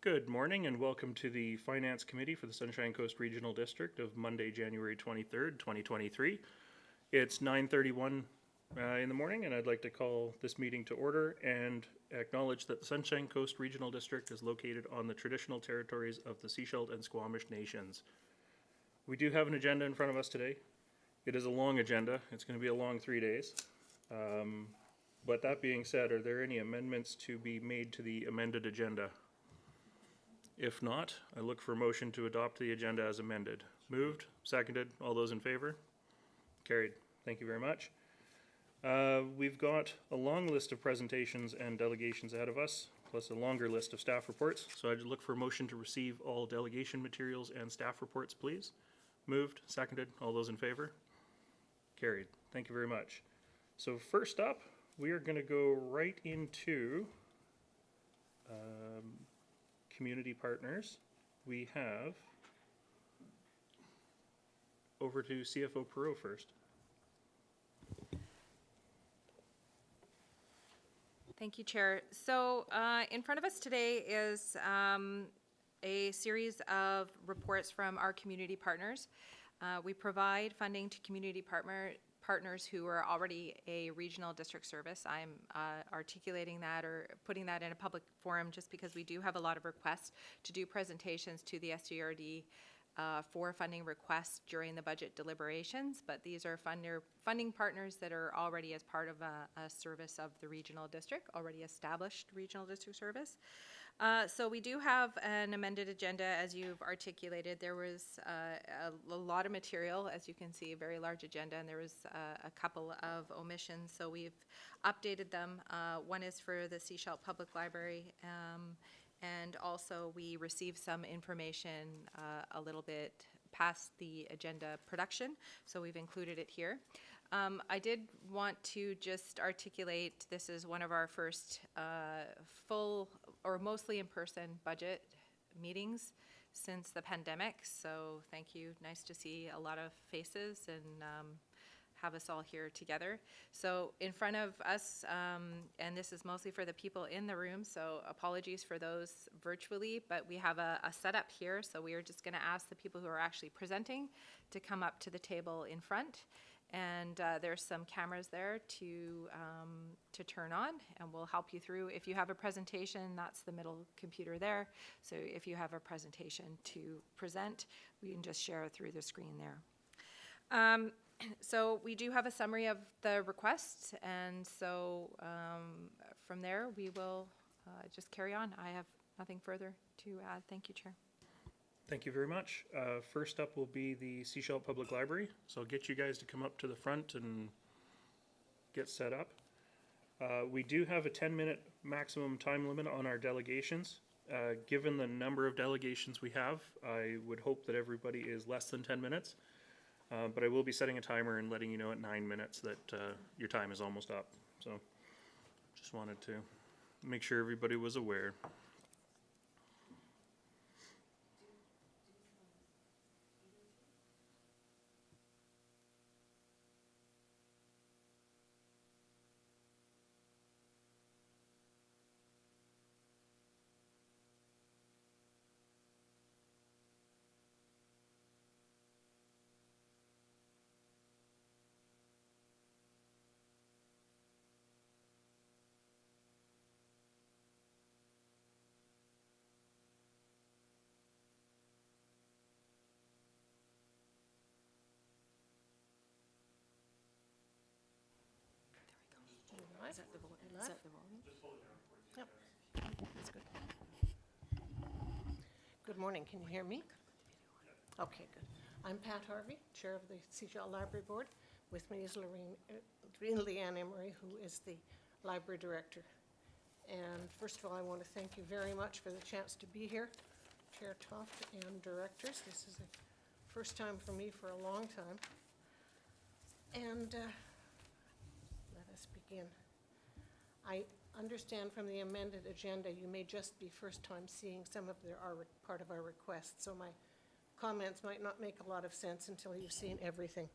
Good morning and welcome to the Finance Committee for the Sunshine Coast Regional District of Monday, January 23rd, 2023. It's 9:31 in the morning and I'd like to call this meeting to order and acknowledge that the Sunshine Coast Regional District is located on the traditional territories of the Sechelt and Squamish Nations. We do have an agenda in front of us today. It is a long agenda. It's going to be a long 3 days. But that being said, are there any amendments to be made to the amended agenda? If not, I look for a motion to adopt the agenda as amended. Moved, seconded, all those in favor? Carried. Thank you very much. We've got a long list of presentations and delegations ahead of us, plus a longer list of staff reports. So I'd look for a motion to receive all delegation materials and staff reports, please. Moved, seconded, all those in favor? Carried. Thank you very much. So first up, we are going to go right into community partners. We have over to CFO Perot first. Thank you, Chair. So in front of us today is a series of reports from our community partners. We provide funding to community partners who are already a regional district service. I'm articulating that or putting that in a public forum just because we do have a lot of requests to do presentations to the SDRD for funding requests during the budget deliberations, but these are funding partners that are already as part of a service of the regional district, already established regional district service. So we do have an amended agenda, as you've articulated. There was a lot of material, as you can see, a very large agenda, and there was a couple of omissions, so we've updated them. One is for the Sechelt Public Library, and also we received some information a little bit past the agenda production, so we've included it here. I did want to just articulate this is one of our first full or mostly in-person budget meetings since the pandemic, so thank you. Nice to see a lot of faces and have us all here together. So in front of us, and this is mostly for the people in the room, so apologies for those virtually, but we have a setup here, so we are just going to ask the people who are actually presenting to come up to the table in front. And there's some cameras there to turn on, and we'll help you through. If you have a presentation, that's the middle computer there. So if you have a presentation to present, we can just share it through the screen there. So we do have a summary of the requests, and so from there we will just carry on. I have nothing further to add. Thank you, Chair. Thank you very much. First up will be the Sechelt Public Library. So I'll get you guys to come up to the front and get set up. We do have a 10-minute maximum time limit on our delegations. Given the number of delegations we have, I would hope that everybody is less than 10 minutes. But I will be setting a timer and letting you know at 9 minutes that your time is almost up. So just wanted to make sure everybody was aware. Is that the volume? Is that the volume? Yep, that's good. Good morning, can you hear me? Okay, good. I'm Pat Harvey, Chair of the Sechelt Library Board. With me is Leanne Emery, who is the Library Director. And first of all, I want to thank you very much for the chance to be here, Chair Toft and Directors. This is the first time for me for a long time. And let us begin. I understand from the amended agenda you may just be first time seeing some of part of our requests, so my comments might not make a lot of sense until you've seen everything.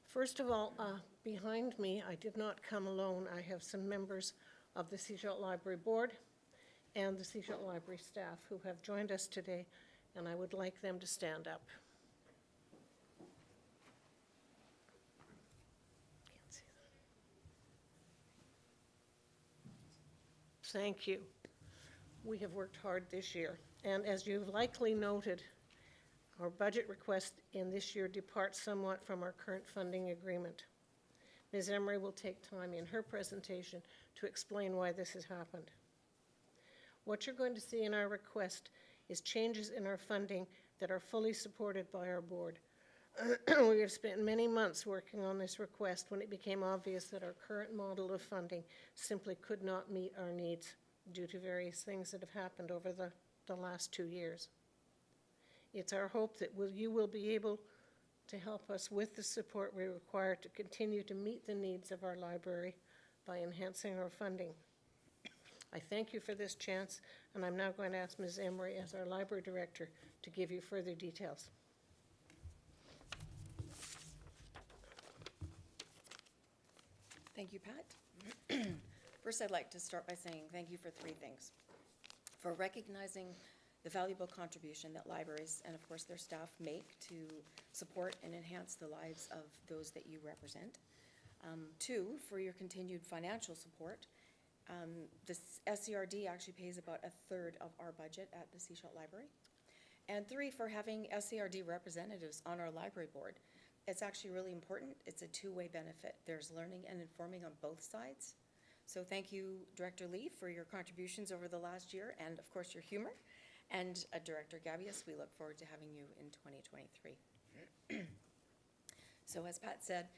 First of all, behind me, I did not come alone. I have some members of the Sechelt Library Board and the Seashell Library staff who have joined us today, and I would like them to stand up. Can't see them. Thank you. We have worked hard this year, and as you've likely noted, our budget request in this year departs somewhat from our current funding agreement. Ms. Emery will take time in her presentation to explain why this has happened. What you're going to see in our request is changes in our funding that are fully supported by our board. We have spent many months working on this request when it became obvious that our current model of funding simply could not meet our needs due to various things that have happened over the last 2 years. It's our hope that you will be able to help us with the support we require to continue to meet the needs of our library by enhancing our funding. I thank you for this chance, and I'm now going to ask Ms. Emery, as our library director, to give you further details. Thank you, Pat. First, I'd like to start by saying thank you for 3 things. For recognizing the valuable contribution that libraries and, of course, their staff make to support and enhance the lives of those that you represent. 2, for your continued financial support. The SCRD actually pays about 1/3 of our budget at the Seashell Library. And 3, for having SCRD representatives on our library board. It's actually really important. It's a 2-way benefit. There's learning and informing on both sides. So thank you, Director Lee, for your contributions over the last year and, of course, your humor. And Director Gabius, we look forward to having you in 2023. So as Pat said,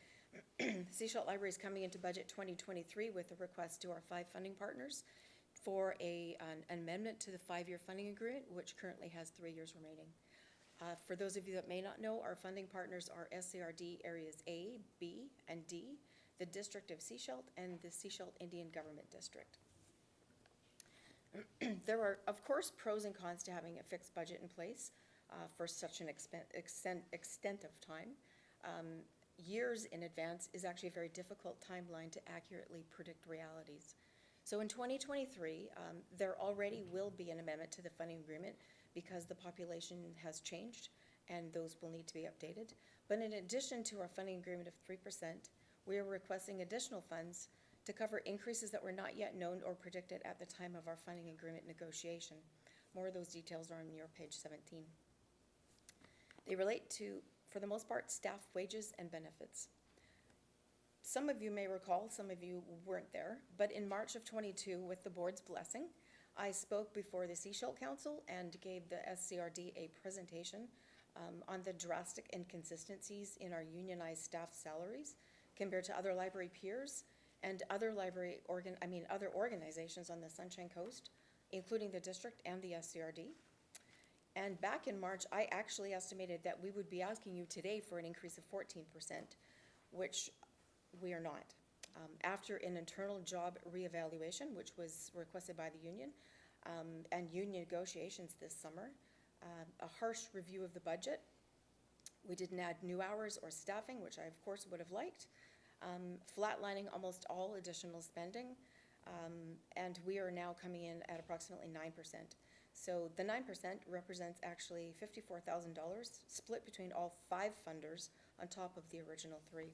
Seashell Library is coming into budget 2023 with a request to our 5 funding partners for an amendment to the 5-year funding agreement, which currently has 3 years remaining. For those of you that may not know, our funding partners are SCRD Areas A, B, and D, the District of Seashell, and the Seashell Indian Government District. There are, of course, pros and cons to having a fixed budget in place for such an extent of time. Years in advance is actually a very difficult timeline to accurately predict realities. So in 2023, there already will be an amendment to the funding agreement because the population has changed and those will need to be updated. But in addition to our funding agreement of 3%, we are requesting additional funds to cover increases that were not yet known or predicted at the time of our funding agreement negotiation. More of those details are on your page 17. They relate to, for the most part, staff wages and benefits. Some of you may recall, some of you weren't there, but in March of 22, with the board's blessing, I spoke before the Seashell Council and gave the SCRD a presentation on the drastic inconsistencies in our unionized staff salaries compared to other library peers and other other organizations on the Sunshine Coast, including the district and the SCRD. And back in March, I actually estimated that we would be asking you today for an increase of 14%, which we are not. After an internal job reevaluation, which was requested by the union, and union negotiations this summer, a harsh review of the budget, we didn't add new hours or staffing, which I of course would have liked, flatlining almost all additional spending, and we are now coming in at approximately 9%. So the 9% represents actually $54,000 split between all 5 funders on top of the original 3.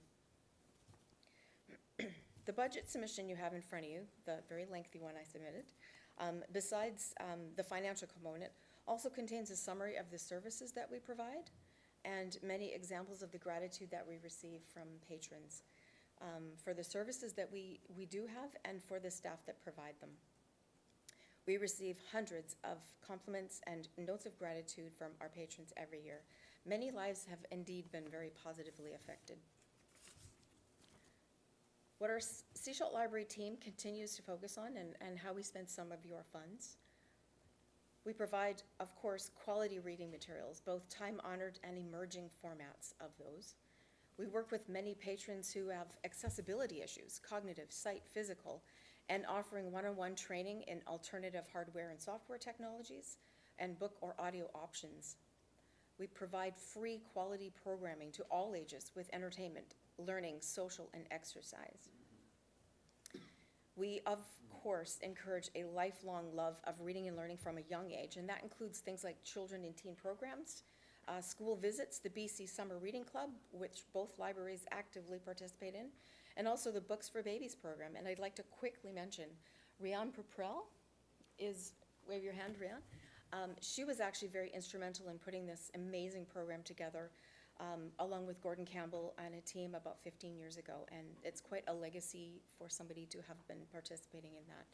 The budget submission you have in front of you, the very lengthy one I submitted, besides the financial component, also contains a summary of the services that we provide and many examples of the gratitude that we receive from patrons for the services that we do have and for the staff that provide them. We receive hundreds of compliments and notes of gratitude from our patrons every year. Many lives have indeed been very positively affected. What our Seashell Library team continues to focus on and how we spend some of your funds. We provide, of course, quality reading materials, both time-honored and emerging formats of those. We work with many patrons who have accessibility issues, cognitive, sight, physical, and offering one-on-one training in alternative hardware and software technologies and book or audio options. We provide free quality programming to all ages with entertainment, learning, social, and exercise. We, of course, encourage a lifelong love of reading and learning from a young age, and that includes things like children and teen programs, school visits, the BC Summer Reading Club, which both libraries actively participate in, and also the Books for Babies program. And I'd like to quickly mention Rian Paprel is, wave your hand, Rian. She was actually very instrumental in putting this amazing program together, along with Gordon Campbell and a team about 15 years ago. And it's quite a legacy for somebody to have been participating in that.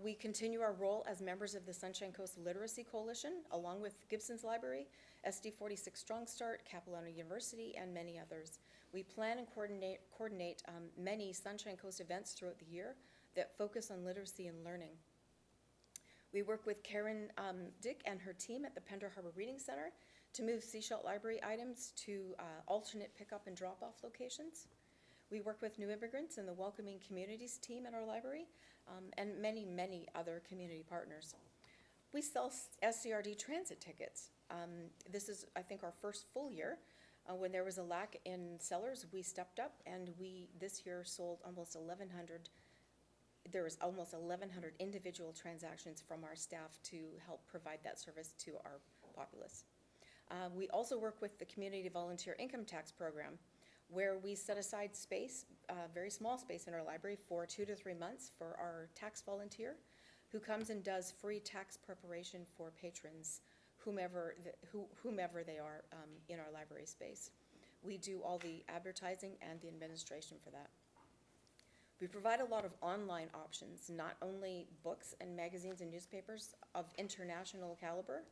We continue our role as members of the Sunshine Coast Literacy Coalition, along with Gibson's Library, SD 46 Strong Start, Capilano University, and many others. We plan and coordinate many Sunshine Coast events throughout the year that focus on literacy and learning. We work with Karen Dick and her team at the Pender Harbor Reading Center to move Seashell Library items to alternate pickup and drop-off locations. We work with new immigrants and the Welcoming Communities team at our library, and many, many other community partners. We sell SCRD transit tickets. This is, I think, our first full year. When there was a lack in sellers, we stepped up, and we this year sold almost 1,100. There was almost 1,100 individual transactions from our staff to help provide that service to our populace. We also work with the Community Volunteer Income Tax Program, where we set aside space, very small space in our library for 2 to 3 months for our tax volunteer, who comes and does free tax preparation for patrons, whomever they are in our library space. We do all the advertising and the administration for that. We provide a lot of online options, not only books and magazines and newspapers of international caliber,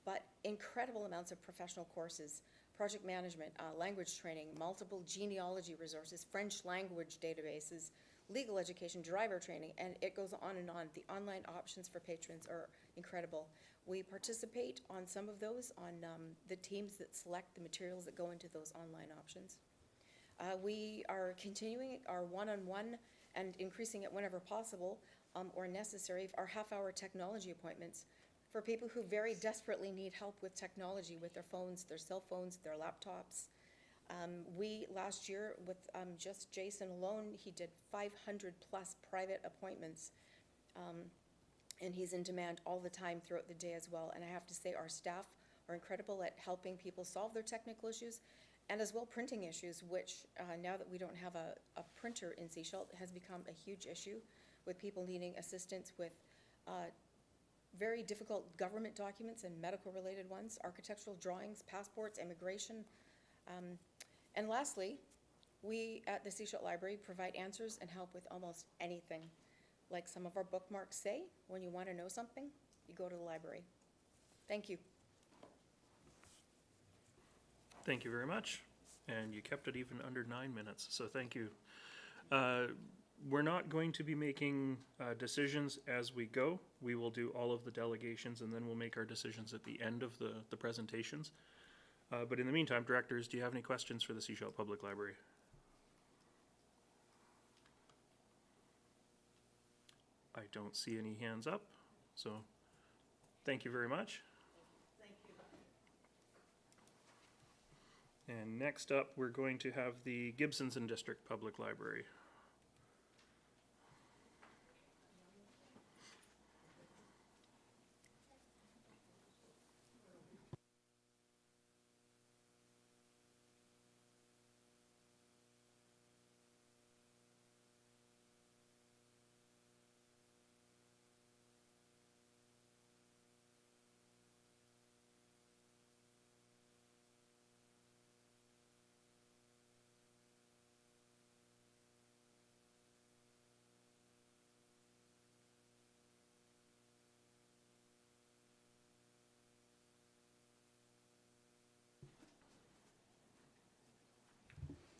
but incredible amounts of professional courses, project management, language training, multiple genealogy resources, French language databases, legal education, driver training, and it goes on and on. The online options for patrons are incredible. We participate on some of those on the teams that select the materials that go into those online options. We are continuing our one-on-one and increasing it whenever possible or necessary, our half-hour technology appointments for people who very desperately need help with technology, with their phones, their cell phones, their laptops. We, last year, with just Jason alone, he did 500 plus private appointments, and he's in demand all the time throughout the day as well. And I have to say, our staff are incredible at helping people solve their technical issues, and as well printing issues, which now that we don't have a printer in Seashell, has become a huge issue with people needing assistance with very difficult government documents and medical-related ones, architectural drawings, passports, immigration. And lastly, we at the Seashell Library provide answers and help with almost anything. Like some of our bookmarks say, when you want to know something, you go to the library. Thank you. Thank you very much. And you kept it even under 9 minutes, so thank you. We're not going to be making decisions as we go. We will do all of the delegations, and then we'll make our decisions at the end of the presentations. But in the meantime, directors, do you have any questions for the Seashell Public Library? I don't see any hands up, so thank you very much. Thank you. And next up, we're going to have the Gibsons and District Public Library.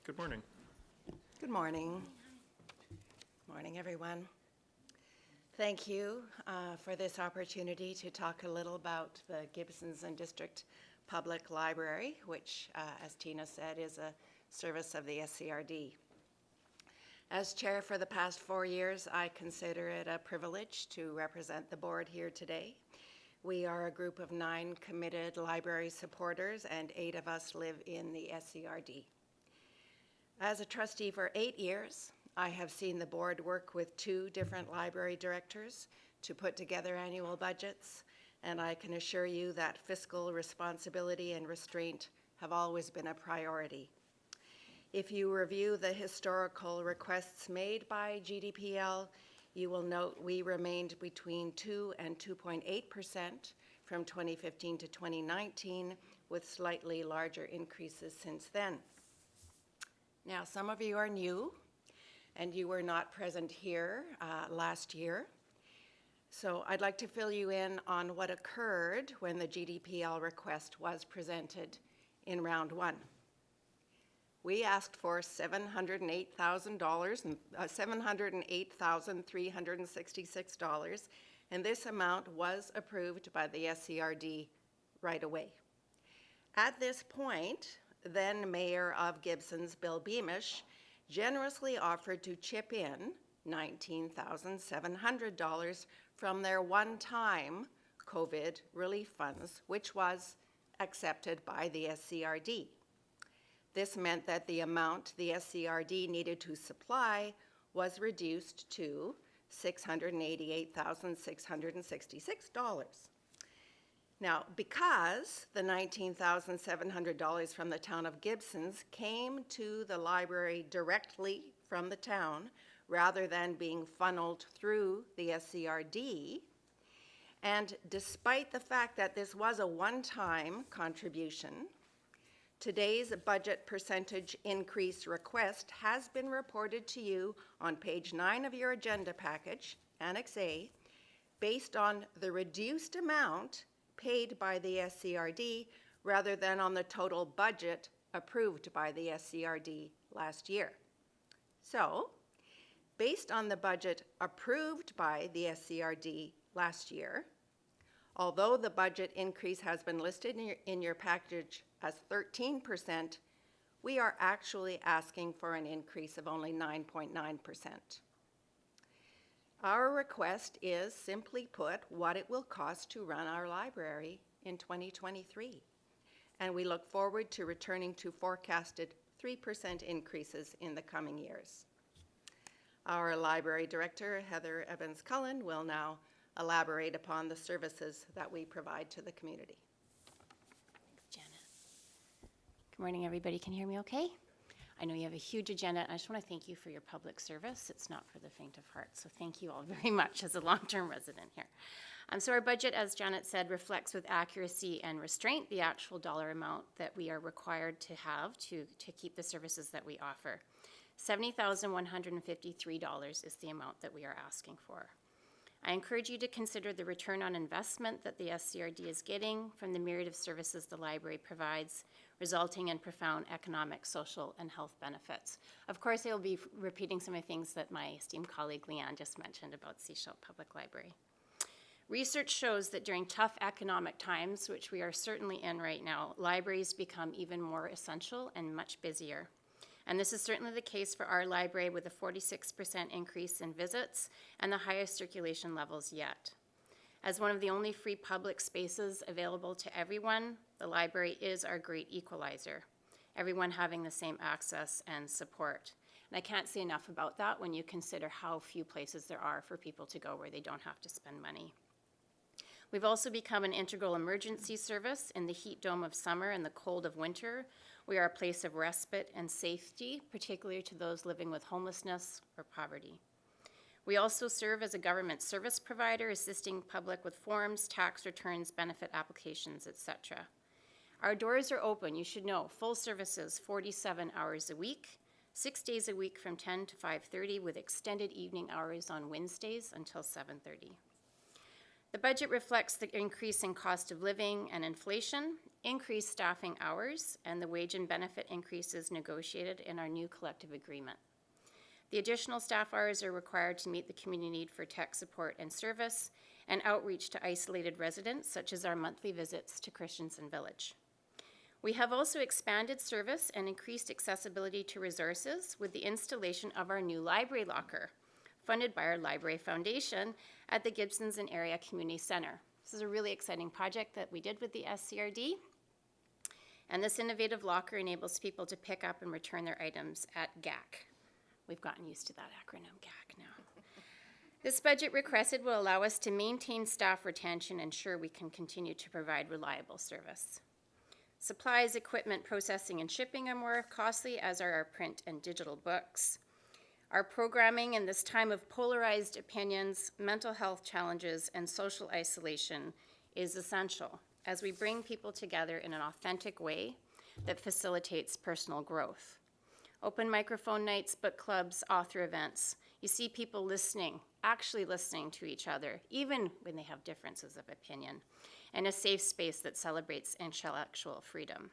Good morning. Good morning. Morning, everyone. Thank you for this opportunity to talk a little about the Gibsons and District Public Library, which, as Tina said, is a service of the SCRD. As chair for the past 4 years, I consider it a privilege to represent the board here today. We are a group of 9 committed library supporters, and 8 of us live in the SCRD. As a trustee for 8 years, I have seen the board work with 2 different library directors to put together annual budgets, and I can assure you that fiscal responsibility and restraint have always been a priority. If you review the historical requests made by GDPL, you will note we remained between 2 and 2.8% from 2015 to 2019, with slightly larger increases since then. Now, some of you are new, and you were not present here last year. So I'd like to fill you in on what occurred when the GDPL request was presented in round 1. We asked for $708,366, and this amount was approved by the SCRD right away. At this point, then Mayor of Gibson's, Bill Beamish, generously offered to chip in $19,700 from their one-time COVID relief funds, which was accepted by the SCRD. This meant that the amount the SCRD needed to supply was reduced to $688,666. Now, because the $19,700 from the town of Gibson's came to the library directly from the town rather than being funneled through the SCRD, and despite the fact that this was a one-time contribution, today's budget percentage increase request has been reported to you on page 9 of your agenda package, Annex A, based on the reduced amount paid by the SCRD rather than on the total budget approved by the SCRD last year. So, based on the budget approved by the SCRD last year, although the budget increase has been listed in your package as 13%, we are actually asking for an increase of only 9.9%. Our request is, simply put, what it will cost to run our library in 2023. And we look forward to returning to forecasted 3% increases in the coming years. Our library director, Heather Evans-Cullen, will now elaborate upon the services that we provide to the community. Thanks, Janet. Good morning, everybody. Can you hear me okay? I know you have a huge agenda. I just want to thank you for your public service. It's not for the faint of heart, so thank you all very much as a long-term resident here. So our budget, as Janet said, reflects with accuracy and restraint the actual dollar amount that we are required to have to keep the services that we offer. $70,153 is the amount that we are asking for. I encourage you to consider the return on investment that the SCRD is getting from the myriad of services the library provides, resulting in profound economic, social, and health benefits. Of course, I will be repeating some of the things that my esteemed colleague Leanne just mentioned about Sechelt Public Library. Research shows that during tough economic times, which we are certainly in right now, libraries become even more essential and much busier. And this is certainly the case for our library, with a 46% increase in visits and the highest circulation levels yet. As one of the only free public spaces available to everyone, the library is our great equalizer, everyone having the same access and support. And I can't say enough about that when you consider how few places there are for people to go where they don't have to spend money. We've also become an integral emergency service in the heat dome of summer and the cold of winter. We are a place of respite and safety, particularly to those living with homelessness or poverty. We also serve as a government service provider, assisting public with forms, tax returns, benefit applications, etc. Our doors are open, you should know, full services 47 hours a week, 6 days a week from 10 to 5:30, with extended evening hours on Wednesdays until 7:30. The budget reflects the increase in cost of living and inflation, increased staffing hours, and the wage and benefit increases negotiated in our new collective agreement. The additional staff hours are required to meet the community need for tech support and service, and outreach to isolated residents, such as our monthly visits to Christensen Village. We have also expanded service and increased accessibility to resources with the installation of our new library locker, funded by our Library Foundation at the Gibsons and Area Community Center. This is a really exciting project that we did with the SCRD. And this innovative locker enables people to pick up and return their items at GAC, We've gotten used to that acronym GAC now. This budget requested will allow us to maintain staff retention and ensure we can continue to provide reliable service. Supplies, equipment, processing, and shipping are more costly, as are our print and digital books. Our programming in this time of polarized opinions, mental health challenges, and social isolation is essential as we bring people together in an authentic way that facilitates personal growth. Open microphone nights, book clubs, author events. You see people listening, actually listening to each other, even when they have differences of opinion, and a safe space that celebrates intellectual freedom.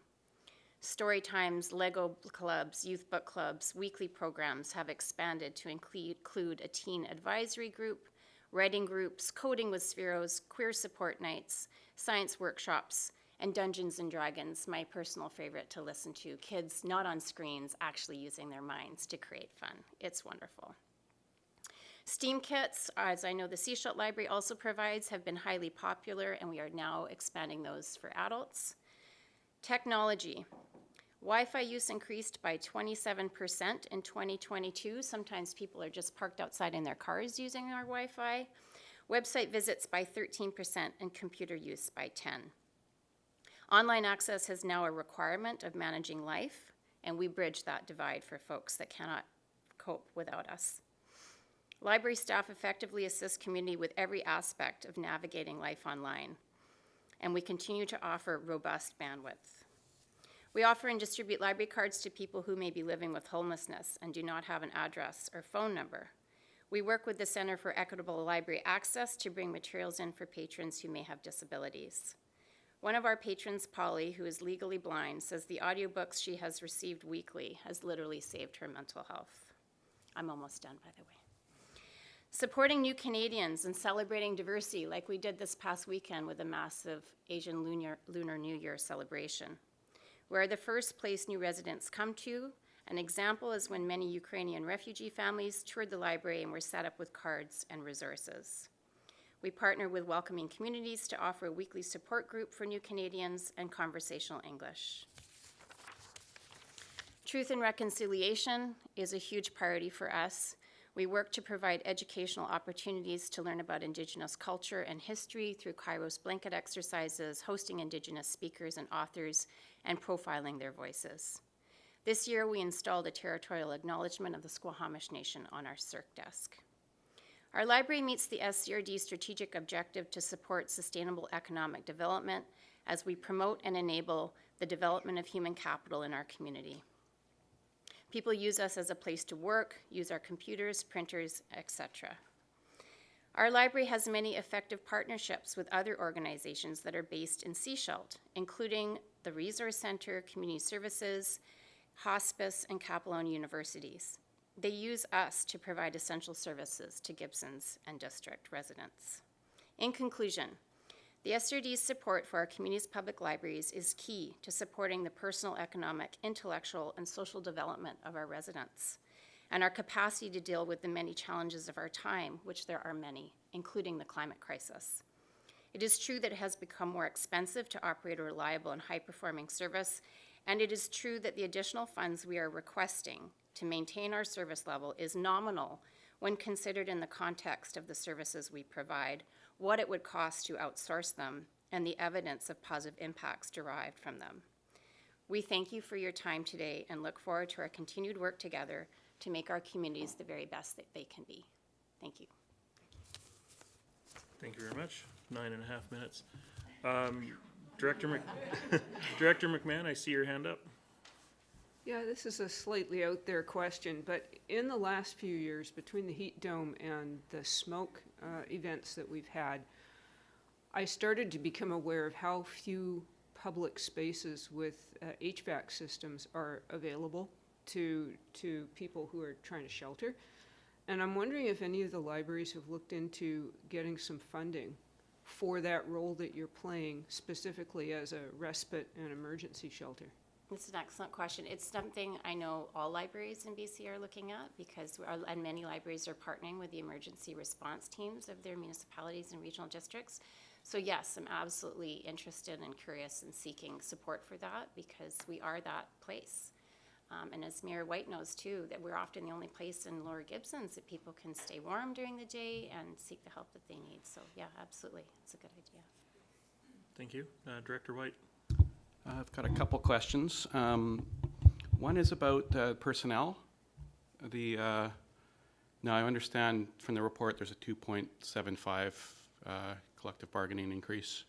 Story times, Lego clubs, youth book clubs, weekly programs have expanded to include a teen advisory group, writing groups, coding with Spheros, queer support nights, science workshops, and Dungeons and Dragons, my personal favorite to listen to. Kids not on screens, actually using their minds to create fun. It's wonderful. STEAM kits, as I know the Seashell Library also provides, have been highly popular, and we are now expanding those for adults. Technology. Wi-Fi use increased by 27% in 2022. Sometimes people are just parked outside in their cars using our Wi-Fi. Website visits by 13% and computer use by 10%. Online access is now a requirement of managing life, and we bridge that divide for folks that cannot cope without us. Library staff effectively assist community with every aspect of navigating life online, and we continue to offer robust bandwidth. We offer and distribute library cards to people who may be living with homelessness and do not have an address or phone number. We work with the Center for Equitable Library Access to bring materials in for patrons who may have disabilities. One of our patrons, Polly, who is legally blind, says the audiobooks she has received weekly has literally saved her mental health. I'm almost done, by the way. Supporting new Canadians and celebrating diversity like we did this past weekend with a massive Asian Lunar New Year celebration. We're the first place new residents come to. An example is when many Ukrainian refugee families toured the library and were set up with cards and resources. We partner with Welcoming Communities to offer a weekly support group for new Canadians and conversational English. Truth and reconciliation is a huge priority for us. We work to provide educational opportunities to learn about Indigenous culture and history through Kairos blanket exercises, hosting Indigenous speakers and authors, and profiling their voices. This year, we installed a territorial acknowledgement of the Squamish Nation on our CERC desk. Our library meets the SCRD strategic objective to support sustainable economic development as we promote and enable the development of human capital in our community. People use us as a place to work, use our computers, printers, etc. Our library has many effective partnerships with other organizations that are based in Seashell, including the Resource Center, Community Services, Hospice, and Capilano universities. They use us to provide essential services to Gibsons and district residents. In conclusion, the SRD's support for our community's public libraries is key to supporting the personal, economic, intellectual, and social development of our residents, and our capacity to deal with the many challenges of our time, which there are many, including the climate crisis. It is true that it has become more expensive to operate a reliable and high-performing service, and it is true that the additional funds we are requesting to maintain our service level is nominal when considered in the context of the services we provide, what it would cost to outsource them, and the evidence of positive impacts derived from them. We thank you for your time today and look forward to our continued work together to make our communities the very best that they can be. Thank you. Thank you very much. 9.5 minutes. Director McMahon, I see your hand up. Yeah, this is a slightly out there question, but in the last few years, between the heat dome and the smoke events that we've had, I started to become aware of how few public spaces with HVAC systems are available to people who are trying to shelter. And I'm wondering if any of the libraries have looked into getting some funding for that role that you're playing, specifically as a respite and emergency shelter. It's an excellent question. It's something I know all libraries in BC are looking at because and many libraries are partnering with the emergency response teams of their municipalities and regional districts. So yes, I'm absolutely interested and curious in seeking support for that because we are that place. And as Mayor White knows too, that we're often the only place in Lower Gibsons that people can stay warm during the day and seek the help that they need. So yeah, absolutely, it's a good idea. Thank you. Director White. I've got a couple questions. One is about personnel. Now I understand from the report there's a 2.75 collective bargaining increase.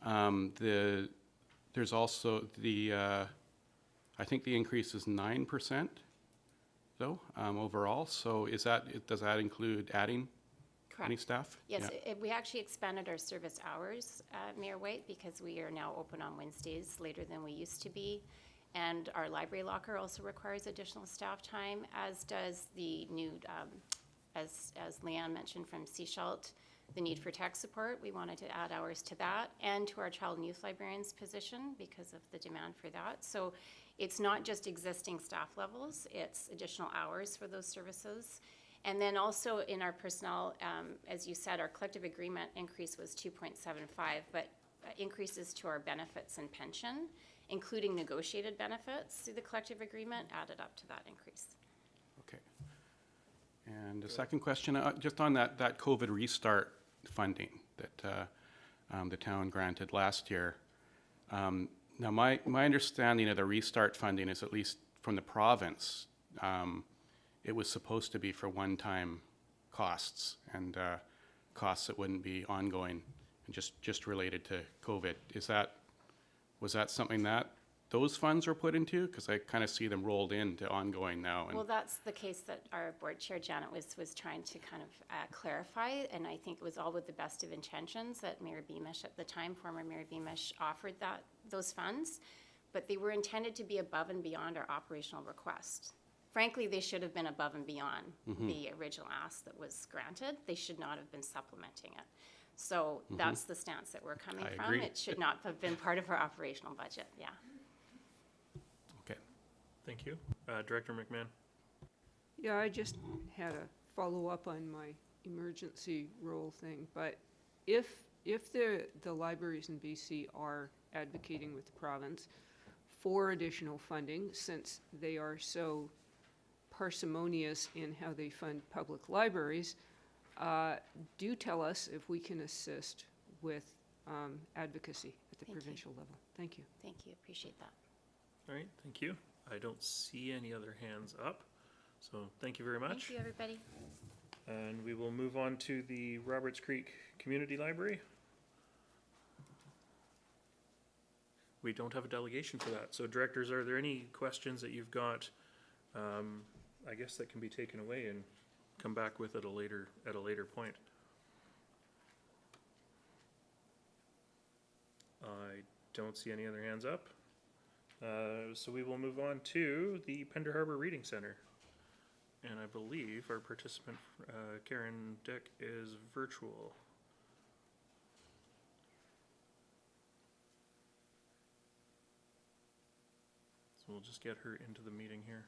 There's also I think the increase is 9% though overall. So does that include adding any staff? Yes, Yeah. we actually expanded our service hours, Mayor White, because we are now open on Wednesdays later than we used to be. And our library locker also requires additional staff time, as does the new, as Leanne mentioned from Seashalt, the need for tech support. We wanted to add hours to that and to our child and youth librarian's position because of the demand for that. So it's not just existing staff levels, it's additional hours for those services. And then also in our personnel, as you said, our collective agreement increase was 2.75, but increases to our benefits and pension, including negotiated benefits through the collective agreement, added up to that increase. Okay. And the second question, just on that COVID restart funding that the town granted last year. Now, my understanding of the restart funding is, at least from the province, it was supposed to be for one-time costs and costs that wouldn't be ongoing and just related to COVID. Was that something that those funds were put into? Because I kind of see them rolled into ongoing now. And Well, that's the case that our board chair, Janet, was trying to kind of clarify, and I think it was all with the best of intentions that Mayor Beamish at the time, former Mayor Beamish, offered those funds, but they were intended to be above and beyond our operational request. Frankly, they should have been above and beyond the original ask that was granted. They should not have been supplementing it. So that's the stance that we're coming I from. agree. It should not have been part of our operational budget, yeah. okay. Thank you. Director McMahon. Yeah, I just had a follow-up on my emergency role thing, but if the libraries in BC are advocating with the province for additional funding, since they are so parsimonious in how they fund public libraries, do tell us if we can assist with advocacy at the Thank you. provincial level. Thank you. Thank you, appreciate that. All right, thank you. I don't see any other hands up, so thank you very much. Thank you, everybody. And we will move on to the Roberts Creek Community Library. We don't have a delegation for that. So directors, are there any questions that you've got, I guess, that can be taken away and come back with at a later point? I don't see any other hands up. So we will move on to the Pender Harbor Reading Center. And I believe our participant, Karen Dick, is virtual. So we'll just get her into the meeting here.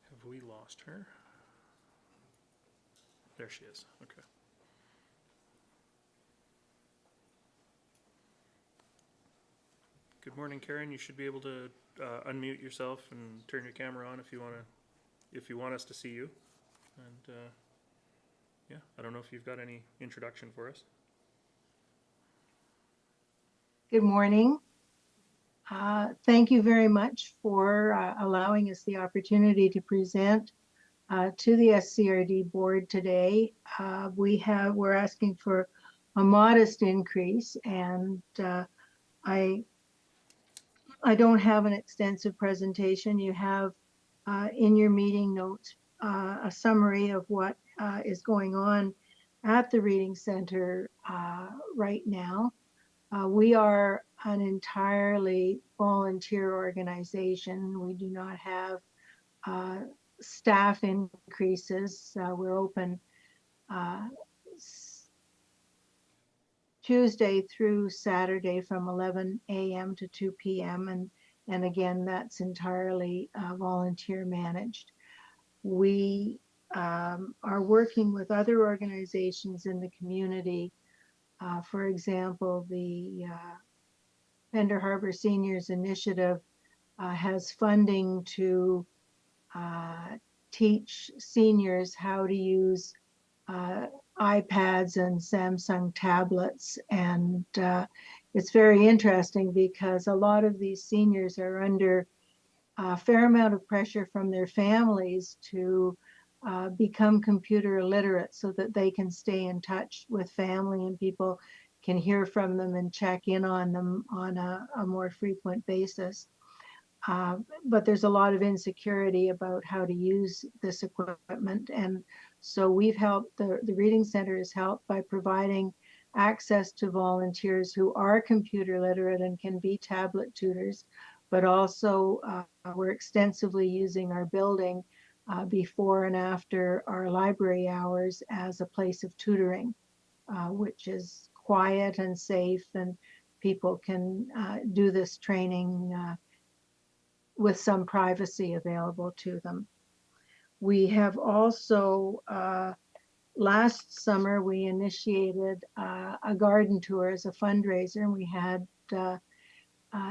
Have we lost her? There she is. Okay. Good morning, Karen. You should be able to unmute yourself and turn your camera on if you want us to see you. And yeah, I don't know if you've got any introduction for us. Good morning. Thank you very much for allowing us the opportunity to present to the SCRD board today. We're asking for a modest increase, and I don't have an extensive presentation. You have in your meeting notes a summary of what is going on at the Reading Center right now. We are an entirely volunteer organization. We do not have staff increases. We're open Tuesday through Saturday from 11 a.m. to 2 p.m. And again, that's entirely volunteer managed. We are working with other organizations in the community. For example, the Pender Harbor Seniors Initiative has funding to teach seniors how to use iPads and Samsung tablets. And it's very interesting because a lot of these seniors are under a fair amount of pressure from their families to become computer illiterate so that they can stay in touch with family and people can hear from them and check in on them on a more frequent basis. But there's a lot of insecurity about how to use this equipment. And so we've helped, the Reading Center has helped by providing access to volunteers who are computer literate and can be tablet tutors, but also we're extensively using our building before and after our library hours as a place of tutoring, which is quiet and safe, and people can do this training with some privacy available to them. We have also, last summer, we initiated a garden tour as a fundraiser, and we had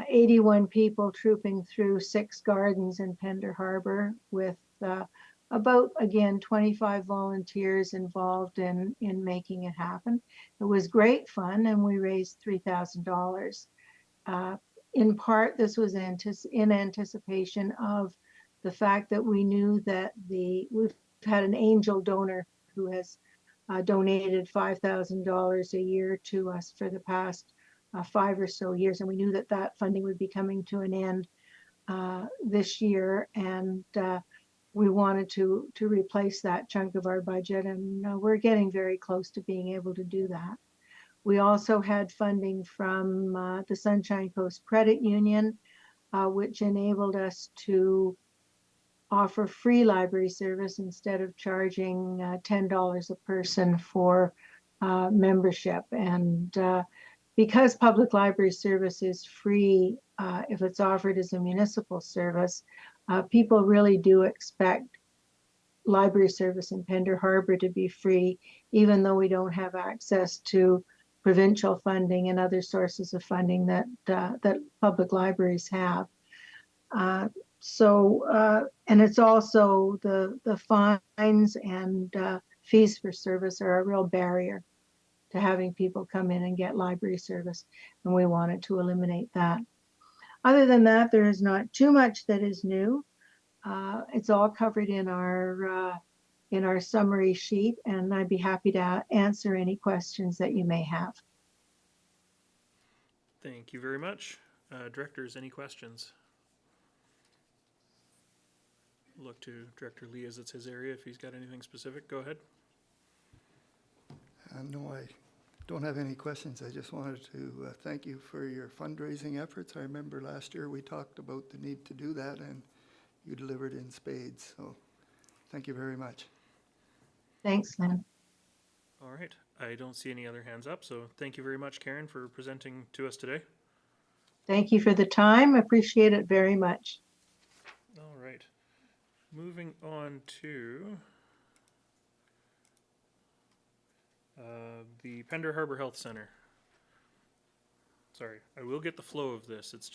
81 people trooping through 6 gardens in Pender Harbor with about, again, 25 volunteers involved in making it happen. It was great fun, and we raised $3,000. In part, this was in anticipation of the fact that we knew that we've had an angel donor who has donated $5,000 a year to us for the past 5 or so years, and we knew that that funding would be coming to an end this year, and we wanted to replace that chunk of our budget, and we're getting very close to being able to do that. We also had funding from the Sunshine Coast Credit Union, which enabled us to offer free library service instead of charging $10 a person for membership. And because public library service is free, if it's offered as a municipal service, people really do expect library service in Pender Harbor to be free, even though we don't have access to provincial funding and other sources of funding that public libraries have. And it's also the fines and fees for service are a real barrier to having people come in and get library service, and we wanted to eliminate that. Other than that, there is not too much that is new. It's all covered in our summary sheet, and I'd be happy to answer any questions that you may have. Thank you very much. Directors, any questions? Look to Director Lee as it's his area. If he's got anything specific, go ahead. No, I don't have any questions. I just wanted to thank you for your fundraising efforts. I remember last year we talked about the need to do that, and you delivered in spades. So thank you very much. Thanks, Lynn. All right. I don't see any other hands up, so thank you very much, Karen, for presenting to us today. Thank you for the time. Appreciate it very much. All right. Moving on to the Pender Harbor Health Center. Sorry, I will get the flow of this. It's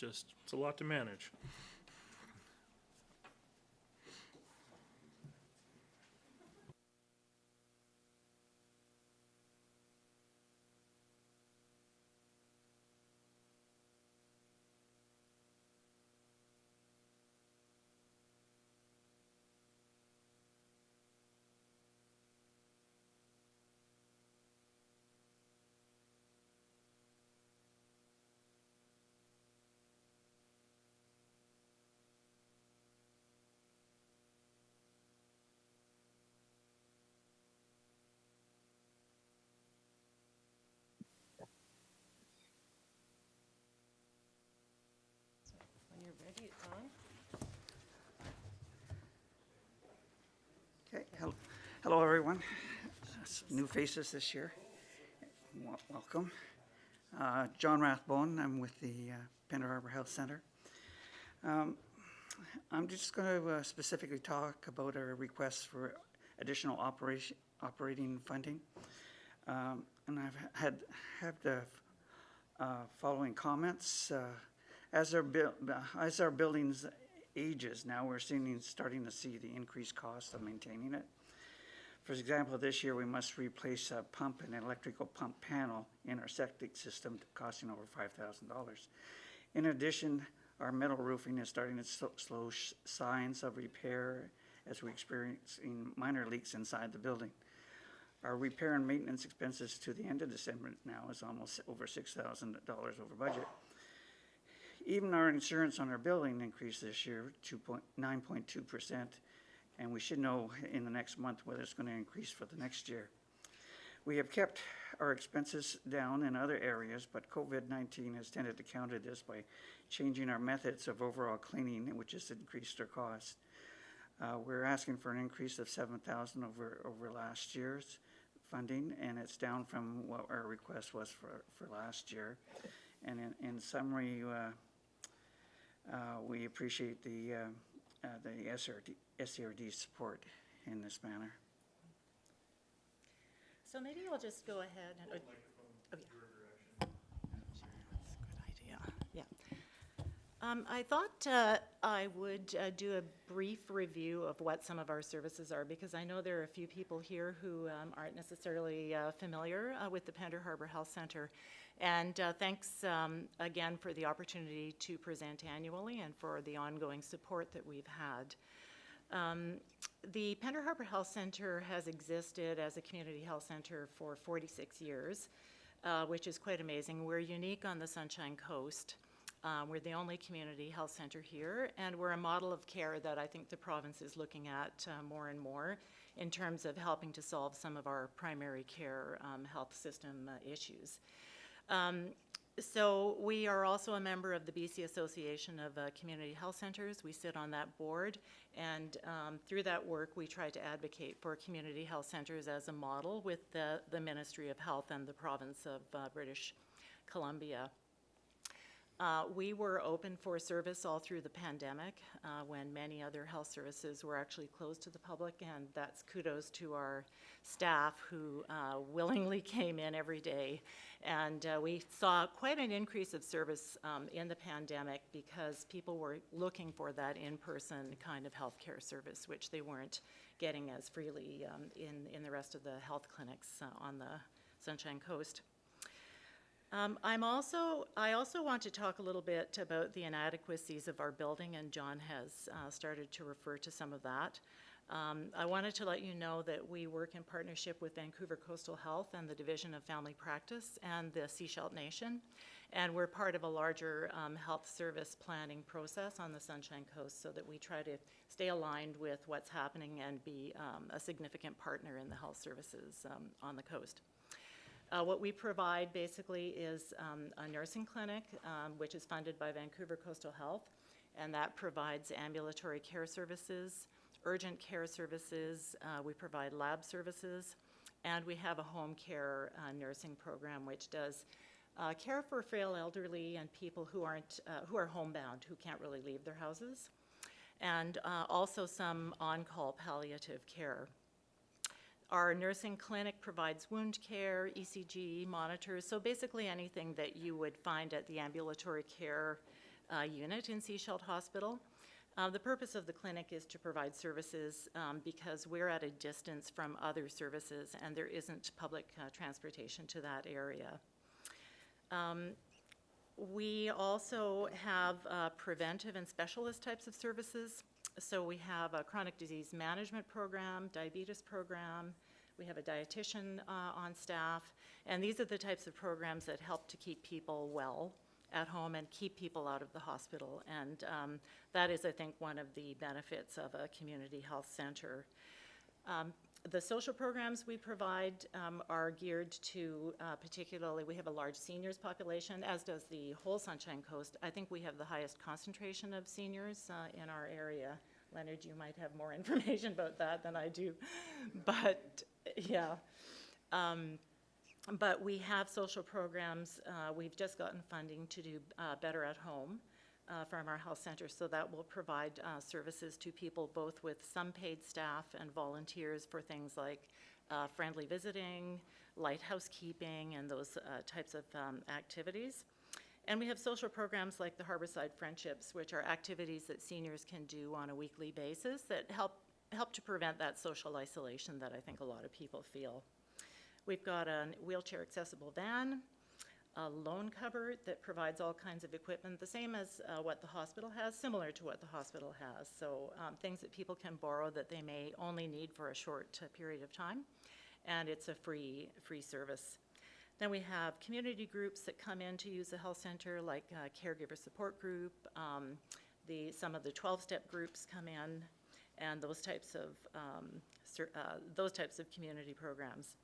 a lot to manage. When you're ready, it's on. Okay, hello everyone. New faces this year. Welcome. John Rathbone. I'm with the Pender Harbor Health Center. I'm just going to specifically talk about our requests for additional operating funding. And I've had the following comments. As our buildings ages, now we're starting to see the increased cost of maintaining it. For example, this year we must replace a pump and an electrical pump panel in our septic system, costing over $5,000. In addition, our metal roofing is starting to show signs of repair as we experience minor leaks inside the building. Our repair and maintenance expenses to the end of December now is almost over $6,000 over budget. Even our insurance on our building increased this year to 9.2%, and we should know in the next month whether it's going to increase for the next year. We have kept our expenses down in other areas, but COVID-19 has tended to counter this by changing our methods of overall cleaning, which has increased our cost. We're asking for an increase of $7,000 over last year's funding, and it's down from what our request was for last year. And in summary, we appreciate the SCRD support in this manner. So maybe I'll just go ahead and. Oh, yeah. That's a good idea. Yeah. I thought I would do a brief review of what some of our services are, because I know there are a few people here who aren't necessarily familiar with the Pender Harbor Health Center. And thanks again for the opportunity to present annually and for the ongoing support that we've had. The Pender Harbor Health Center has existed as a community health center for 46 years, which is quite amazing. We're unique on the Sunshine Coast. We're the only community health center here, and we're a model of care that I think the province is looking at more and more in terms of helping to solve some of our primary care health system issues. So we are also a member of the BC Association of Community Health Centers. We sit on that board, and through that work we try to advocate for community health centers as a model with the Ministry of Health and the province of British Columbia. We were open for service all through the pandemic when many other health services were actually closed to the public, and that's kudos to our staff who willingly came in every day. And we saw quite an increase of service in the pandemic because people were looking for that in-person kind of healthcare service, which they weren't getting as freely in the rest of the health clinics on the Sunshine Coast. I also want to talk a little bit about the inadequacies of our building, and John has started to refer to some of that. I wanted to let you know that we work in partnership with Vancouver Coastal Health and the Division of Family Practice and the Seashell Nation, and we're part of a larger health service planning process on the Sunshine Coast so that we try to stay aligned with what's happening and be a significant partner in the health services on the coast. What we provide basically is a nursing clinic, which is funded by Vancouver Coastal Health, and that provides ambulatory care services, urgent care services, we provide lab services, and we have a home care nursing program which does care for frail elderly and people who are homebound, who can't really leave their houses, and also some on-call palliative care. Our nursing clinic provides wound care, ECG, monitors, so basically anything that you would find at the ambulatory care unit in Seashell Hospital. The purpose of the clinic is to provide services because we're at a distance from other services and there isn't public transportation to that area. We also have preventive and specialist types of services. So we have a chronic disease management program, diabetes program, we have a dietitian on staff, and these are the types of programs that help to keep people well at home and keep people out of the hospital. And that is, I think, one of the benefits of a community health center. The social programs we provide are geared to particularly, we have a large seniors population, as does the whole Sunshine Coast. I think we have the highest concentration of seniors in our area. Leonard, you might have more information about that than I do, but yeah. But we have social programs. We've just gotten funding to do Better at Home from our health center, so that will provide services to people both with some paid staff and volunteers for things like friendly visiting, light housekeeping, and those types of activities. And we have social programs like the Harborside Friendships, which are activities that seniors can do on a weekly basis that help to prevent that social isolation that I think a lot of people feel. We've got a wheelchair accessible van, a loan cupboard that provides all kinds of equipment, the same as what the hospital has, similar to what the hospital has. So things that people can borrow that they may only need for a short period of time, and it's a free service. Then we have community groups that come in to use the health center, like caregiver support group. Some of the 12-step groups come in, and those types of community programs.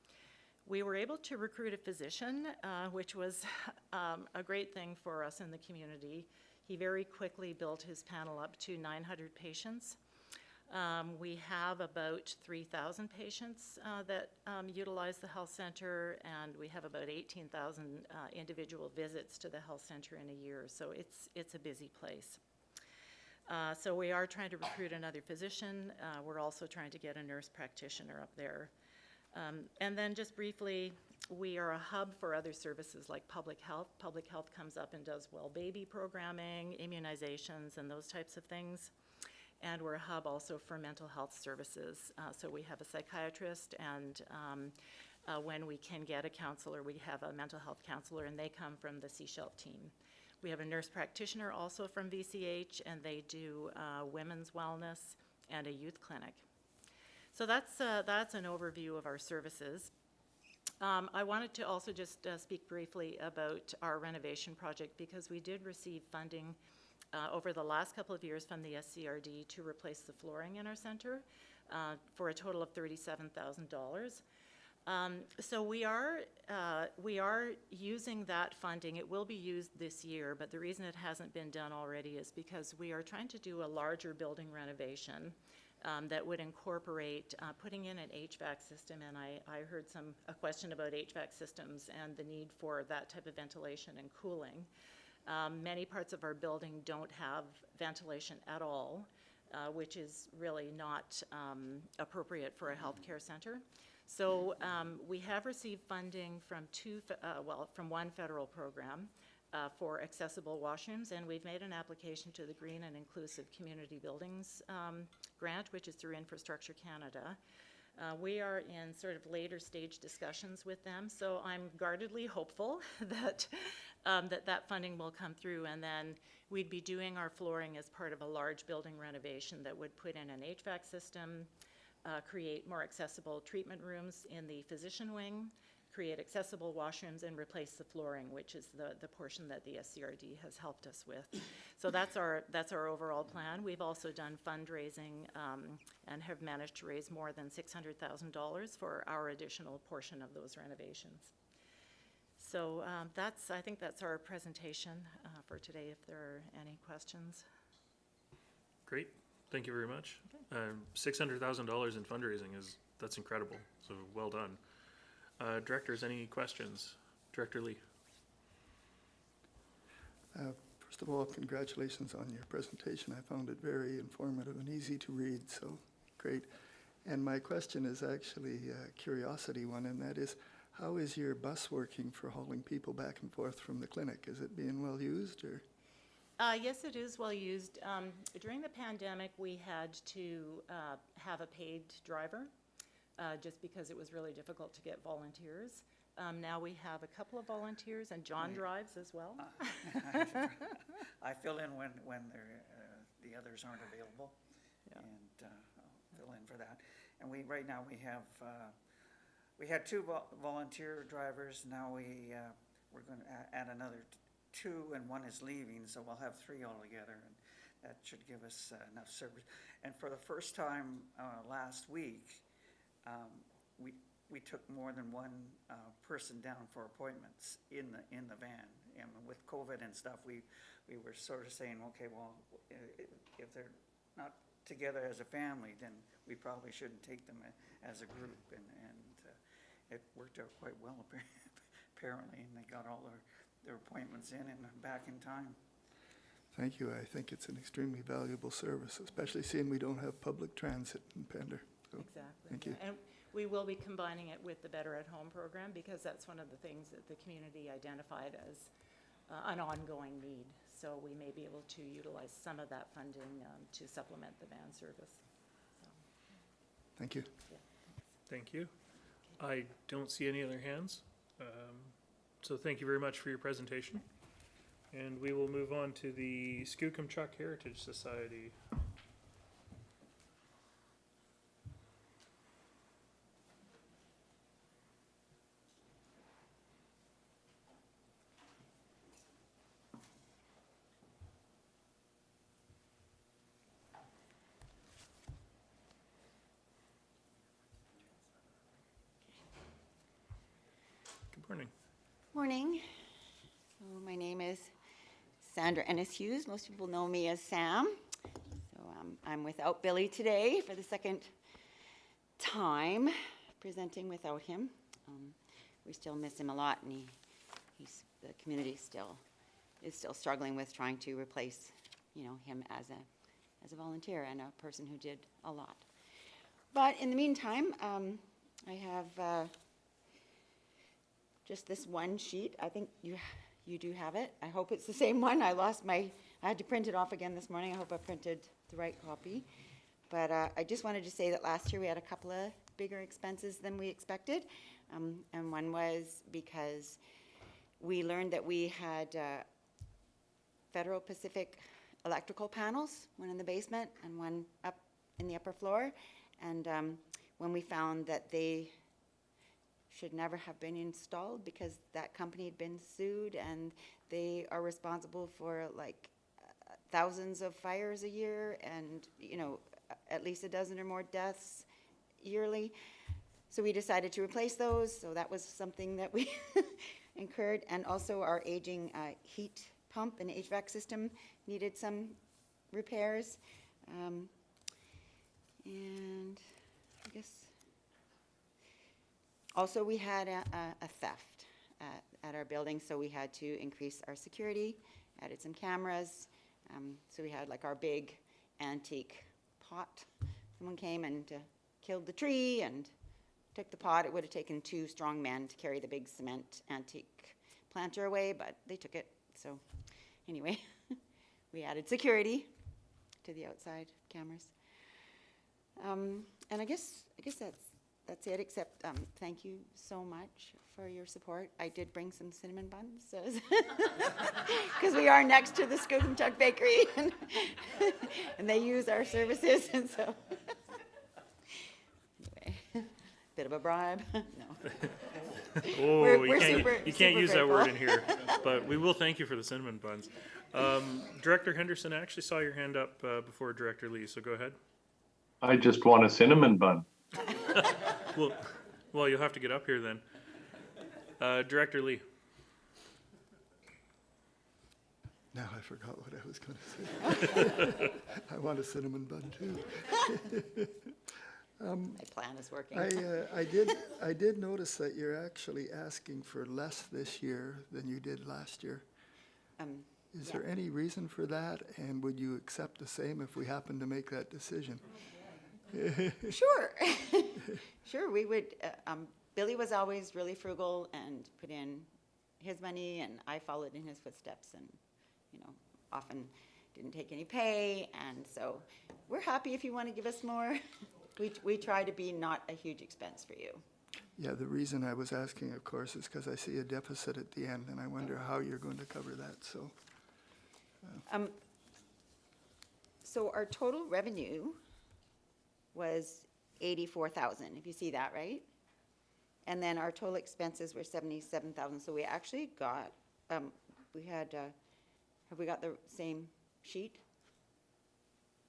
We were able to recruit a physician, which was a great thing for us in the community. He very quickly built his panel up to 900 patients. We have about 3,000 patients that utilize the health center, and we have about 18,000 individual visits to the health center in a year, so it's a busy place. So we are trying to recruit another physician. We're also trying to get a nurse practitioner up there. And then just briefly, we are a hub for other services like public health. Public health comes up and does well baby programming, immunizations, and those types of things. And we're a hub also for mental health services. So we have a psychiatrist, and when we can get a counselor, we have a mental health counselor, and they come from the Seashell team. We have a nurse practitioner also from VCH, and they do women's wellness and a youth clinic. So that's an overview of our services. I wanted to also just speak briefly about our renovation project, because we did receive funding over the last couple of years from the SCRD to replace the flooring in our center for a total of $37,000. So we are using that funding. It will be used this year, but the reason it hasn't been done already is because we are trying to do a larger building renovation that would incorporate putting in an HVAC system, and I heard a question about HVAC systems and the need for that type of ventilation and cooling. Many parts of our building don't have ventilation at all, which is really not appropriate for a healthcare center. So we have received funding from from one federal program for accessible washrooms, and we've made an application to the Green and Inclusive Community Buildings grant, which is through Infrastructure Canada. We are in sort of later stage discussions with them, so I'm guardedly hopeful that that funding will come through, and then we'd be doing our flooring as part of a large building renovation that would put in an HVAC system, create more accessible treatment rooms in the physician wing, create accessible washrooms, and replace the flooring, which is the portion that the SCRD has helped us with. So that's our overall plan. We've also done fundraising and have managed to raise more than $600,000 for our additional portion of those renovations. So I think that's our presentation for today, if there are any questions. Great, thank you very much. $600,000 in fundraising that's incredible, so well done. Directors, any questions? Director Lee. First of all, congratulations on your presentation. I found it very informative and easy to read, so great. And my question is actually a curiosity one, and that is, how is your bus working for hauling people back and forth from the clinic? Is it being well used, or? Yes, it is well used. During the pandemic, we had to have a paid driver just because it was really difficult to get volunteers. Now we have a couple of volunteers, and John drives as well. I fill in when the others aren't available, and I'll fill in for that. And right now we had two volunteer drivers. Now we're going to add another two, and one is leaving, so we'll have three altogether, and that should give us enough service. And for the first time last week, we took more than one person down for appointments in the van. And with COVID and stuff, we were sort of saying, okay, well, if they're not together as a family, then we probably shouldn't take them as a group, and it worked out quite well apparently, and they got all their appointments in and back in time. Thank you. I think it's an extremely valuable service, especially seeing we don't have public transit in Pender. So, Exactly. Thank you. And we will be combining it with the Better at Home program because that's one of the things that the community identified as an ongoing need. So we may be able to utilize some of that funding to supplement the van service. So, Thank you. yeah. Thank you. I don't see any other hands. So thank you very much for your presentation. And we will move on to the Skookumchuck Heritage Society. Good morning. Morning. So my name is Sandra Ennis Hughes. Most people know me as Sam. So I'm without Billy today for the second time, presenting without him. We still miss him a lot, and the community is still struggling with trying to replace, him as a volunteer and a person who did a lot. But in the meantime, I have just this one sheet. I think you do have it. I hope it's the same one. I had to print it off again this morning. I hope I printed the right copy. But I just wanted to say that last year we had a couple of bigger expenses than we expected. And one was because we learned that we had Federal Pacific electrical panels, one in the basement and one up in the upper floor. And when we found that they should never have been installed because that company had been sued and they are responsible for like thousands of fires a year and, at least a dozen or more deaths yearly. So we decided to replace those. So that was something that we incurred. And also our aging heat pump and HVAC system needed some repairs. And I guess also we had a theft at our building, so we had to increase our security, added some cameras. So we had like our big antique pot. Someone came and killed the tree and took the pot. It would have taken 2 strong men to carry the big cement antique planter away, but they took it. So anyway, we added security to the outside cameras. And I guess that's it, except thank you so much for your support. I did bring some cinnamon buns because we are next to the Skookumchuck Bakery and they use our services, and so anyway, bit of a bribe. No. Oh, We're you super can't use that word grateful. in here, but we will thank you for the cinnamon buns. Director Henderson, I actually saw your hand up before Director Lee, so go ahead. I just want a cinnamon bun. Well, you'll have to get up here then. Director Lee. Now I forgot what I was going to say. I want a cinnamon bun too. My plan is working. I did notice that you're actually asking for less this year than you did last year. Is there any reason for that? And would you accept the same if we happen to make that decision? Sure. Sure, we would. Billy was always really frugal and put in his money, and I followed in his footsteps and, often didn't take any pay. And so we're happy if you want to give us more. We try to be not a huge expense for you. Yeah, the reason I was asking, of course, is because I see a deficit at the end, and I wonder how you're going to cover that, so. So our total revenue was 84,000, if you see that, right? And then our total expenses were 77,000, so we actually got, have we got the same sheet?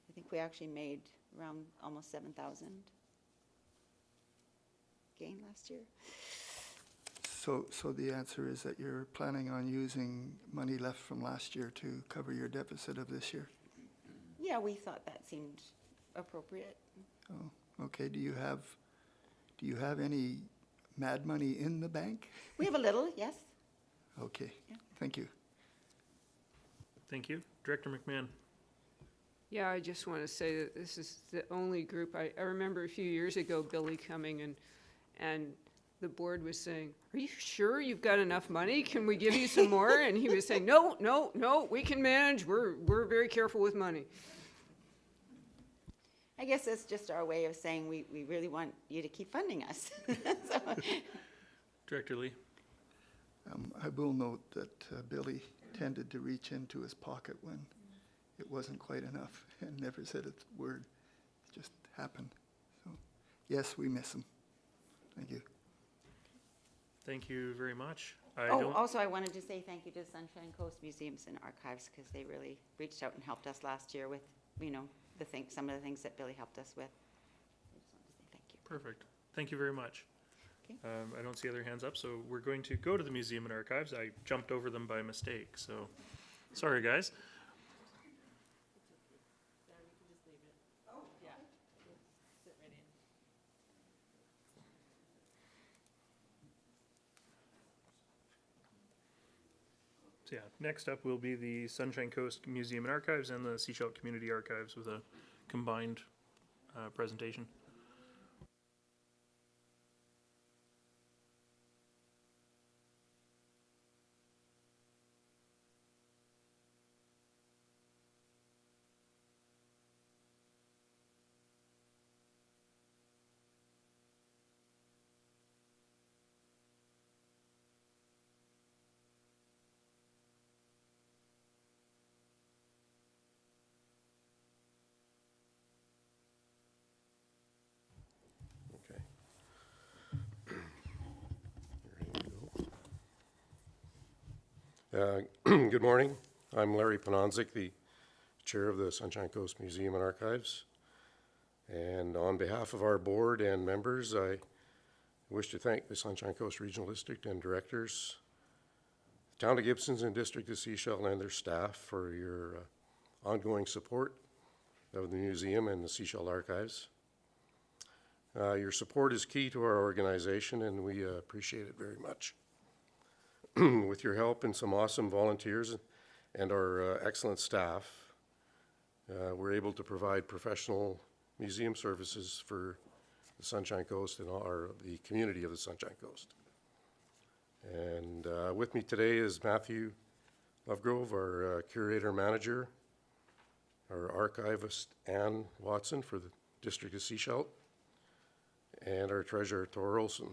I think we actually made around almost 7,000 gain last year. So the answer is that you're planning on using money left from last year to cover your deficit of this year? Yeah, we thought that seemed appropriate. Oh, okay. Do you have any mad money in the bank? We have a little, yes. Okay, thank you. Thank you. Director McMahon. Yeah, I just want to say that this is the only group, I remember a few years ago, Billy coming and the board was saying, "Are you sure you've got enough money? Can we give you some more?" And he was saying, no, we can manage. We're very careful with money. I guess that's just our way of saying we really want you to keep funding us. So, Director Lee. I will note that Billy tended to reach into his pocket when it wasn't quite enough and never said a word. It just happened. So, yes, we miss him. Thank you. Thank you very much. Also I wanted to say thank you to Sunshine Coast Museums and Archives because they really reached out and helped us last year with, some of the things that Billy helped us with. I just wanted to say thank you. Perfect. Thank you very much. Okay. I don't see other hands up, so we're going to go to the Museum and Archives. I jumped over them by mistake, so sorry, guys. So yeah, next up will be the Sunshine Coast Museum and Archives and the Sechelt Community Archives with a combined presentation. Good morning. I'm Larry Panonzik, the chair of the Sunshine Coast Museum and Archives. And on behalf of our board and members, I wish to thank the Sunshine Coast Regional District and directors, the Town of Gibsons and District of Sechelt and their staff for your ongoing support of the museum and the Sechelt Archives. Your support is key to our organization and we appreciate it very much. With your help and some awesome volunteers and our excellent staff, we're able to provide professional museum services for the Sunshine Coast and the community of the Sunshine Coast. And with me today is Matthew Lovegrove, our curator manager, our archivist Ann Watson for the District of Sechelt, and our treasurer Tor Olson.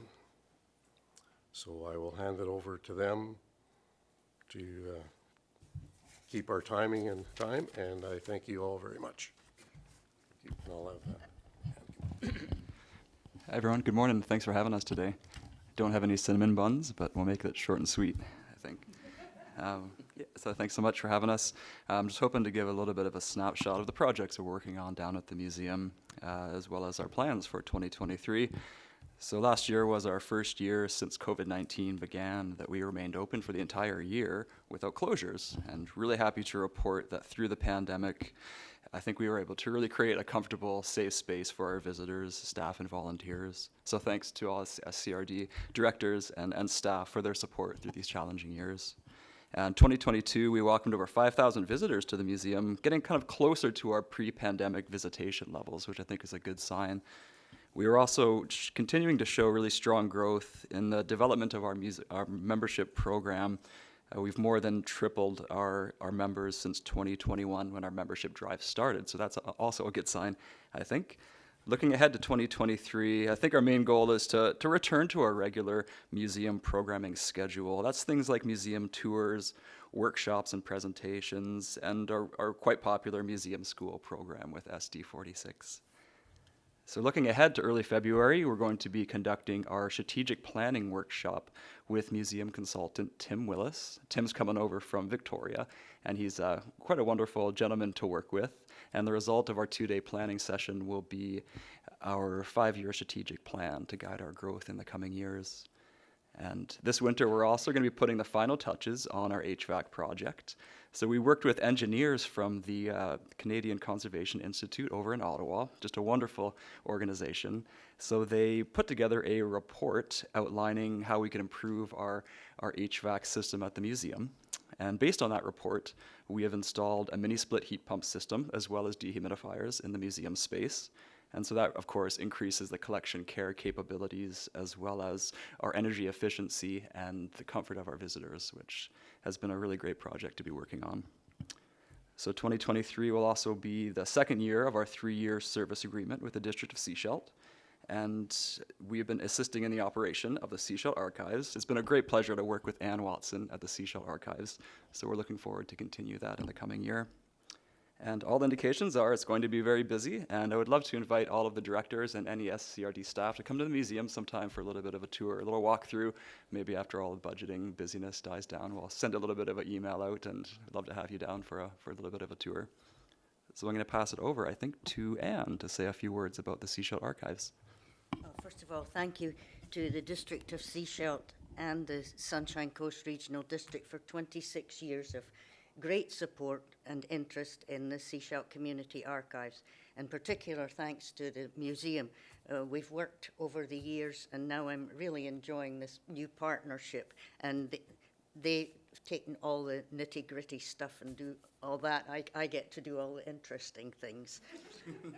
So I will hand it over to them to keep our timing and time, and I thank you all very much. You can all have that. Hi everyone, good morning. Thanks for having us today. Don't have any cinnamon buns, but we'll make it short and sweet, I think. So thanks so much for having us. I'm just hoping to give a little bit of a snapshot of the projects we're working on down at the museum, as well as our plans for 2023. So last year was our first year since COVID-19 began that we remained open for the entire year without closures, and really happy to report that through the pandemic, I think we were able to really create a comfortable, safe space for our visitors, staff, and volunteers. So thanks to all SCRD directors and staff for their support through these challenging years. And 2022, we welcomed over 5,000 visitors to the museum, getting kind of closer to our pre-pandemic visitation levels, which I think is a good sign. We are also continuing to show really strong growth in the development of our membership program. We've more than tripled our members since 2021 when our membership drive started, so that's also a good sign, I think. Looking ahead to 2023, I think our main goal is to return to our regular museum programming schedule. That's things like museum tours, workshops and presentations, and our quite popular museum school program with SD46. So looking ahead to early February, we're going to be conducting our strategic planning workshop with museum consultant Tim Willis. Tim's coming over from Victoria, and he's quite a wonderful gentleman to work with. And the result of our 2-day planning session will be our 5-year strategic plan to guide our growth in the coming years. And this winter, we're also going to be putting the final touches on our HVAC project. So we worked with engineers from the Canadian Conservation Institute over in Ottawa, just a wonderful organization. So they put together a report outlining how we can improve our HVAC system at the museum. And based on that report, we have installed a mini split heat pump system as well as dehumidifiers in the museum space. And so that, of course, increases the collection care capabilities as well as our energy efficiency and the comfort of our visitors, which has been a really great project to be working on. So 2023 will also be the second year of our 3-year service agreement with the District of Sechelt. And we have been assisting in the operation of the Sechelt Archives. It's been a great pleasure to work with Ann Watson at the Sechelt Archives. So we're looking forward to continue that in the coming year. And all the indications are it's going to be very busy, and I would love to invite all of the directors and any SCRD staff to come to the museum sometime for a little bit of a tour, a little walkthrough. Maybe after all the budgeting busyness dies down, we'll send a little bit of an email out, and I'd love to have you down for a little bit of a tour. So I'm going to pass it over, I think, to Anne to say a few words about the Sechelt Archives. First of all, thank you to the District of Sechelt and the Sunshine Coast Regional District for 26 years of great support and interest in the Sechelt Community Archives. In particular, thanks to the museum. We've worked over the years, and now I'm really enjoying this new partnership. And they've taken all the nitty-gritty stuff and do all that. I get to do all the interesting things.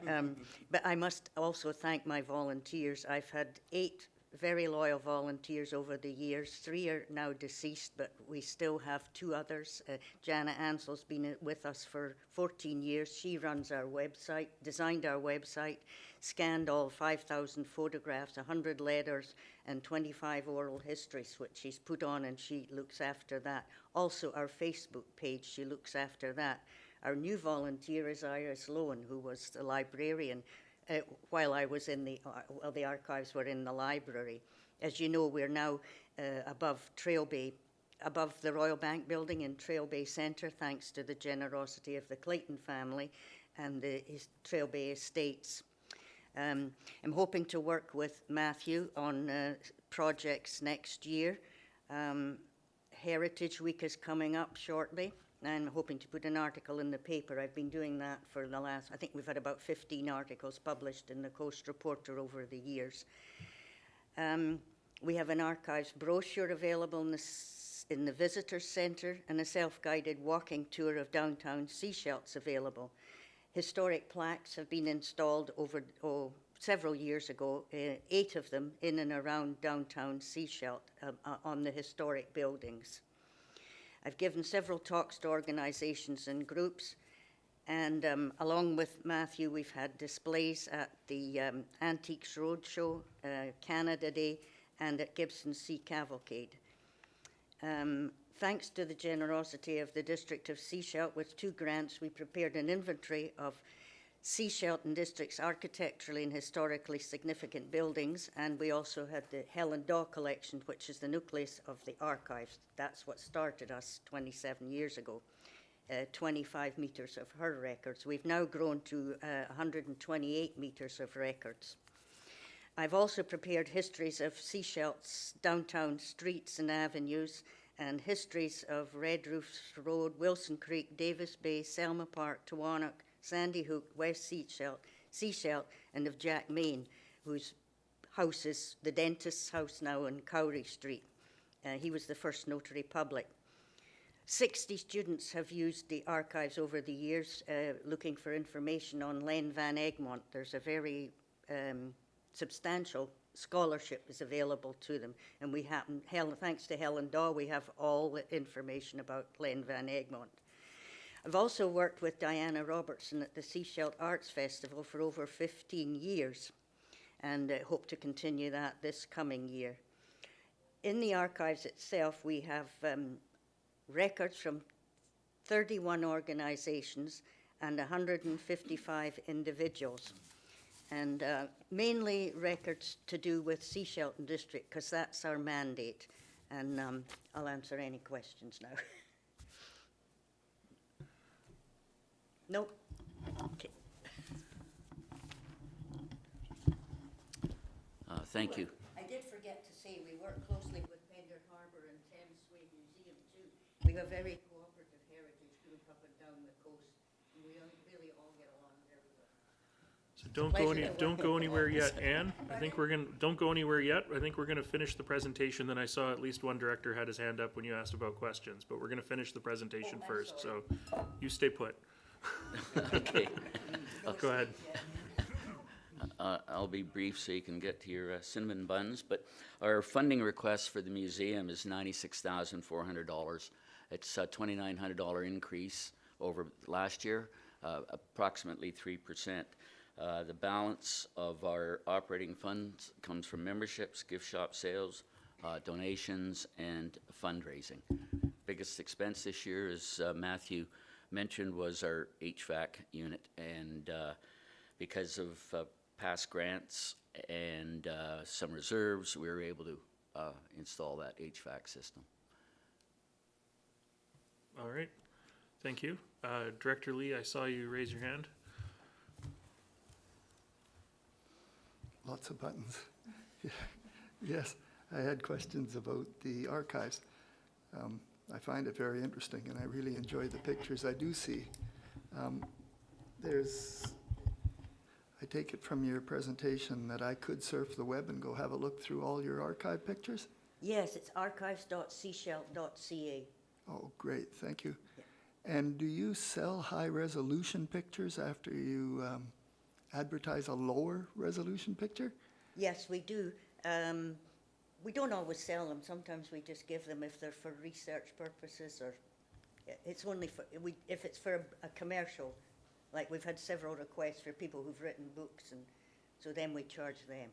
But I must also thank my volunteers. I've had 8 very loyal volunteers over the years. 3 are now deceased, but we still have 2 others. Jana Ansel's been with us for 14 years. She runs our website, designed our website, scanned all 5,000 photographs, 100 letters, and 25 oral histories, which she's put on, and she looks after that. Also, our Facebook page, she looks after that. Our new volunteer is Iris Lowen, who was the librarian while I was in the archives were in the library. As you know, we're now above Trail Bay, above the Royal Bank building in Trail Bay Centre, thanks to the generosity of the Clayton family and the Trail Bay Estates. I'm hoping to work with Matthew on projects next year. Heritage Week is coming up shortly. I'm hoping to put an article in the paper. I've been doing that for the last, I think we've had about 15 articles published in the Coast Reporter over the years. We have an archives brochure available in the Visitor Centre, and a self-guided walking tour of downtown Sechelt's available. Historic plaques have been installed over several years ago, 8 of them in and around downtown Sechelt on the historic buildings. I've given several talks to organizations and groups, and along with Matthew, we've had displays at the Antiques Roadshow, Canada Day, and at Gibson Sea Cavalcade. Thanks to the generosity of the District of Sechelt, with 2 grants, we prepared an inventory of Sechelt and District's architecturally and historically significant buildings, and we also had the Helen Daw collection, which is the nucleus of the archives. That's what started us 27 years ago, 25 metres of her records. We've now grown to 128 metres of records. I've also prepared histories of Sechelt's downtown streets and avenues, and histories of Red Roofs Road, Wilson Creek, Davis Bay, Selma Park, Tawannock, Sandy Hook, West Sechelt, and of Jack Main, whose house is the dentist's house now on Cowrie Street. He was the first notary public. 60 students have used the archives over the years looking for information on Len Van Egmont. There's a very substantial scholarship is available to them, and we happen, thanks to Helen Daw, we have all the information about Len Van Egmont. I've also worked with Diana Robertson at the Sechelt Arts Festival for over 15 years, and hope to continue that this coming year. In the archives itself, we have records from 31 organizations and 155 individuals, and mainly records to do with Sechelt and District, because that's our mandate, and I'll answer any questions now. Nope. Okay. Thank you. I did forget to say we work closely with We have a very cooperative heritage group up and down the coast, and we really all get along very well. So don't go anywhere yet, Anne. Don't go anywhere yet. I think we're gonna finish the presentation, then I saw at least one director had his hand up when you asked about questions, but we're gonna finish the presentation first, so you stay put. Okay. Go ahead. I'll be brief so you can get to your cinnamon buns, but our funding request for the museum is $96,400. It's a $2,900 increase over last year, approximately 3%. The balance of our operating funds comes from memberships, gift shop sales, donations, and fundraising. Biggest expense this year, as Matthew mentioned, was our HVAC unit, and because of past grants and some reserves, we were able to install that HVAC system. All right, thank you. Director Lee, I saw you raise your hand. Lots of buttons. Yes, I had questions about the archives. I find it very interesting, and I really enjoy the pictures I do see. I take it from your presentation that I could surf the web and go have a look through all your archive pictures? Yes, it's archives.seashell.ca. Oh, great, thank you. And do you sell high-resolution pictures after you advertise a lower resolution picture? Yes, we do. We don't always sell them. Sometimes we just give them if they're for research purposes, or it's only for, if it's for a commercial. Like we've had several requests for people who've written books, and so then we charge them.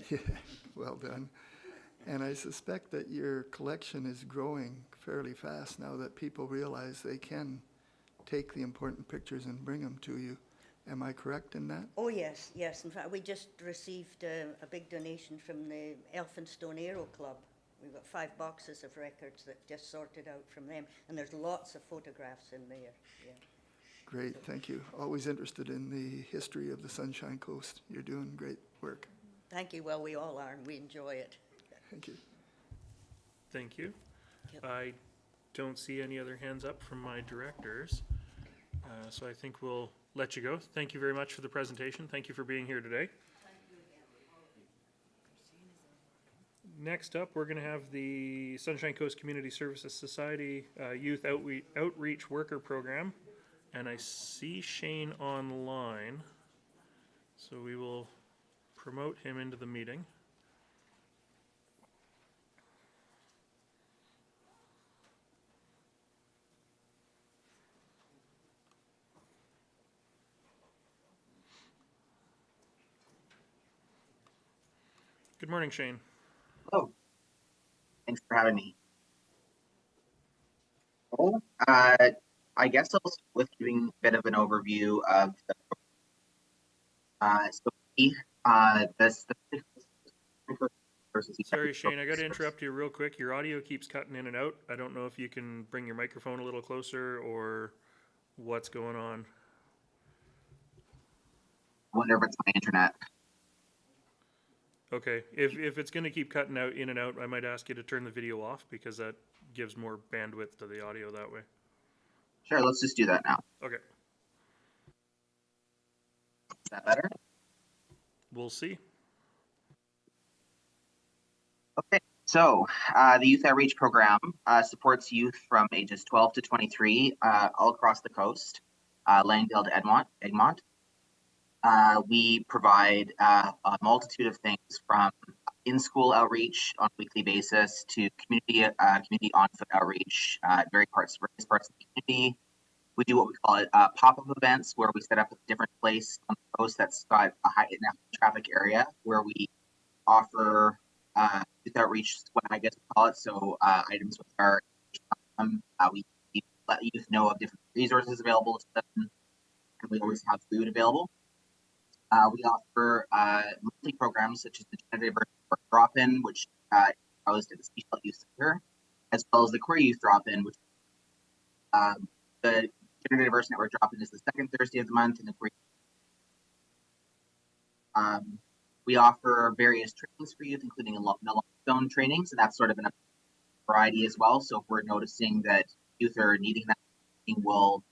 Yeah, well done. And I suspect that your collection is growing fairly fast now that people realize they can take the important pictures and bring them to you. Am I correct in that? Oh, yes, yes. In fact, we just received a big donation from the Elphinstone Aero Club. We've got 5 boxes of records that just sorted out from them, and there's lots of photographs in there. Yeah. Great, thank you. Always interested in the history of the Sunshine Coast. You're doing great work. Thank you. Well, we all are, and we enjoy it. Thank you. Thank you. Yep. I don't see any other hands up from my directors, so I think we'll let you go. Thank you very much for the presentation. Thank you for being here today. Next up, we're going to have the Sunshine Coast Community Services Society Youth Outreach Worker Program, and I see Shane online, so we will promote him into the meeting. Good morning, Shane. Hello. Thanks for having me. Well, I guess I'll start with giving a bit of an overview of the Sorry, Shane, I got to interrupt you real quick. Your audio keeps cutting in and out. I don't know if you can bring your microphone a little closer or what's going on. I wonder if it's my internet. Okay, if it's going to keep cutting out in and out, I might ask you to turn the video off because that gives more bandwidth to the audio that way. Sure, let's just do that now. Okay. Is that better? We'll see. Okay, so the Youth Outreach Program supports youth from ages 12 to 23 all across the coast, Langdale to Egmont. We provide a multitude of things from in-school outreach on a weekly basis to community on-foot outreach at various parts of the community. We do what we call pop-up events, where we set up a different place on the coast that's got a high traffic area, where we offer youth outreach, what I guess we call it. So items with our we let youth know of different resources available to them, and we always have food available. We offer monthly programs such as the Gender Diversity Drop-In, which is housed at the Seashell Youth Center, as well as the Queer Youth Drop-In, which the Gender Diversity Network Drop-In is the second Thursday of the month, and the Queer we offer various trainings for youth, including naloxone trainings, and that's sort of a variety as well. So if we're noticing that youth are needing that, we'll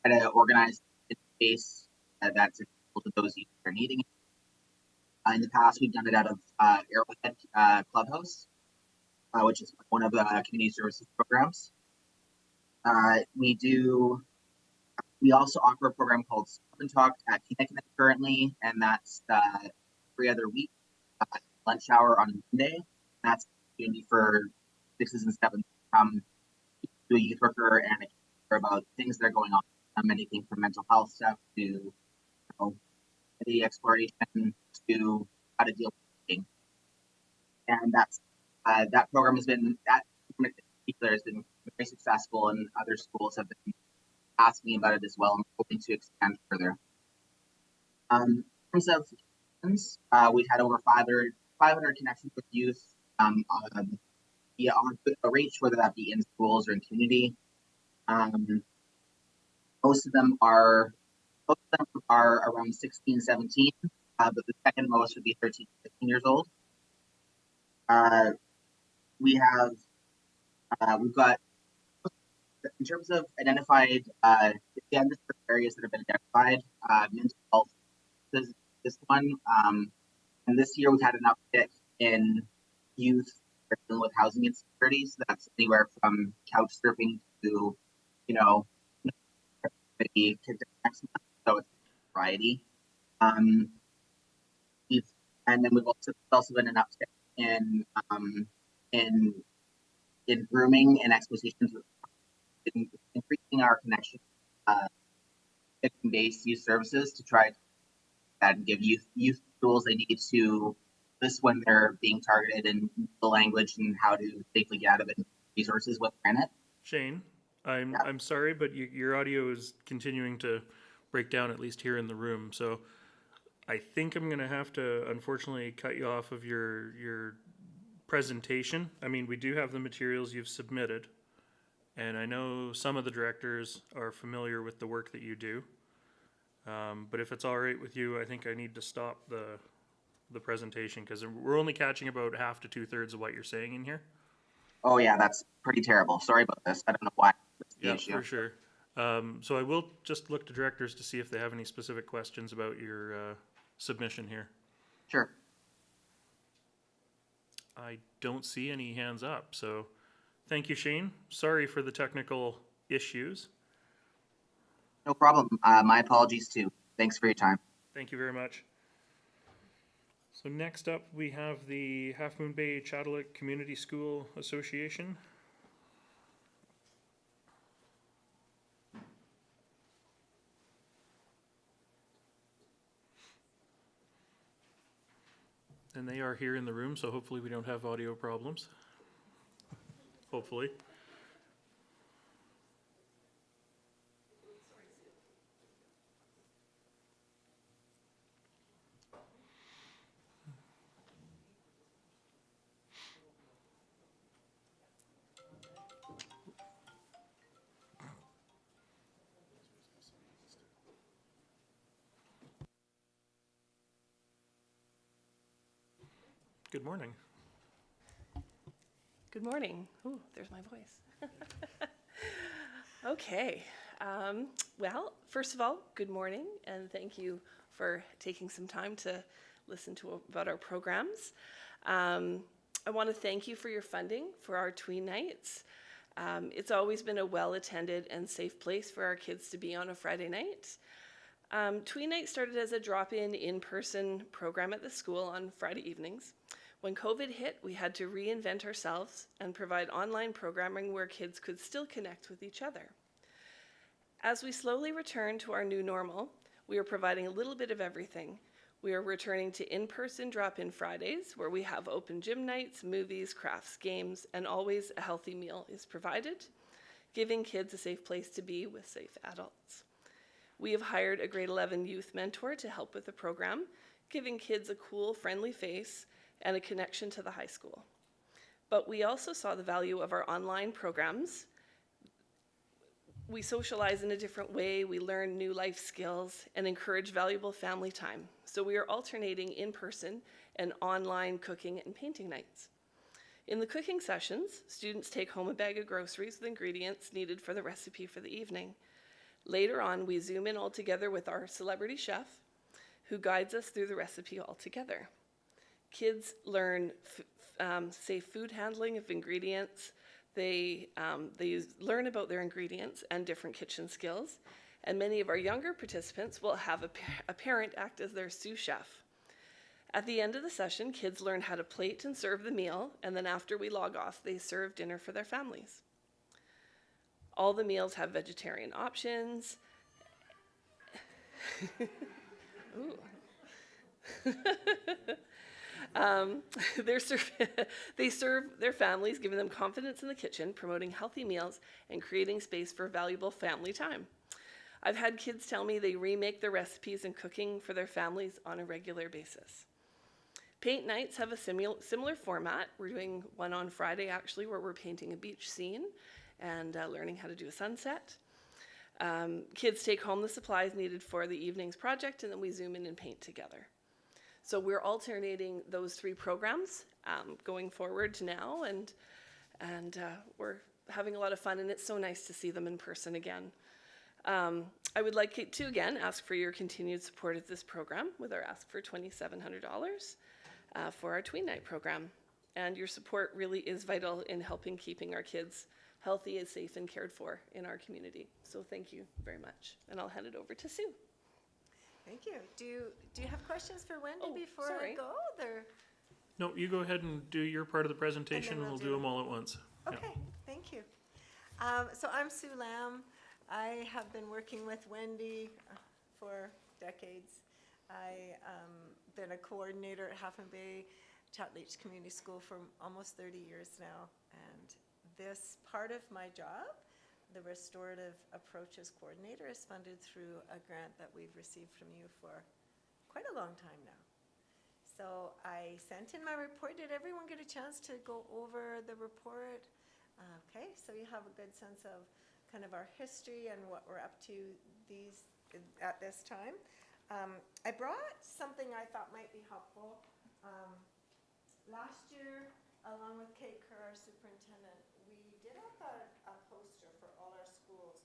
try to organize a space that's accessible to those youth that are needing it. In the past, we've done it out of Arrowhead Clubhouse, which is one of the community services programs. We also offer a program called Stop and Talk at Connect currently, and that's every other week, lunch hour on Monday. That's an opportunity for 6s and 7s to come to a youth worker and about things that are going on, anything from mental health stuff to the exploration to how to deal with dating. And that program has been very successful, and other schools have been asking about it as well and hoping to expand further. In terms of we've had over 500 connections with youth via outreach, whether that be in schools or in community. Most of them are around 16, 17, but the second most would be 13, 15 years old. We've got, in terms of identified, again, this areas that have been identified, mental health is this one. And this year we've had an uptick in youth dealing with housing insecurities. That's anywhere from couch surfing to, next month, so it's a variety. And then we've also been an uptick in grooming and exploitations, increasing our connection based youth services to try and give youth tools they need to this when they're being targeted, and the language and how to safely get out of it, resources within it. Shane, I'm sorry, but your audio is continuing to break down, at least here in the room. So I think I'm going to have to, unfortunately, cut you off of your presentation. I mean, we do have the materials you've submitted, and I know some of the directors are familiar with the work that you do. But if it's all right with you, I think I need to stop the presentation, because we're only catching about half to 2/3 of what you're saying in here. Oh yeah, that's pretty terrible. Sorry about this. I don't know why. Yeah, for sure. So I will just look to directors to see if they have any specific questions about your submission here. Sure. I don't see any hands up, so thank you, Shane. Sorry for the technical issues. No problem. My apologies too. Thanks for your time. Thank you very much. So next up, we have the Half Moon Bay Chatelet Community School Association. And they are here in the room, so hopefully we don't have audio problems. Hopefully. Good morning. Good morning. Ooh, there's my voice. Okay. Well, first of all, good morning, and thank you for taking some time to listen to about our programs. I want to thank you for your funding for our tween nights. It's always been a well-attended and safe place for our kids to be on a Friday night. Tween Night started as a drop-in, in-person program at the school on Friday evenings. When COVID hit, we had to reinvent ourselves and provide online programming where kids could still connect with each other. As we slowly return to our new normal, we are providing a little bit of everything. We are returning to in-person drop-in Fridays, where we have open gym nights, movies, crafts, games, and always a healthy meal is provided, giving kids a safe place to be with safe adults. We have hired a grade 11 youth mentor to help with the program, giving kids a cool, friendly face and a connection to the high school. But we also saw the value of our online programs. We socialize in a different way, we learn new life skills, and encourage valuable family time. So we are alternating in-person and online cooking and painting nights. In the cooking sessions, students take home a bag of groceries with ingredients needed for the recipe for the evening. Later on, we zoom in all together with our celebrity chef, who guides us through the recipe all together. Kids learn safe food handling of ingredients. They learn about their ingredients and different kitchen skills. And many of our younger participants will have a parent act as their sous chef. At the end of the session, kids learn how to plate and serve the meal, and then after we log off, they serve dinner for their families. All the meals have vegetarian options. Ooh. They serve their families, giving them confidence in the kitchen, promoting healthy meals, and creating space for valuable family time. I've had kids tell me they remake their recipes and cooking for their families on a regular basis. Paint nights have a similar format. We're doing one on Friday, actually, where we're painting a beach scene and learning how to do a sunset. Kids take home the supplies needed for the evening's project, and then we zoom in and paint together. So we're alternating those 3 programs going forward to now, and we're having a lot of fun, and it's so nice to see them in person again. I would like to again ask for your continued support of this program with our ask for $2,700 for our Tween Night program. And your support really is vital in helping keeping our kids healthy and safe and cared for in our community. So thank you very much. And I'll hand it over to Sue. Thank you. Do you have questions for Wendy before I go? No, you go ahead and do your part of the presentation, and we'll do them all at once. Okay, thank you. So I'm Sue Lamb. I have been working with Wendy for decades. I've been a coordinator at Half Moon Bay Chatleach Community School for almost 30 years now. And this part of my job, the Restorative Approaches Coordinator, is funded through a grant that we've received from you for quite a long time now. So I sent in my report. Did everyone get a chance to go over the report? Okay, so you have a good sense of kind of our history and what we're up to at this time. I brought something I thought might be helpful. Last year, along with Kate Kerr, our superintendent, we did up a poster for all our schools,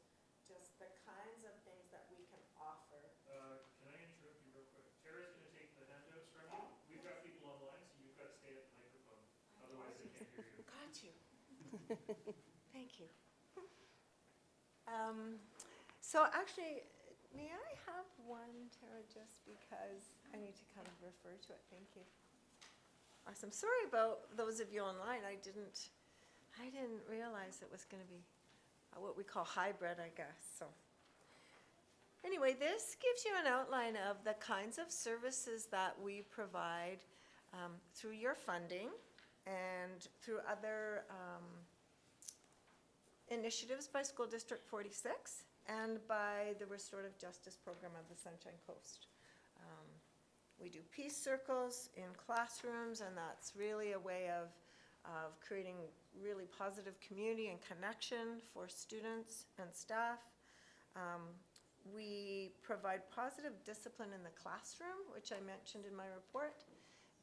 just the kinds of things that we can offer. Can I interrupt you real quick? Tara's going to take the handouts from you. We've got people online, so you've got to stay at the microphone. Otherwise, they can't hear you. Got you. Thank you. So actually, may I have one, Tara, just because I need to kind of refer to it. Thank you. Awesome. Sorry about those of you online. I didn't realize it was going to be what we call hybrid, I guess. So anyway, this gives you an outline of the kinds of services that we provide through your funding and through other initiatives by School District 46 and by the Restorative Justice Program of the Sunshine Coast. We do peace circles in classrooms, and that's really a way of creating really positive community and connection for students and staff. We provide positive discipline in the classroom, which I mentioned in my report.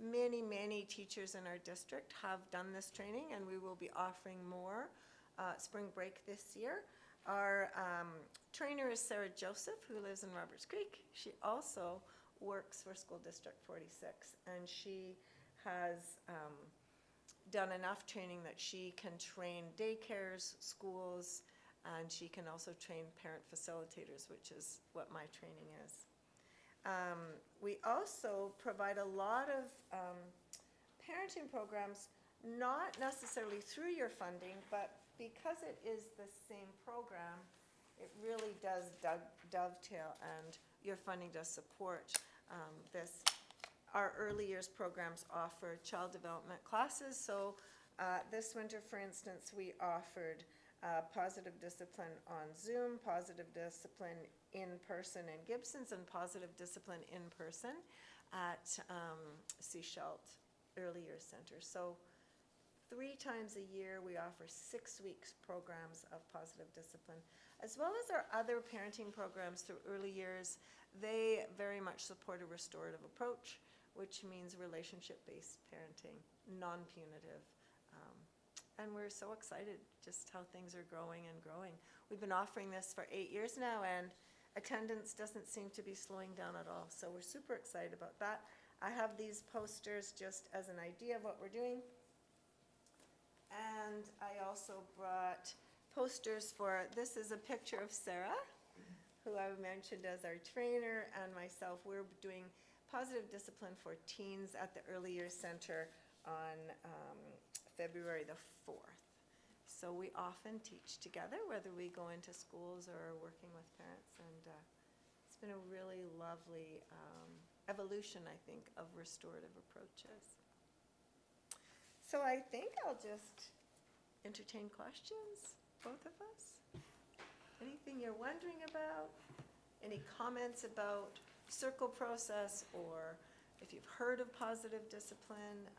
Many, many teachers in our district have done this training, and we will be offering more spring break this year. Our trainer is Sarah Joseph, who lives in Roberts Creek. She also works for School District 46, and she has done enough training that she can train daycares, schools, and she can also train parent facilitators, which is what my training is. We also provide a lot of parenting programs, not necessarily through your funding, but because it is the same program, it really does dovetail, and your funding does support this. Our early years programs offer child development classes. So this winter, for instance, we offered positive discipline on Zoom, positive discipline in person in Gibson's, and positive discipline in person at Seashelt Early Years Center. So 3 times a year, we offer 6 weeks programs of positive discipline, as well as our other parenting programs through early years. They very much support a restorative approach, which means relationship-based parenting, non-punitive and we're so excited just how things are growing and growing. We've been offering this for 8 years now, and attendance doesn't seem to be slowing down at all. So we're super excited about that. I have these posters just as an idea of what we're doing. And I also brought posters for, this is a picture of Sarah, who I mentioned as our trainer, and myself. We're doing positive discipline for teens at the Early Years Center on February the 4th. So we often teach together, whether we go into schools or working with parents, and it's been a really lovely evolution, I think, of restorative approaches. So I think I'll just entertain questions, both of us. Anything you're wondering about? Any comments about circle process, or if you've heard of positive discipline?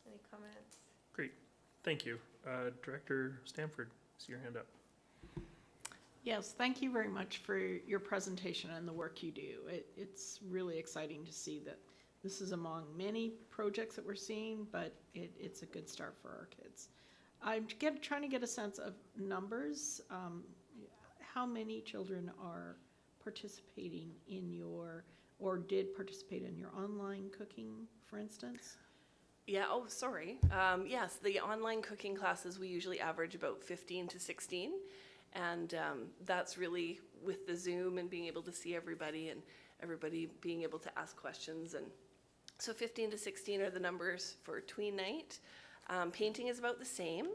Any comments? Great, thank you. Director Stamford, I see your hand up. Yes, thank you very much for your presentation and the work you do. It's really exciting to see that this is among many projects that we're seeing, but it's a good start for our kids. I'm trying to get a sense of numbers. How many children are participating in your, or did participate in your online cooking, for instance? Yeah, oh, sorry. Yes, the online cooking classes, we usually average about 15 to 16. And that's really with the Zoom and being able to see everybody and everybody being able to ask questions. And so 15 to 16 are the numbers for tween night. Painting is about the same.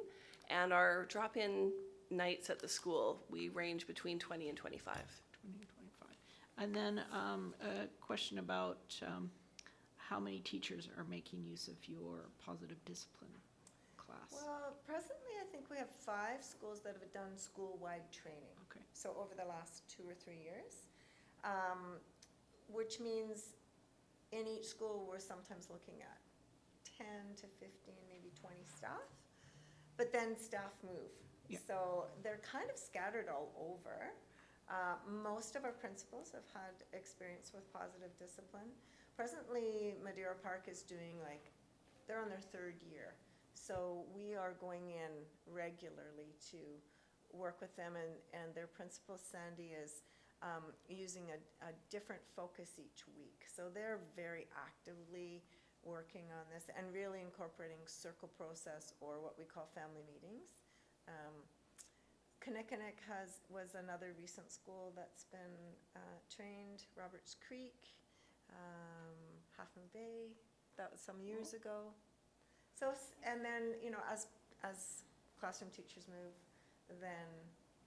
And our drop-in nights at the school, we range between 20 and 25. 20 and 25. And then a question about how many teachers are making use of your positive discipline class? Well, presently I think we have 5 schools that have done school-wide training. Okay. So over the last 2 or 3 years, which means in each school we're sometimes looking at 10 to 15, maybe 20 staff, but then staff move. Yeah. So they're kind of scattered all over. Most of our principals have had experience with positive discipline. Presently, Madeira Park is doing they're on their 3rd year. So we are going in regularly to work with them, and their principal, Sandy, is using a different focus each week. So they're very actively working on this and really incorporating circle process, or what we call family meetings. Kinnickinnick was another recent school that's been trained. Roberts Creek, Half Moon Bay, that was some years ago. So, and then, as classroom teachers move,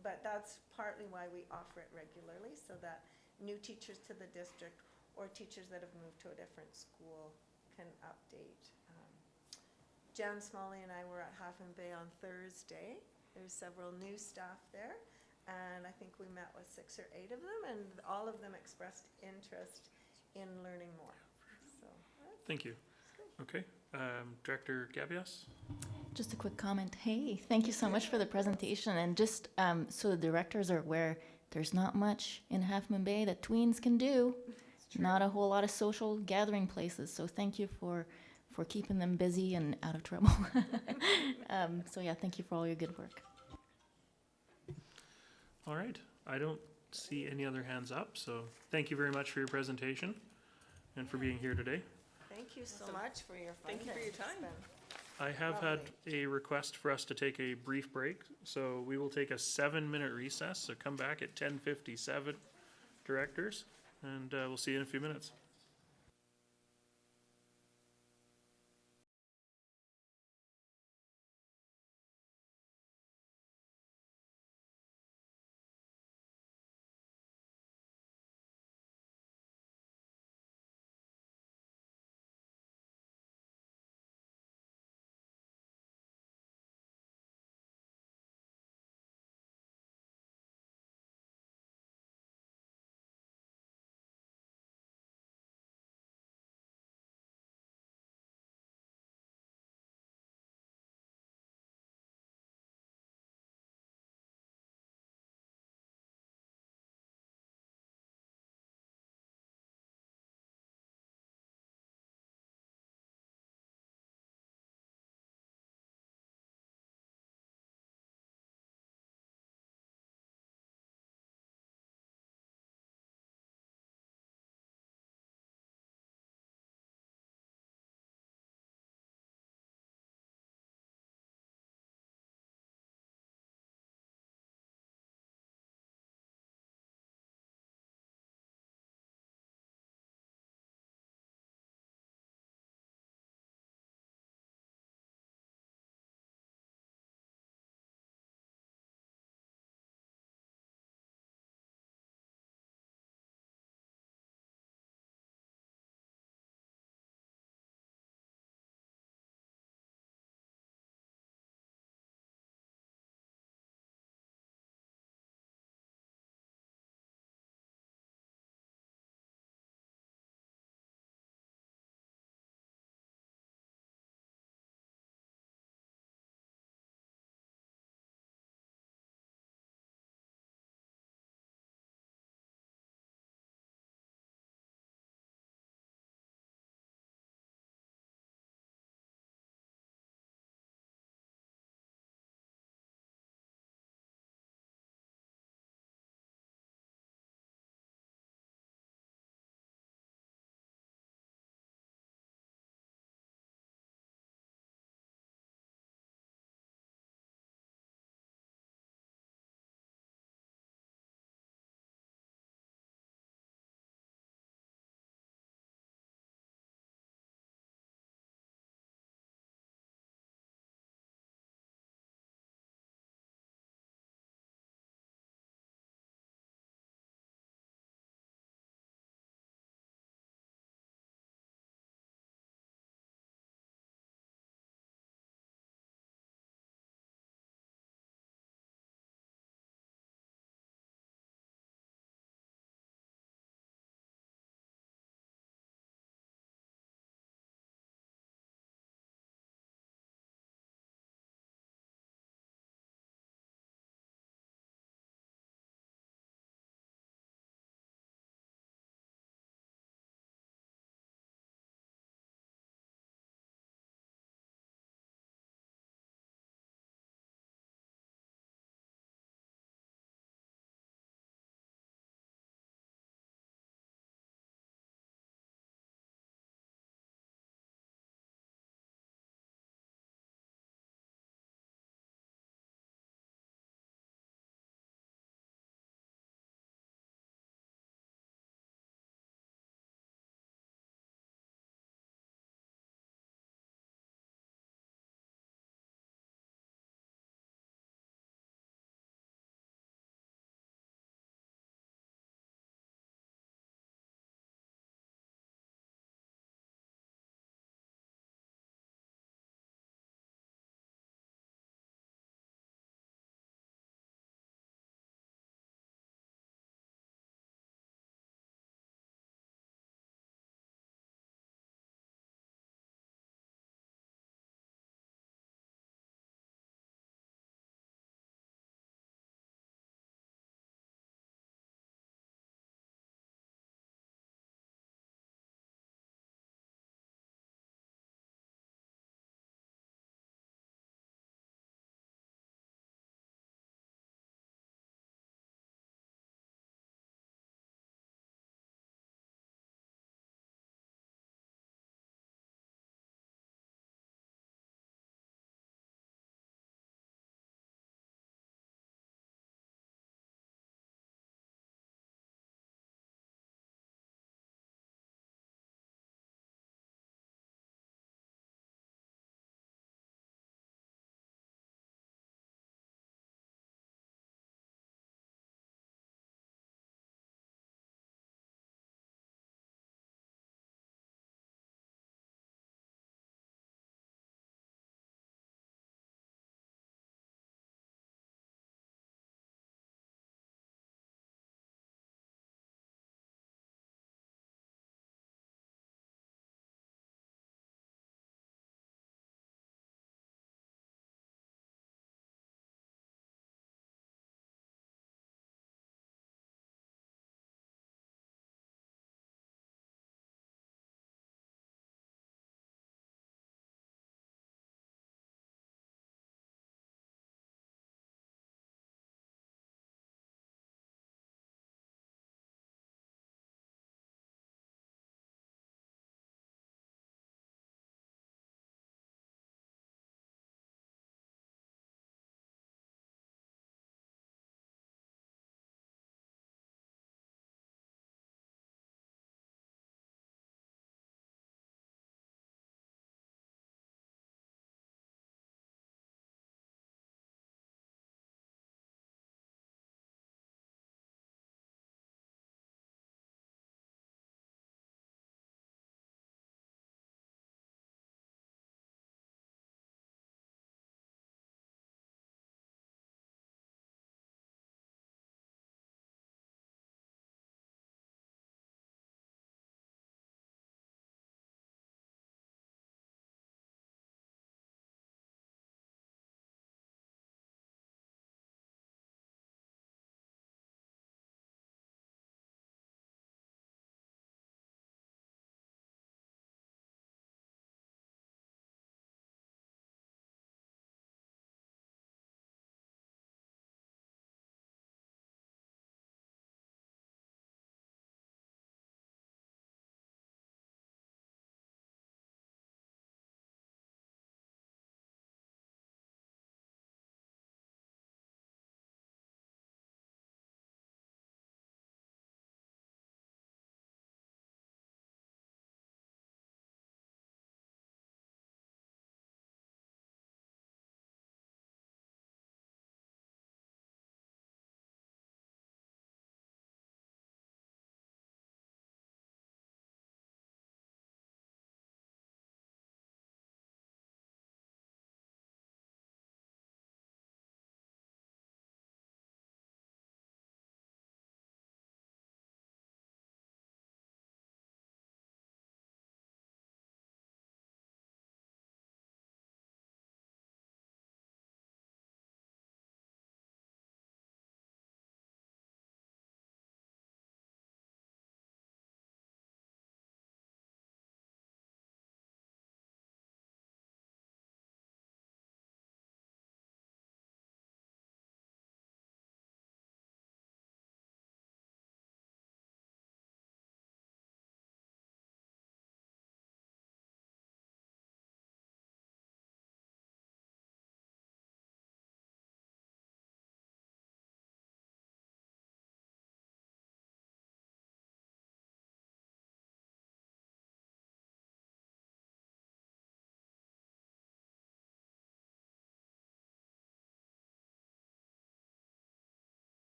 but that's partly why we offer it regularly, so that new teachers to the district or teachers that have moved to a different school can update. Jan Smalley and I were at Half Moon Bay on Thursday. There's several new staff there, and I think we met with 6 or 8 of them, and all of them expressed interest in learning more. So, Thank you. Okay, Director Gabias? Just a quick comment. Hey, thank you so much for the presentation. And just so the directors are aware, there's not much in Half Moon Bay that tweens can do. Not a whole lot of social gathering places. So thank you for keeping them busy and out of trouble. So yeah, thank you for all your good work. All right, I don't see any other hands up, so thank you very much for your presentation and for being here today. thank you so much for your funding. Thank you for your It's time. been I have had a request for us to take a brief break, so we will take a 7-minute recess, so come back at 10:57, directors, and we'll see you in a few minutes.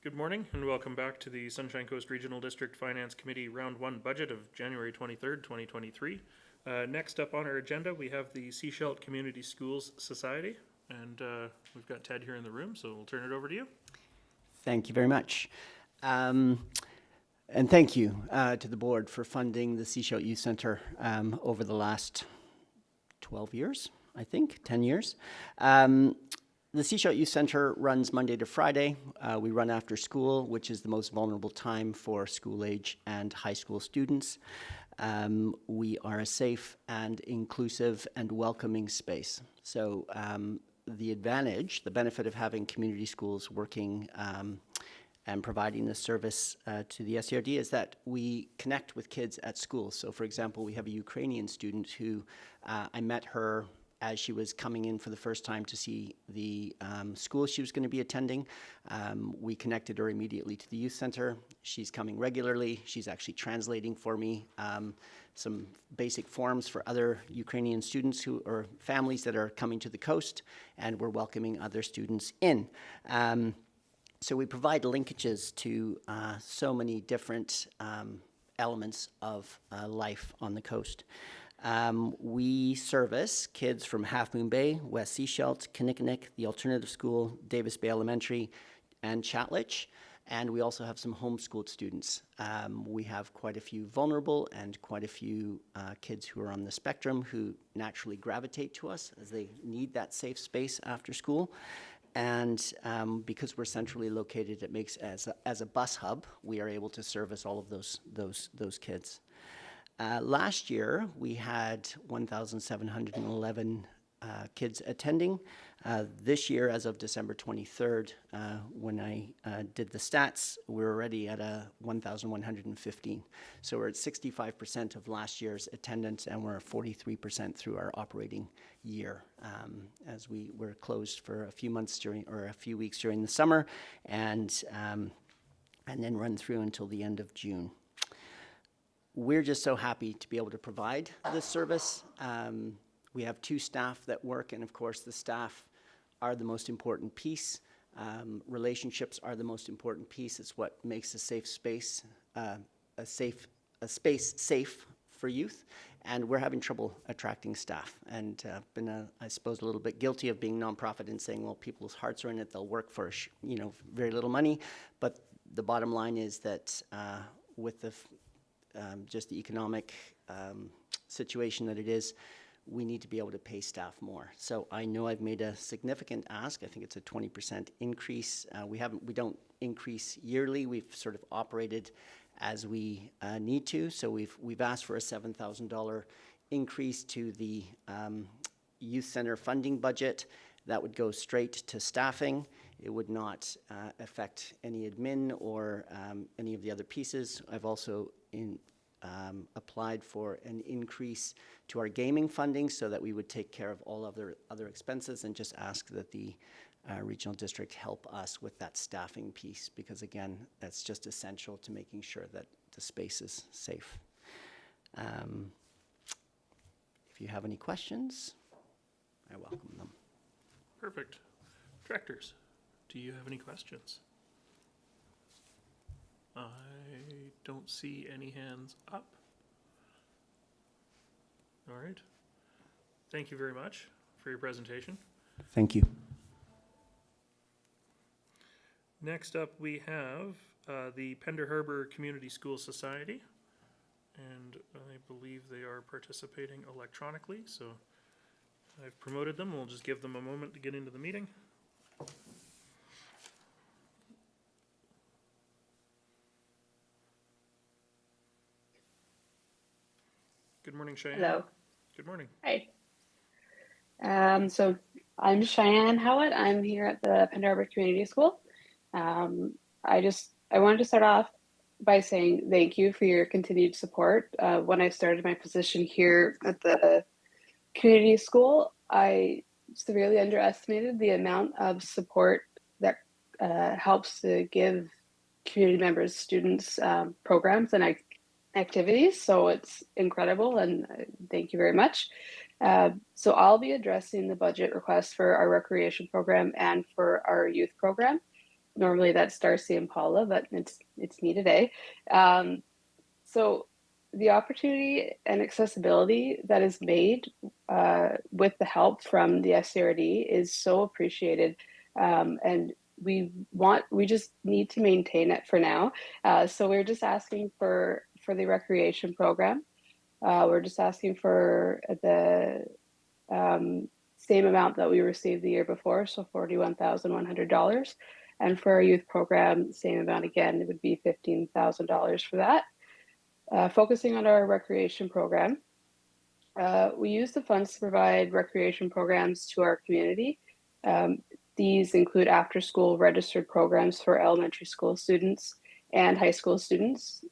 Good morning and welcome back to the Sunshine Coast Regional District Finance Committee Round 1 budget of January 23rd, 2023. Next up on our agenda, we have the Seashelt Community Schools Society, and we've got Ted here in the room, so we'll turn it over to you. Thank you very much. And thank you to the board for funding the Seashelt Youth Centre over the last 12 years, I think, 10 years. The Seashelt Youth Centre runs Monday to Friday. We run after school, which is the most vulnerable time for school age and high school students. We are a safe and inclusive and welcoming space. So the benefit of having community schools working and providing this service to the SCRD is that we connect with kids at school. So for example, we have a Ukrainian student who I met her as she was coming in for the first time to see the school she was going to be attending. We connected her immediately to the youth center. She's coming regularly. She's actually translating for me some basic forms for other Ukrainian students or families that are coming to the coast, and we're welcoming other students in. So we provide linkages to so many different elements of life on the coast. We service kids from Half Moon Bay, West Seashelt, Kinnickinnick, the Alternative School, Davis Bay Elementary, and Chatlich. And we also have some homeschooled students. We have quite a few vulnerable and quite a few kids who are on the spectrum who naturally gravitate to us as they need that safe space after school. And because we're centrally located, it makes, as a bus hub, we are able to service all of those kids. Last year, we had 1,711 kids attending. This year, as of December 23rd, when I did the stats, we're already at 1,115. So we're at 65% of last year's attendance, and we're at 43% through our operating year, as we were closed for a few months a few weeks during the summer, and then run through until the end of June. We're just so happy to be able to provide this service. We have 2 staff that work, and of course the staff are the most important piece. Relationships are the most important piece. It's what makes a safe space, a space safe for youth. And we're having trouble attracting staff, and been, I suppose, a little bit guilty of being nonprofit and saying, well, people's hearts are in it. They'll work for very little money. But the bottom line is that with just the economic situation that it is, we need to be able to pay staff more. So I know I've made a significant ask. I think it's a 20% increase. We don't increase yearly. We've sort of operated as we need to. So we've asked for a $7,000 increase to the youth center funding budget. That would go straight to staffing. It would not affect any admin or any of the other pieces. I've also applied for an increase to our gaming funding so that we would take care of all other expenses, and just ask that the regional district help us with that staffing piece, because again, that's just essential to making sure that the space is safe. If you have any questions, I welcome them. Perfect. Directors, do you have any questions? I don't see any hands up. All right. Thank you very much for your presentation. Thank you. Next up, we have the Pender Harbor Community School Society, and I believe they are participating electronically, so I've promoted them. We'll just give them a moment to get into the meeting. Good morning, Cheyenne. Hello. Good morning. Hi. So I'm Cheyenne Howard. I'm here at the Pender Harbor Community School. I wanted to start off by saying thank you for your continued support. When I started my position here at the community school, I severely underestimated the amount of support that helps to give community members, students, programs and activities. So it's incredible, and thank you very much. So I'll be addressing the budget request for our recreation program and for our youth program. normally that's Darcy and Paula, but it's me today. So the opportunity and accessibility that is made with the help from the SCRD is so appreciated, and we just need to maintain it for now. So we're just asking for the recreation program. We're just asking for the same amount that we received the year before, so $41,100. And for our youth program, same amount again, it would be $15,000 for that. Focusing on our recreation program, we use the funds to provide recreation programs to our community. These include after-school registered programs for elementary school students and high school students,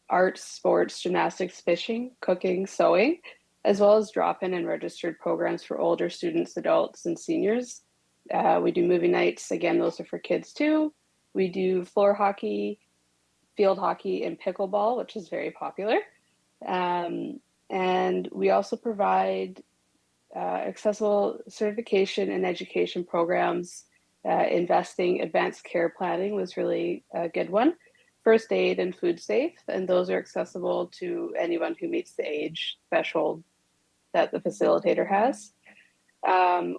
arts, sports, gymnastics, fishing, cooking, sewing, as well as drop-in and registered programs for older students, adults, and seniors. We do movie nights. Again, those are for kids too. We do floor hockey, field hockey, and pickleball, which is very popular. And we also provide accessible certification and education programs. Investing advanced care planning was really a good one. First aid and food safe, and those are accessible to anyone who meets the age threshold that the facilitator has.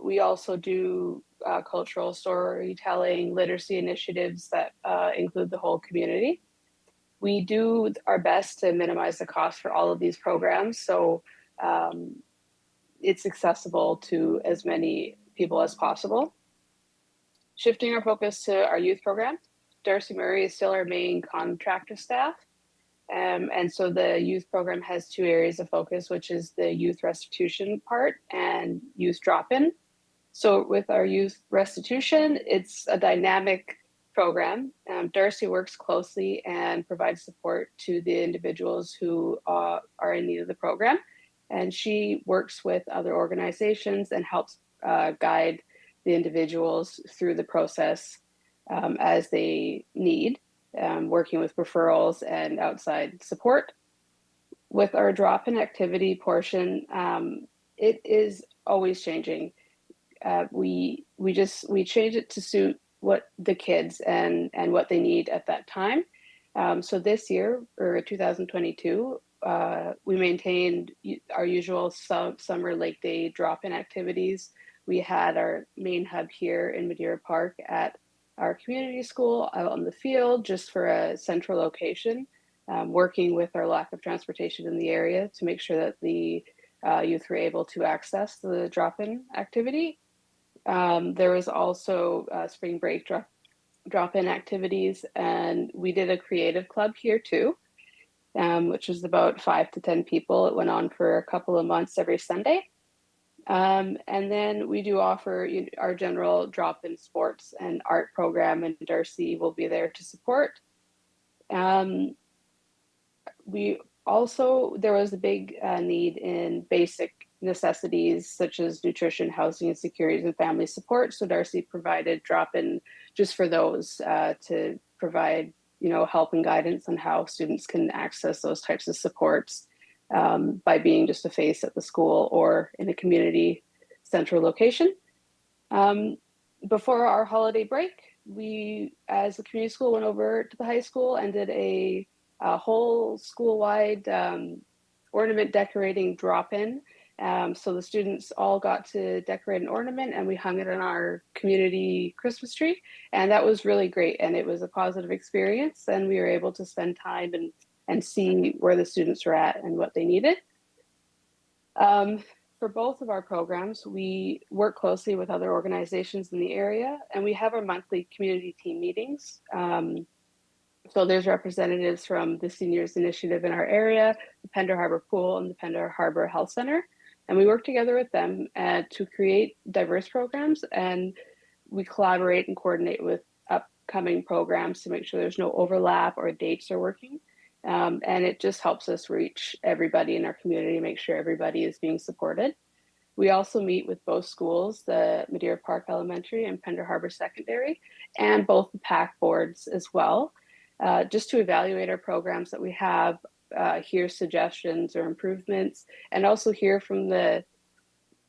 We also do cultural storytelling, literacy initiatives that include the whole community. We do our best to minimize the cost for all of these programs, so it's accessible to as many people as possible. Shifting our focus to our youth program, Darcy Murray is still our main contractor staff. And so the youth program has two areas of focus, which is the youth restitution part and youth drop-in. So with our youth restitution, it's a dynamic program. Darcy works closely and provides support to the individuals who are in need of the program. And she works with other organizations and helps guide the individuals through the process as they need. Working with referrals and outside support. With our drop-in activity portion, it is always changing. We change it to suit what the kids and what they need at that time. So this year, or 2022, we maintained our usual summer lake day drop-in activities. We had our main hub here in Madeira Park at our community school out on the field just for a central location, working with our lack of transportation in the area to make sure that the youth were able to access the drop-in activity. There was also spring break drop-in activities, and we did a creative club here too, which was about 5 to 10 people. It went on for a couple of months every Sunday. And then we do offer our general drop-in sports and art program, and Darcy will be there to support. There was a big need in basic necessities such as nutrition, housing, and security and family support. So Darcy provided drop-in just for those to provide, help and guidance on how students can access those types of supports. By being just a face at the school or in a community central location. Before our holiday break, we, as a community school, went over to the high school and did a whole school-wide ornament decorating drop-in. So the students all got to decorate an ornament, and we hung it on our community Christmas tree. And that was really great, and it was a positive experience, and we were able to spend time and see where the students were at and what they needed. For both of our programs, we work closely with other organizations in the area, and we have our monthly community team meetings. So there's representatives from the Seniors Initiative in our area, the Pender Harbor Pool, and the Pender Harbor Health Center. And we work together with them to create diverse programs, and we collaborate and coordinate with upcoming programs to make sure there's no overlap or dates are working. And it just helps us reach everybody in our community, make sure everybody is being supported. We also meet with both schools, the Madeira Park Elementary and Pender Harbor Secondary, and both the PAC boards as well, just to evaluate our programs that we have, hear suggestions or improvements, and also hear from the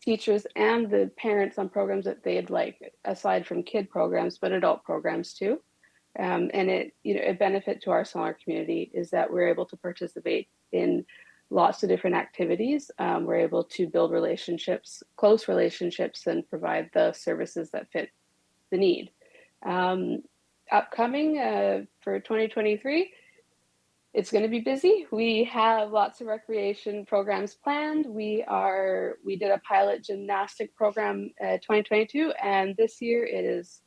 teachers and the parents on programs that they'd like, aside from kid programs, but adult programs too. And it, a benefit to our smaller community is that we're able to participate in lots of different activities. We're able to build relationships, close relationships, and provide the services that fit the need. Upcoming for 2023, it's going to be busy. We have lots of recreation programs planned. We did a pilot gymnastic program 2022, and this year it is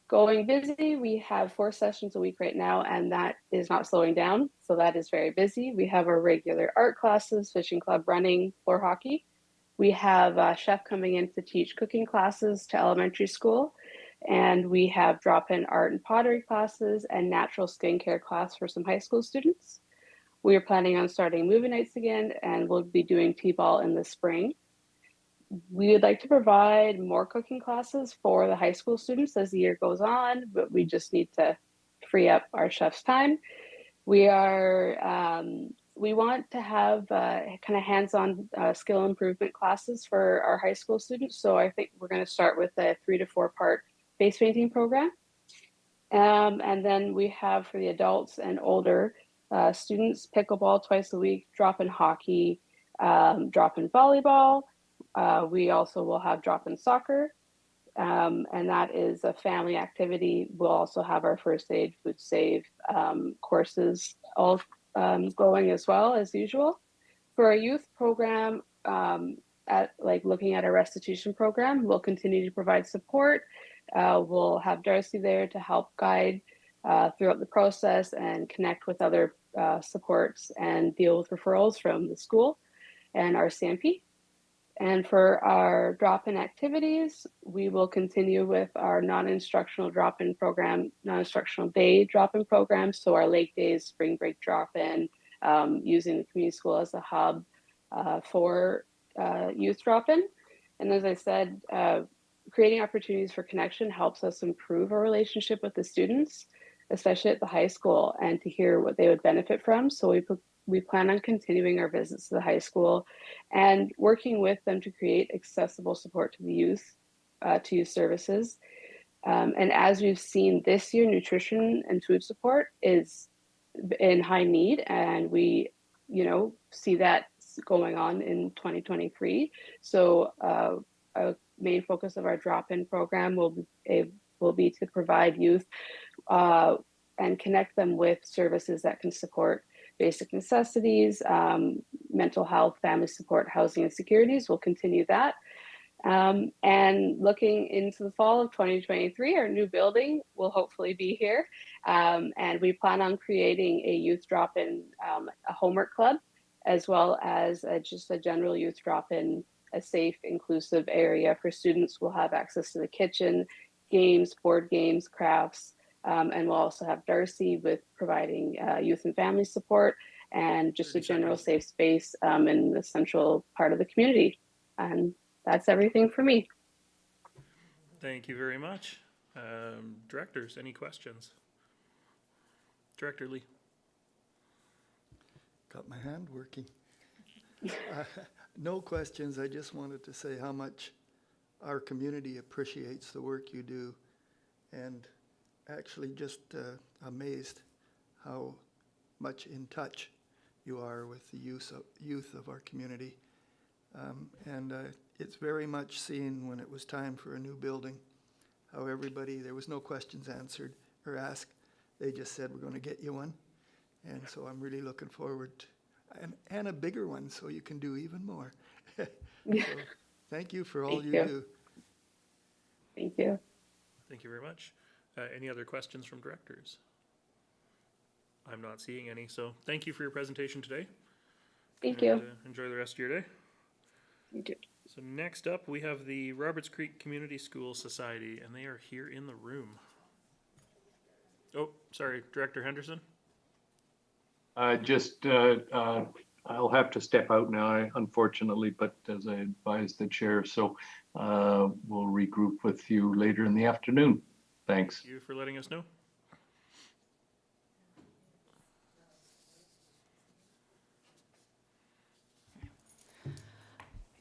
going busy. We have 4 sessions a week right now, and that is not slowing down. So that is very busy. We have our regular art classes, fishing club, running, floor hockey. We have a chef coming in to teach cooking classes to elementary school. And we have drop-in art and pottery classes and natural skincare class for some high school students. We are planning on starting movie nights again, and we'll be doing T-ball in the spring. We would like to provide more cooking classes for the high school students as the year goes on, but we just need to free up our chef's time. We want to have kind of hands-on skill improvement classes for our high school students. So I think we're going to start with a 3 to 4 part face painting program. And then we have for the adults and older students, pickleball twice a week, drop-in hockey, drop-in volleyball. We also will have drop-in soccer, and that is a family activity. We'll also have our first aid, food save courses all going as well as usual. For our youth program, looking at our restitution program, we'll continue to provide support. We'll have Darcy there to help guide throughout the process and connect with other supports and deal with referrals from the school and our CMP. And for our drop-in activities, we will continue with our non-instructional drop-in program, non-instructional day drop-in program. So our lake days, spring break drop-in, using the community school as a hub for youth drop-in. And as I said, creating opportunities for connection helps us improve our relationship with the students, especially at the high school, and to hear what they would benefit from. So we plan on continuing our visits to the high school and working with them to create accessible support to the youth, to youth services. And as we've seen this year, nutrition and food support is in high need, and we, see that going on in 2023. So a main focus of our drop-in program will be to provide youth and connect them with services that can support basic necessities, mental health, family support, housing insecurities. We'll continue that. And looking into the fall of 2023, our new building will hopefully be here. And we plan on creating a youth drop-in, a homework club, as well as just a general youth drop-in, a safe, inclusive area for students. We'll have access to the kitchen, games, board games, crafts, and we'll also have Darcy with providing youth and family support and just a general safe space in the central part of the community. And that's everything for me. Thank you very much. Directors, any questions? Director Lee. Got my hand working. No questions. I just wanted to say how much our community appreciates the work you do, and actually just amazed how much in touch you are with the youth of our community. And it's very much seen when it was time for a new building, how everybody, there was no questions answered or asked. They just said, we're going to get you one. And so I'm really looking forward to, and a bigger one so you can do even more. So thank you for all you do. Thank you. Thank you very much. Any other questions from directors? I'm not seeing any, so thank you for your presentation today. Thank you. Enjoy the rest of your day. You too. So next up, we have the Roberts Creek Community School Society, and they are here in the room. Oh, sorry, Director Henderson. I'll have to step out now, unfortunately, but as I advised the chair, so we'll regroup with you later in the afternoon. Thanks. Thank you for letting us know.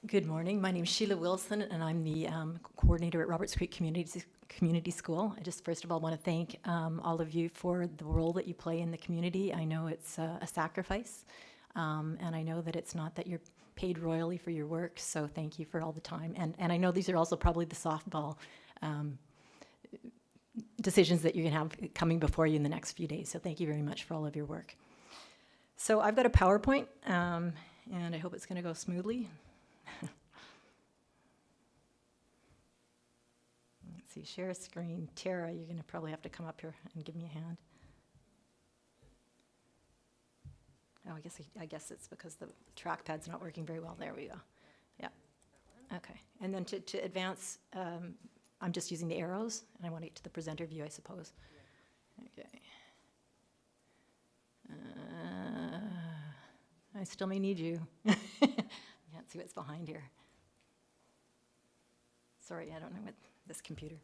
Good morning. My name is Sheila Wilson, and I'm the coordinator at Roberts Creek Community School. I just first of all want to thank all of you for the role that you play in the community. I know it's a sacrifice, and I know that it's not that you're paid royally for your work, so thank you for all the time. And I know these are also probably the softball decisions that you're going to have coming before you in the next few days, so thank you very much for all of your work. So I've got a PowerPoint, and I hope it's going to go smoothly. Let's see, share a screen. Tara, you're going to probably have to come up here and give me a hand. Oh, I guess it's because the trackpad's not working very well. There we go. Yeah. Okay. And then to advance, I'm just using the arrows, and I want to get to the presenter view, I suppose. Okay. I still may need you. Can't see what's behind here. Sorry, I don't know what this computer.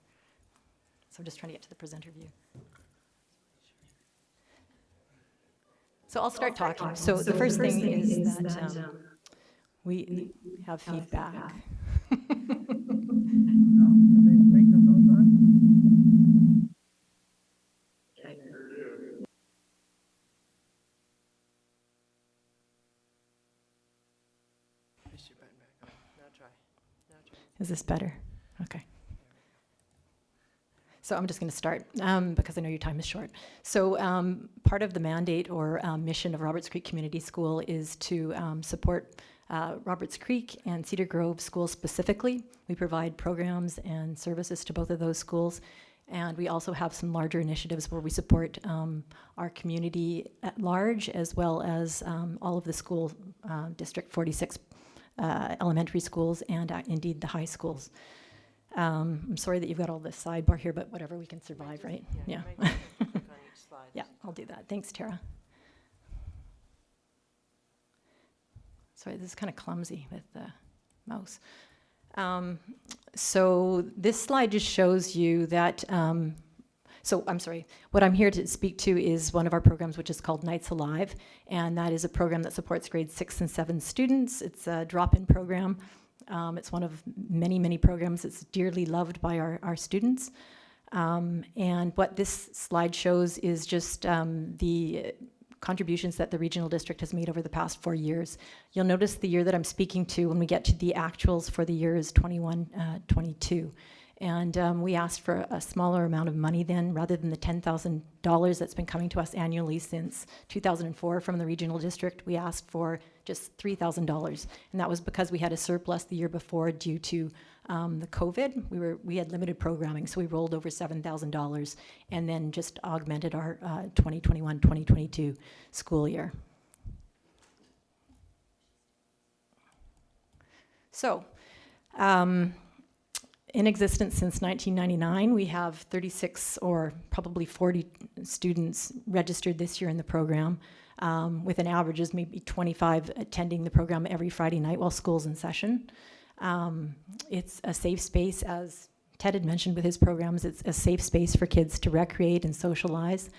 So I'm just trying to get to the presenter view. So I'll start talking. So the first thing is that we have feedback. Is this better? Okay. So I'm just going to start because I know your time is short. So part of the mandate or mission of Roberts Creek Community School is to support Roberts Creek and Cedar Grove schools specifically. We provide programs and services to both of those schools. And we also have some larger initiatives where we support our community at large, as well as all of the school, District 46 elementary schools and indeed the high schools. I'm sorry that you've got all this sidebar here, but whatever, we can survive, right? Yeah. Yeah, I'll do that. Thanks, Tara. Sorry, this is kind of clumsy with the mouse. So this slide just shows you that, so I'm sorry, what I'm here to speak to is one of our programs, which is called Nights Alive, and that is a program that supports grades 6 and 7 students. It's a drop-in program. It's one of many, many programs that's dearly loved by our students. And what this slide shows is just the contributions that the regional district has made over the past 4 years. You'll notice the year that I'm speaking to when we get to the actuals for the year is 21-22. And we asked for a smaller amount of money then, rather than the $10,000 that's been coming to us annually since 2004 from the regional district. We asked for just $3,000, and that was because we had a surplus the year before due to the COVID. We had limited programming, so we rolled over $7,000, and then just augmented our 2021-2022 school year. So. In existence since 1999, we have 36 or probably 40 students registered this year in the program, with an average of maybe 25 attending the program every Friday night while school's in session. It's a safe space, as Ted had mentioned with his programs. It's a safe space for kids to recreate and socialize,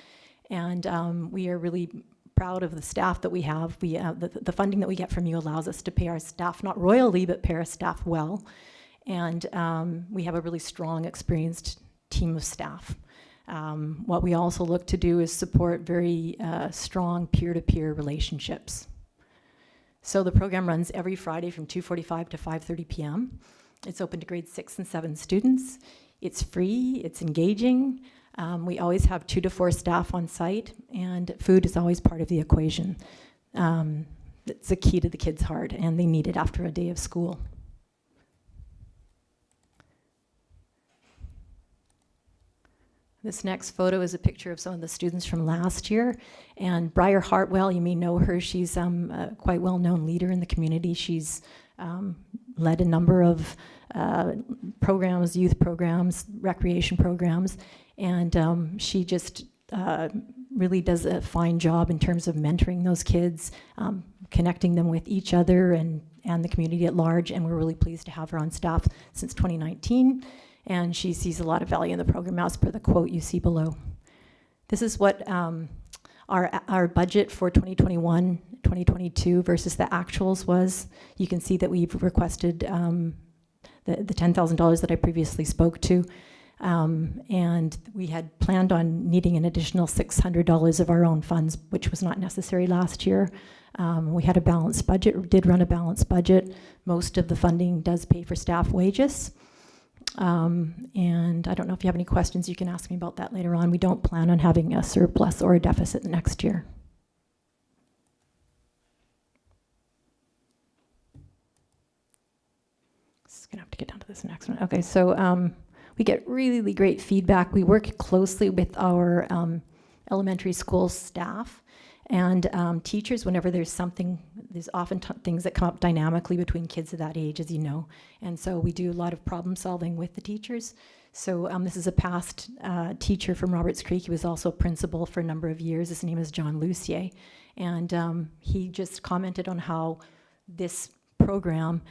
and we are really proud of the staff that we have. The funding that we get from you allows us to pay our staff, not royally, but pay our staff well. And we have a really strong, experienced team of staff. What we also look to do is support very strong peer-to-peer relationships. So the program runs every Friday from 2:45 to 5:30 p.m. It's open to grades 6 and 7 students. It's free, it's engaging. We always have 2 to 4 staff on site, and food is always part of the equation. It's a key to the kids' heart, and they need it after a day of school. This next photo is a picture of some of the students from last year. And Briar Hartwell, you may know her. She's a quite well-known leader in the community. She's led a number of programs, youth programs, recreation programs. And she just really does a fine job in terms of mentoring those kids, connecting them with each other and the community at large. And we're really pleased to have her on staff since 2019. And she sees a lot of value in the program, as per the quote you see below. This is what our budget for 2021, 2022 versus the actuals was, you can see that we've requested the $10,000 that I previously spoke to. And we had planned on needing an additional $600 of our own funds, which was not necessary last year. We had a balanced budget, did run a balanced budget. Most of the funding does pay for staff wages. And I don't know if you have any questions, you can ask me about that later on. We don't plan on having a surplus or a deficit next year. Just gonna have to get down to this next one. Okay, so we get really great feedback. We work closely with our elementary school staff and teachers whenever there's something. There's often things that come up dynamically between kids of that age, as you know. And so we do a lot of problem solving with the teachers. So this is a past teacher from Roberts Creek. He was also principal for a number of years. His name is John Lucier. And he just commented on how this program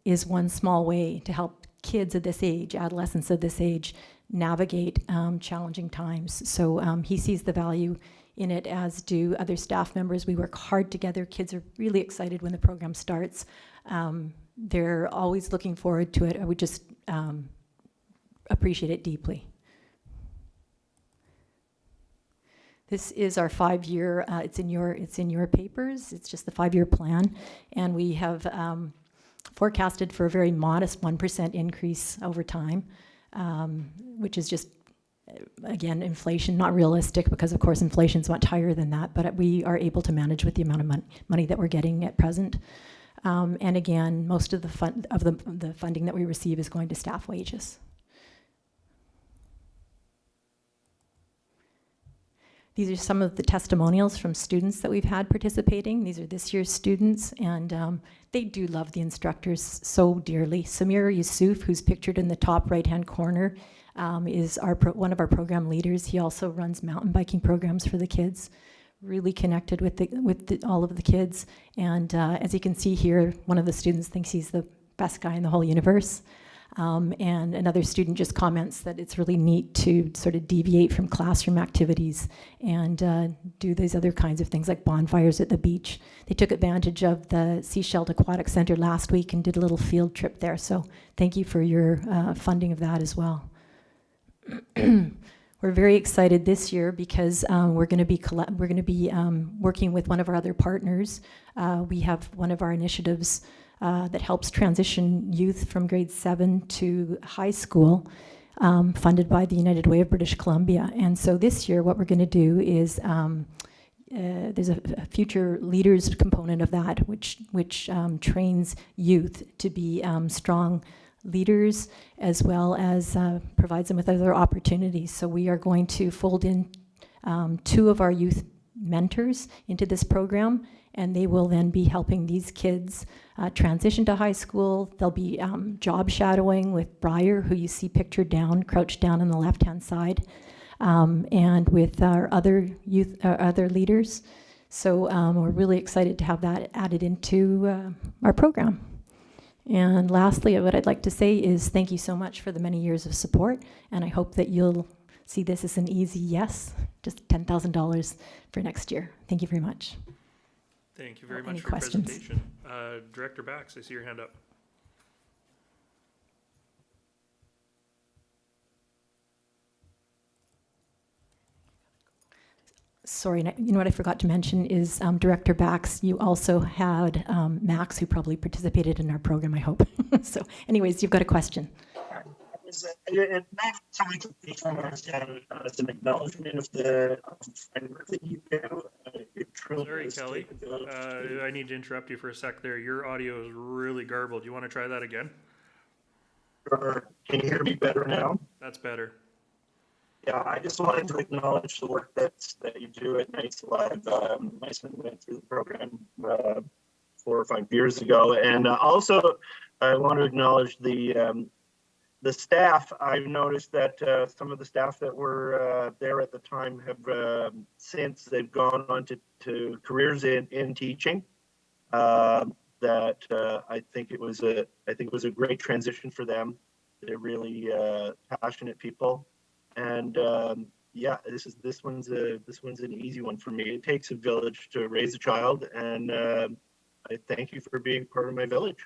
is one small way to help kids of this age, adolescents of this age, navigate challenging times. So he sees the value in it, as do other staff members. We work hard together. Kids are really excited when the program starts. They're always looking forward to it. I would just appreciate it deeply. This is our 5-year, it's in your papers. It's just the 5-year plan. And we have forecasted for a very modest 1% increase over time, which is just, again, inflation, not realistic, because of course inflation's much higher than that, but we are able to manage with the amount of money that we're getting at present. And again, most of the funding that we receive is going to staff wages. These are some of the testimonials from students that we've had participating. These are this year's students, and they do love the instructors so dearly. Samir Yusuf, who's pictured in the top right-hand corner, is one of our program leaders. He also runs mountain biking programs for the kids. Really connected with all of the kids. And as you can see here, one of the students thinks he's the best guy in the whole universe. And another student just comments that it's really neat to sort of deviate from classroom activities and do these other kinds of things like bonfires at the beach. They took advantage of the Seashell Aquatic Center last week and did a little field trip there. So thank you for your funding of that as well. We're very excited this year because we're going to be working with one of our other partners. We have one of our initiatives that helps transition youth from grade 7 to high school, funded by the United Way of British Columbia. And so this year, what we're going to do is there's a future leaders component of that, which trains youth to be strong leaders, as well as provides them with other opportunities. So we are going to fold in 2 of our youth mentors into this program, and they will then be helping these kids transition to high school. They'll be job shadowing with Briar, who you see pictured down, crouched down on the left-hand side, and with our other youth, other leaders. So we're really excited to have that added into our program. And lastly, what I'd like to say is thank you so much for the many years of support, and I hope that you'll see this as an easy yes, just $10,000 for next year. Thank you very much. Thank you very much Any for your questions? presentation. Director Bax, I see your hand up. Sorry, you know what I forgot to mention is Director Bax, you also had Max, who probably participated in our program, I hope. So anyways, you've got a question. Max tried to understand some acknowledgement of the framework that you do. Sorry, Kelly. I need to interrupt you for a sec there. Your audio is really garbled. You want to try that again? Or can you hear me better now? That's better. Yeah, I just wanted to acknowledge the work that you do at Nights Live. My son went through the program 4 or 5 years ago, and also I want to acknowledge the staff. I've noticed that some of the staff that were there at the time have since they've gone on to careers in teaching. That I think it was a great transition for them. They're really passionate people, and yeah, this one's an easy one for me. It takes a village to raise a child, and I thank you for being part of my village.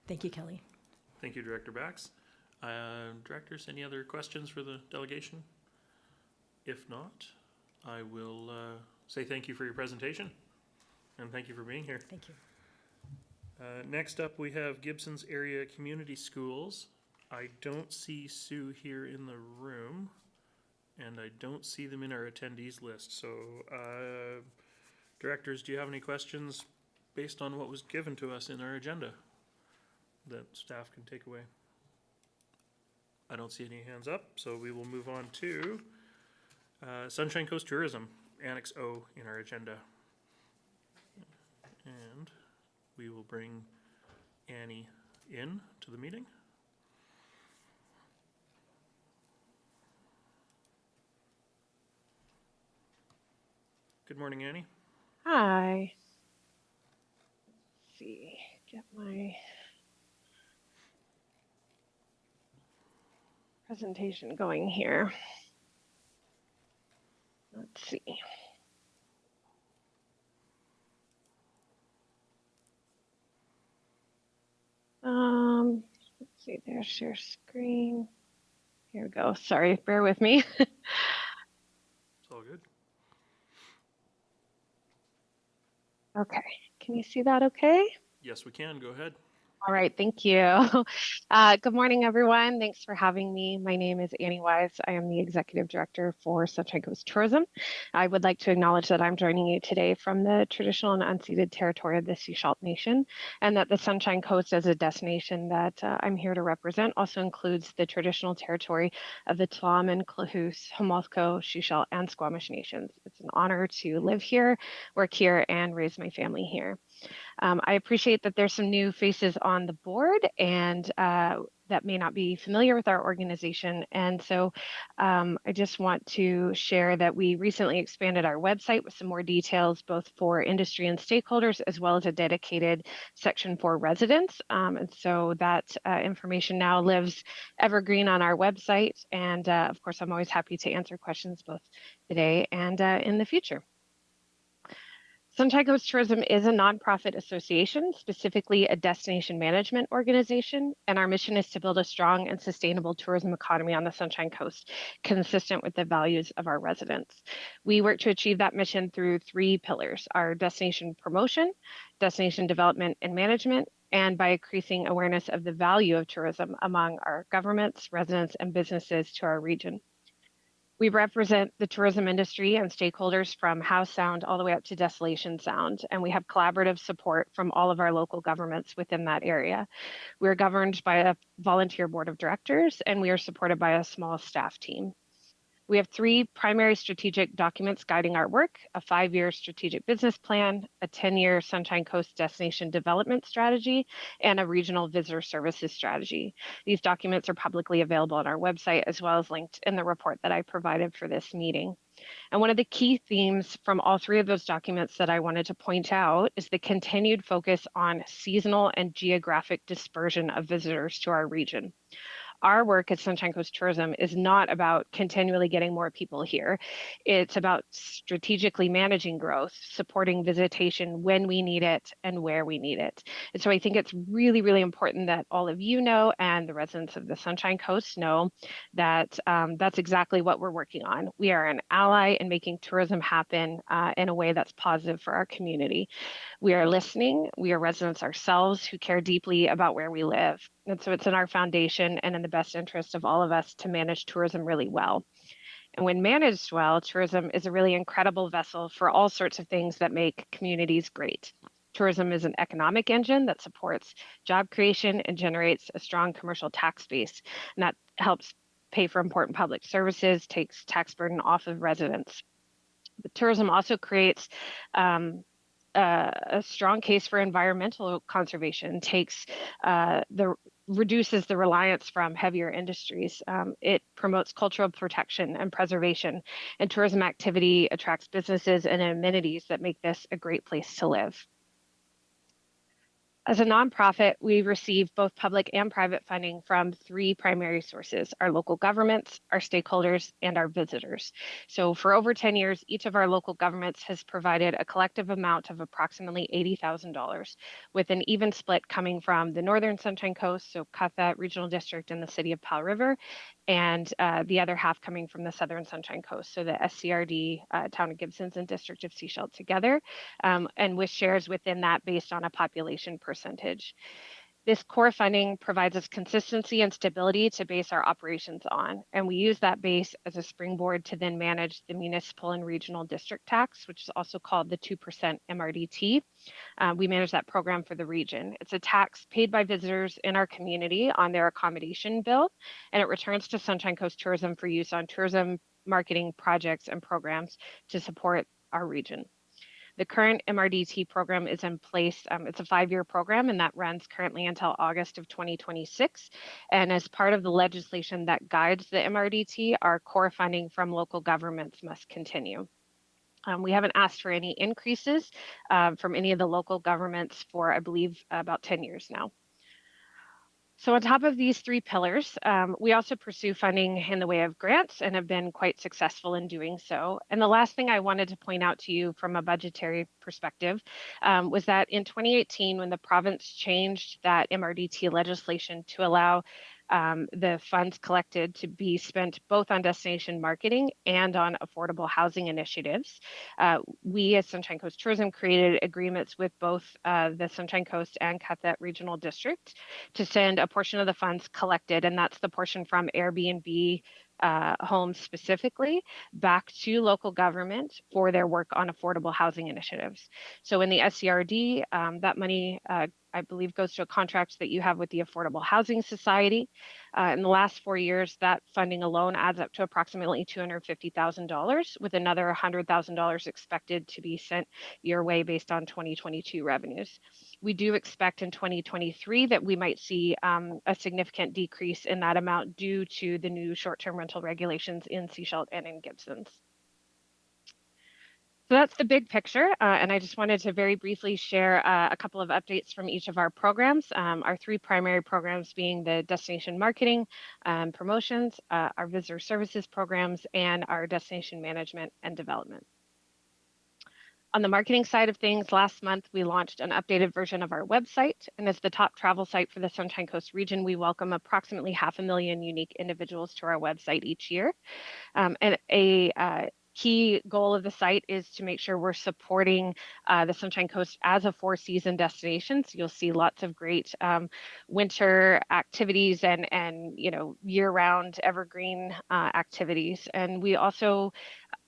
Thank you, Kelly. Thank you, Director Bax. Directors, any other questions for the delegation? If not, I will say thank you for your presentation, and thank you for being here. Thank you. Next up, we have Gibson's Area Community Schools. I don't see Sue here in the room, and I don't see them in our attendees list. So, directors, do you have any questions based on what was given to us in our agenda that staff can take away? I don't see any hands up, so we will move on to Sunshine Coast Tourism, Annex O in our agenda. And we will bring Annie in to the meeting. Good morning, Annie. Hi. Let's see, get my presentation going here. Let's see. Let's see there, share screen. Here we go. Sorry, bear with me. It's all good. Okay, can you see that okay? Yes, we can. Go ahead. All right, thank you. Good morning, everyone. Thanks for having me. My name is Annie Wise. I am the Executive Director for Sunshine Coast Tourism. I would like to acknowledge that I'm joining you today from the traditional and unceded territory of the Sechelt Nation, and that the Sunshine Coast as a destination that I'm here to represent also includes the traditional territory of the Tla'amin, Klahoose, Homolthco, Sechelt, and Squamish Nations. It's an honor to live here, work here, and raise my family here. I appreciate that there's some new faces on the board and that may not be familiar with our organization. And so I just want to share that we recently expanded our website with some more details, both for industry and stakeholders, as well as a dedicated section for residents. And so that information now lives evergreen on our website. And of course, I'm always happy to answer questions both today and in the future. Sunshine Coast Tourism is a nonprofit association, specifically a destination management organization, and our mission is to build a strong and sustainable tourism economy on the Sunshine Coast, consistent with the values of our residents. We work to achieve that mission through 3 pillars: our destination promotion, destination development and management, and by increasing awareness of the value of tourism among our governments, residents, and businesses to our region. We represent the tourism industry and stakeholders from Howe Sound all the way up to Desolation Sound, and we have collaborative support from all of our local governments within that area. We're governed by a volunteer board of directors, and we are supported by a small staff team. We have 3 primary strategic documents guiding our work: a 5-year strategic business plan, a 10-year Sunshine Coast destination development strategy, and a regional visitor services strategy. These documents are publicly available on our website, as well as linked in the report that I provided for this meeting. And one of the key themes from all 3 of those documents that I wanted to point out is the continued focus on seasonal and geographic dispersion of visitors to our region. Our work at Sunshine Coast Tourism is not about continually getting more people here. It's about strategically managing growth, supporting visitation when we need it and where we need it. And so I think it's really, really important that all of you know, and the residents of the Sunshine Coast know, that that's exactly what we're working on. We are an ally in making tourism happen in a way that's positive for our community. We are listening. We are residents ourselves who care deeply about where we live. And so it's in our foundation and in the best interest of all of us to manage tourism really well. And when managed well, tourism is a really incredible vessel for all sorts of things that make communities great. Tourism is an economic engine that supports job creation and generates a strong commercial tax base. And that helps pay for important public services, takes tax burden off of residents. But tourism also creates a strong case for environmental conservation, reduces the reliance from heavier industries. It promotes cultural protection and preservation, and tourism activity attracts businesses and amenities that make this a great place to live. As a nonprofit, we receive both public and private funding from three primary sources: our local governments, our stakeholders, and our visitors. So for over 10 years, each of our local governments has provided a collective amount of approximately $80,000, with an even split coming from the Northern Sunshine Coast, so Katha Regional District and the City of Powell River, and the other half coming from the Southern Sunshine Coast, so the SCRD, Town of Gibsons, and District of Sechelt together, and with shares within that based on a population percentage. This core funding provides us consistency and stability to base our operations on, and we use that base as a springboard to then manage the municipal and regional district tax, which is also called the 2% MRDT. We manage that program for the region. It's a tax paid by visitors in our community on their accommodation bill, and it returns to Sunshine Coast Tourism for use on tourism marketing projects and programs to support our region. The current MRDT program is in place. It's a 5-year program, and that runs currently until August of 2026. And as part of the legislation that guides the MRDT, our core funding from local governments must continue. We haven't asked for any increases from any of the local governments for, I believe, about 10 years now. So on top of these three pillars, we also pursue funding in the way of grants and have been quite successful in doing so. And the last thing I wanted to point out to you from a budgetary perspective was that in 2018, when the province changed that MRDT legislation to allow the funds collected to be spent both on destination marketing and on affordable housing initiatives, we as Sunshine Coast Tourism created agreements with both the Sunshine Coast and Katha Regional District to send a portion of the funds collected, and that's the portion from Airbnb homes specifically, back to local government for their work on affordable housing initiatives. So in the SCRD, that money I believe goes to a contract that you have with the Affordable Housing Society. In the last 4 years, that funding alone adds up to approximately $250,000, with another $100,000 expected to be sent your way based on 2022 revenues. We do expect in 2023 that we might see a significant decrease in that amount due to the new short-term rental regulations in Sechelt and in Gibsons. So that's the big picture, and I just wanted to very briefly share a couple of updates from each of our programs. Our three primary programs being the destination marketing, promotions, our visitor services programs, and our destination management and development. On the marketing side of things, last month we launched an updated version of our website, and as the top travel site for the Sunshine Coast region, we welcome approximately 500,000 unique individuals to our website each year. And a key goal of the site is to make sure we're supporting the Sunshine Coast as a 4-season destination. So you'll see lots of great winter activities and year-round evergreen activities. And we also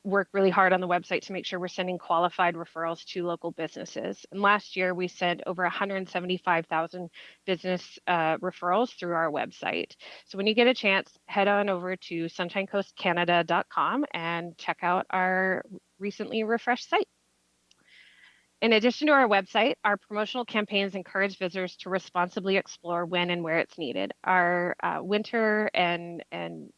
work really hard on the website to make sure we're sending qualified referrals to local businesses. And last year we sent over 175,000 business referrals through our website. So when you get a chance, head on over to sunshinecoastcanada.com and check out our recently refreshed site. In addition to our website, our promotional campaigns encourage visitors to responsibly explore when and where it's needed. Our winter and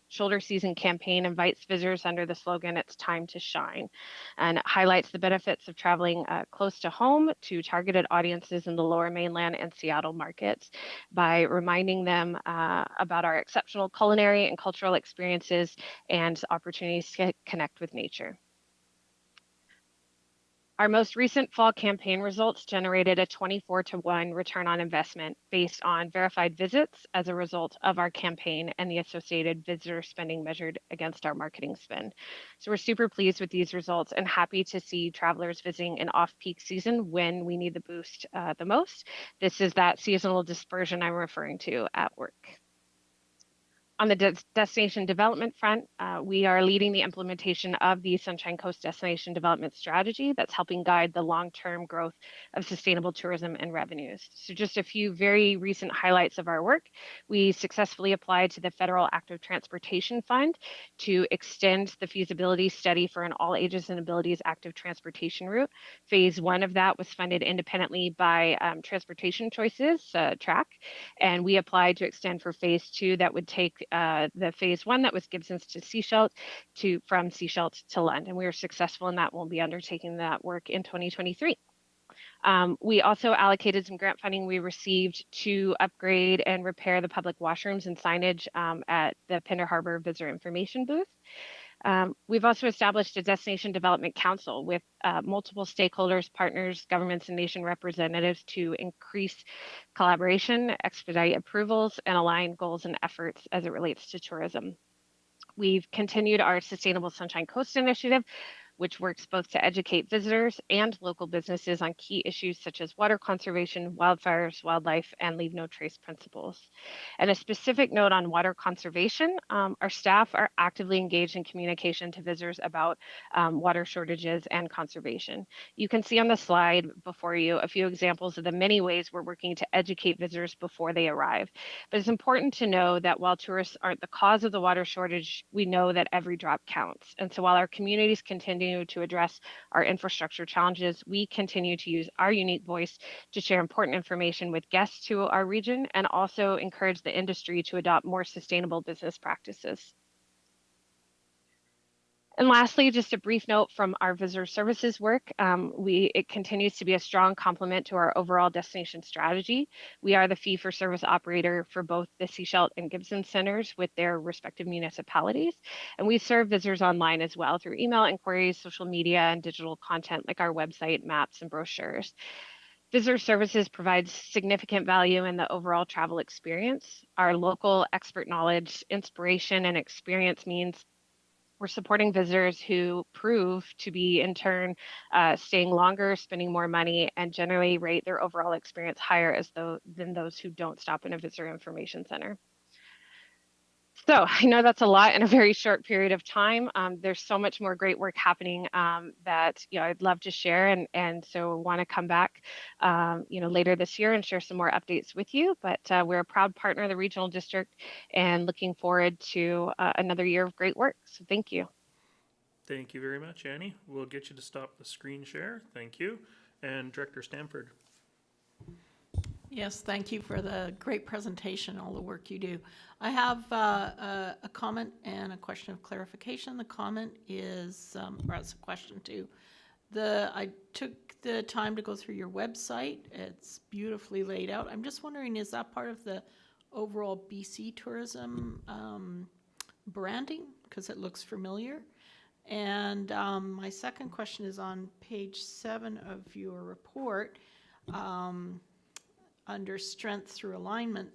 shoulder season campaign invites visitors under the slogan, "It's time to shine," and it highlights the benefits of traveling close to home to targeted audiences in the Lower Mainland and Seattle markets by reminding them about our exceptional culinary and cultural experiences and opportunities to connect with nature. Our most recent fall campaign results generated a 24-to-1 return on investment based on verified visits as a result of our campaign and the associated visitor spending measured against our marketing spend. So we're super pleased with these results and happy to see travelers visiting in off-peak season when we need the boost the most. This is that seasonal dispersion I'm referring to at work. On the destination development front, we are leading the implementation of the Sunshine Coast Destination Development Strategy that's helping guide the long-term growth of sustainable tourism and revenues. So just a few very recent highlights of our work. We successfully applied to the Federal Active Transportation Fund to extend the feasibility study for an all ages and abilities active transportation route. Phase 1 of that was funded independently by Transportation Choices, TRAC, and we applied to extend for phase 2 that would take the phase 1 that was Gibsons to Sechelt from Sechelt to Lund, and we were successful in that. We'll be undertaking that work in 2023. We also allocated some grant funding we received to upgrade and repair the public washrooms and signage at the Pender Harbor Visitor Information Booth. We've also established a Destination Development Council with multiple stakeholders, partners, governments, and nation representatives to increase collaboration, expedite approvals, and align goals and efforts as it relates to tourism. We've continued our Sustainable Sunshine Coast initiative, which works both to educate visitors and local businesses on key issues such as water conservation, wildfires, wildlife, and leave no trace principles. And a specific note on water conservation, our staff are actively engaged in communication to visitors about water shortages and conservation. You can see on the slide before you a few examples of the many ways we're working to educate visitors before they arrive. But it's important to know that while tourists aren't the cause of the water shortage, we know that every drop counts. And so while our communities continue to address our infrastructure challenges, we continue to use our unique voice to share important information with guests to our region and also encourage the industry to adopt more sustainable business practices. And lastly, just a brief note from our visitor services work. It continues to be a strong complement to our overall destination strategy. We are the fee-for-service operator for both the Sechelt and Gibson centers with their respective municipalities. And we serve visitors online as well through email inquiries, social media, and digital content like our website, maps, and brochures. Visitor services provides significant value in the overall travel experience. Our local expert knowledge, inspiration, and experience means we're supporting visitors who prove to be, in turn, staying longer, spending more money, and generally rate their overall experience higher than those who don't stop in a visitor information center. So I know that's a lot in a very short period of time. There's so much more great work happening that I'd love to share, and so want to come back later this year and share some more updates with you. But we're a proud partner of the Regional District and looking forward to another year of great work. So thank you. Thank you very much, Annie. We'll get you to stop the screen share. Thank you. And Director Stamford. Yes, thank you for the great presentation, all the work you do. I have a comment and a question of clarification. The comment is, or it's a question too. I took the time to go through your website. It's beautifully laid out. I'm just wondering, is that part of the overall BC tourism branding? Because it looks familiar. And my second question is on page 7 of your report. Under strength through alignment,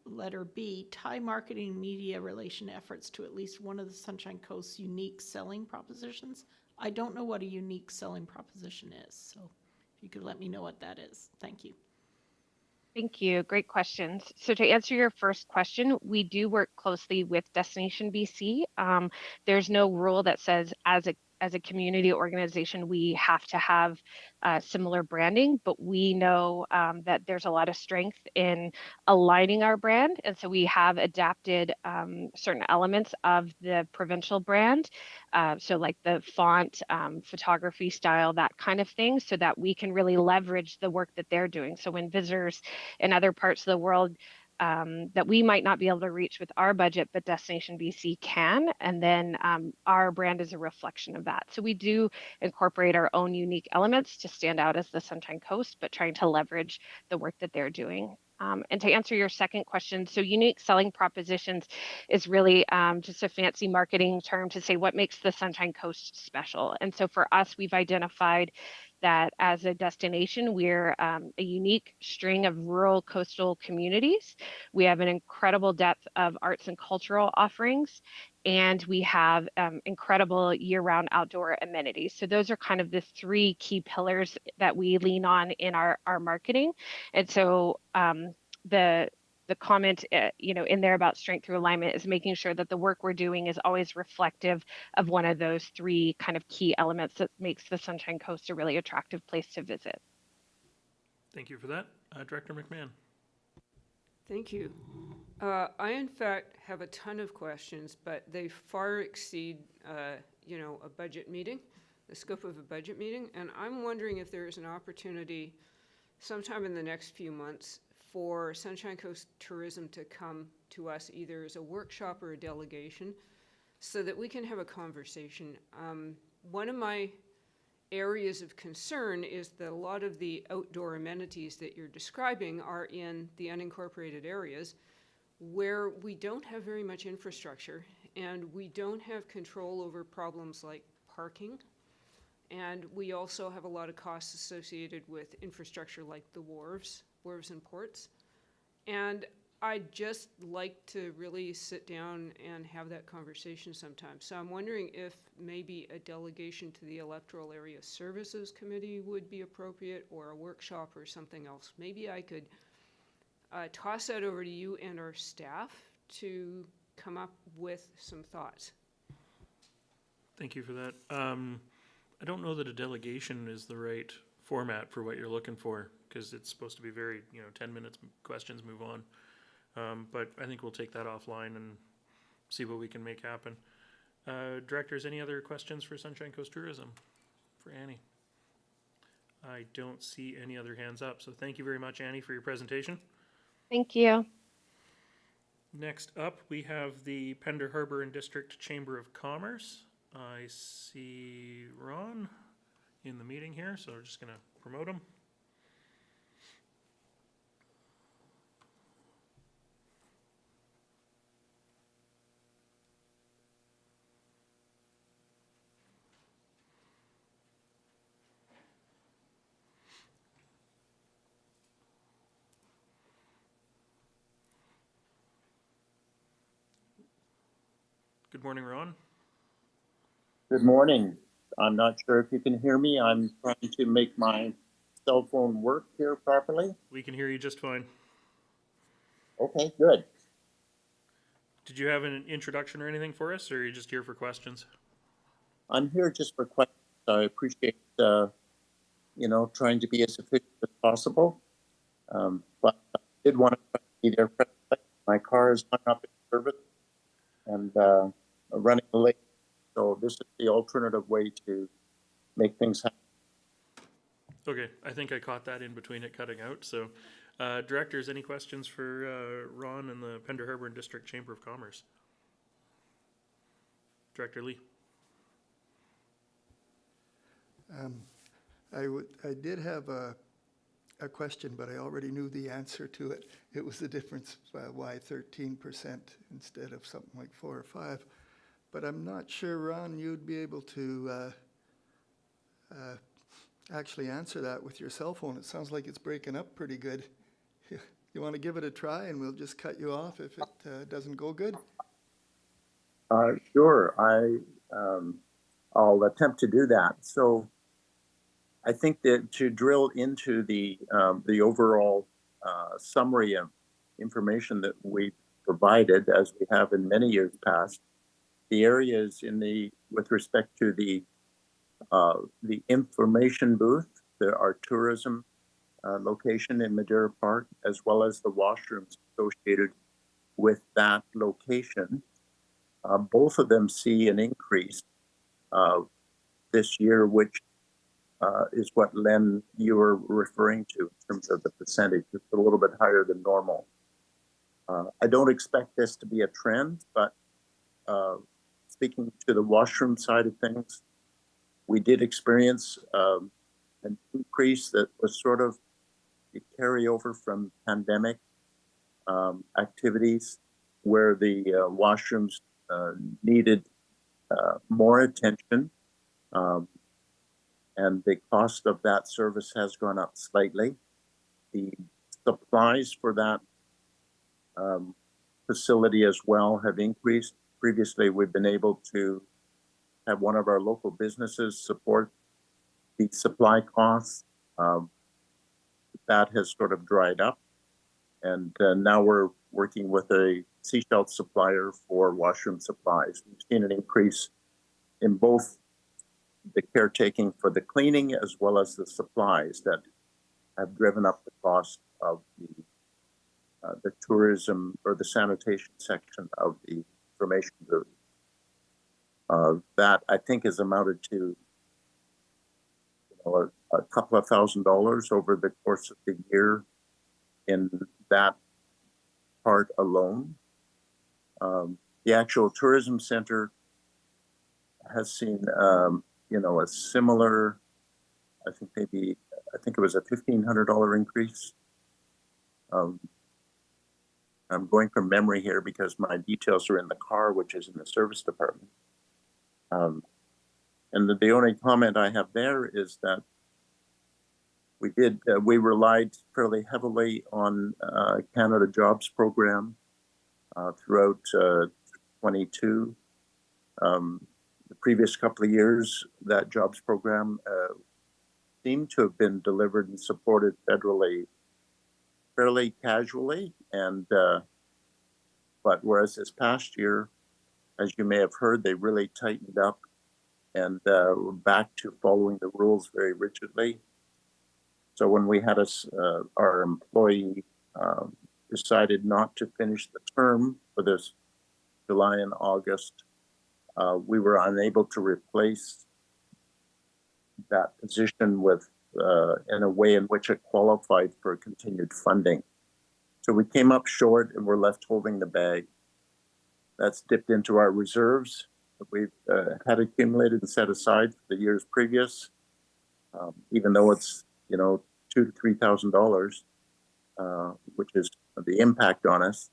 letter B, tie marketing media relation efforts to at least one of the Sunshine Coast's unique selling propositions. I don't know what a unique selling proposition is, so if you could let me know what that is. Thank you. Thank you. Great questions. So to answer your first question, we do work closely with Destination BC. There's no rule that says as a community organization, we have to have similar branding, but we know that there's a lot of strength in aligning our brand. And so we have adapted certain elements of the provincial brand. So like the font, photography style, that kind of thing, so that we can really leverage the work that they're doing. So when visitors in other parts of the world that we might not be able to reach with our budget, but Destination BC can. And then our brand is a reflection of that. So we do incorporate our own unique elements to stand out as the Sunshine Coast, but trying to leverage the work that they're doing. And to answer your second question, so unique selling propositions is really just a fancy marketing term to say what makes the Sunshine Coast special. And so for us, we've identified that as a destination, we're a unique string of rural coastal communities. We have an incredible depth of arts and cultural offerings, and we have incredible year-round outdoor amenities. So those are kind of the 3 key pillars that we lean on in our marketing. And so the comment in there about strength through alignment is making sure that the work we're doing is always reflective of one of those 3 kind of key elements that makes the Sunshine Coast a really attractive place to visit. Thank you for that. Director McMahon. Thank you. I, in fact, have a ton of questions, but they far exceed, a budget meeting, the scope of a budget meeting. And I'm wondering if there is an opportunity sometime in the next few months for Sunshine Coast Tourism to come to us either as a workshop or a delegation so that we can have a conversation. One of my areas of concern is that a lot of the outdoor amenities that you're describing are in the unincorporated areas where we don't have very much infrastructure and we don't have control over problems like parking. And we also have a lot of costs associated with infrastructure like the wharves and ports. And I'd just like to really sit down and have that conversation sometime. So I'm wondering if maybe a delegation to the Electoral Area Services Committee would be appropriate, or a workshop or something else. Maybe I could toss that over to you and our staff to come up with some thoughts. Thank you for that. I don't know that a delegation is the right format for what you're looking for, because it's supposed to be very, 10 minutes, questions, move on. But I think we'll take that offline and see what we can make happen. Directors, any other questions for Sunshine Coast Tourism for Annie? I don't see any other hands up, so thank you very much, Annie, for your presentation. Thank you. Next up, we have the Pender Harbor and District Chamber of Commerce. I see Ron in the meeting here, so we're just going to promote him. Good morning, Ron. Good morning. I'm not sure if you can hear me. I'm trying to make my cell phone work here properly. We can hear you just fine. Okay, good. Did you have an introduction or anything for us, or are you just here for questions? I'm here just for questions. I appreciate, trying to be as efficient as possible. But I did want to be there. My car is hung up in service and running late. So this is the alternative way to make things happen. Okay, I think I caught that in between it cutting out. So, directors, any questions for Ron and the Pender Harbor and District Chamber of Commerce? Director Lee. I did have a question, but I already knew the answer to it. It was the difference why 13% instead of something like 4 or 5. But I'm not sure, Ron, you'd be able to actually answer that with your cell phone. It sounds like it's breaking up pretty good. You want to give it a try, and we'll just cut you off if it doesn't go good? Sure. I'll attempt to do that. So I think that to drill into the overall summary of information that we provided, as we have in many years past, the areas with respect to the information booth, our tourism location in Madeira Park, as well as the washrooms associated with that location, both of them see an increase this year, which is what, Len, you were referring to in terms of the percentage. It's a little bit higher than normal. I don't expect this to be a trend, but speaking to the washroom side of things, we did experience an increase that was sort of a carryover from pandemic activities, where the washrooms needed more attention, and the cost of that service has gone up slightly. The supplies for that facility as well have increased. Previously, we've been able to have one of our local businesses support the supply costs. That has sort of dried up, and now we're working with a seashell supplier for washroom supplies. We've seen an increase in both the caretaking for the cleaning as well as the supplies that have driven up the cost of the tourism or the sanitation section of the information booth. That I think has amounted to a couple of $1,000s over the course of the year in that part alone. The actual tourism center has seen a similar I think it was a $1,500 increase. I'm going from memory here because my details are in the car, which is in the service department. And the only comment I have there is that we relied fairly heavily on Canada Jobs Program throughout 22. The previous couple of years, that jobs program seemed to have been delivered and supported federally fairly casually, and but whereas this past year, as you may have heard, they really tightened up and were back to following the rules very rigidly. So when we had our employee decided not to finish the term for this July and August, we were unable to replace that position with in a way in which it qualified for continued funding. So we came up short and we're left holding the bag. That's dipped into our reserves that we've had accumulated and set aside for the years previous, even though it's, $2,000 to $3,000, which is the impact on us.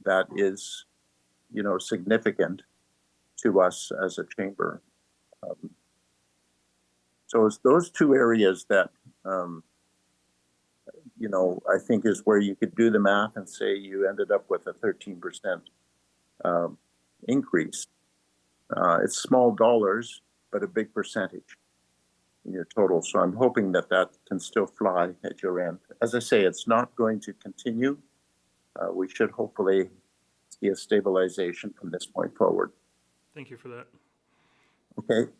That is, significant to us as a chamber. So it's those two areas that, I think is where you could do the math and say you ended up with a 13% increase. It's small dollars, but a big percentage in your total. So I'm hoping that can still fly at your end. As I say, it's not going to continue. We should hopefully see a stabilization from this point forward. Thank you for that. Okay.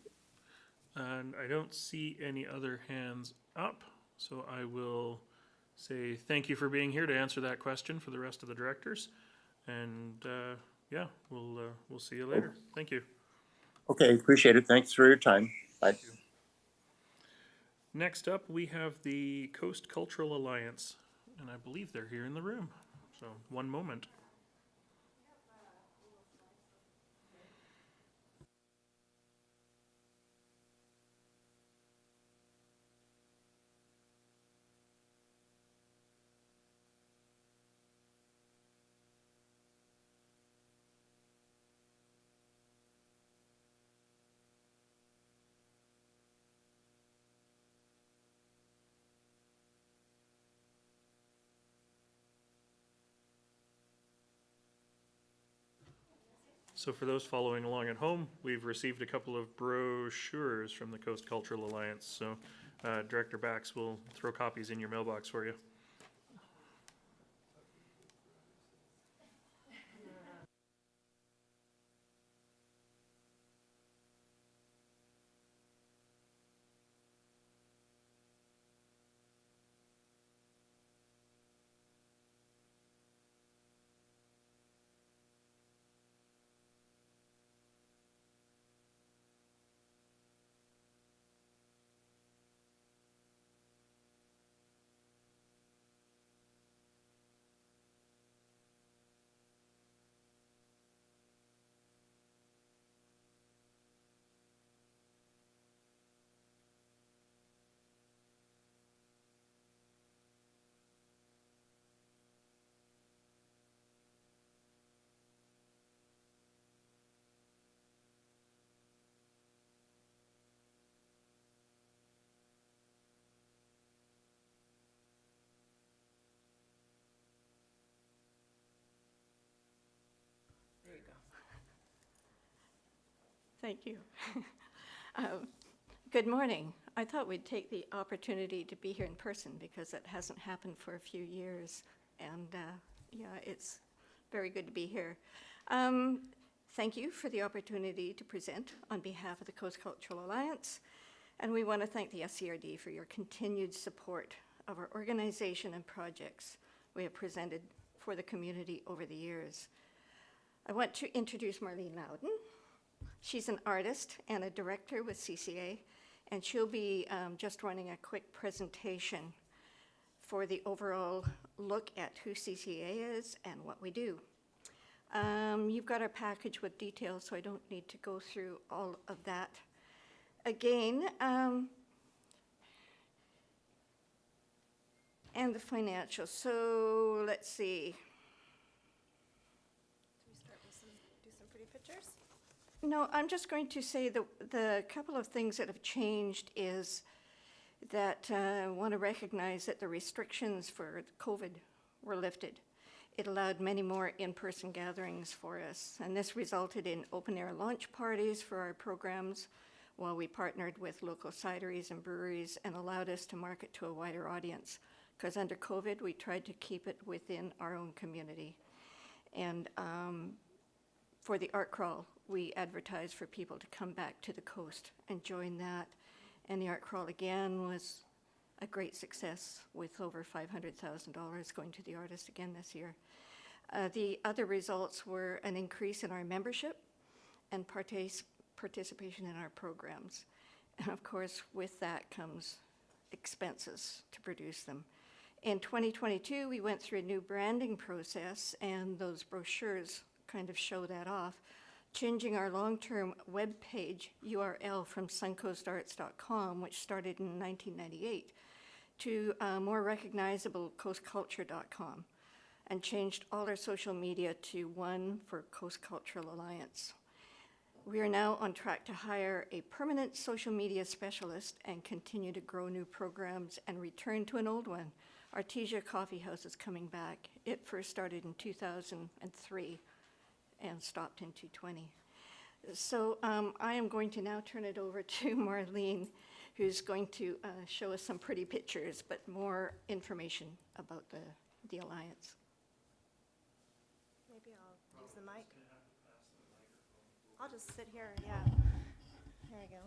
And I don't see any other hands up, so I will say thank you for being here to answer that question for the rest of the directors. And yeah, we'll see you later. Thank you. Okay, appreciate it. Thanks for your time. Bye. Next up, we have the Coast Cultural Alliance, and I believe they're here in the room. So one moment. So for those following along at home, we've received a couple of brochures from the Coast Cultural Alliance. So Director Bax will throw copies in your mailbox for you. There you go. Thank you. Good morning. I thought we'd take the opportunity to be here in person because it hasn't happened for a few years. And yeah, it's very good to be here. Thank you for the opportunity to present on behalf of the Coast Cultural Alliance. And we want to thank the SCRD for your continued support of our organization and projects we have presented for the community over the years. I want to introduce Marlene Loudon. She's an artist and a director with CCA, and she'll be just running a quick presentation for the overall look at who CCA is and what we do. You've got our package with details, so I don't need to go through all of that. again, and the financials. So let's see. Do we start with do some pretty pictures? No, I'm just going to say the couple of things that have changed is that I want to recognize that the restrictions for COVID were lifted. It allowed many more in-person gatherings for us, and this resulted in open-air launch parties for our programs while we partnered with local cideries and breweries and allowed us to market to a wider audience. Because under COVID, we tried to keep it within our own community. And for the art crawl, we advertised for people to come back to the coast and join that. And the art crawl again was a great success with over $500,000 going to the artist again this year. The other results were an increase in our membership and participation in our programs. And of course, with that comes expenses to produce them. In 2022, we went through a new branding process, and those brochures kind of show that off, changing our long-term web page URL from suncoastarts.com, which started in 1998, to more recognizable coastculture.com, and changed all our social media to one for Coast Cultural Alliance. We are now on track to hire a permanent social media specialist and continue to grow new programs and return to an old one. Artesia Coffee House is coming back. It first started in 2003 and stopped in 2020. So I am going to now turn it over to Marlene, who's going to show us some pretty pictures, but more information about the Alliance. Maybe I'll use the mic. I'll just sit here, yeah. There we go.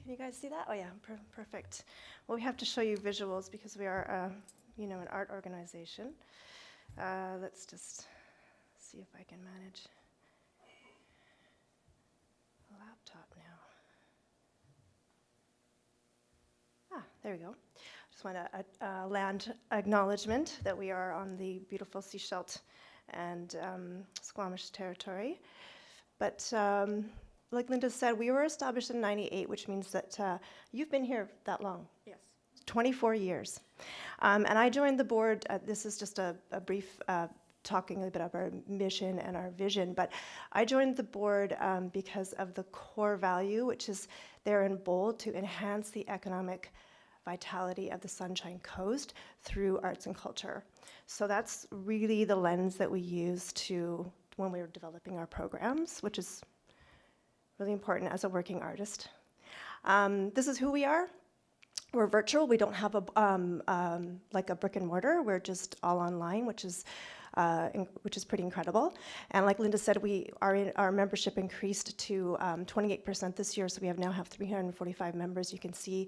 Can you guys see that? Oh yeah, perfect. Well, we have to show you visuals because we are, an art organization. Let's just see if I can manage a laptop now. There we go. Just want a land acknowledgement that we are on the beautiful Sechelt and Squamish territory. But like Linda said, we were established in '98, which means that you've been here that long. Yes. 24 years. And I joined the board, this is just a brief talking a little bit about our mission and our vision, but I joined the board because of the core value, which is there in bold, to enhance the economic vitality of the Sunshine Coast through arts and culture. So that's really the lens that we use when we were developing our programs, which is really important as a working artist. This is who we are. We're virtual. We don't have like a brick and mortar. We're just all online, which is pretty incredible. And like Linda said, our membership increased to 28% this year, so we now have 345 members. You can see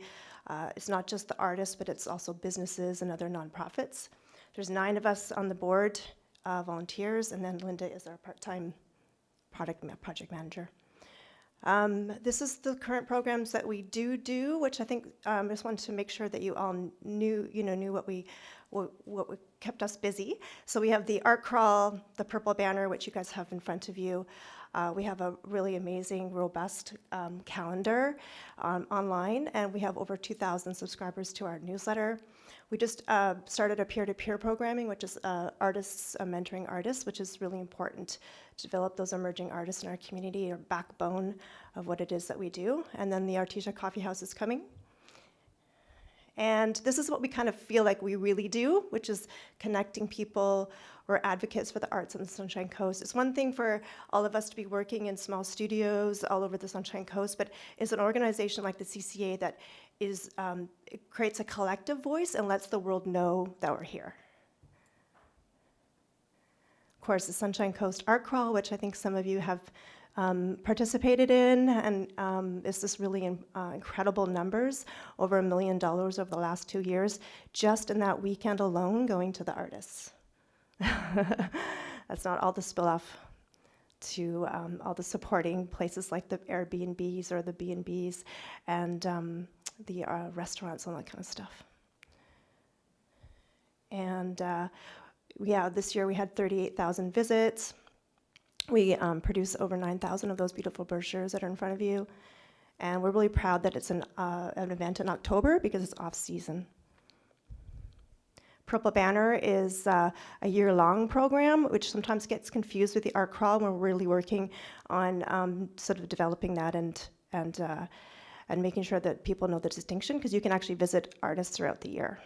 it's not just the artists, but it's also businesses and other nonprofits. There's 9 of us on the board, volunteers, and then Linda is our part-time project manager. This is the current programs that we do, which I think I just wanted to make sure that you all knew what kept us busy. So we have the art crawl, the purple banner, which you guys have in front of you. We have a really amazing, robust calendar online, and we have over 2,000 subscribers to our newsletter. We just started a peer-to-peer programming, which is artists mentoring artists, which is really important to develop those emerging artists in our community, or backbone of what it is that we do. And then the Artesia Coffee House is coming. And this is what we kind of feel like we really do, which is connecting people. We're advocates for the arts on the Sunshine Coast. It's one thing for all of us to be working in small studios all over the Sunshine Coast, but it's an organization like the CCA that it creates a collective voice and lets the world know that we're here. Of course, the Sunshine Coast Art Crawl, which I think some of you have participated in, and it's this really incredible numbers, over $1 million over the last 2 years, just in that weekend alone going to the artists. That's not all the spill off to all the supporting places like the Airbnbs or the B&Bs and the restaurants and that kind of stuff. And this year we had 38,000 visits. We produce over 9,000 of those beautiful brochures that are in front of you. And we're really proud that it's an event in October because it's off-season. Purple Banner is a year-long program, which sometimes gets confused with the art crawl. We're really working on sort of developing that and making sure that people know the distinction, because you can actually visit artists throughout the year.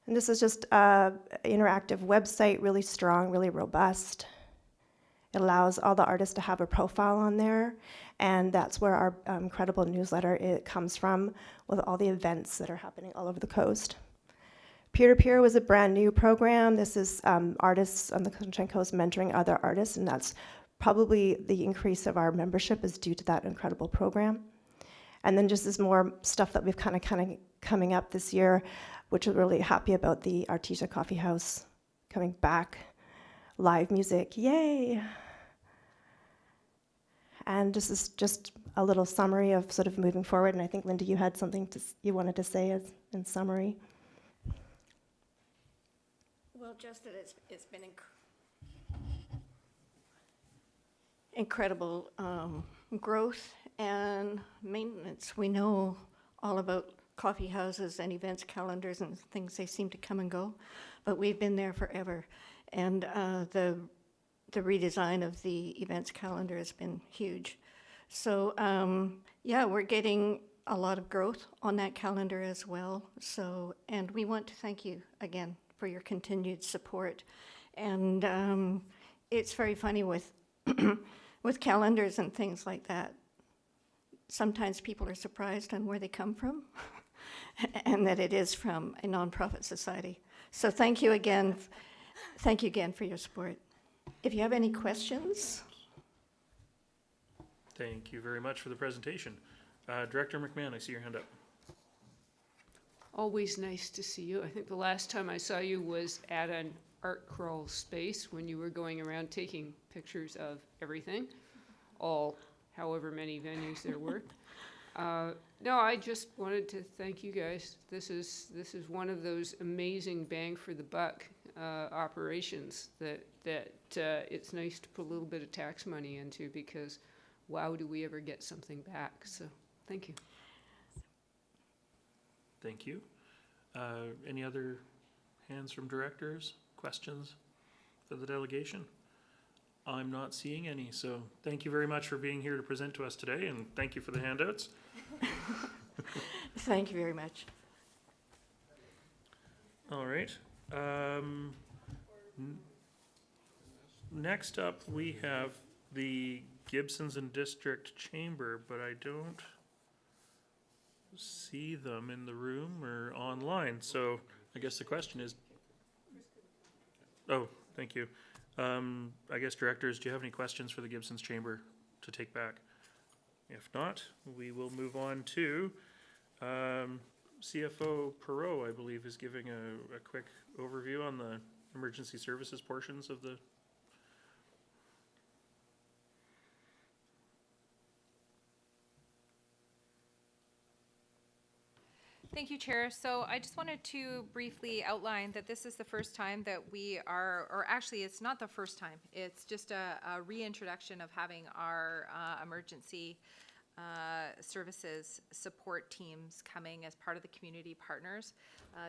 And this is just an interactive website, really strong, really robust. It allows all the artists to have a profile on there, and that's where our incredible newsletter comes from, with all the events that are happening all over the coast. Peer-to-Peer was a brand new program. This is artists on the Sunshine Coast mentoring other artists, and that's probably the increase of our membership is due to that incredible program. And then just this more stuff that we've kind of coming up this year, which we're really happy about, the Artesia Coffee House coming back, live music, yay! And this is just a little summary of sort of moving forward, and I think, Linda, you had something you wanted to say in summary. Well, just that it's been incredible growth and maintenance. We know all about coffee houses and events calendars and things. They seem to come and go, but we've been there forever. And the redesign of the events calendar has been huge. So yeah, we're getting a lot of growth on that calendar as well. So, and we want to thank you again for your continued support. And it's very funny with with calendars and things like that. Sometimes people are surprised on where they come from and that it is from a nonprofit society. So thank you again. Thank you again for your support. If you have any questions. Thank you very much for the presentation. Director McMahon, I see your hand up. Always nice to see you. I think the last time I saw you was at an art crawl space when you were going around taking pictures of everything, all however many venues there were. No, I just wanted to thank you guys. This is one of those amazing bang for the buck operations that it's nice to put a little bit of tax money into, because wow, do we ever get something back. So thank you. Thank you. Any other hands from directors? Questions for the delegation? I'm not seeing any, so thank you very much for being here to present to us today, and thank you for the handouts. Thank you very much. All right. Next up, we have the Gibsons and District Chamber, but I don't see them in the room or online. So I guess the question is, oh, thank you. I guess directors, do you have any questions for the Gibsons Chamber to take back? If not, we will move on to CFO Perot, I believe, is giving a quick overview on the emergency services portions of the. Thank you, Chair. So I just wanted to briefly outline that this is the first time that we are, or actually it's not the first time, it's just a reintroduction of having our emergency services support teams coming as part of the community partners.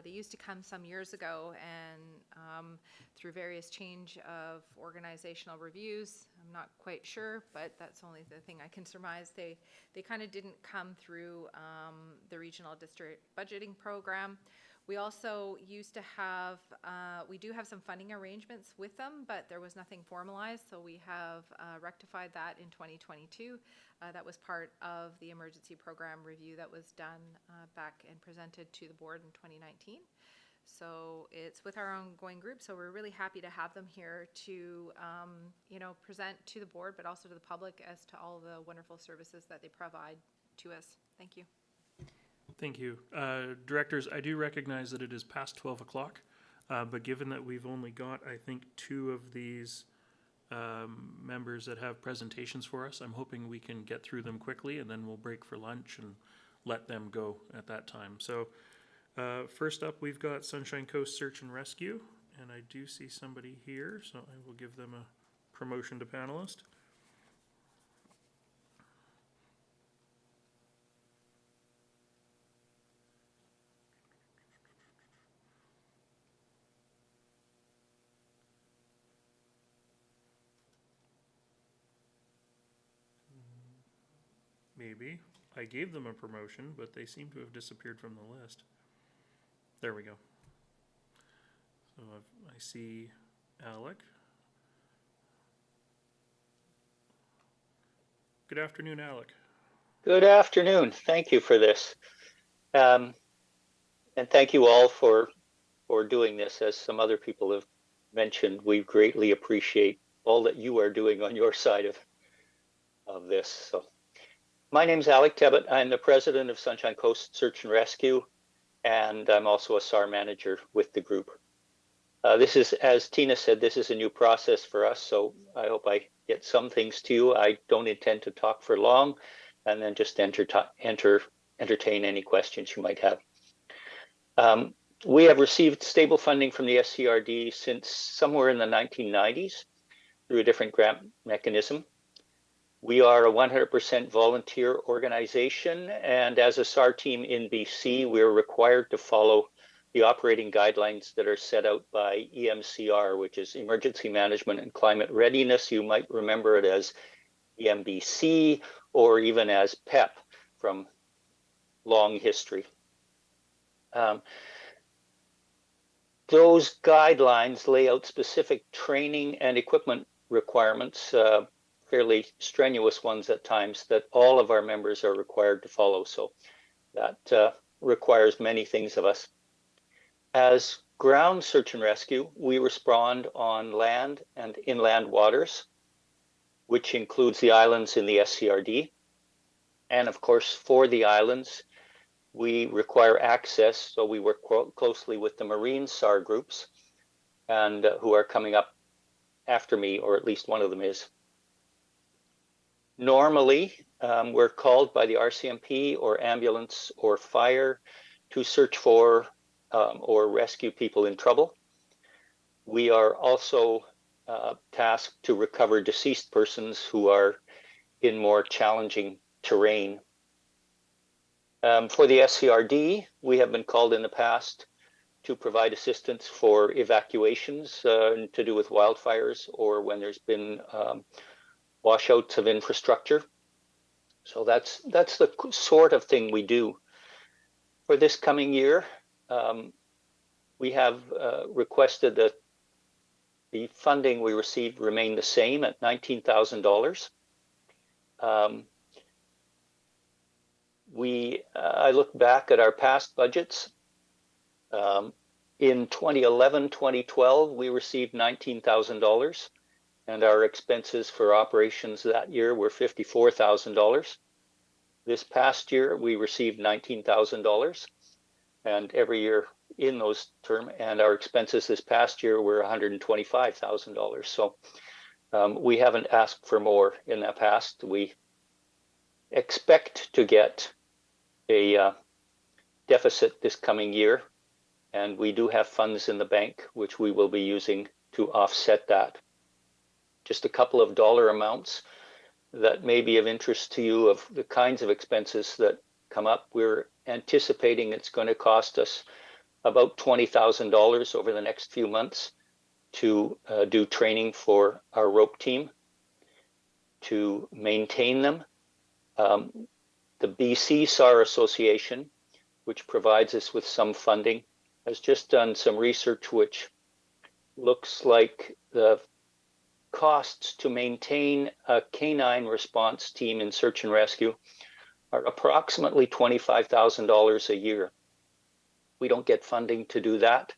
They used to come some years ago, and through various change of organizational reviews, I'm not quite sure, but that's only the thing I can surmise, they kind of didn't come through the regional district budgeting program. We also used to have, we do have some funding arrangements with them, but there was nothing formalized, so we have rectified that in 2022. That was part of the emergency program review that was done back and presented to the board in 2019. So it's with our ongoing group, so we're really happy to have them here to, you know, present to the board, but also to the public as to all the wonderful services that they provide to us. Thank you. Thank you. Directors, I do recognize that it is past 12 o'clock, but given that we've only got, I think, 2 of these members that have presentations for us, I'm hoping we can get through them quickly, and then we'll break for lunch and let them go at that time. So first up, we've got Sunshine Coast Search and Rescue, and I do see somebody here, so I will give them a promotion to panelist. maybe. I gave them a promotion, but they seem to have disappeared from the list. There we go. So I see Alec. Good afternoon, Alec. Good afternoon. Thank you for this. And thank you all for doing this. As some other people have mentioned, we greatly appreciate all that you are doing on your side of this. So, my name's Alec Tebbett. I'm the president of Sunshine Coast Search and Rescue, and I'm also a SAR manager with the group. This is, as Tina said, this is a new process for us, so I hope I get some things to you. I don't intend to talk for long, and then just entertain any questions you might have. We have received stable funding from the SCRD since somewhere in the 1990s through a different grant mechanism. We are a 100% volunteer organization, and as a SAR team in BC, we're required to follow the operating guidelines that are set out by EMCR, which is Emergency Management and Climate Readiness. You might remember it as EMBC or even as PEP from long history. Those guidelines lay out specific training and equipment requirements, fairly strenuous ones at times, that all of our members are required to follow. So that requires many things of us. As ground search and rescue, we respond on land and inland waters, which includes the islands in the SCRD. And of course, for the islands, we require access, so we work closely with the Marine SAR groups and who are coming up after me, or at least one of them is. Normally, we're called by the RCMP or ambulance or fire to search for or rescue people in trouble. We are also tasked to recover deceased persons who are in more challenging terrain. For the SCRD, we have been called in the past to provide assistance for evacuations to do with wildfires or when there's been washouts of infrastructure. So that's the sort of thing we do. For this coming year, we have requested that the funding we received remain the same at $19,000. I look back at our past budgets. In 2011, 2012, we received $19,000, and our expenses for operations that year were $54,000. This past year, we received $19,000, and every year in those terms, and our expenses this past year were $125,000. So we haven't asked for more in the past. We expect to get a deficit this coming year, and we do have funds in the bank which we will be using to offset that. Just a couple of dollar amounts that may be of interest to you of the kinds of expenses that come up. We're anticipating it's going to cost us about $20,000 over the next few months to do training for our rope team, to maintain them. The BC SAR Association, which provides us with some funding, has just done some research which looks like the costs to maintain a canine response team in search and rescue are approximately $25,000 a year. We don't get funding to do that.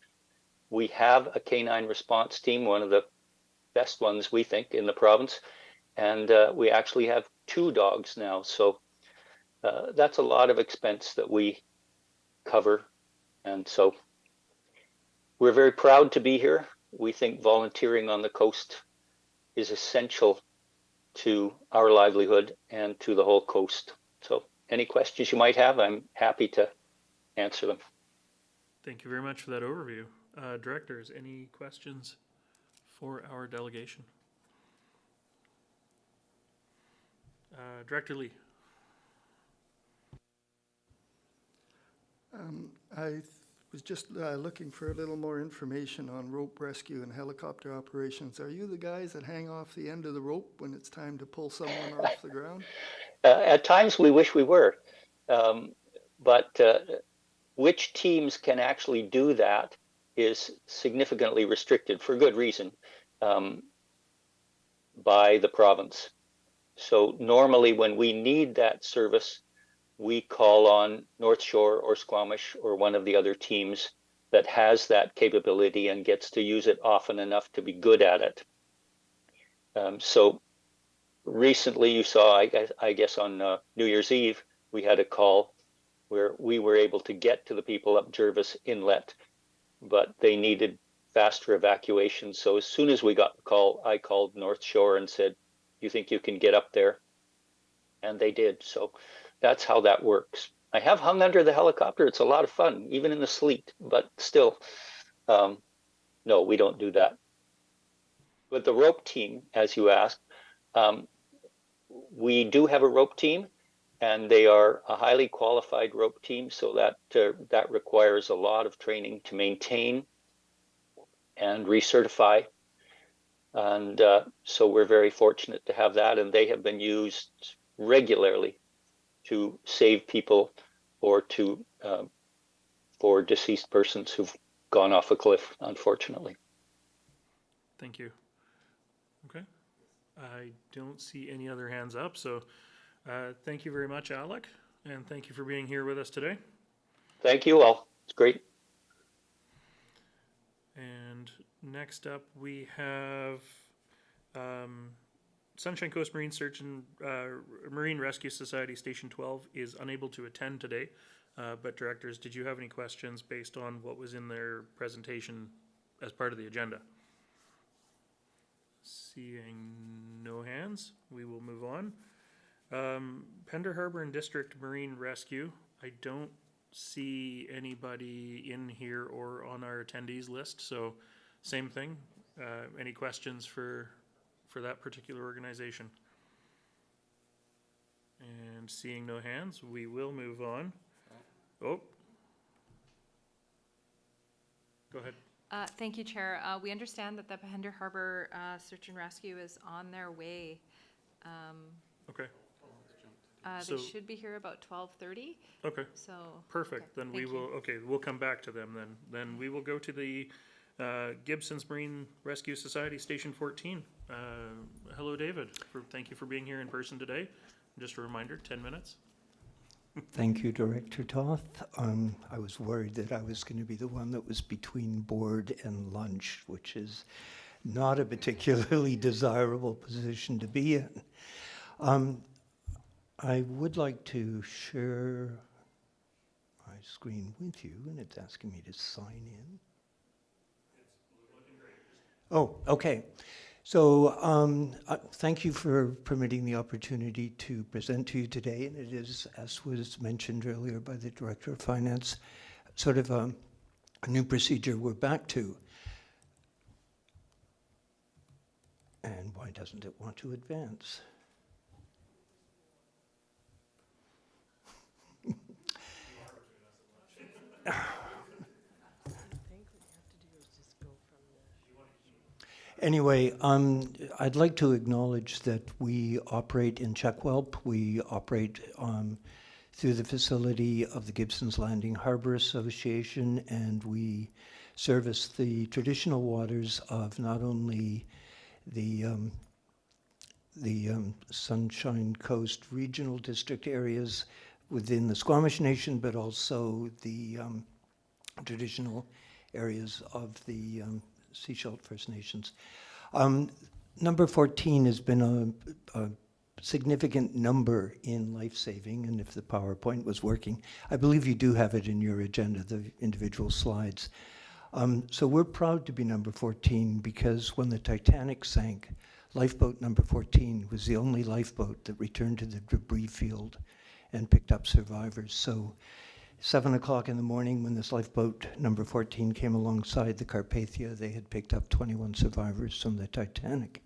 We have a canine response team, one of the best ones we think in the province, and we actually have 2 dogs now. So that's a lot of expense that we cover, and so we're very proud to be here. We think volunteering on the coast is essential to our livelihood and to the whole coast. So any questions you might have, I'm happy to answer them. Thank you very much for that overview. Directors, any questions for our delegation? Director Lee. I was just looking for a little more information on rope rescue and helicopter operations. Are you the guys that hang off the end of the rope when it's time to pull someone off the ground? At times we wish we were, but which teams can actually do that is significantly restricted for good reason by the province. So normally when we need that service, we call on North Shore or Squamish or one of the other teams that has that capability and gets to use it often enough to be good at it. So recently you saw, I guess on New Year's Eve, we had a call where we were able to get to the people up Jervis Inlet, but they needed faster evacuation. So as soon as we got the call, I called North Shore and said, "You think you can get up there?" And they did. So that's how that works. I have hung under the helicopter. It's a lot of fun, even in the sleet, but still, no, we don't do that. But the rope team, as you asked, we do have a rope team, and they are a highly qualified rope team, so that requires a lot of training to maintain and recertify. And so we're very fortunate to have that, and they have been used regularly to save people or to for deceased persons who've gone off a cliff, unfortunately. Thank you. Okay. I don't see any other hands up, so thank you very much, Alec, and thank you for being here with us today. Thank you all. It's great. And next up, we have Sunshine Coast Marine Search and Marine Rescue Society Station 12 is unable to attend today. But directors, did you have any questions based on what was in their presentation as part of the agenda? Seeing no hands, we will move on. Pender Harbor and District Marine Rescue, I don't see anybody in here or on our attendees list, so same thing. Any questions for that particular organization? And seeing no hands, we will move on. Oh. Go ahead. Thank you, Chair. We understand that the Pender Harbor Search and Rescue is on their way. Okay. They should be here about 12:30. Okay. So perfect. Okay, Then we will. Okay, we'll come back to them then. Then we will go to the Gibson's Marine Rescue Society Station 14. Hello, David. Thank you for being here in person today. Just a reminder, 10 minutes. Thank you, Director Toth. I was worried that I was going to be the one that was between board and lunch, which is not a particularly desirable position to be in. I would like to share my screen with you, and it's asking me to sign in. Oh, okay. So thank you for permitting the opportunity to present to you today. And it is, as was mentioned earlier by the Director of Finance, sort of a new procedure we're back to. And why doesn't it want to advance? Anyway, I'd like to acknowledge that we operate in Checkwelp. We operate through the facility of the Gibson's Landing Harbor Association, and we service the traditional waters of not only the Sunshine Coast Regional District areas within the Squamish Nation, but also the traditional areas of the Seashell First Nations. Number 14 has been a significant number in life-saving, and if the PowerPoint was working, I believe you do have it in your agenda, the individual slides. So we're proud to be number 14 because when the Titanic sank, lifeboat number 14 was the only lifeboat that returned to the debris field and picked up survivors. So 7 o'clock in the morning when this lifeboat number 14 came alongside the Carpathia, they had picked up 21 survivors from the Titanic.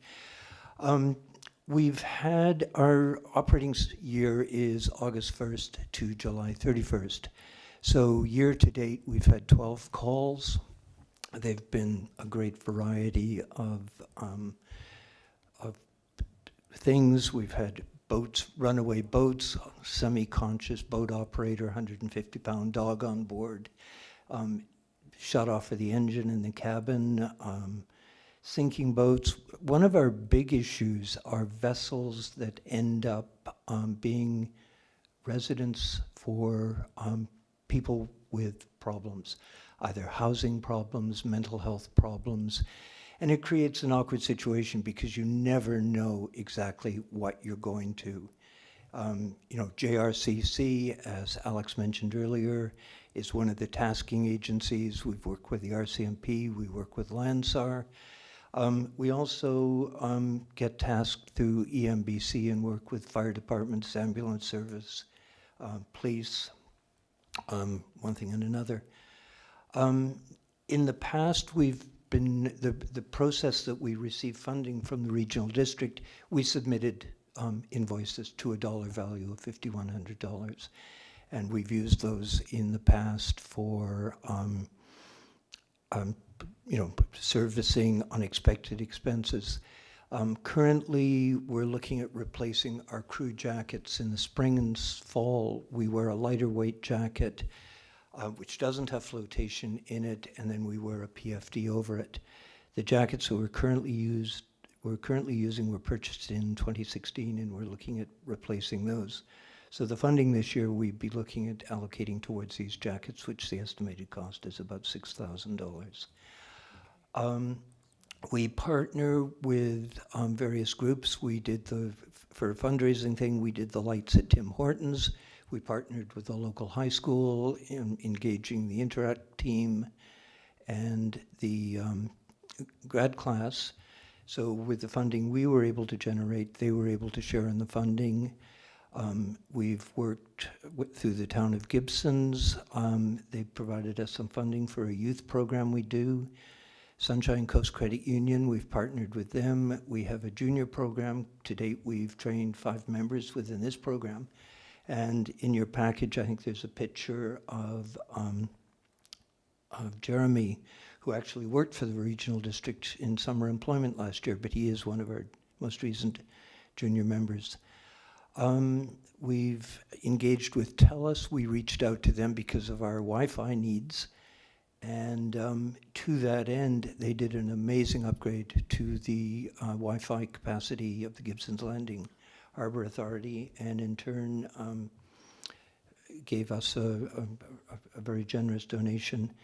We've had our operating year is August 1st to July 31st. So year to date, we've had 12 calls. They've been a great variety of things. We've had boats, runaway boats, semi-conscious boat operator, 150-pound dog on board, shut off of the engine in the cabin, sinking boats. One of our big issues are vessels that end up being residents for people with problems, either housing problems, mental health problems. And it creates an awkward situation because you never know exactly what you're going to. JRCC, as Alex mentioned earlier, is one of the tasking agencies. We've worked with the RCMP, we work with Landsar. We also get tasked through EMBC and work with fire departments, ambulance service, police, one thing and another. In the past, we've been, the process that we receive funding from the regional district, we submitted invoices to a dollar value of $5,100. And we've used those in the past for servicing unexpected expenses. Currently, we're looking at replacing our crew jackets. In the spring and fall, we wear a lighter weight jacket, which doesn't have flotation in it, and then we wear a PFD over it. The jackets that we're currently using were purchased in 2016, and we're looking at replacing those. So the funding this year, we'd be looking at allocating towards these jackets, which the estimated cost is about $6,000. We partner with various groups. We did for a fundraising thing, we did the lights at Tim Hortons. We partnered with the local high school in engaging the Interact team and the grad class. So with the funding we were able to generate, they were able to share in the funding. We've worked through the town of Gibsons. They provided us some funding for a youth program we do. Sunshine Coast Credit Union, we've partnered with them. We have a junior program. To date, we've trained 5 members within this program. And in your package, I think there's a picture of Jeremy, who actually worked for the regional district in summer employment last year, but he is one of our most recent junior members. We've engaged with TELUS. We reached out to them because of our Wi-Fi needs. And to that end, they did an amazing upgrade to the Wi-Fi capacity of the Gibsons Landing Harbor Authority, and in turn gave us a very generous donation.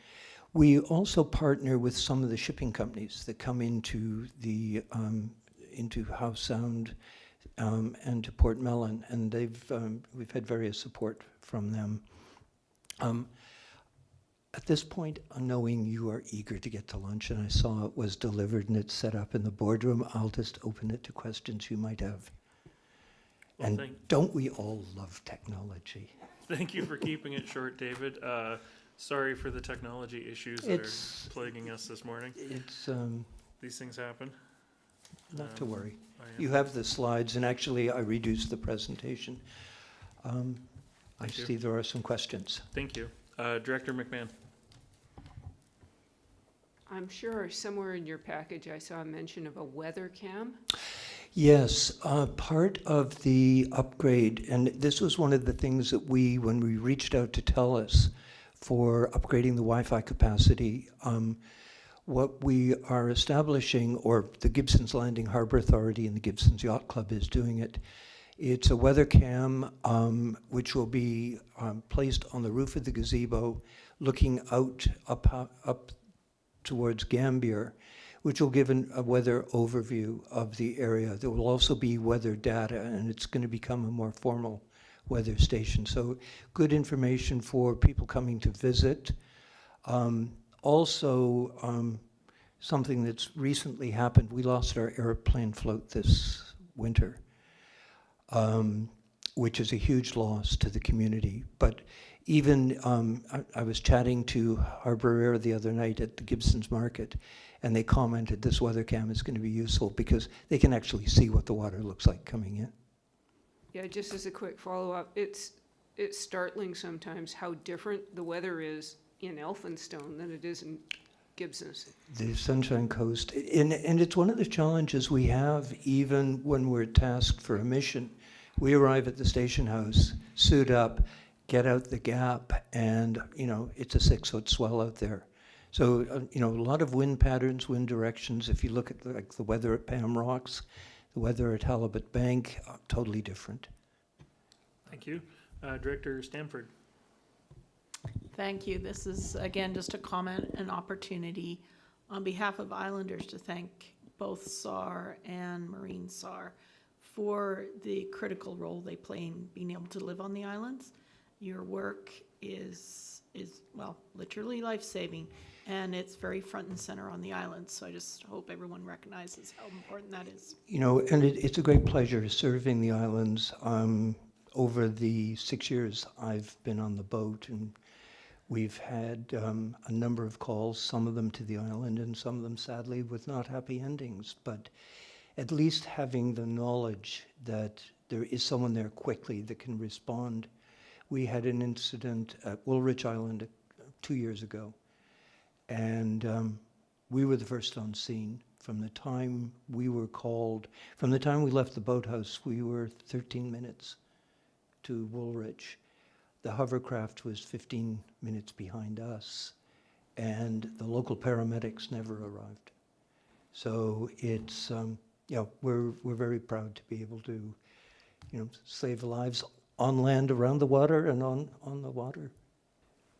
We also partner with some of the shipping companies that come into the into Howe Sound and to Port Mellon, and we've had various support from them. At this point, knowing you are eager to get to lunch, and I saw it was delivered and it's set up in the boardroom, I'll just open it to questions you might have. Well, And don't we all love technology? Thank you for keeping it short, David. Sorry for the technology issues that are plaguing us this morning. These things happen. Not to worry. You have the slides, and actually I reduced the presentation. I see there are some questions. Thank you. Director McMahon. I'm sure somewhere in your package I saw a mention of a weather cam. Yes, part of the upgrade, and this was one of the things that when we reached out to TELUS for upgrading the Wi-Fi capacity, what we are establishing, or the Gibsons Landing Harbor Authority and the Gibsons Yacht Club is doing it, it's a weather cam which will be placed on the roof of the gazebo looking out up towards Gambier, which will give a weather overview of the area. There will also be weather data, and it's going to become a more formal weather station. So good information for people coming to visit. Also, something that's recently happened, we lost our airplane float this winter, which is a huge loss to the community. But even, I was chatting to Harbour Air the other night at the Gibsons Market, and they commented this weather cam is going to be useful because they can actually see what the water looks like coming in. Yeah, just as a quick follow-up, it's it's startling sometimes how different the weather is in Elphinstone than it is in Gibson's. The Sunshine Coast, and it's one of the challenges we have even when we're tasked for a mission. We arrive at the station house, suit up, get out the gap, and it's a 6-foot swell out there. So a lot of wind patterns, wind directions. If you look at the weather at Pam Rocks, the weather at Halibut Bank, totally different. Thank you. Director Stanford. Thank you. This is, again, just a comment, an opportunity on behalf of Islanders to thank both SAR and Marine SAR for the critical role they play in being able to live on the islands. Your work is well, literally life-saving, and it's very front and center on the islands. So I just hope everyone recognizes how important that is. And it's a great pleasure serving the islands. Over the 6 years I've been on the boat, and we've had a number of calls, some of them to the island and some of them sadly with not happy endings, but at least having the knowledge that there is someone there quickly that can respond. We had an incident at Woolwich Island 2 years ago, and we were the first on scene. From the time we were called, from the time we left the boathouse, we were 13 minutes to Woolwich. The hovercraft was 15 minutes behind us, and the local paramedics never arrived. So it's, we're very proud to be able to, save lives on land, around the water, and on the water.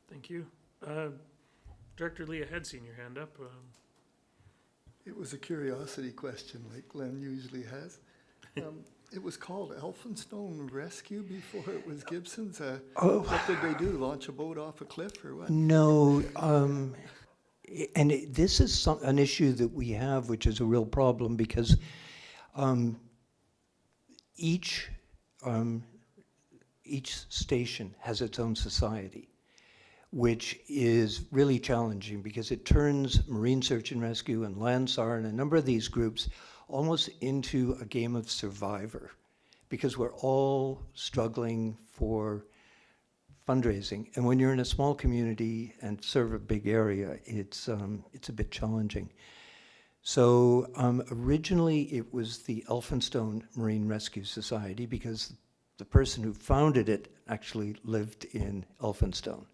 Thank you. Director Leah had seen your hand up. It was a curiosity question like Glenn usually has. It was called Elphinstone Rescue before it was Gibson's. What did they do, launch a boat off a cliff or what? No, this is an issue that we have, which is a real problem, because each station has its own society, which is really challenging because it turns Marine Search and Rescue and Landsar and a number of these groups almost into a game of survivor, because we're all struggling for fundraising. And when you're in a small community and serve a big area, it's a bit challenging. So originally it was the Elphinstone Marine Rescue Society, because the person who founded it actually lived in Elphinstone.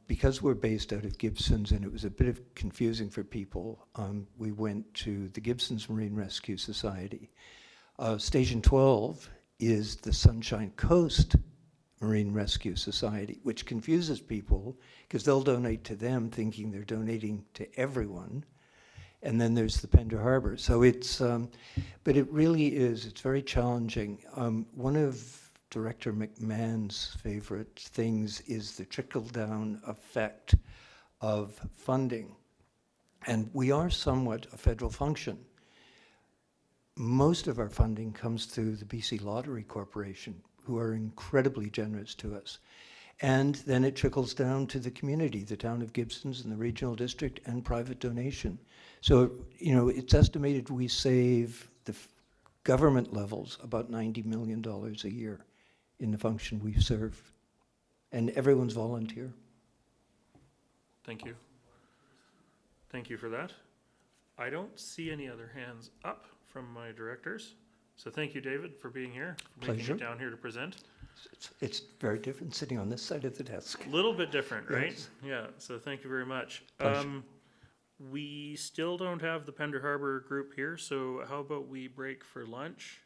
Because we're based out of Gibson's and it was a bit of confusing for people, we went to the Gibson's Marine Rescue Society. Station 12 is the Sunshine Coast Marine Rescue Society, which confuses people because they'll donate to them thinking they're donating to everyone. And then there's the Pender Harbor. So it's, but it really is, it's very challenging. One of Director McMahon's favorite things is the trickle-down effect of funding. And we are somewhat a federal function. Most of our funding comes through the BC Lottery Corporation, who are incredibly generous to us. And then it trickles down to the community, the town of Gibson's and the regional district, and private donation. So, it's estimated we save the government levels about $90 million a year in the function we serve. And everyone's volunteer. Thank you. Thank you for that. I don't see any other hands up from my directors. So thank you, David, for being here, for making it down here to present. It's very different sitting on this side of the desk. A little bit different, right? Yes. Yeah, so thank you very much. Pleasure. We still don't have the Pender Harbor group here, so how about we break for lunch?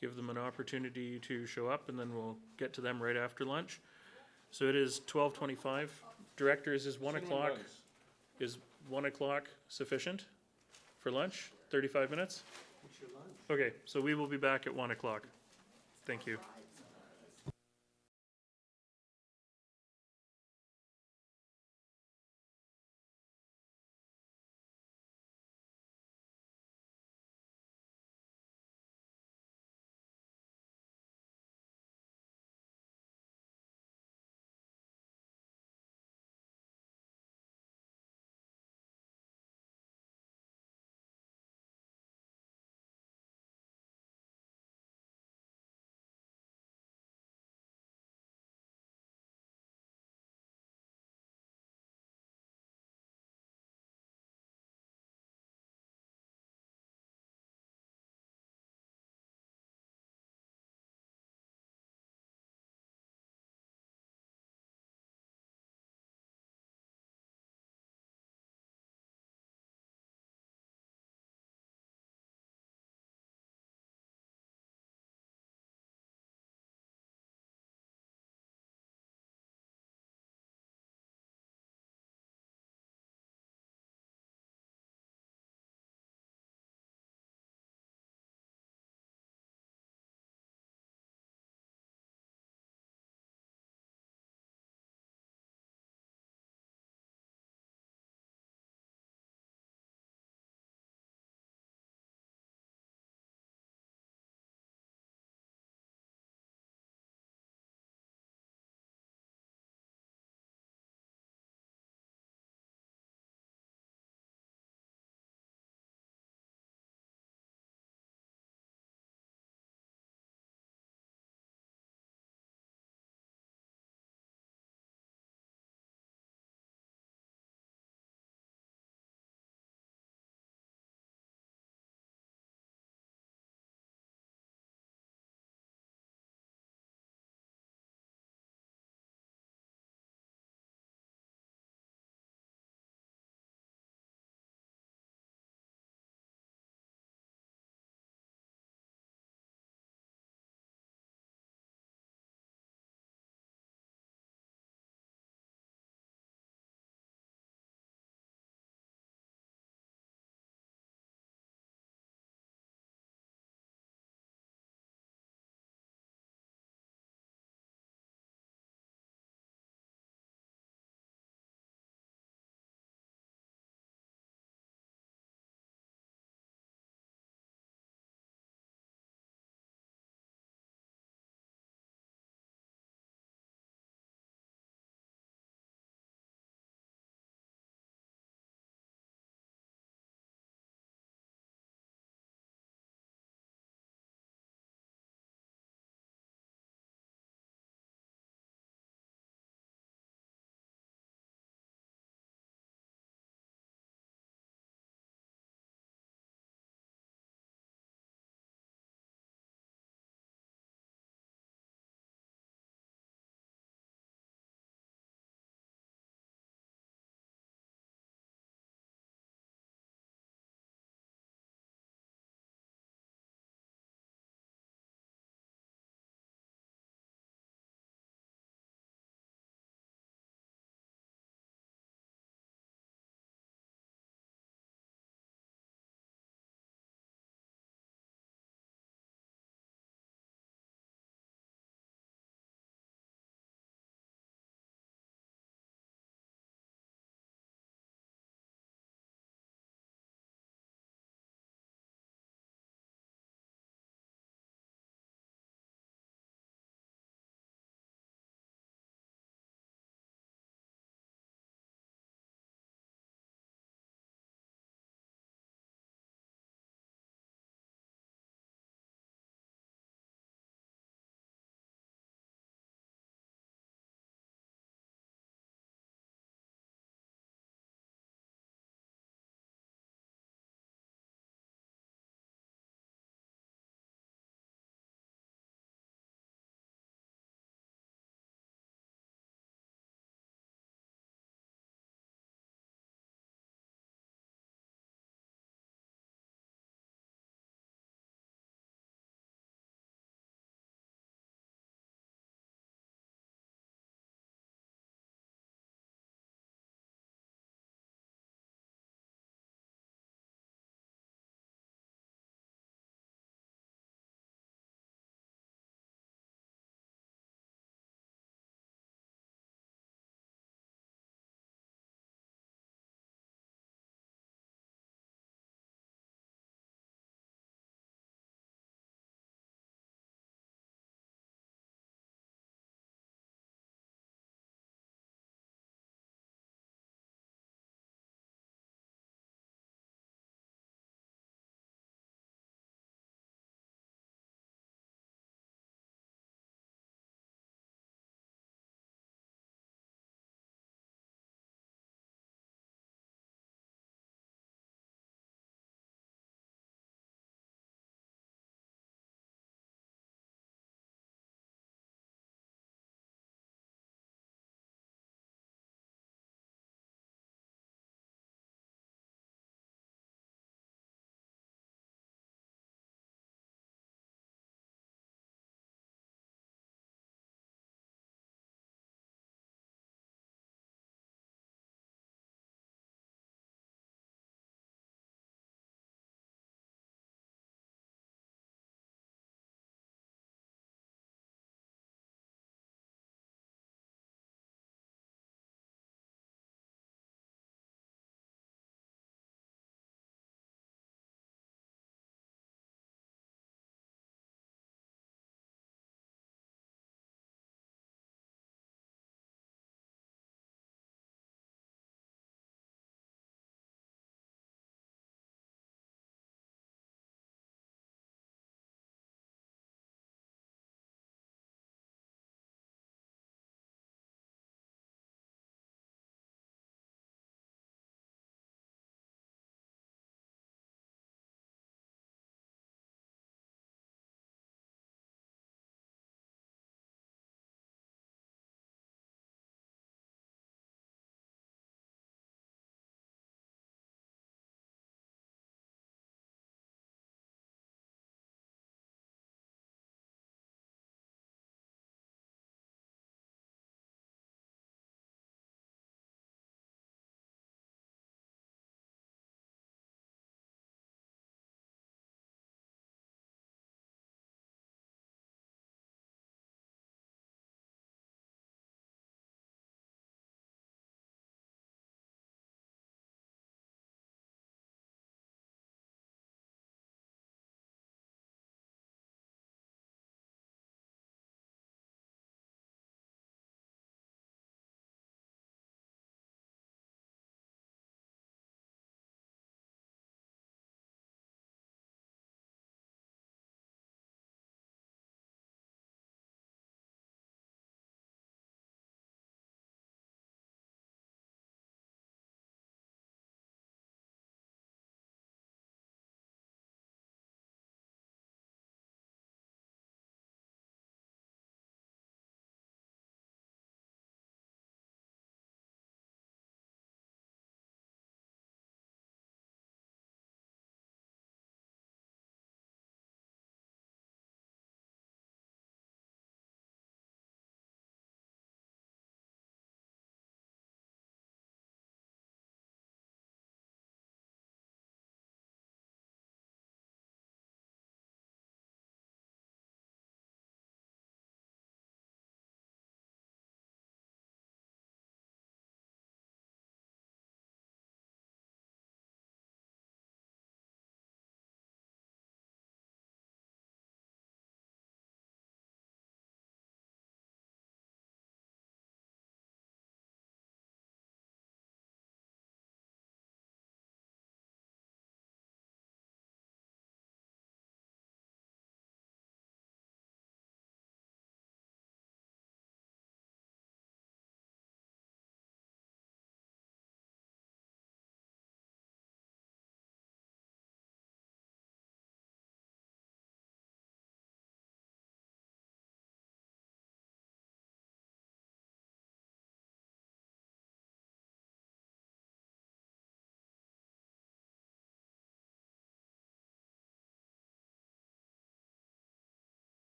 Give them an opportunity to show up, and then we'll get to them right after lunch. So it is 12:25. Directors, is 1 o'clock, is 1 o'clock sufficient for lunch? 35 minutes? Okay, so we will be back at 1 o'clock. Thank you.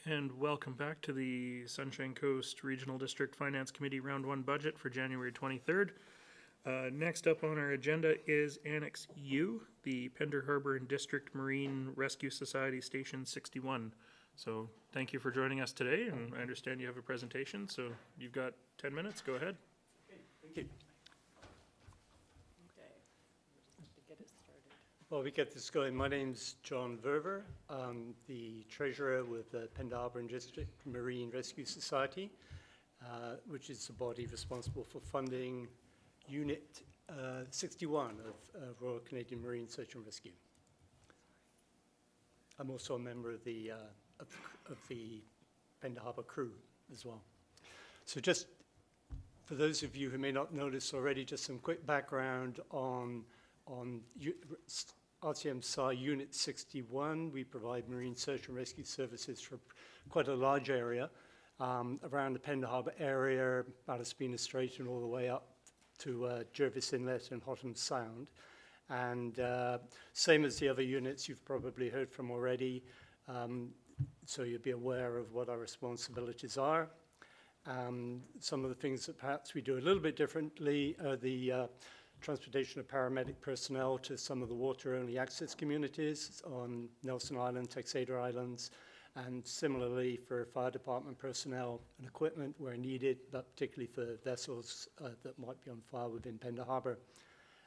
And welcome back to the Sunshine Coast Regional District Finance Committee Round 1 budget for January 23rd. Next up on our agenda is Annex U, the Pender Harbor and District Marine Rescue Society Station 61. So thank you for joining us today, and I understand you have a presentation, so you've got 10 minutes. Go ahead. Thank you. Well, we get this going. My name's John Verver. I'm the treasurer with the Pender Harbor and District Marine Rescue Society, which is the body responsible for funding Unit 61 of Royal Canadian Marine Search and Rescue. I'm also a member of the Pender Harbor crew as well. So just for those of you who may not know this already, just some quick background on RCMSI Unit 61. We provide marine search and rescue services for quite a large area around the Pender Harbor area, Ballast Strait, and all the way up to Jervis Inlet and Hotham Sound. And same as the other units you've probably heard from already, so you'll be aware of what our responsibilities are. Some of the things that perhaps we do a little bit differently are the transportation of paramedic personnel to some of the water-only access communities on Nelson Island, Texada Islands, and similarly for fire department personnel and equipment where needed, but particularly for vessels that might be on fire within Pender Harbor.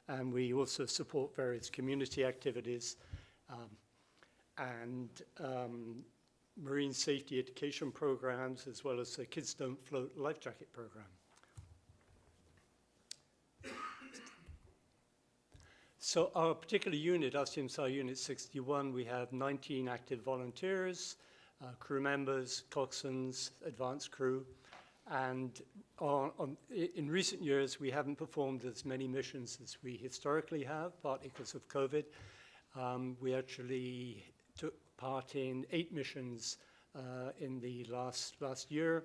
And we also support various community activities and marine safety education programs, as well as the Kids Don't Float life jacket program. So our particular unit, RCMSI Unit 61, we have 19 active volunteers, crew members, coxswains, advanced crew, and in recent years we haven't performed as many missions as we historically have, partly because of COVID. We actually took part in 8 missions in the last year,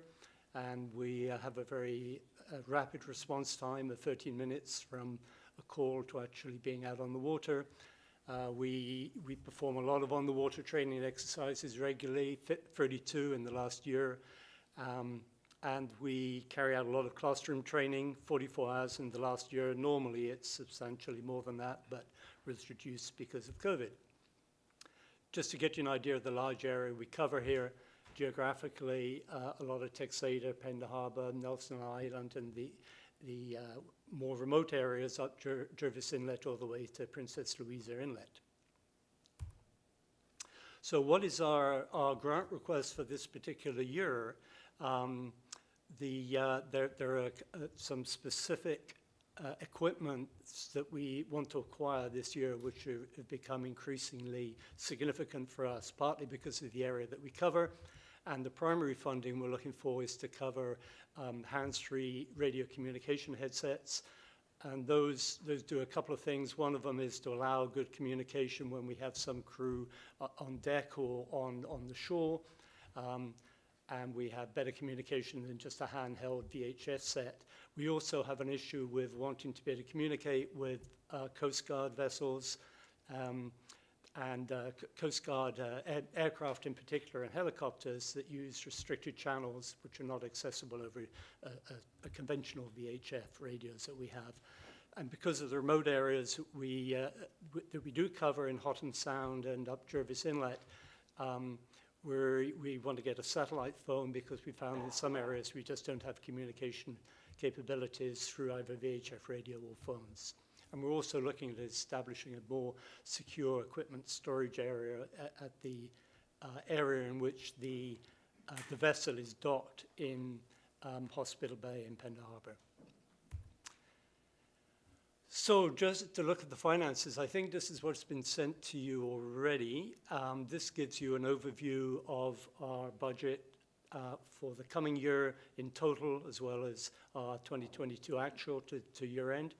and we have a very rapid response time of 13 minutes from a call to actually being out on the water. We perform a lot of on-the-water training exercises regularly, 32 in the last year, and we carry out a lot of classroom training, 44 hours in the last year. Normally it's substantially more than that, but was reduced because of COVID. Just to get you an idea of the large area we cover here, geographically, a lot of Texada, Pender Harbor, Nelson Island, and the more remote areas up Jervis Inlet all the way to Princess Louisa Inlet. So what is our grant request for this particular year? There are some specific equipment that we want to acquire this year, which have become increasingly significant for us, partly because of the area that we cover. And the primary funding we're looking for is to cover hands-free radio communication headsets. And those do a couple of things. One of them is to allow good communication when we have some crew on deck or on the shore. And we have better communication than just a handheld VHF set. We also have an issue with wanting to be able to communicate with Coast Guard vessels, and Coast Guard aircraft in particular, and helicopters that use restricted channels which are not accessible over a conventional VHF radios that we have. And because of the remote areas that we do cover in Hotham Sound and up Jervis Inlet, we want to get a satellite phone because we found in some areas we just don't have communication capabilities through either VHF radio or phones. And we're also looking at establishing a more secure equipment storage area at the area in which the vessel is docked in Hospital Bay in Pender Harbor. So just to look at the finances, I think this is what's been sent to you already. This gives you an overview of our budget for the coming year in total, as well as our 2022 actual to year end.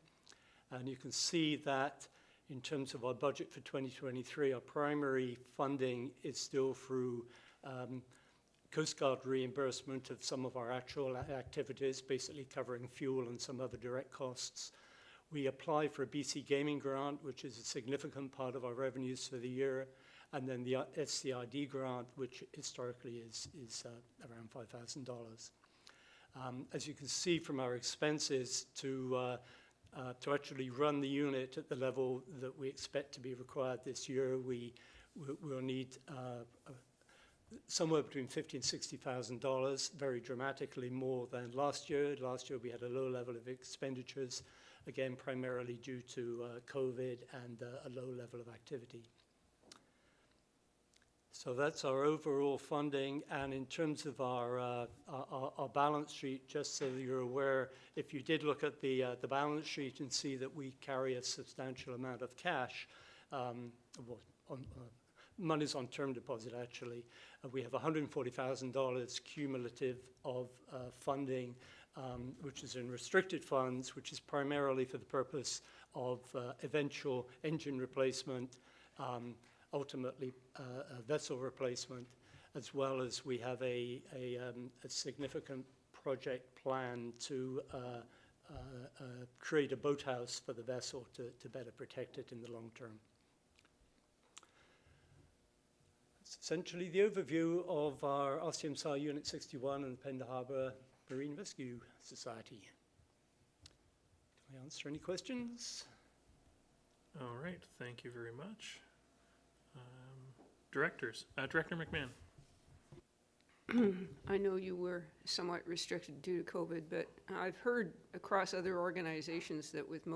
And you can see that in terms of our budget for 2023, our primary funding is still through Coast Guard reimbursement of some of our actual activities, basically covering fuel and some other direct costs. We apply for a BC Gaming grant, which is a significant part of our revenues for the year. and then the SCID grant, which historically is around $5,000. As you can see from our expenses to actually run the unit at the level that we expect to be required this year, we'll need somewhere between $50,000 and $60,000, very dramatically more than last year. Last year we had a low level of expenditures, again primarily due to COVID and a low level of activity. So that's our overall funding, and in terms of our balance sheet, just so that you're aware, if you did look at the balance sheet and see that we carry a substantial amount of cash, money's on term deposit actually, we have $140,000 cumulative of funding, which is in restricted funds, which is primarily for the purpose of eventual engine replacement, ultimately a vessel replacement, as well as we have a significant project plan to create a boathouse for the vessel to better protect it in the long term. It's essentially the overview of our RCMSI Unit 61 and Pender Harbour Marine Rescue Society. Can I answer any questions? All right, thank you very much. Directors, Director McMahon. I know you were somewhat restricted due to COVID, but I've heard across other organizations that with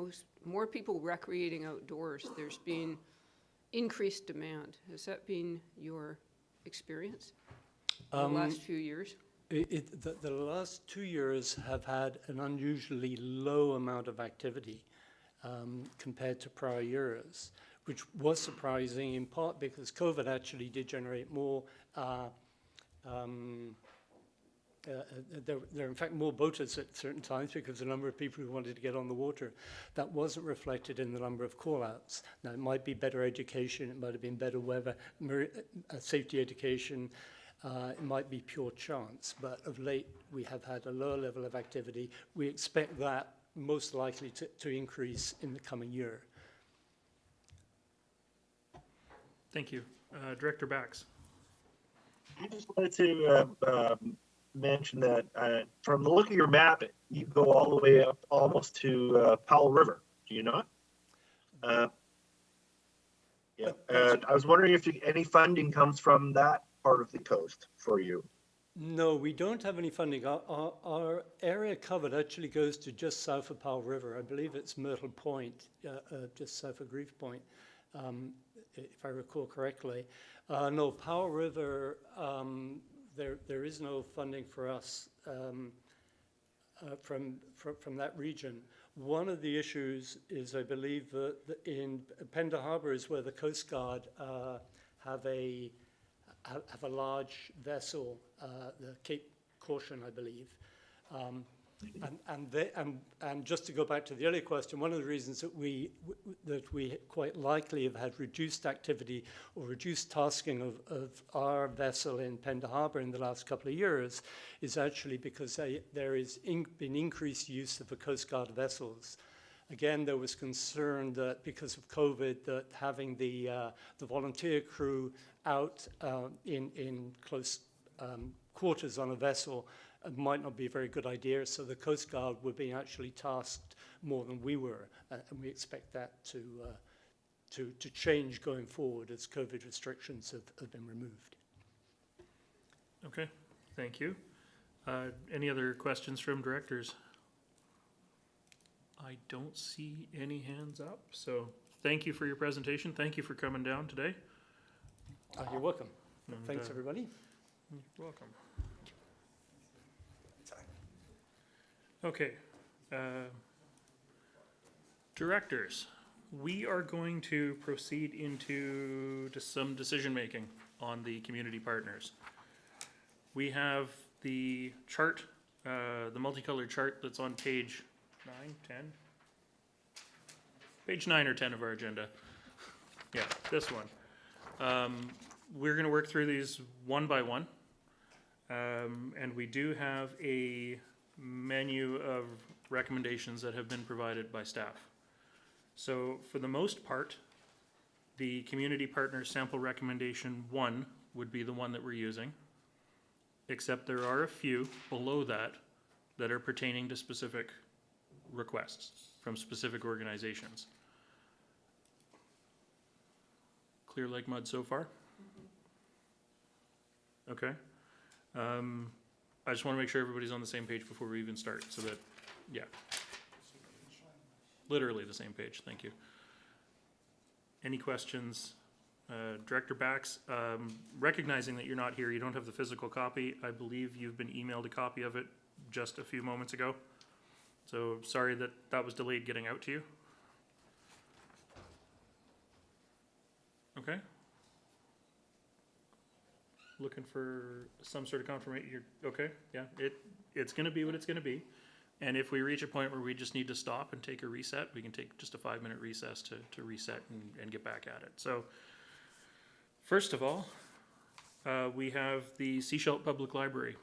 more people recreating outdoors, there's been increased demand. Has that been your experience in the last few years? The last 2 years have had an unusually low amount of activity compared to prior years, which was surprising in part because COVID actually did generate more. There are in fact more boaters at certain times because the number of people who wanted to get on the water. That wasn't reflected in the number of call-outs. Now it might be better education, it might have been better weather, safety education, it might be pure chance, but of late we have had a lower level of activity. We expect that most likely to increase in the coming year. Thank you. Director Bax. I just wanted to mention that from the look of your map, you go all the way up almost to Powell River. Do you not? Yeah. I was wondering if any funding comes from that part of the coast for you. No, we don't have any funding. Our area covered actually goes to just south of Powell River. I believe it's Myrtle Point, just south of Grief Point, if I recall correctly. No, Powell River, there is no funding for us from that region. One of the issues is, I believe, that in Pender Harbour is where the Coast Guard have a large vessel, the Cape Caution, I believe. And just to go back to the earlier question, one of the reasons that we quite likely have had reduced activity or reduced tasking of our vessel in Pender Harbour in the last couple of years is actually because there is been increased use of the Coast Guard vessels. Again, there was concern that because of COVID, that having the volunteer crew out in close quarters on a vessel might not be a very good idea. So the Coast Guard were being actually tasked more than we were, and we expect that to change going forward as COVID restrictions have been removed. Okay, thank you. Any other questions from directors? I don't see any hands up, so thank you for your presentation. Thank you for coming down today. You're welcome. And, thanks, everybody. You're welcome. Okay. Directors, we are going to proceed into some decision-making on the community partners. We have the chart, the multicolored chart that's on page 9, 10? Page 9 or 10 of our agenda. Yeah, this one. We're going to work through these one by one. And we do have a menu of recommendations that have been provided by staff. So for the most part, The community partner sample recommendation 1 would be the one that we're using, except there are a few below that that are pertaining to specific requests from specific organizations. Clear like mud so far? Okay. I just want to make sure everybody's on the same page before we even start, so that, yeah. Literally the same page, thank you. Any questions? Director Bax, recognizing that you're not here, you don't have the physical copy. I believe you've been emailed a copy of it just a few moments ago. So sorry that that was delayed getting out to you. Okay. Looking for some sort of confirmation. You're okay? Yeah, it's going to be what it's going to be. And if we reach a point where we just need to stop and take a reset, we can take just a 5-minute recess to reset and get back at it. So first of all, we have the Sechelt Public Library.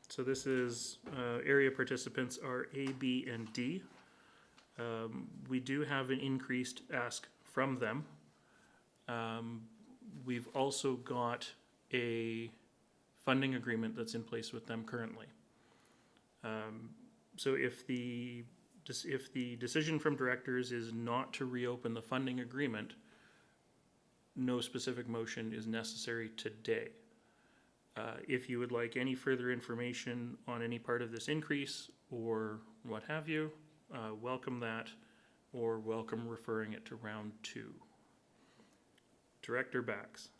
So this is area participants are A, B, and D. We do have an increased ask from them. We've also got a funding agreement that's in place with them currently. So if the decision from directors is not to reopen the funding agreement, no specific motion is necessary today. If you would like any further information on any part of this increase or what have you, welcome that, or welcome referring it to round 2. Director Bax.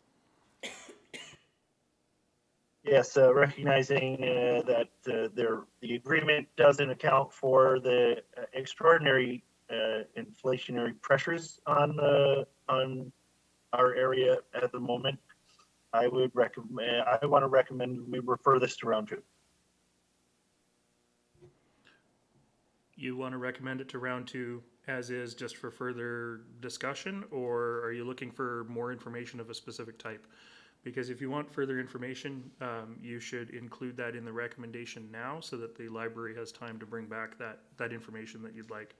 Yes, recognizing that the agreement doesn't account for the extraordinary inflationary pressures on our area at the moment, I would recommend. I want to recommend we refer this to round 2. You want to recommend it to round 2 as is, just for further discussion, or are you looking for more information of a specific type? Because if you want further information, you should include that in the recommendation now so that the library has time to bring back that information that you'd like.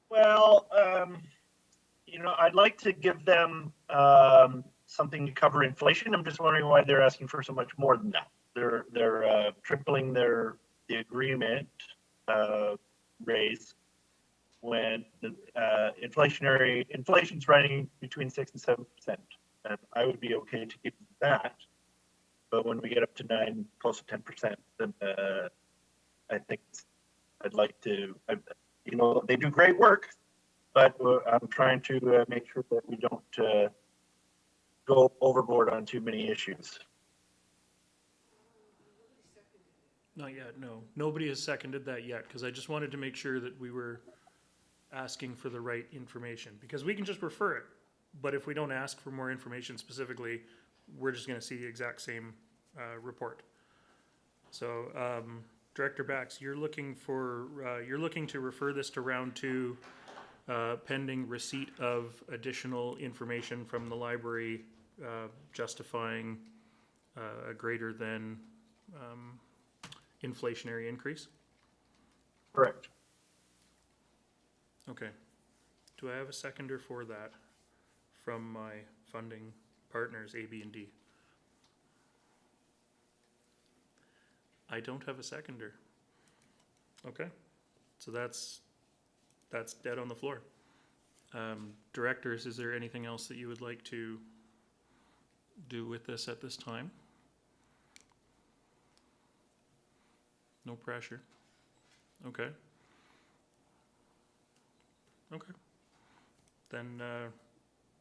Well, I'd like to give them something to cover inflation. I'm just wondering why they're asking for so much more than that. They're tripling the agreement raise when inflation's running between 6 and 7%. And I would be okay to give that, but when we get up to 9, close to 10%, then I think I'd like to. They do great work, but I'm trying to make sure that we don't go overboard on too many issues. Not yet, no. Nobody has seconded that yet, because I just wanted to make sure that we were asking for the right information, because we can just refer it. But if we don't ask for more information specifically, we're just going to see the exact same report. So, Director Bax, you're looking to refer this to round 2, pending receipt of additional information from the library justifying a greater than inflationary increase? Correct. Okay. Do I have a seconder for that from my funding partners, A, B, and D? I don't have a seconder. Okay. So that's dead on the floor. Directors, is there anything else that you would like to do with this at this time? No pressure. Okay. Okay. Then,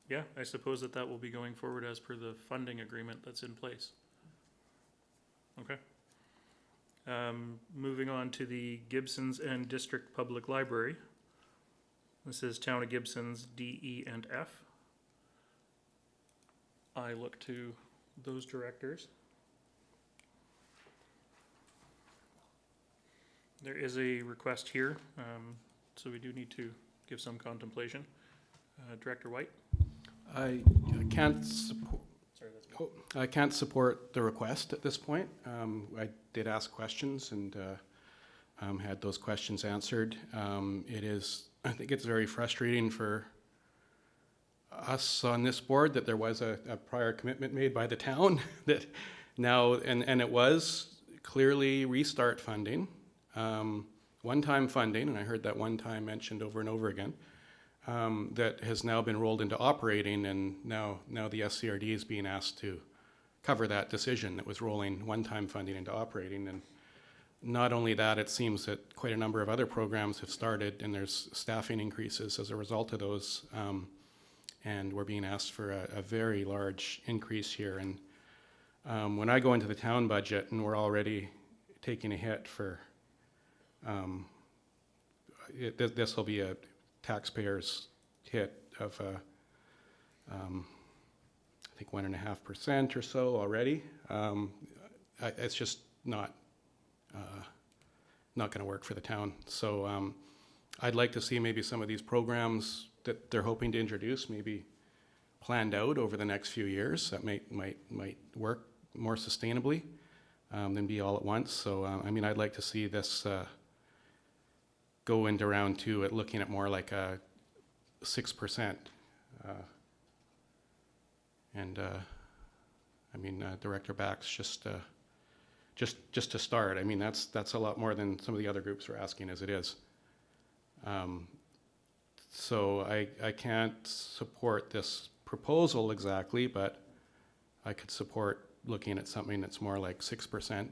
yeah, I suppose that will be going forward as per the funding agreement that's in place. Okay. Moving on to the Gibsons and District Public Library. This is Town of Gibsons D, E, and F. I look to those directors. There is a request here, so we do need to give some contemplation. Director White? I can't support. Sorry, that's me. I can't support the request at this point. I did ask questions and had those questions answered. I think it's very frustrating for us on this board that there was a prior commitment made by the town that now, and it was clearly restart funding, one-time funding, and I heard that one time mentioned over and over again, that has now been rolled into operating, and now the SCRD is being asked to cover that decision that was rolling one-time funding into operating. And not only that, it seems that quite a number of other programs have started, and there's staffing increases as a result of those, and we're being asked for a very large increase here. And when I go into the town budget, and we're already taking a hit for, this will be a taxpayer's hit of, I think 1.5% or so already. It's just not going to work for the town. So I'd like to see maybe some of these programs that they're hoping to introduce maybe planned out over the next few years that might work more sustainably than be all at once. So I mean, I'd like to see this go into round two at looking at more like a 6%. I mean, Director Bax, just to start, I mean, that's a lot more than some of the other groups are asking as it is. So I can't support this proposal exactly, but I could support looking at something that's more like 6%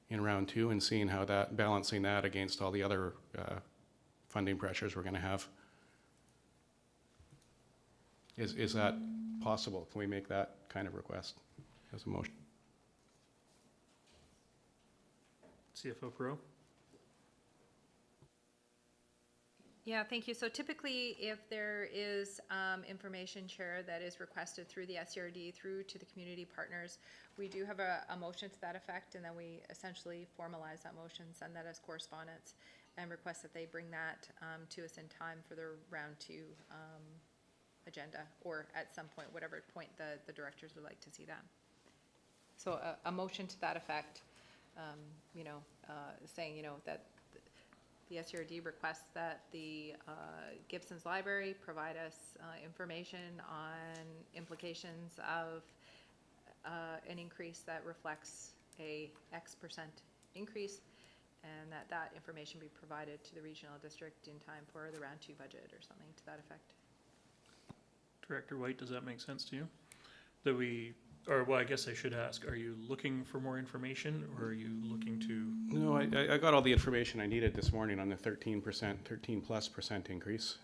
in round two and seeing how balancing that against all the other funding pressures we're going to have. Is that possible? Can we make that kind of request as a motion? CFO Perot? Yeah, thank you. So typically, if there is information, Chair, that is requested through the SCRD through to the community partners, we do have a motion to that effect, and then we essentially formalize that motion, send that as correspondence, and request that they bring that to us in time for the round two agenda, or at some point, whatever point the directors would like to see that. So a motion to that effect, saying, that the SCRD requests that the Gibson's Library provide us information on implications of an increase that reflects a X% increase, and that information be provided to the regional district in time for the round two budget or something to that effect. Director White, does that make sense to you? That well, I guess I should ask, are you looking for more information, or are you looking to? No, I got all the information I needed this morning on the 13% increase.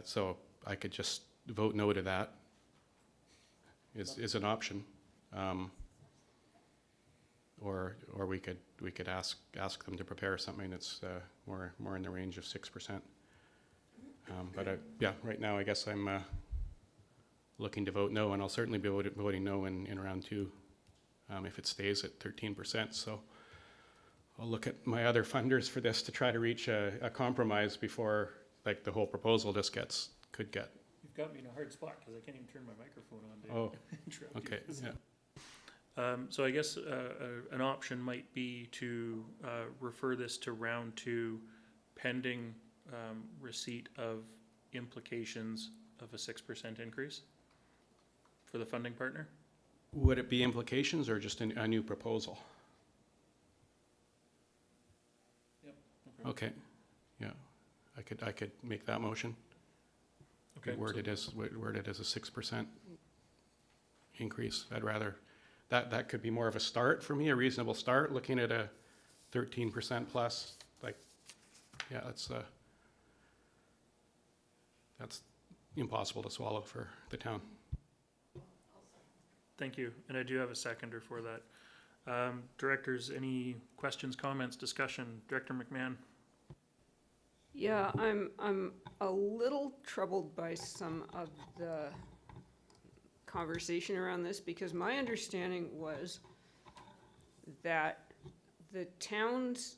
So I could just vote no to that is an option. Or we could ask them to prepare something that's more in the range of 6%. But yeah, right now I guess I'm looking to vote no, and I'll certainly be voting no in round two if it stays at 13%. So I'll look at my other funders for this to try to reach a compromise before like the whole proposal just could get. You've got me in a hard spot because I can't even turn my microphone on, Dave. Oh, okay. Yeah. So I guess an option might be to refer this to round two pending receipt of implications of a 6% increase for the funding partner? Would it be implications or just a new proposal? Yep. Okay. Yeah, I could make that motion. Okay. Worded as a 6% increase. I'd rather that could be more of a start for me, a reasonable start. Looking at a 13% plus, like, yeah, that's impossible to swallow for the town. Thank you, and I do have a seconder for that. Directors, any questions, comments, discussion? Director McMahon? Yeah, I'm a little troubled by some of the conversation around this, because my understanding was that the town's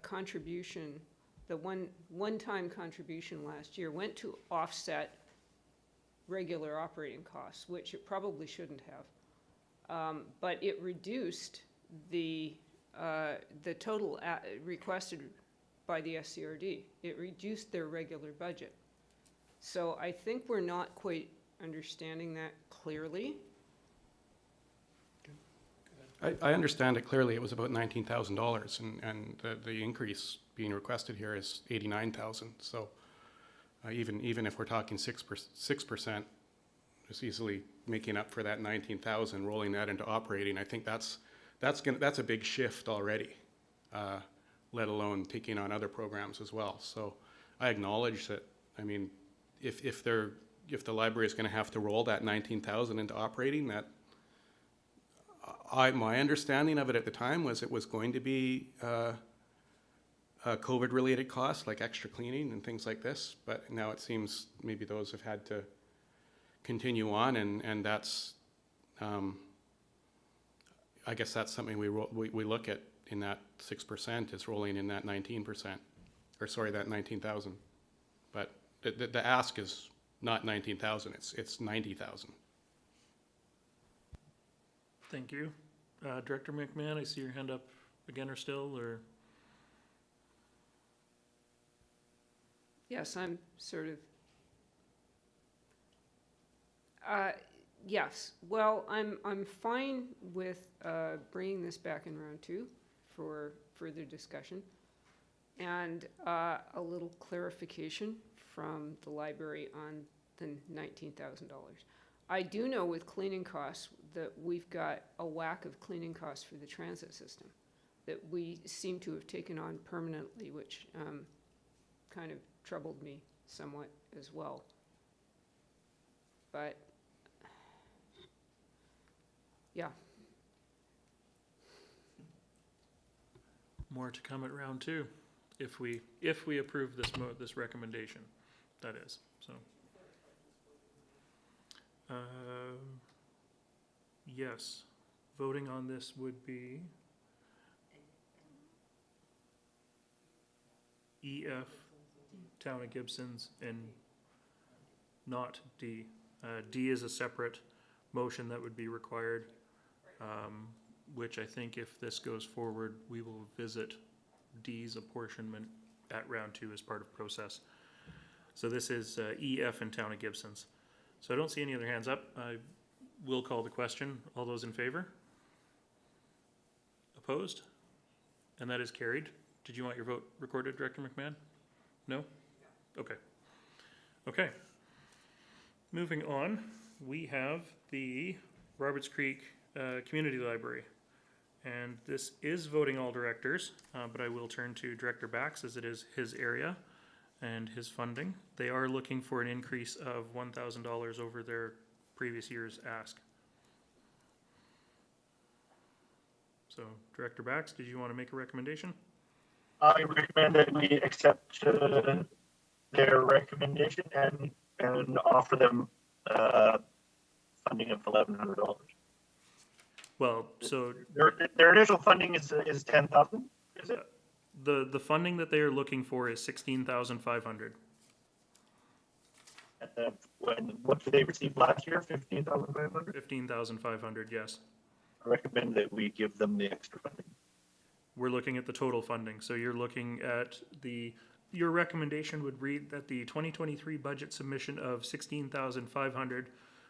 contribution, the one-time contribution last year, went to offset regular operating costs, which it probably shouldn't have. But it reduced the total requested by the SCRD. It reduced their regular budget. So I think we're not quite understanding that clearly. I understand it clearly. It was about $19,000, and the increase being requested here is $89,000. So even if we're talking 6%, it's easily making up for that 19,000, rolling that into operating. I think that's a big shift already, let alone taking on other programs as well. So I acknowledge that. I mean, if the library is going to have to roll that 19,000 into operating, that my understanding of it at the time was it was going to be COVID-related costs like extra cleaning and things like this. But now it seems maybe those have had to continue on, and that's I guess that's something we look at in that 6% is rolling in that 19%, or sorry, that 19,000. But the ask is not 19,000; it's 90,000. Thank you. Director McMahon, I see your hand up again or still, or? Yes, I'm sort of. Yes. Well, I'm fine with bringing this back in round 2 for further discussion and a little clarification from the library on the $19,000. I do know with cleaning costs that we've got a whack of cleaning costs for the transit system that we seem to have taken on permanently, which kind of troubled me somewhat as well. But yeah. More to come at round 2, if we approve this recommendation, that is. So, yes, voting on this would be EF, Town of Gibson's, and not D. D is a separate motion that would be required, which I think if this goes forward, we will visit D's apportionment at round 2 as part of process. So this is EF and Town of Gibson's. So I don't see any other hands up. I will call the question. All those in favor? Opposed? And that is carried. Did you want your vote recorded, Director McMahon? No? Okay. Okay. Moving on, we have the Roberts Creek Community Library. And this is voting all directors, but I will turn to Director Bax as it is his area and his funding. They are looking for an increase of $1,000 over their previous year's ask. So, Director Bax, did you want to make a recommendation? I recommend that we accept their recommendation and offer them funding of $1,100. Well, so their initial funding is 10,000. Is it? The funding that they are looking for is $16,500. What did they receive last year? 15,500. 15,500, yes. I recommend that we give them the extra funding. We're looking at the total funding. So you're looking at your recommendation would read that the 2023 budget submission of $16,500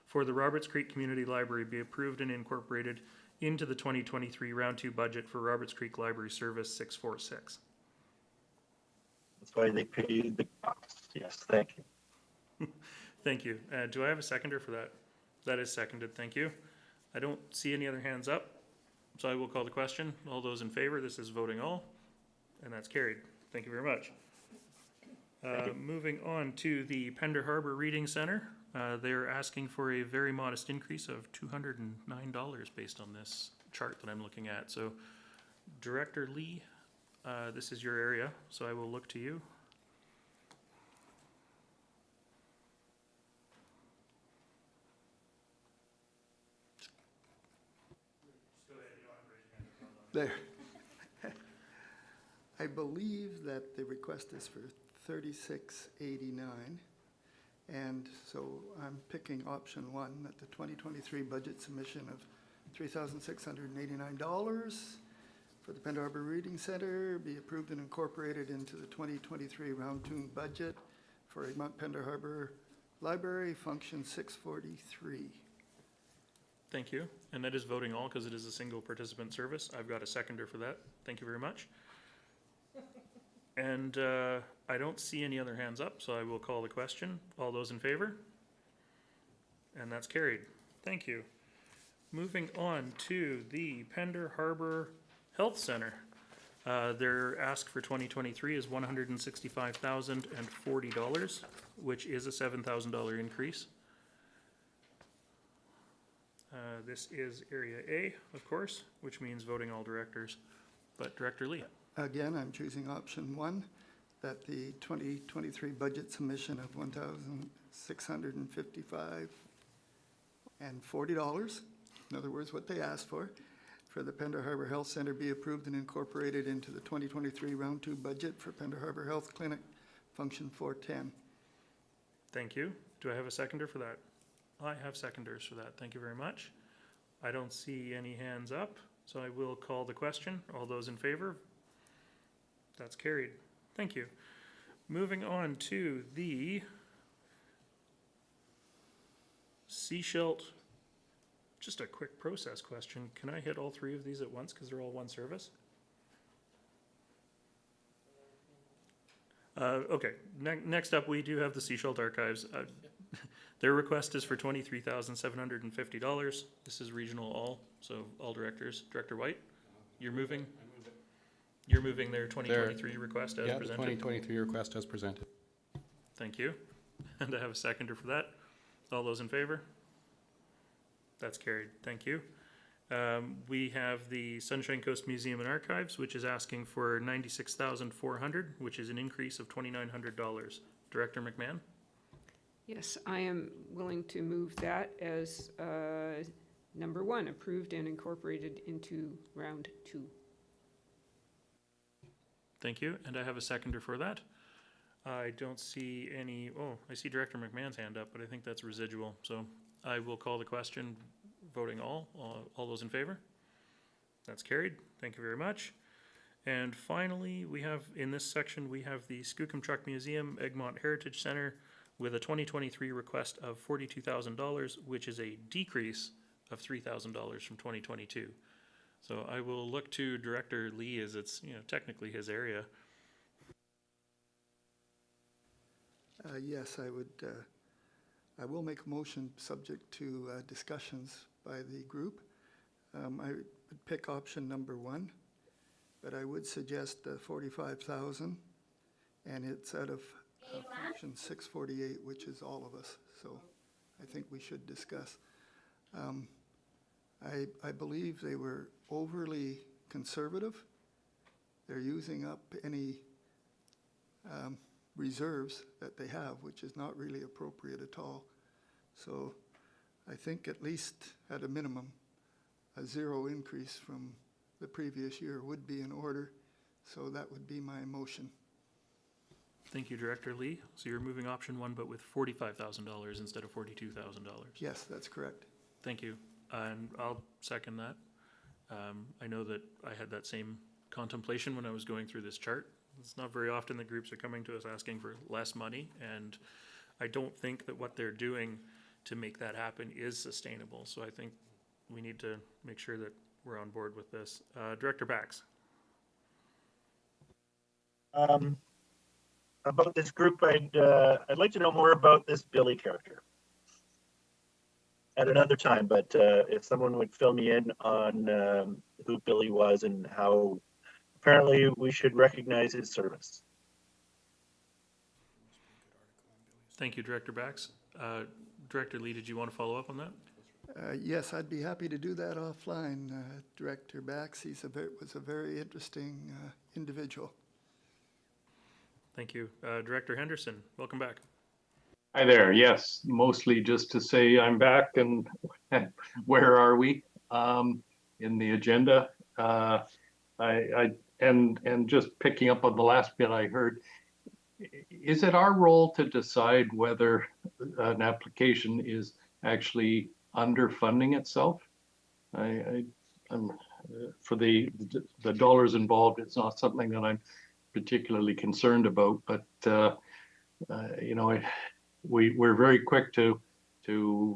for the Roberts Creek Community Library be approved and incorporated into the 2023 Round 2 budget for Roberts Creek Library Service 646. That's why they pay the costs. Yes, thank you. Thank you. Do I have a seconder for that? That is seconded. Thank you. I don't see any other hands up, so I will call the question. All those in favor, this is voting all, and that's carried. Thank you very much. Moving on to the Pender Harbor Reading Center. They're asking for a very modest increase of $209 based on this chart that I'm looking at. So, Director Lee, this is your area, so I will look to you. There. I believe that the request is for $36.89. And so I'm picking option 1, that the 2023 budget submission of $3,689 for the Pender Harbor Reading Center be approved and incorporated into the 2023 Round 2 budget for a Mount Pender Harbor Library function 643. Thank you. And that is voting all because it is a single participant service. I've got a seconder for that. Thank you very much. And I don't see any other hands up, so I will call the question. All those in favor? And that's carried. Thank you. Moving on to the Pender Harbor Health Center. Their ask for 2023 is $165,040, which is a $7,000 increase. This is Area A, of course, which means voting all directors. But Director Lee. Again, I'm choosing option 1, that the 2023 budget submission of $1,655 and $40, in other words, what they asked for the Pender Harbor Health Center be approved and incorporated into the 2023 Round 2 budget for Pender Harbor Health Clinic, Function 410. Thank you. Do I have a seconder for that? I have seconders for that. Thank you very much. I don't see any hands up, so I will call the question. All those in favor? That's carried. Thank you. Moving on to the Seashelt. Just a quick process question. Can I hit all three of these at once because they're all one service? Okay, next up we do have the Seashelt Archives. Their request is for $23,750. This is regional all, so all directors. Director White, you're moving? You're moving their 2023 request as presented? Yeah, the 2023 request as presented. Thank you. And I have a seconder for that. All those in favor? That's carried. Thank you. We have the Sunshine Coast Museum and Archives, which is asking for $96,400, which is an increase of $2,900. Director McMahon? Yes, I am willing to move that as number 1, approved and incorporated into round 2. Thank you. And I have a seconder for that. I don't see any, I see Director McMahon's hand up, but I think that's residual. So I will call the question, voting all those in favor? That's carried. Thank you very much. And finally, we have, in this section, we have the Skookumchuck Museum Egmont Heritage Center with a 2023 request of $42,000, which is a decrease of $3,000 from 2022. So I will look to Director Lee as it's, technically his area. Yes, I will make a motion subject to discussions by the group. I would pick option number 1, but I would suggest 45,000, and it's out of function 648, which is all of us. So I think we should discuss. I believe they were overly conservative. They're using up any reserves that they have, which is not really appropriate at all. So I think at least at a minimum, a 0 increase from the previous year would be in order. So that would be my motion. Thank you, Director Lee. So you're moving option 1, but with $45,000 instead of $42,000. Yes, that's correct. Thank you. And I'll second that. I know that I had that same contemplation when I was going through this chart. It's not very often that groups are coming to us asking for less money, and I don't think that what they're doing to make that happen is sustainable. So I think we need to make sure that we're on board with this. Director Bax. About this group, I'd like to know more about this Billy character at another time, but if someone would fill me in on who Billy was and how apparently we should recognize his service. Thank you, Director Bax. Director Lee, did you want to follow up on that? Yes, I'd be happy to do that offline, Director Bax. He was a very interesting individual. Thank you. Director Henderson, welcome back. Hi there. Yes, mostly just to say I'm back and where are we in the agenda? And just picking up on the last bit I heard, is it our role to decide whether an application is actually underfunding itself? For the dollars involved, it's not something that I'm particularly concerned about, but we're very quick to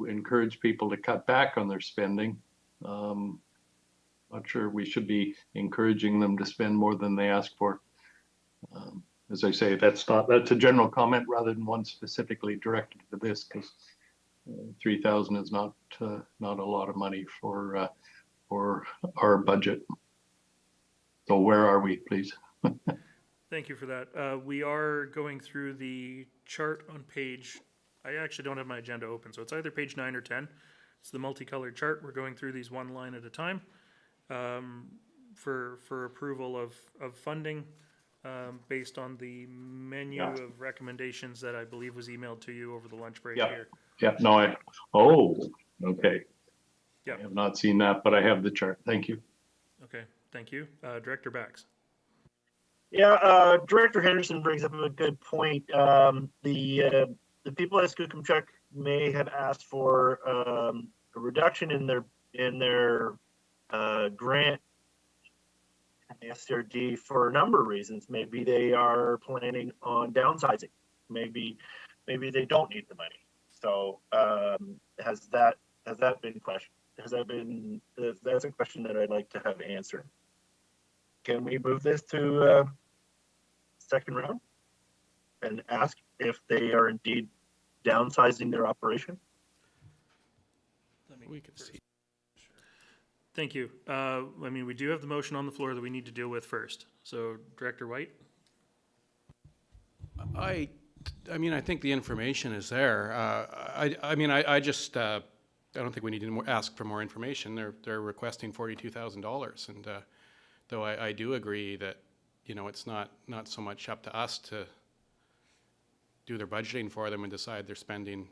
encourage people to cut back on their spending. Not sure we should be encouraging them to spend more than they ask for. As I say, that's a general comment rather than one specifically directed to this, because 3,000 is not a lot of money for our budget. So where are we, please? Thank you for that. We are going through the chart on page, I actually don't have my agenda open, so it's either page 9 or 10. It's the multicolored chart. We're going through these one line at a time for approval of funding based on the menu of recommendations that I believe was emailed to you over the lunch break here. Yeah, no, okay. Yeah. I have not seen that, but I have the chart. Thank you. Okay, thank you. Director Bax. Yeah, Director Henderson brings up a good point. The people at Skookumchuck may have asked for a reduction in their grant SRD for a number of reasons. Maybe they are planning on downsizing. Maybe they don't need the money. So has that been questioned? That's a question that I'd like to have answered. Can we move this to second round and ask if they are indeed downsizing their operation? We can see. Thank you. I mean, we do have the motion on the floor that we need to deal with first. So, Director White? I mean, I think the information is there. I mean, I just, I don't think we need to ask for more information. They're requesting $42,000, and though I do agree that, you know, it's not so much up to us to do their budgeting for them and decide they're spending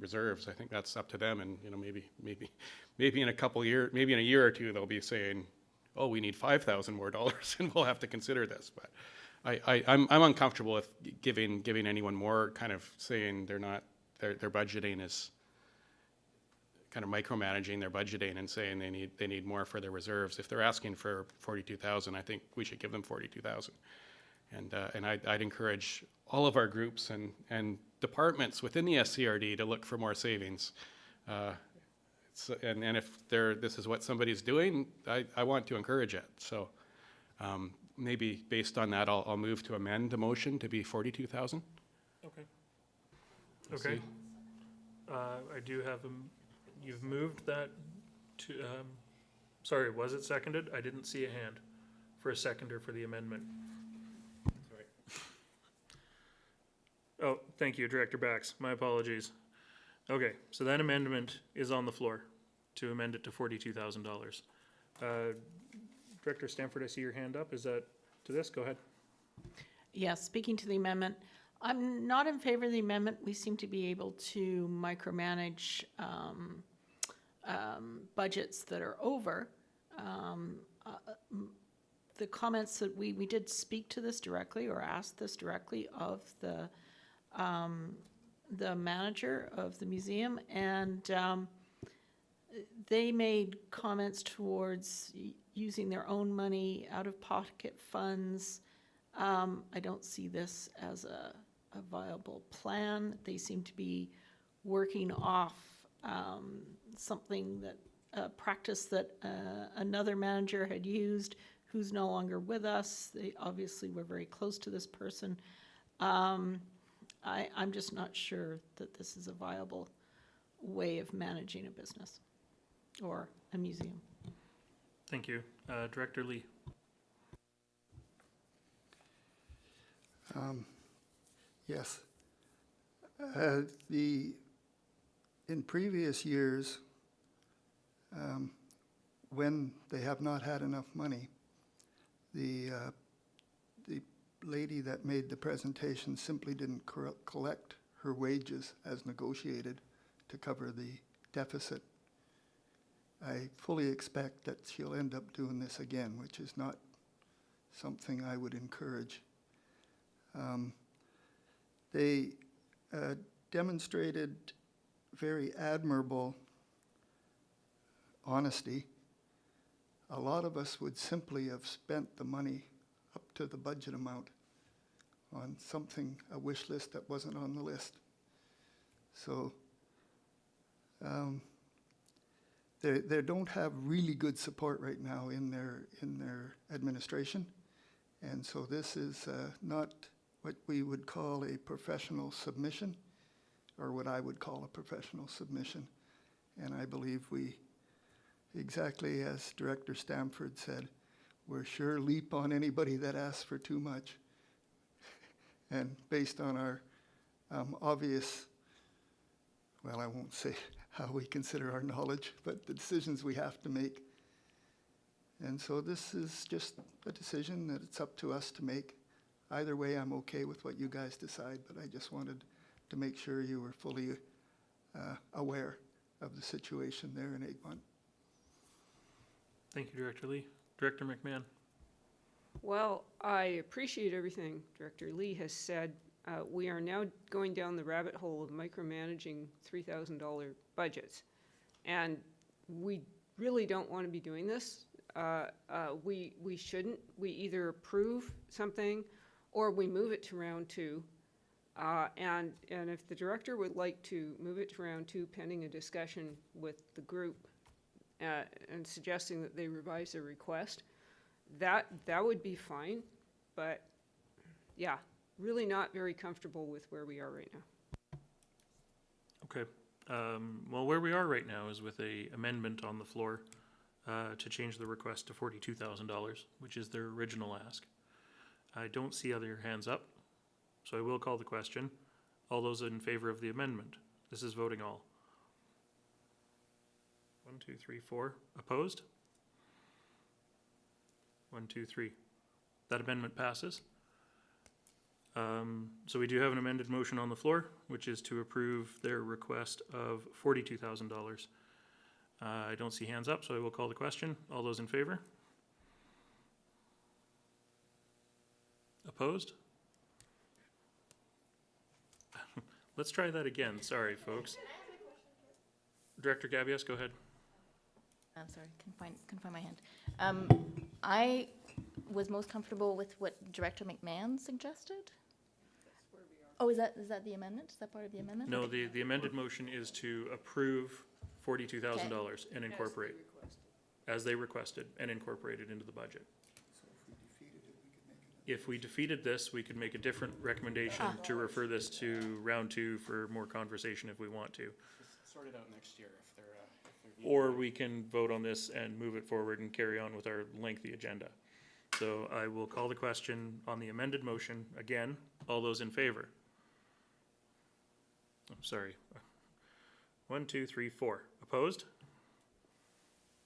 reserves. I think that's up to them, and you know, maybe in a couple years, maybe in a year or two, they'll be saying, "Oh, we need $5,000 more dollars, and we'll have to consider this." But I'm uncomfortable with giving anyone more, kind of saying their budgeting is kind of micromanaging their budgeting and saying they need more for their reserves. If they're asking for 42,000, I think we should give them 42,000. And I'd encourage all of our groups and departments within the SCRD to look for more savings. And if this is what somebody's doing, I want to encourage it. So maybe based on that, I'll move to amend the motion to be 42,000. Okay. Okay. I do have you've moved that to, sorry, was it seconded? I didn't see a hand for a seconder for the amendment. Sorry. Oh, thank you, Director Bax. My apologies. Okay, so that amendment is on the floor to amend it to $42,000. Director Stanford, I see your hand up. Is that to this? Go ahead. Yes, speaking to the amendment, I'm not in favor of the amendment. We seem to be able to micromanage budgets that are over. The comments that we did speak to this directly or asked this directly of the manager of the museum, and they made comments towards using their own money, out-of-pocket funds. I don't see this as a viable plan. They seem to be working off something that a practice that another manager had used who's no longer with us. They obviously were very close to this person. I'm just not sure that this is a viable way of managing a business or a museum. Thank you. Director Lee. Yes. In previous years, when they have not had enough money, the lady that made the presentation simply didn't collect her wages as negotiated to cover the deficit. I fully expect that she'll end up doing this again, which is not something I would encourage. They demonstrated very admirable honesty. A lot of us would simply have spent the money up to the budget amount on something, a wish list that wasn't on the list. So they don't have really good support right now in their administration. And so this is not what we would call a professional submission, or what I would call a professional submission. And I believe we, exactly as Director Stamford said, we're sure leap on anybody that asks for too much. And based on our obvious, well, I won't say how we consider our knowledge, but the decisions we have to make. And so this is just a decision that it's up to us to make. Either way, I'm okay with what you guys decide, but I just wanted to make sure you were fully aware of the situation there in Egmont. Thank you, Director Lee. Director McMahon. Well, I appreciate everything Director Lee has said. We are now going down the rabbit hole of micromanaging $3,000 budgets. And we really don't want to be doing this. We shouldn't. We either approve something or we move it to round two. And if the director would like to move it to round two pending a discussion with the group and suggesting that they revise their request, that would be fine. But yeah, really not very comfortable with where we are right now. Okay. Well, where we are right now is with a amendment on the floor to change the request to $42,000, which is their original ask. I don't see other hands up, so I will call the question. All those in favor of the amendment? This is voting all. 1, 2, 3, 4. Opposed? 1, 2, 3. That amendment passes. So we do have an amended motion on the floor, which is to approve their request of $42,000. I don't see hands up, so I will call the question. All those in favor? Opposed? Let's try that again. Sorry, folks. Director Gabias, go ahead. I'm sorry, couldn't find my hand. I was most comfortable with what Director McMahon suggested. Oh, is that the amendment? Is that part of the amendment? No, Okay. the amended motion is to approve $42,000 and incorporate, as they requested, and incorporate it into the budget. If we defeated this, we could make a different recommendation to refer this to round two for more conversation if we want to. Sort it out next year if they're Or we can vote on this and move it forward and carry on with our lengthy agenda. So I will call the question on the amended motion again. All those in favor? I'm sorry. 1, 2, 3, 4. Opposed?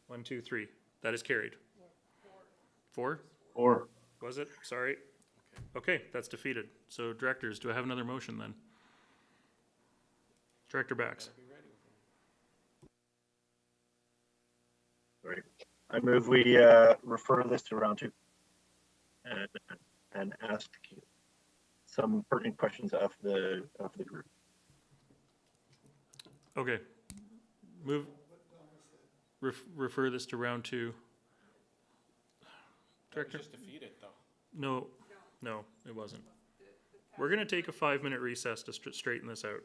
1, 2, 3. That is carried. 4? 4. Was it? Sorry. Okay, that's defeated. So directors, do I have another motion then? Director Bax. Sorry. I move we refer this to round two and ask some pertinent questions of the group. Okay. Refer this to round two. Director? Just defeated though. No, it wasn't. We're going to take a 5-minute recess to straighten this out.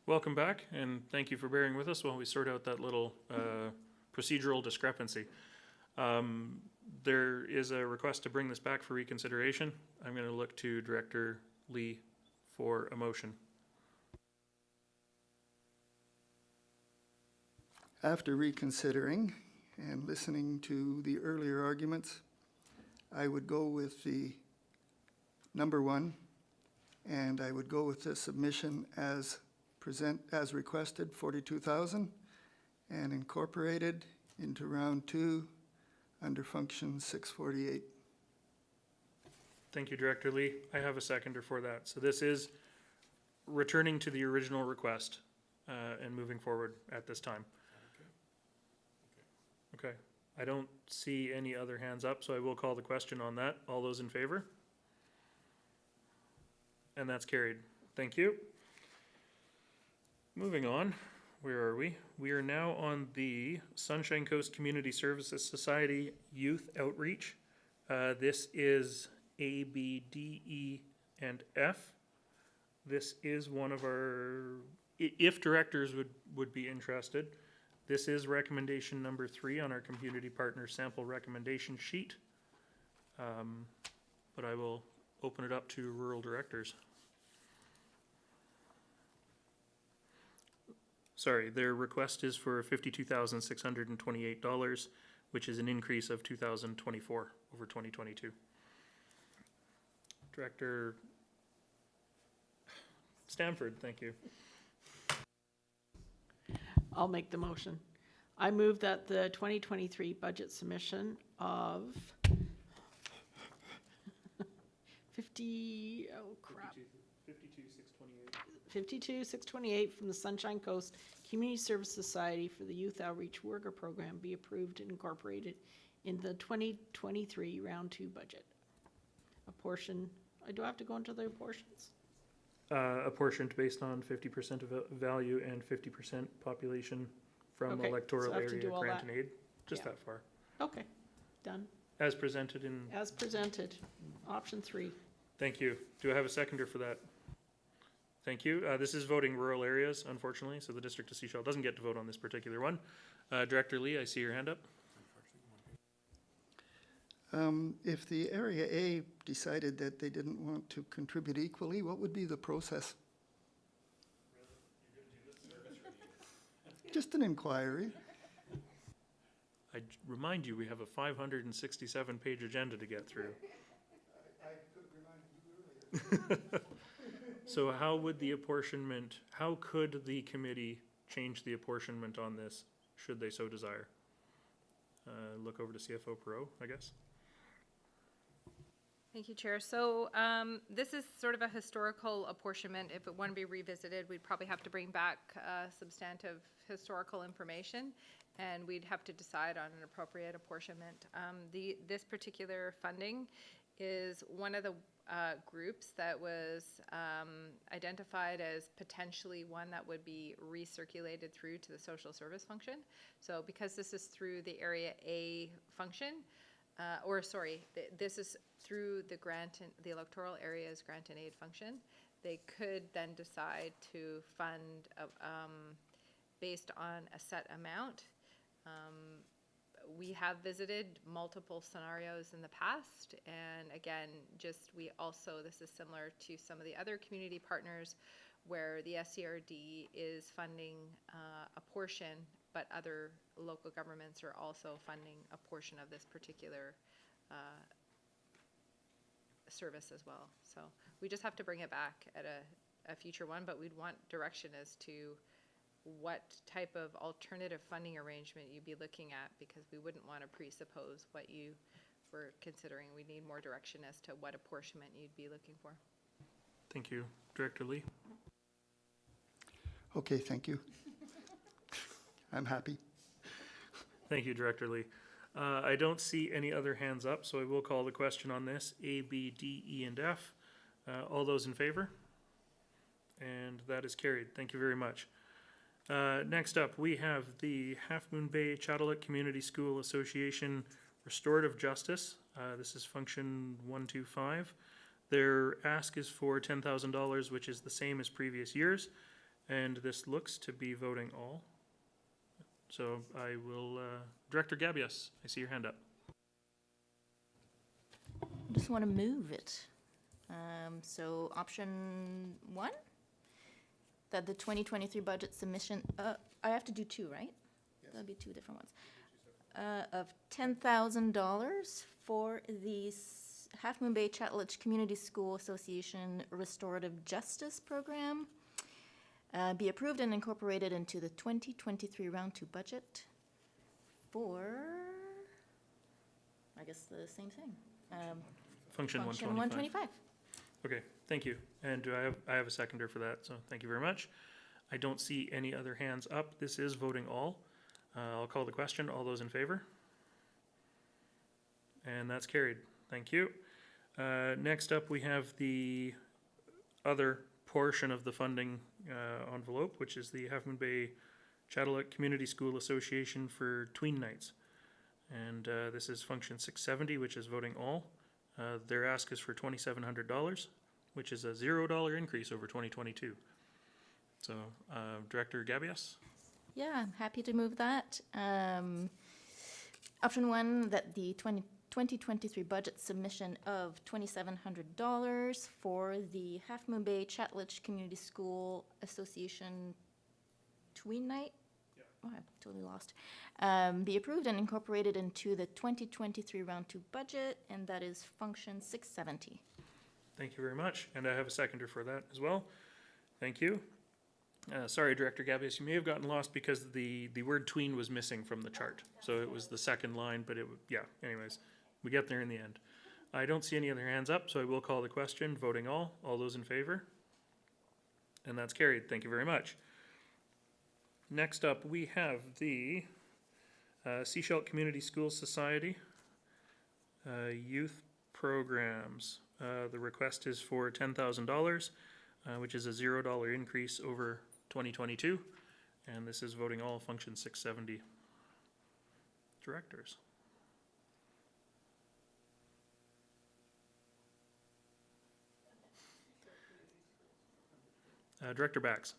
Welcome back, and thank you for bearing with us while we sort out that little procedural discrepancy. There is a request to bring this back for reconsideration. I'm going to look to Director Lee for a motion. After reconsidering and listening to the earlier arguments, I would go with the number one, and I would go with the submission as requested, 42,000, and incorporated into round 2 under function 648. Thank you, Director Lee. I have a seconder for that. So this is returning to the original request and moving forward at this time. Okay. I don't see any other hands up, so I will call the question on that. All those in favor? And that's carried. Thank you. Moving on, where are we? We are now on the Sunshine Coast Community Services Society Youth Outreach. This is A, B, D, E, and F. This is one of our, if directors would be interested, this is recommendation number 3 on our community partner sample recommendation sheet. But I will open it up to rural directors. Sorry, their request is for $52,628, which is an increase of 2024 over 2022. Director Stamford, thank you. I'll make the motion. I move that the 2023 budget submission of 52,628 from the Sunshine Coast Community Service Society for the Youth Outreach Worker Program be approved and incorporated in the 2023 round 2 budget. A portion, do I have to go into the portions? Apportioned based on 50% of value and 50% population from Okay, electoral so I have to area do all grant that? and aid. Just Yeah. that far. Okay, done. As presented in. As presented, option 3. Thank you. Do I have a seconder for that? Thank you. This is voting rural areas, unfortunately, so the District of Sechelt doesn't get to vote on this particular one. Director Lee, I see your hand up. If the Area A decided that they didn't want to contribute equally, what would be the process? Just an inquiry. I remind you, we have a 567-page agenda to get through. I could remind you earlier. So how would the apportionment, how could the committee change the apportionment on this, should they so desire? Look over to CFO Perot, I guess. Thank you, Chair. So this is sort of a historical apportionment. If it want to be revisited, we'd probably have to bring back substantive historical information, and we'd have to decide on an appropriate apportionment. This particular funding is one of the groups that was identified as potentially one that would be recirculated through to the social service function. So because this is through the Area A function, this is through the the electoral area's grant and aid function, they could then decide to fund based on a set amount. We have visited multiple scenarios in the past, and again, this is similar to some of the other community partners where the SCRD is funding a portion, but other local governments are also funding a portion of this particular service as well. So we just have to bring it back at a future one, but we'd want direction as to what type of alternative funding arrangement you'd be looking at, because we wouldn't want to presuppose what you were considering. We need more direction as to what apportionment you'd be looking for. Thank you. Director Lee? Okay, thank you. I'm happy. Thank you, Director Lee. I don't see any other hands up, so I will call the question on this. A, B, D, E, and F. All those in favor? And that is carried. Thank you very much. Next up, we have the Half Moon Bay Chatelac Community School Association Restorative Justice. This is function 125. Their ask is for $10,000, which is the same as previous years. And this looks to be voting all. So I will, Director Gabius, I see your hand up. Just want to move it. So option 1, that the 2023 budget submission, I have to do 2, right? That'll be 2 different ones. Of $10,000 for the Half Moon Bay Chattelich Community School Association Restorative Justice Program be approved and incorporated into the 2023 Round 2 budget for, I guess, the same thing. Function 125. Okay, thank you. And do I have a seconder for that, so thank you very much. I don't see any other hands up. This is voting all. I'll call the question. All those in favor? And that's carried. Thank you. Next up, we have the other portion of the funding envelope, which is the Half Moon Bay Chattelich Community School Association for Tween Nights. And this is function 670, which is voting all. Their ask is for $2,700, which is a $0 increase over 2022. So, Director Gabius? Yeah, I'm happy to move that. Option 1, that the 2023 budget submission of $2,700 for the Half Moon Bay Chattelich Community School Association Tween Night. Oh, I'm totally lost. Be approved and incorporated into the 2023 Round 2 budget, and that is function 670. Thank you very much. And I have a seconder for that as well. Thank you. Sorry, Director Gabius, you may have gotten lost because the word tween was missing from the chart. So it was the second line, but yeah, anyways, we get there in the end. I don't see any other hands up, so I will call the question. Voting all. All those in favor? And that's carried. Thank you very much. Next up, we have the Seashell Community School Society youth programs. The request is for $10,000, which is a $0 increase over 2022. And this is voting all function 670. Directors. Director Bax.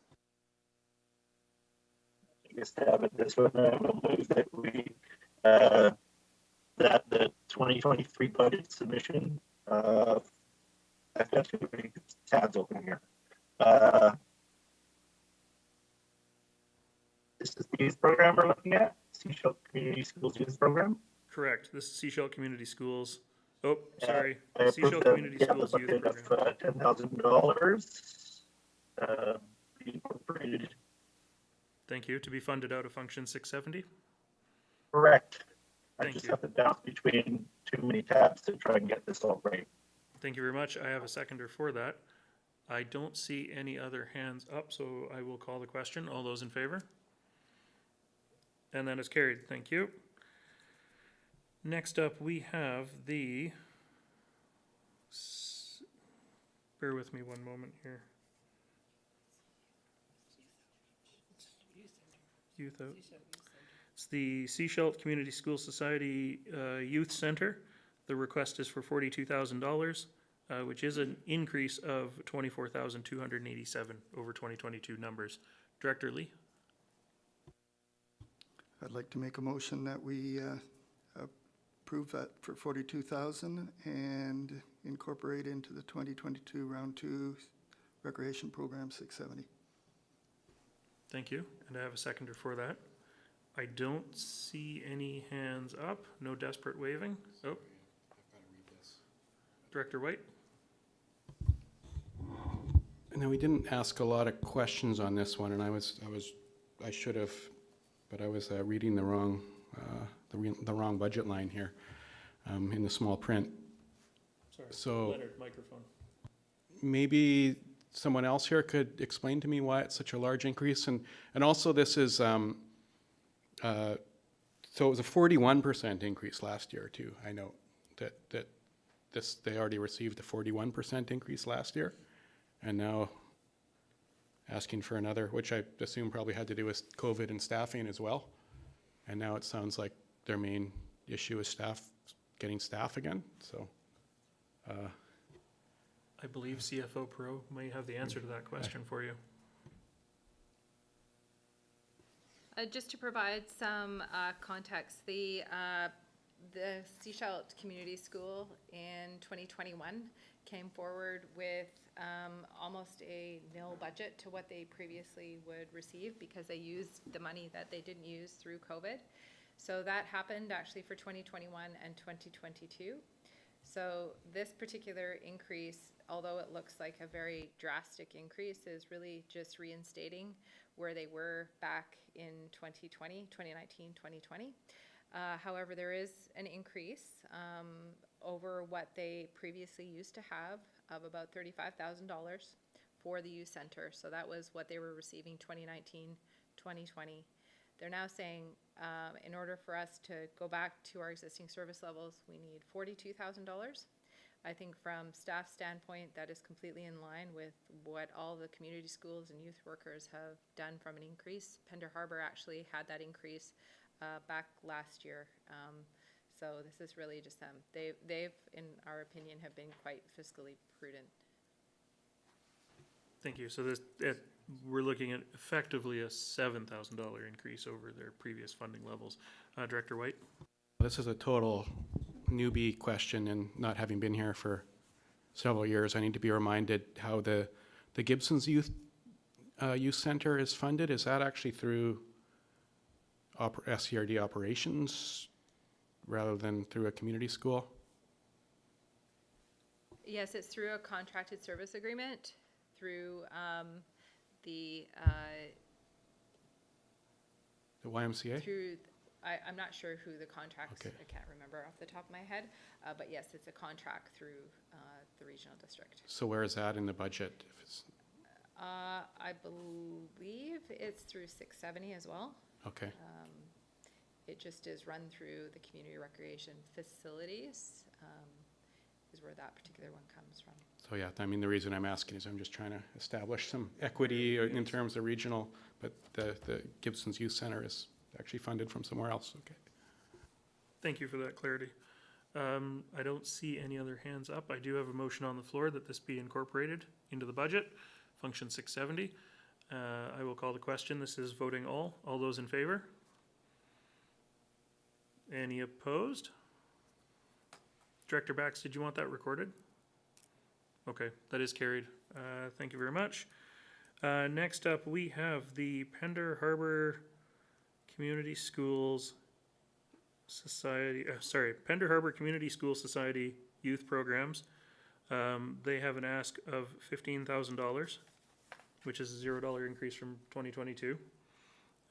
I guess to have it this one, I will move that that the 2023 budget submission, I've got too many tabs open here. This is the youth program we're looking at, Seashell Community Schools Youth Program. Correct. This is Seashell Community Schools. Oh, Yeah, sorry. I Seashell Community Schools Youth Program. $10,000 incorporated. Thank you. To be funded out of function 670. Correct. I Thank just you. have to bounce between too many tabs to try and get this all right. Thank you very much. I have a seconder for that. I don't see any other hands up, so I will call the question. All those in favor? And that is carried. Thank you. Next up, we have the, bear with me one moment here. Youth out. It's the Seashell Community School Society Youth Center. The request is for $42,000, which is an increase of $24,287 over 2022 numbers. Director Lee? I'd like to make a motion that we approve that for $42,000 and incorporate into the 2022 Round 2 Recreation Program 670. Thank you. And I have a seconder for that. I don't see any hands up. No desperate waving. Oh. Director White? No, we didn't ask a lot of questions on this one, and I should have, but I was reading the wrong budget line here in the small print. Sorry. So Leonard, microphone. maybe someone else here could explain to me why it's such a large increase, and also this is so it was a 41% increase last year too. I know that they already received a 41% increase last year, and now asking for another, which I assume probably had to do with COVID and staffing as well. And now it sounds like their main issue is getting staff again. So I believe CFO Pro may have the answer to that question for you. Just to provide some context, the Seashell Community School in 2021 came forward with almost a nil budget to what they previously would receive because they used the money that they didn't use through COVID. So that happened actually for 2021 and 2022. So this particular increase, although it looks like a very drastic increase, is really just reinstating where they were back in 2020, 2019, 2020. However, there is an increase over what they previously used to have of about $35,000 for the youth center. So that was what they were receiving 2019, 2020. They're now saying in order for us to go back to our existing service levels, we need $42,000. I think from staff standpoint, that is completely in line with what all the community schools and youth workers have done from an increase. Pender Harbour actually had that increase back last year. So this is really just them. They've, in our opinion, have been quite fiscally prudent. Thank you. So we're looking at effectively a $7,000 increase over their previous funding levels. Director White? This is a total newbie question, and not having been here for several years, I need to be reminded how the Gibson's Youth Center is funded. Is that actually through SCRD operations rather than through a community school? Yes, it's through a contracted service agreement through the YMCA? I'm not sure who the contract, I can't remember off the top of my head, but yes, it's a contract through the regional district. So where is that in the budget? If it's I believe it's through 670 as well. okay. It just is run through the community recreation facilities, is where that particular one comes from. So yeah, I mean, the reason I'm asking is I'm just trying to establish some equity in terms of regional, but the Gibson's Youth Center is actually funded from somewhere else. Okay. Thank you for that clarity. I don't see any other hands up. I do have a motion on the floor that this be incorporated into the budget, function 670. I will call the question. This is voting all. All those in favor? Any opposed? Director Bax, did you want that recorded? Okay, that is carried. Thank you very much. Next up, we have the Pender Harbour Community Schools Society, Pender Harbour Community School Society Youth Programs. They have an ask of $15,000, which is a $0 increase from 2022.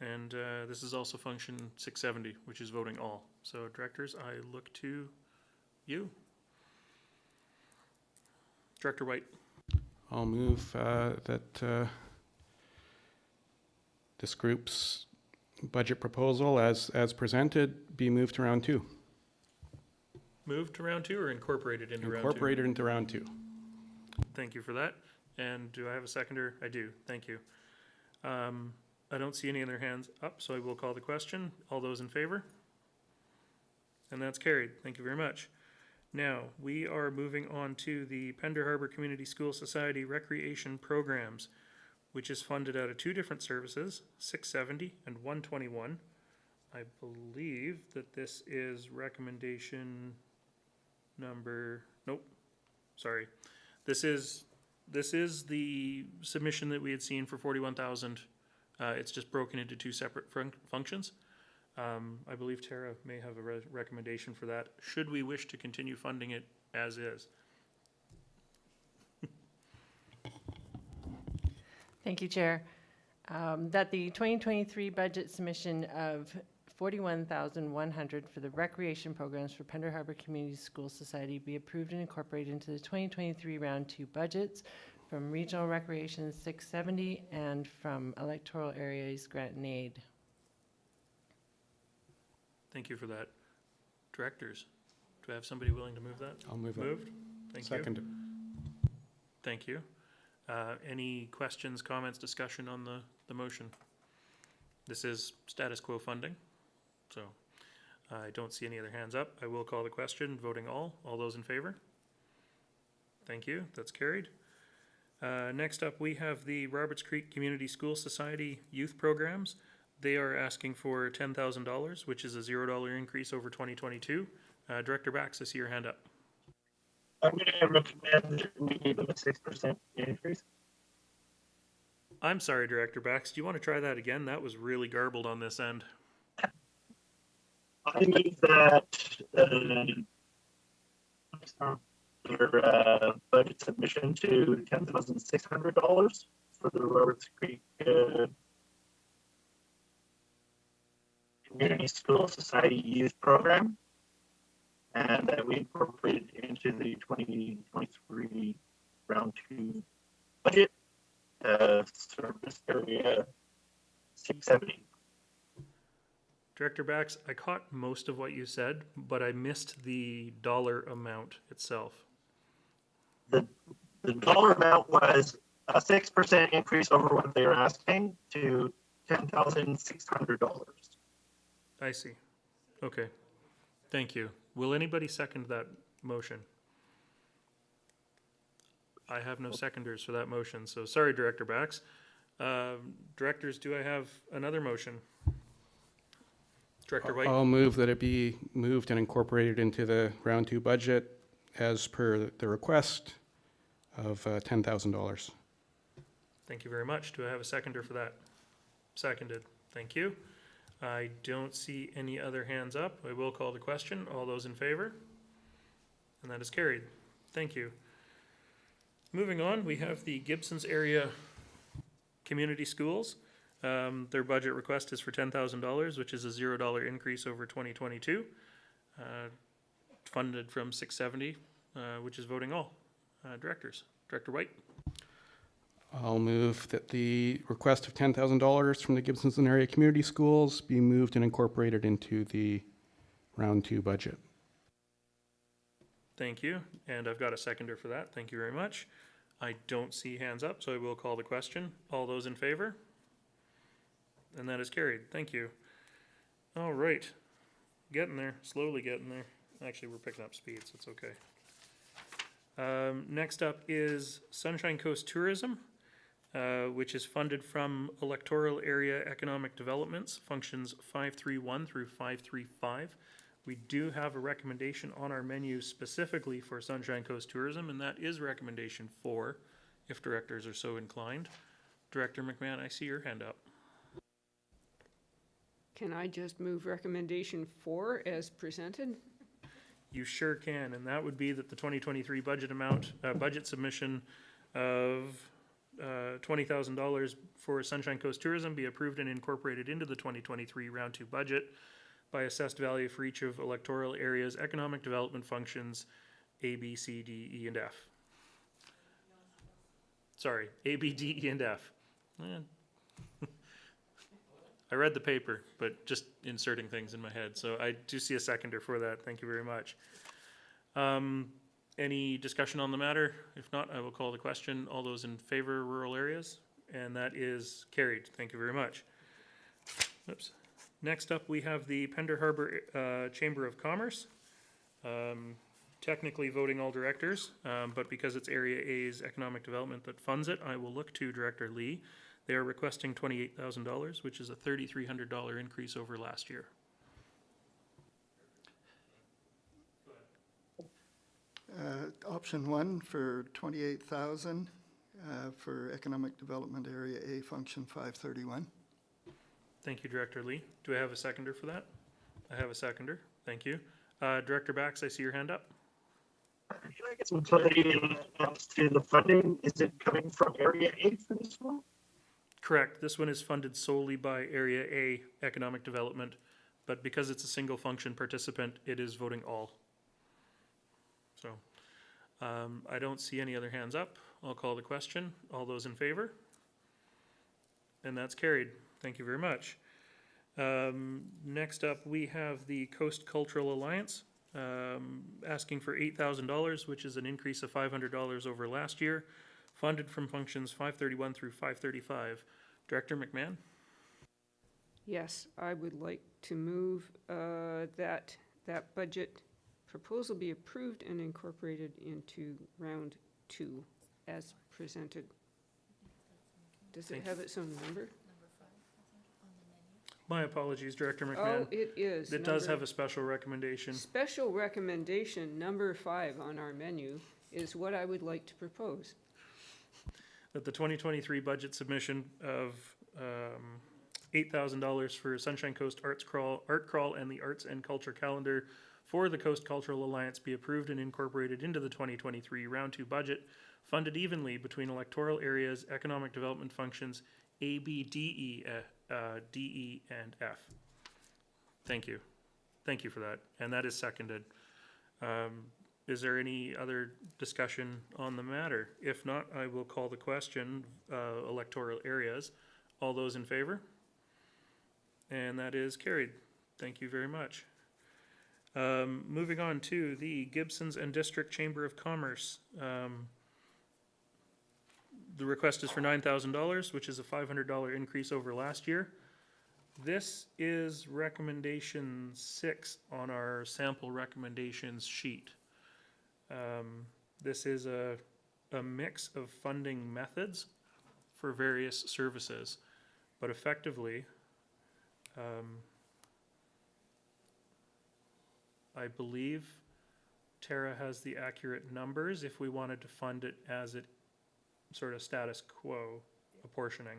And this is also function 670, which is voting all. So directors, I look to you. Director White. I'll move that this group's budget proposal as presented be moved to round 2. Moved to round 2 or incorporated into round 2? Incorporated into round 2. Thank you for that. And do I have a seconder? I do. Thank you. I don't see any other hands up, so I will call the question. All those in favor? And that's carried. Thank you very much. Now, we are moving on to the Pender Harbour Community School Society Recreation Programs, which is funded out of 2 different services, 670 and 121. I believe that this is recommendation number, nope, sorry. This is the submission that we had seen for 41,000. It's just broken into 2 separate functions. I believe Tara may have a recommendation for that, should we wish to continue funding it as is. Thank you, Chair. That the 2023 budget submission of $41,100 for the recreation programs for Pender Harbour Community School Society be approved and incorporated into the 2023 round 2 budgets from Regional Recreation 670 and from Electoral Areas Grant and Aid. Thank you for that. Directors, do I have somebody willing to move that? I'll move it. Moved? Thank you. Second. Thank you. Any questions, comments, discussion on the motion? This is status quo funding, so I don't see any other hands up. I will call the question, voting all. All those in favor? Thank you, that's carried. Next up, we have the Roberts Creek Community School Society Youth Programs. They are asking for $10,000, which is a $0 increase over 2022. Director Bax, I see your hand up. I'm going to recommend that we give them a 6% increase. I'm sorry, Director Bax. Do you want to try that again? That was really garbled on this end. I move that their budget submission to $10,600 for the Roberts Creek Community School Society Youth Program, and that we incorporate it into the 2023 round 2 budget, service area 670. Director Bax, I caught most of what you said, but I missed the dollar amount itself. The dollar amount was a 6% increase over what they were asking to $10,600. I see. Okay. Thank you. Will anybody second that motion? I have no seconders for that motion, so sorry, Director Bax. Directors, do I have another motion? Director White? I'll move that it be moved and incorporated into the round 2 budget as per the request of $10,000. Thank you very much. Do I have a seconder for that? Seconded. Thank you. I don't see any other hands up. I will call the question. All those in favor? And that is carried. Thank you. Moving on, we have the Gibsons Area Community Schools. Their budget request is for $10,000, which is a $0 increase over 2022. Funded from 670, which is voting all. Directors. Director White? I'll move that the request of $10,000 from the Gibsons Area Community Schools be moved and incorporated into the round 2 budget. Thank you. And I've got a seconder for that. Thank you very much. I don't see hands up, so I will call the question. All those in favor? And that is carried. Thank you. All right. Getting there. Slowly getting there. Actually, we're picking up speed, so it's okay. Next up is Sunshine Coast Tourism, which is funded from Electoral Area Economic Developments, functions 531 through 535. We do have a recommendation on our menu specifically for Sunshine Coast Tourism, and that is recommendation 4, if directors are so inclined. Director McMahon, I see your hand up. Can I just move recommendation 4 as presented? You sure can, and that would be that the 2023 budget amount, budget submission of $20,000 for Sunshine Coast Tourism be approved and incorporated into the 2023 round 2 budget by assessed value for each of electoral areas, economic development functions, A, B, C, D, E, and F. Sorry, A, B, D, E, and F. I read the paper, but just inserting things in my head. So I do see a seconder for that. Thank you very much. Any discussion on the matter? If not, I will call the question. All those in favor of rural areas? And that is carried. Thank you very much. Oops. Next up, we have the Pender Harbor Chamber of Commerce. Technically voting all directors, but because it's Area A's economic development that funds it, I will look to Director Lee. They are requesting $28,000, which is a $3,300 increase over last year. Option 1 for $28,000 for Economic Development Area A, Function 531. Thank you, Director Lee. Do I have a seconder for that? I have a seconder. Thank you. Director Bax, I see your hand up. Can I get some clarity as to the funding? Is it coming from Area A for this one? Correct. This one is funded solely by Area A Economic Development, but because it's a single function participant, it is voting all. So I don't see any other hands up. I'll call the question. All those in favor? And that's carried. Thank you very much. Next up, we have the Coast Cultural Alliance asking for $8,000, which is an increase of $500 over last year, funded from functions 531 through 535. Director McMahon? Yes, I would like to move that budget proposal be approved and incorporated into round 2 as presented. Does it have its own number? My apologies, Director Oh, McMahon. it is. It does number- have a special recommendation. Special recommendation number 5 on our menu is what I would like to propose. That the 2023 budget submission of $8,000 for Sunshine Coast Art Crawl and the Arts and Culture Calendar for the Coast Cultural Alliance be approved and incorporated into the 2023 Round 2 budget, funded evenly between electoral areas, economic development functions A, B, D, E, and F. Thank you. Thank you for that. And that is seconded. Is there any other discussion on the matter? If not, I will call the question, electoral areas. All those in favor? And that is carried. Thank you very much. Moving on to the Gibsons and District Chamber of Commerce. The request is for $9,000, which is a $500 increase over last year. This is recommendation 6 on our sample recommendations sheet. This is a mix of funding methods for various services, but effectively, I believe Tara has the accurate numbers if we wanted to fund it as it sort of status quo apportioning.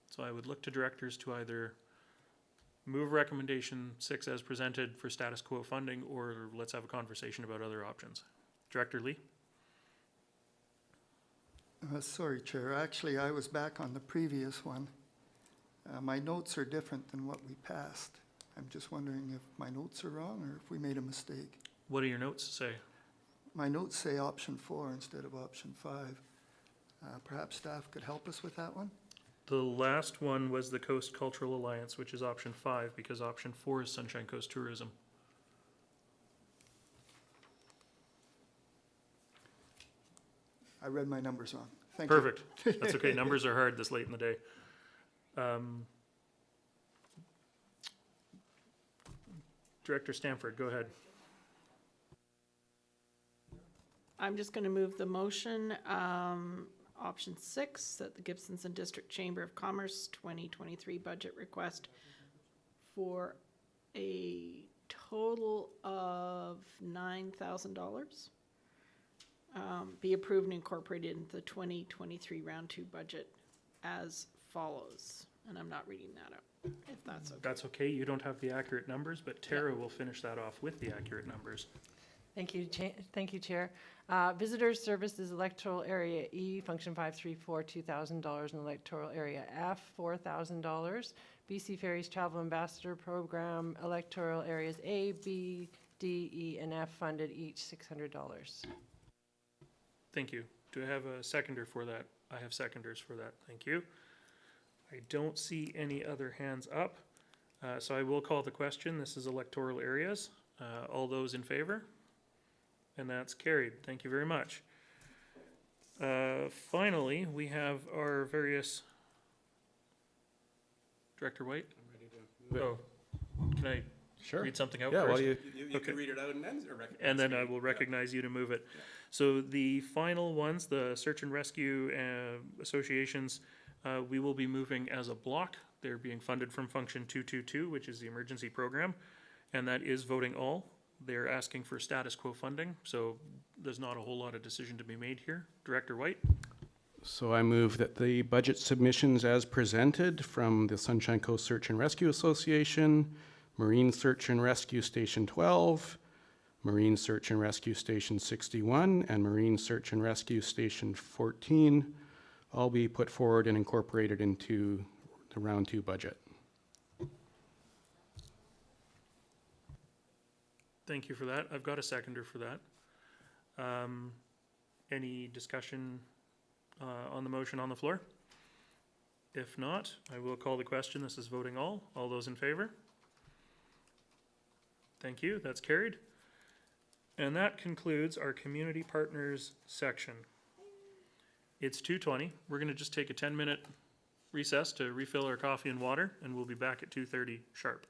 So I would look to directors to either move recommendation 6 as presented for status quo funding, or let's have a conversation about other options. Director Lee? Sorry, Chair. Actually, I was back on the previous one. My notes are different than what we passed. I'm just wondering if my notes are wrong or if we made a mistake. What do your notes say? My notes say option 4 instead of option 5. Perhaps staff could help us with that one? The last one was the Coast Cultural Alliance, which is option 5, because option 4 is Sunshine Coast Tourism. I read my numbers wrong. Thank Perfect. you. That's okay. Numbers are hard this late in the day. Director Stanford, go ahead. I'm just going to move the motion, option 6, that the Gibsons and District Chamber of Commerce 2023 budget request for a total of $9,000 be approved and incorporated into the 2023 round 2 budget as follows. And I'm not reading that out, if that's okay. That's okay. You don't have the accurate numbers, but Tara will finish that off with the accurate numbers. Thank you, Chair. Visitors Services Electoral Area E, Function 534, $2,000, and Electoral Area F, $4,000. BC Ferries Travel Ambassador Program, Electoral Areas A, B, D, E, and F funded each $600. Thank you. Do I have a seconder for that? I have seconders for that. Thank you. I don't see any other hands up, so I will call the question. This is electoral areas. All those in favor? And that's carried. Thank you very much. Finally, we have our various... Director White? I'm ready to move it. Can I read something out first? Well, you can read it out and then recognize and then me. I will recognize you to move it. So the final ones, the search and rescue associations, we will be moving as a block. They're being funded from Function 222, which is the emergency program, and that is voting all. They're asking for status quo funding, so there's not a whole lot of decision to be made here. Director White? So I move that the budget submissions as presented from the Sunshine Coast Search and Rescue Association, Marine Search and Rescue Station 12, Marine Search and Rescue Station 61, and Marine Search and Rescue Station 14 all be put forward and incorporated into the round 2 budget. Thank you for that. I've got a seconder for that. Any discussion on the motion on the floor? If not, I will call the question. This is voting all. All those in favor? Thank you. That's carried. And that concludes our community partners section. It's 2:20. We're going to just take a 10-minute recess to refill our coffee and water, and we'll be back at 2:30 sharp.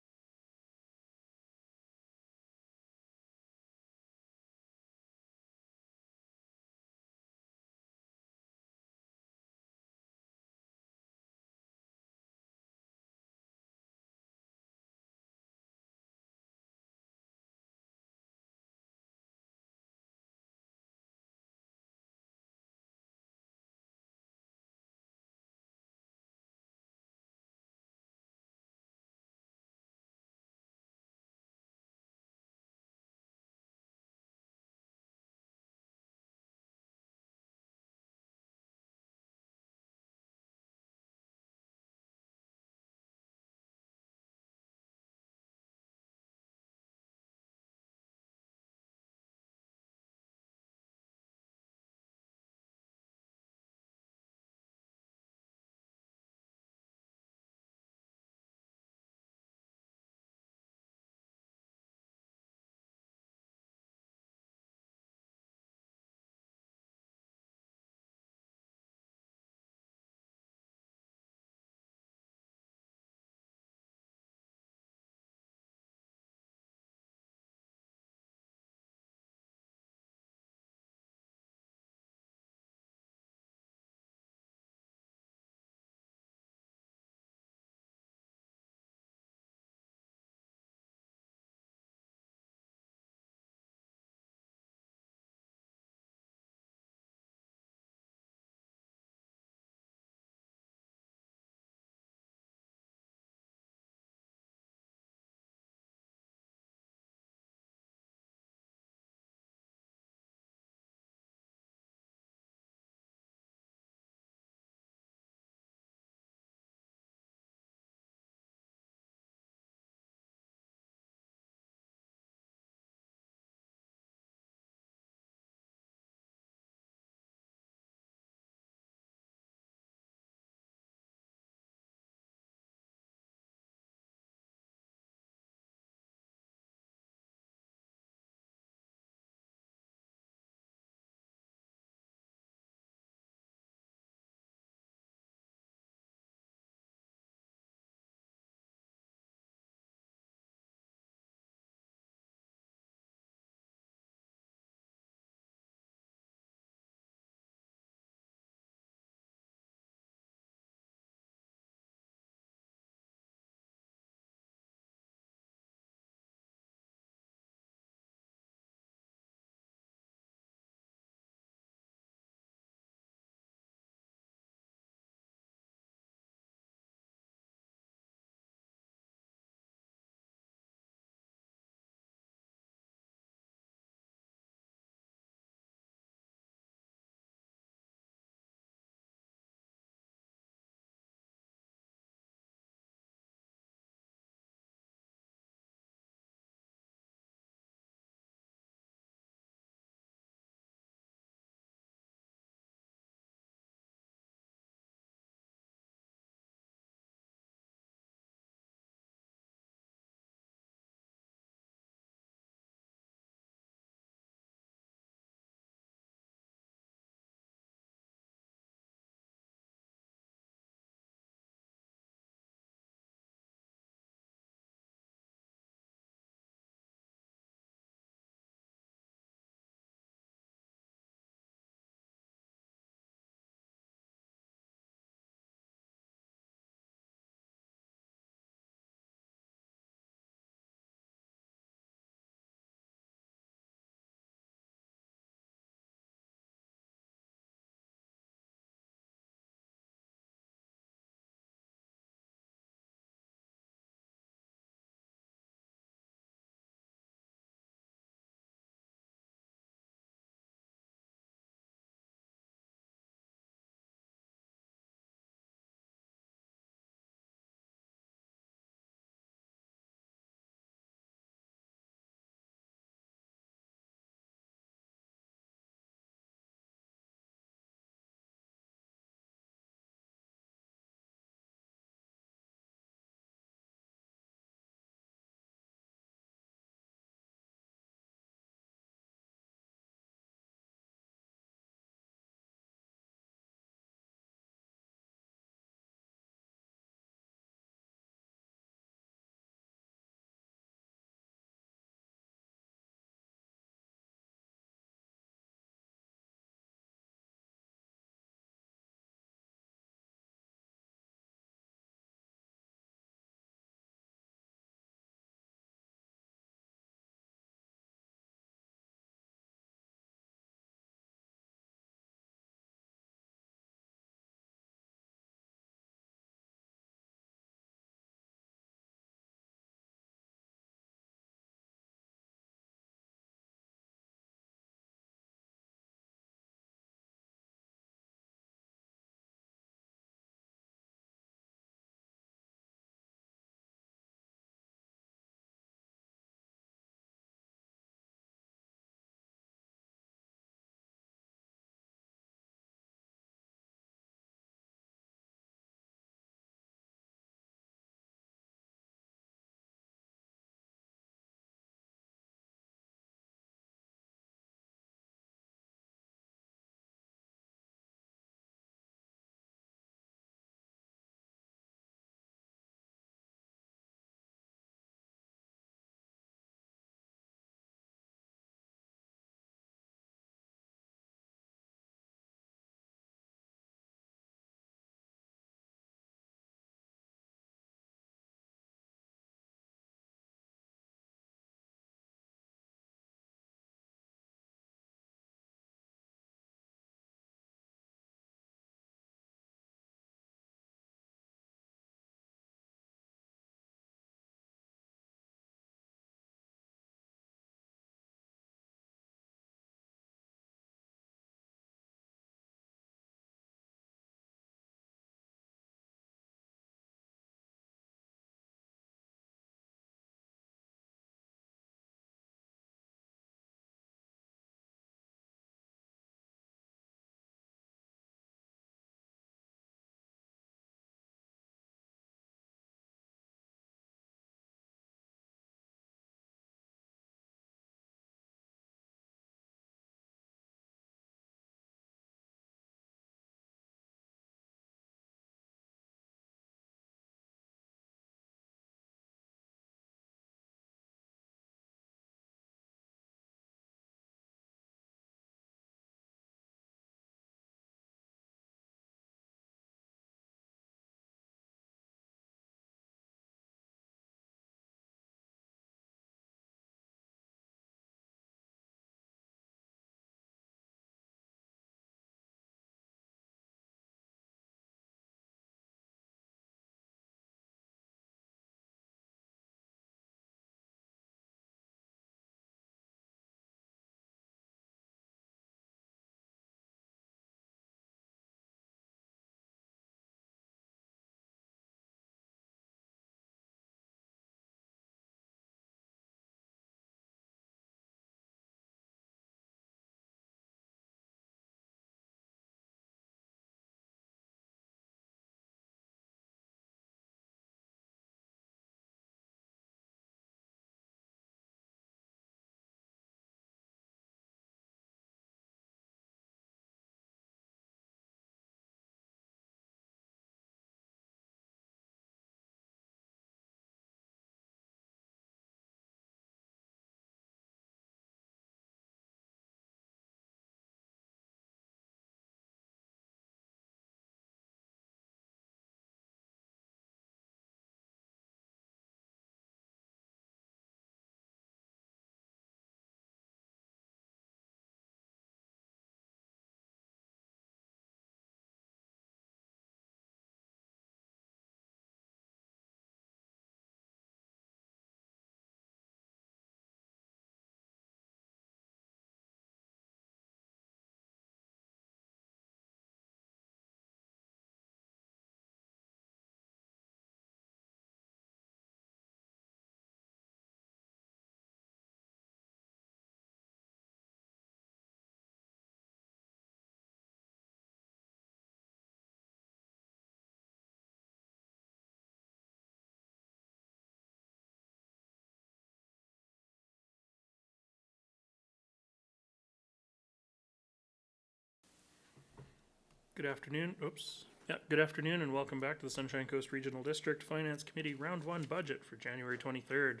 Good afternoon. Oops. Yeah, good afternoon and welcome back to the Sunshine Coast Regional District Finance Committee Round 1 budget for January 23rd.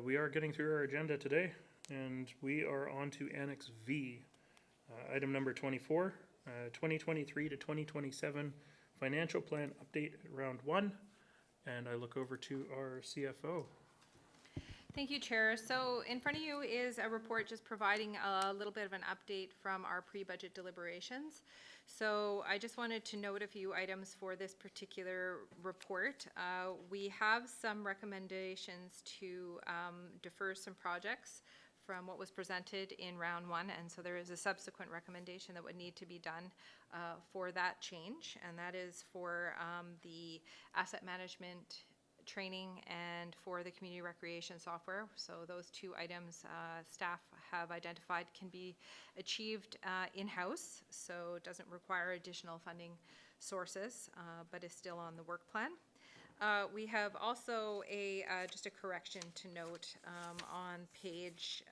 We are getting through our agenda today and we are on to Annex V. Item number 24, 2023 to 2027 Financial Plan Update Round 1. And I look over to our CFO. Thank you, Chair. So in front of you is a report just providing a little bit of an update from our pre-budget deliberations. So I just wanted to note a few items for this particular report. We have some recommendations to defer some projects from what was presented in round 1, and so there is a subsequent recommendation that would need to be done for that change, and that is for the asset management training and for the community recreation software. So those two items staff have identified can be achieved in-house, so it doesn't require additional funding sources, but is still on the work plan. We have also just a correction to note on page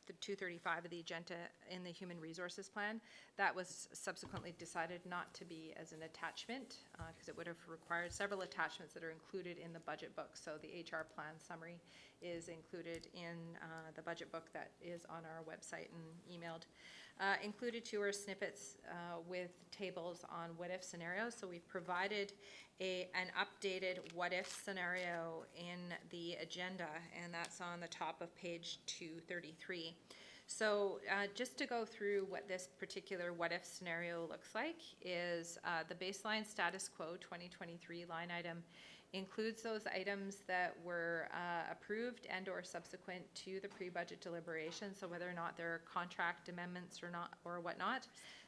the 235 of the agenda in the Human Resources Plan. That was subsequently decided not to be as an attachment because it would have required several attachments that are included in the budget book. So the HR plan summary is included in the budget book that is on our website and emailed. Included too are snippets with tables on what if scenarios. So we've provided an updated what if scenario in the agenda, and that's on the top of page 233. So just to go through what this particular what if scenario looks like is the baseline status quo 2023 line item includes those items that were approved and or subsequent to the pre-budget deliberation, so whether or not there are contract amendments or not or whatnot.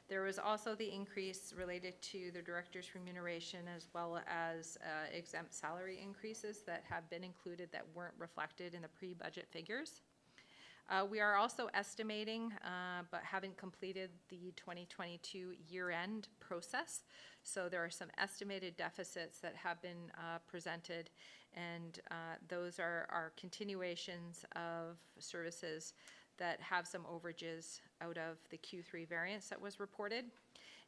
There was also the increase related to the director's remuneration as well as exempt salary increases that have been included that weren't reflected in the pre-budget figures. We are also estimating, but haven't completed the 2022 year-end process. So there are some estimated deficits that have been presented, and those are continuations of services that have some overages out of the Q3 variance that was reported.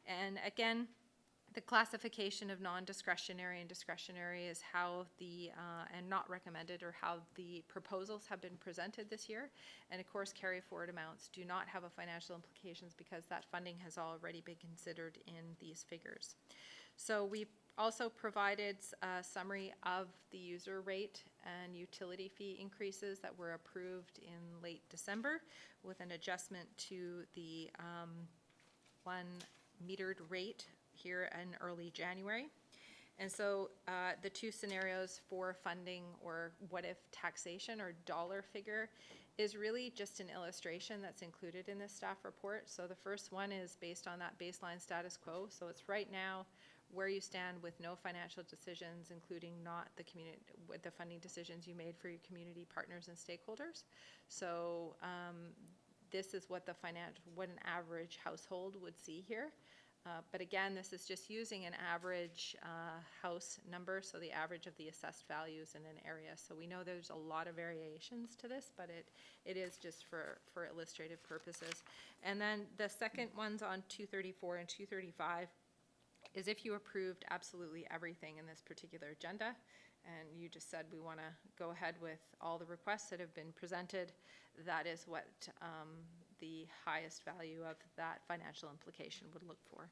And again, the classification of non-discretionary and discretionary is how the, and not recommended, or how the proposals have been presented this year. And of course, carry forward amounts do not have a financial implications because that funding has already been considered in these figures. So we also provided a summary of the user rate and utility fee increases that were approved in late December with an adjustment to the one metered rate here in early January. And so the two scenarios for funding or what if taxation or dollar figure is really just an illustration that's included in this staff report. So the first one is based on that baseline status quo. So it's right now where you stand with no financial decisions, including not the community, with the funding decisions you made for your community partners and stakeholders. So this is what what an average household would see here. But again, this is just using an average house number, so the average of the assessed values in an area. So we know there's a lot of variations to this, but it is just for illustrative purposes. And then the second one's on 234 and 235 is if you approved absolutely everything in this particular agenda, and you just said we want to go ahead with all the requests that have been presented, that is what the highest value of that financial implication would look for.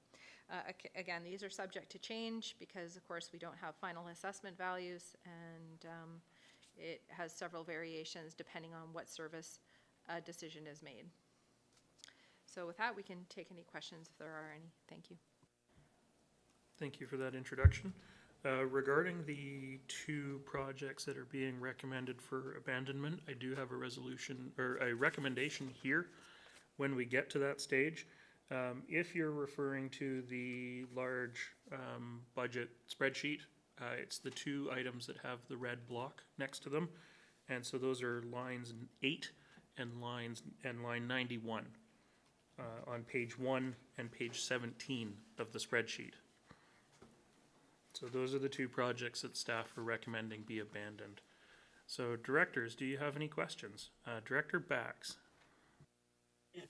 Again, these are subject to change because, of course, we don't have final assessment values, and it has several variations depending on what service a decision is made. So with that, we can take any questions if there are any. Thank you. Thank you for that introduction. Regarding the two projects that are being recommended for abandonment, I do have a resolution or a recommendation here when we get to that stage. If you're referring to the large budget spreadsheet, it's the two items that have the red block next to them. And so those are lines 8 and line 91 on page 1 and page 17 of the spreadsheet. So those are the two projects that staff are recommending be abandoned. So directors, do you have any questions? Director Bax.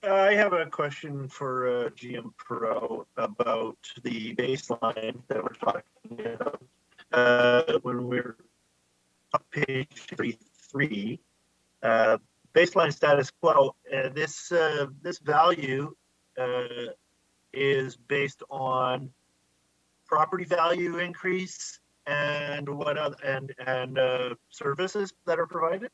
I have a question for GM Pro about the baseline that we're talking about. When we're on page 33, baseline status quo, this value is based on property value increase and what other and services that are provided.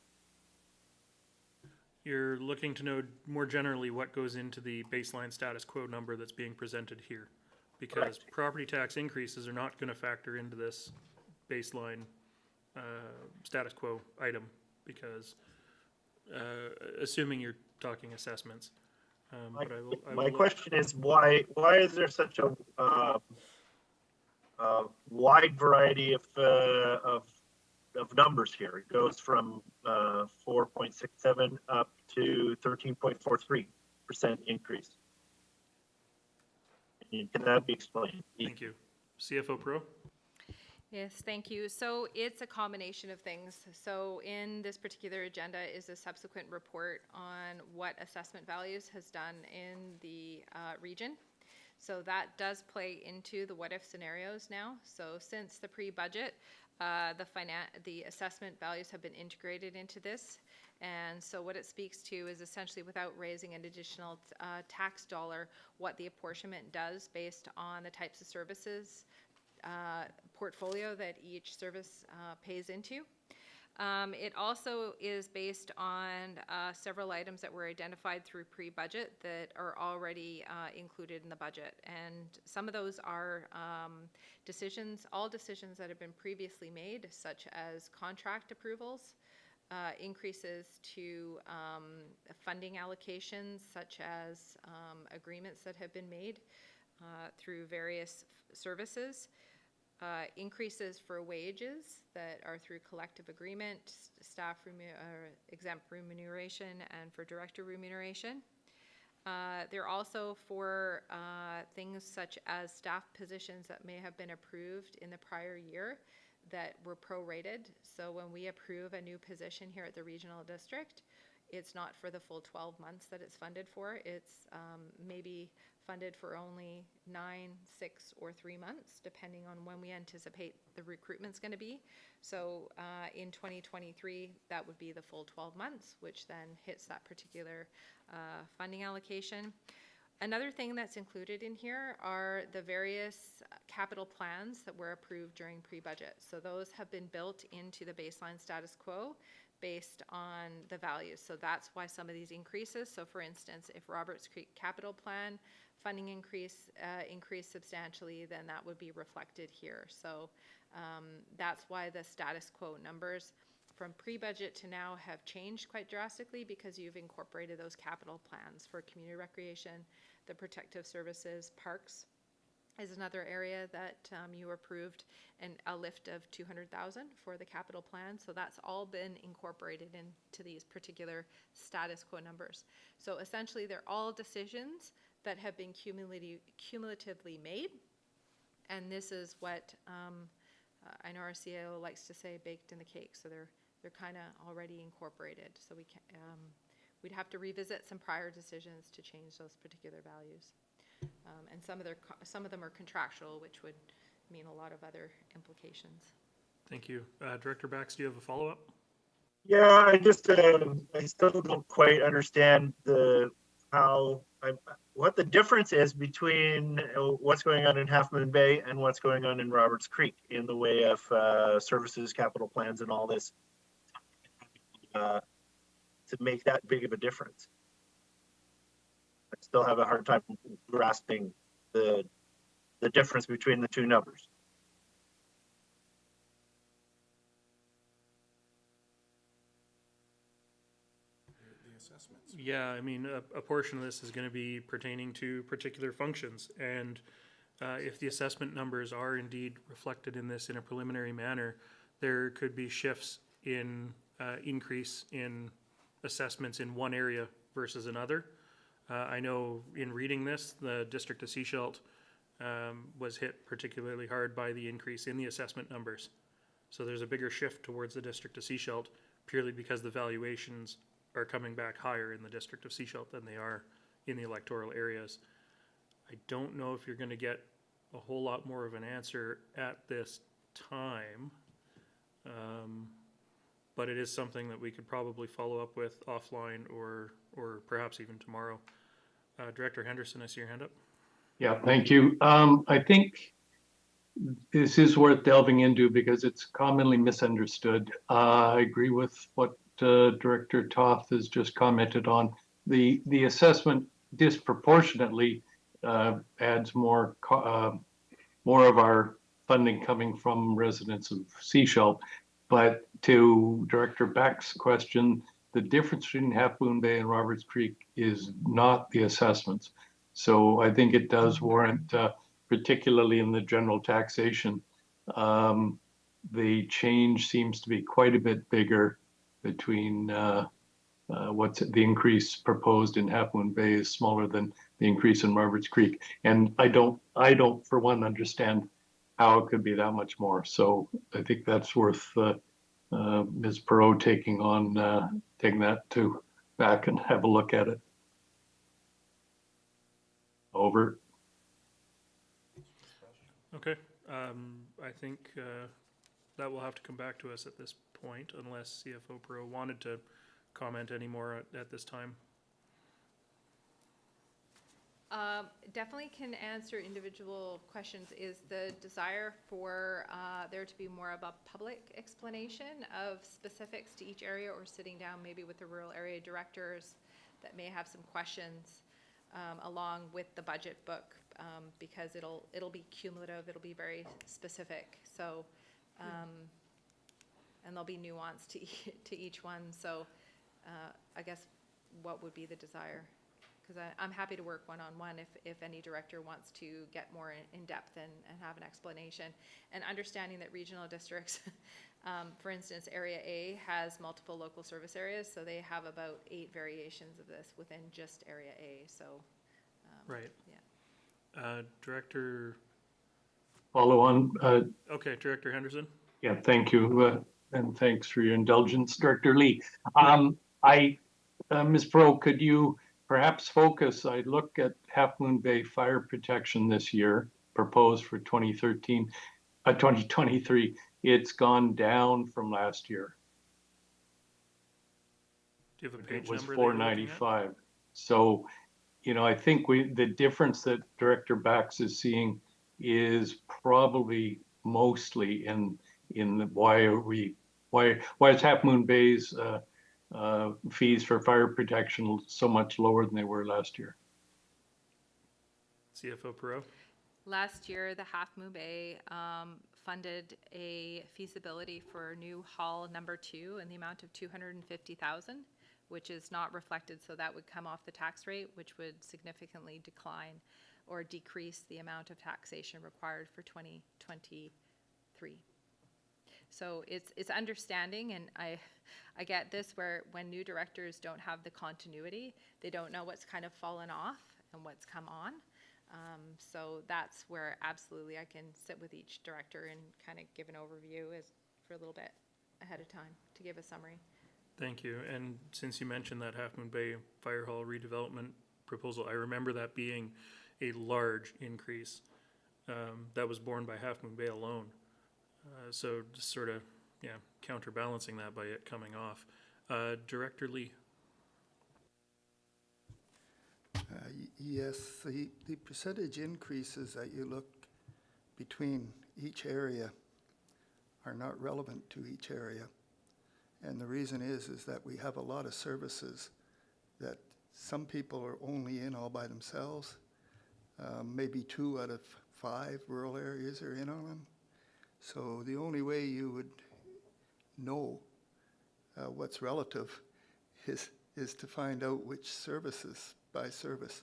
You're looking to know more generally what goes into the baseline status quo number that's being presented here. Because property tax increases are not going to factor into this baseline status quo item, because assuming you're talking assessments. My question is why is there such a wide variety of numbers here? It goes from 4.67 up to 13.43% increase. Can that be explained? Thank you. CFO Pro? Yes, thank you. So it's a combination of things. So in this particular agenda is a subsequent report on what assessment values has done in the region. So that does play into the what if scenarios now. So since the pre-budget, the assessment values have been integrated into this. And so what it speaks to is essentially, without raising an additional tax dollar, what the apportionment does based on the types of services portfolio that each service pays into. It also is based on several items that were identified through pre-budget that are already included in the budget. And some of those are all decisions that have been previously made, such as contract approvals, increases to funding allocations, such as agreements that have been made through various services. Increases for wages that are through collective agreement, staff exempt remuneration, and for director remuneration. They're also for things such as staff positions that may have been approved in the prior year that were prorated. So when we approve a new position here at the regional district, it's not for the full 12 months that it's funded for. It's maybe funded for only 9, 6, or 3 months, depending on when we anticipate the recruitment's going to be. So in 2023, that would be the full 12 months, which then hits that particular funding allocation. Another thing that's included in here are the various capital plans that were approved during pre-budget. So those have been built into the baseline status quo based on the values. So that's why some of these increases. So for instance, if Roberts Creek Capital Plan funding increased substantially, then that would be reflected here. So that's why the status quo numbers from pre-budget to now have changed quite drastically, because you've incorporated those capital plans for community recreation, the protective services, parks is another area that you approved, and a lift of 200,000 for the capital plan. So that's all been incorporated into these particular status quo numbers. So essentially, they're all decisions that have been cumulatively made, and this is what I know our CAO likes to say, baked in the cake. So they're kind of already incorporated. So we'd have to revisit some prior decisions to change those particular values. And some of them are contractual, which would mean a lot of other implications. Thank you. Director Bax, do you have a follow-up? Yeah, I just I still don't quite understand what the difference is between what's going on in Half Moon Bay and what's going on in Roberts Creek in the way of services, capital plans, and all this to make that big of a difference. I still have a hard time grasping the difference between the two numbers. Yeah, I mean, a portion of this is going to be pertaining to particular functions, and if the assessment numbers are indeed reflected in this in a preliminary manner, there could be shifts in increase in assessments in one area versus another. I know in reading this, the District of Sechelt was hit particularly hard by the increase in the assessment numbers. So there's a bigger shift towards the District of Sechelt purely because the valuations are coming back higher in the district of Seashelt than they are in the electoral areas. I don't know if you're going to get a whole lot more of an answer at this time, but it is something that we could probably follow up with offline or perhaps even tomorrow. Director Henderson, I see your hand up. Yeah, thank you. I think this is worth delving into because it's commonly misunderstood. I agree with what Director Toth has just commented on. The assessment disproportionately adds more of our funding coming from residents of Seashell. But to Director Beck's question, the difference between Half Moon Bay and Roberts Creek is not the assessments. So I think it does warrant, particularly in the general taxation, the change seems to be quite a bit bigger between what's the increase proposed in Half Moon Bay is smaller than the increase in Roberts Creek. And I don't for one understand how it could be that much more. So I think that's worth Ms. Perot taking that to back and have a look at it. Over. Okay, I think that will have to come back to us at this point unless CFO Perot wanted to comment any more at this time. Definitely can answer individual questions. Is the desire for there to be more of a public explanation of specifics to each area, or sitting down maybe with the rural area directors that may have some questions along with the budget book, because it'll be cumulative, it'll be very specific. So, and there'll be nuance to each one. So I guess what would be the desire? Because I'm happy to work one-on-one if any director wants to get more in depth and have an explanation. And understanding that regional districts, for instance, Area A has multiple local service areas, so they have about 8 variations of this within just Area A. So, right. Yeah. Director. Follow on. Okay, Director Henderson. Yeah, thank you, and thanks for your indulgence, Director Lee. Ms. Pro, could you perhaps focus? I look at Half Moon Bay fire protection this year, proposed for 2023. It's gone down from last year. Do you have a page It was number? 495. So, you know, I think the difference that Director Bax is seeing is probably mostly in why is Half Moon Bay's fees for fire protection so much lower than they were last year? CFO Perot. Last year, the Half Moon Bay funded a feasibility for new hall number 2 in the amount of $250,000, which is not reflected. So that would come off the tax rate, which would significantly decline or decrease the amount of taxation required for 2023. So it's understanding, and I get this, where when new directors don't have the continuity, they don't know what's kind of fallen off and what's come on. So that's where absolutely I can sit with each director and kind of give an overview for a little bit ahead of time to give a summary. Thank you. And since you mentioned that Half Moon Bay Fire Hall redevelopment proposal, I remember that being a large increase that was borne by Half Moon Bay alone. So just sort of, yeah, counterbalancing that by it coming off. Director Lee. Yes, the percentage increases that you look between each area are not relevant to each area. And the reason is that we have a lot of services that some people are only in all by themselves. Maybe 2 out of 5 rural areas are in on them. So the only way you would know what's relative is to find out which services by service.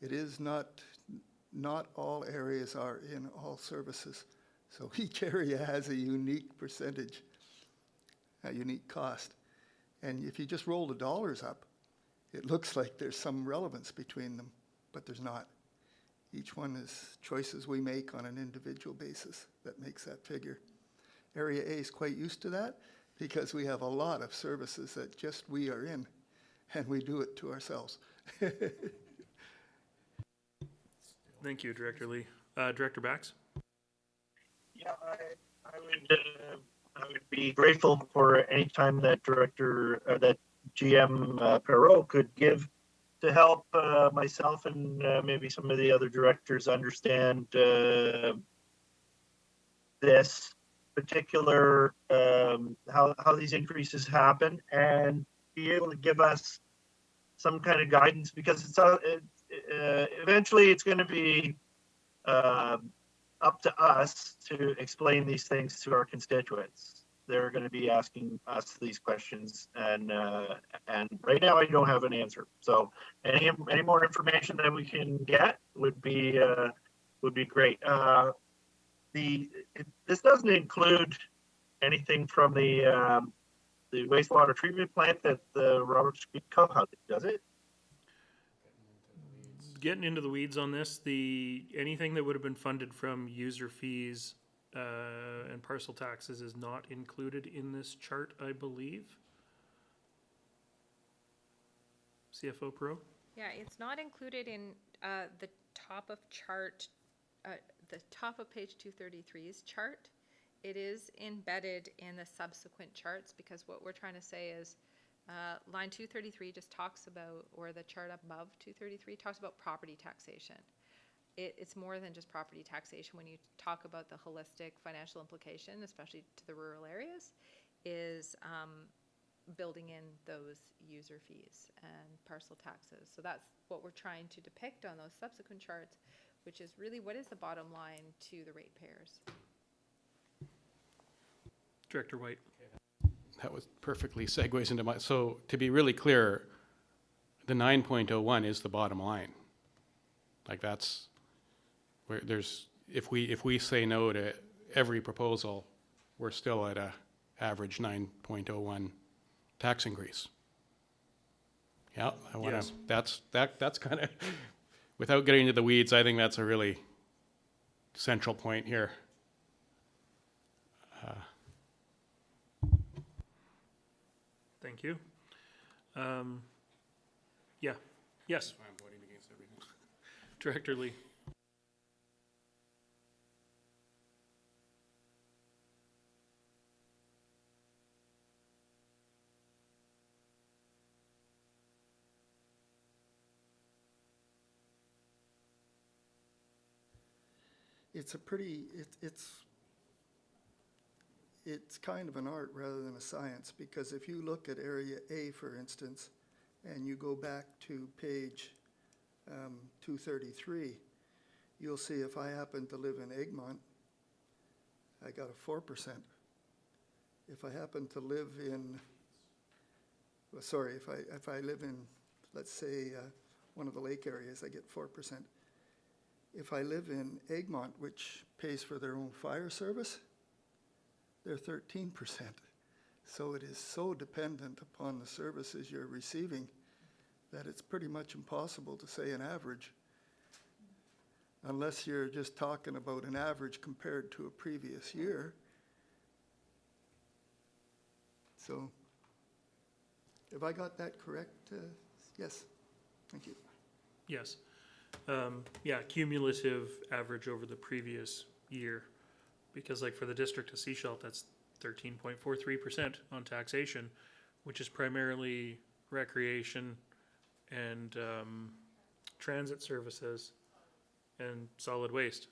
It is not all areas are in all services. So each area has a unique percentage, a unique cost. And if you just roll the dollars up, it looks like there's some relevance between them, but there's not. Each one is choices we make on an individual basis that makes that figure. Area A is quite used to that because we have a lot of services that just we are in. and we do it to ourselves. Thank you, Director Lee. Director Bax? Yeah, I would be grateful for any time that that GM Perot could give to help myself and maybe some of the other directors understand this particular how these increases happen, and be able to give us some kind of guidance, because eventually it's going to be up to us to explain these things to our constituents. They're going to be asking us these questions, and right now I don't have an answer. So any more information that we can get would be great. This doesn't include anything from the wastewater treatment plant that the Robert Street Co-house, does it? Getting into the weeds on this, anything that would have been funded from user fees and parcel taxes is not included in this chart, I believe. CFO Pro? Yeah, it's not included in the top of chart, the top of page 233's chart. It is embedded in the subsequent charts, because what we're trying to say is line 233 just talks about, or the chart above 233 talks about property taxation. It's more than just property taxation when you talk about the holistic financial implication, especially to the rural areas, is building in those user fees and parcel taxes. So that's what we're trying to depict on those subsequent charts, which is really what is the bottom line to the ratepayers. Director White. That was perfectly segues into my, so to be really clear, the 9.01 is the bottom line. Like that's where there's, if we say no to every proposal, we're still at a average 9.01 tax increase. Yeah, I want to, that's kind of, without getting into the weeds, I think that's a really central point here. Thank you. Yeah. Yes. I'm voting against everything. Director Lee. It's a pretty, it's kind of an art rather than a science, because if you look at Area A, for instance, and you go back to page 233, you'll see if I happen to live in Egmont, I got a 4%. If I happen to live in, well, sorry, if I live in, let's say, one of the lake areas, I get 4%. If I live in Egmont, which pays for their own fire service, they're 13%. So it is so dependent upon the services you're receiving that it's pretty much impossible to say an average, unless you're just talking about an average compared to a previous year. So have I got that correct? Yes, thank you. Yes. Yeah, cumulative average over the previous year. Because like for the district of Sechelt, that's 13.43% on taxation, which is primarily recreation and transit services and solid waste.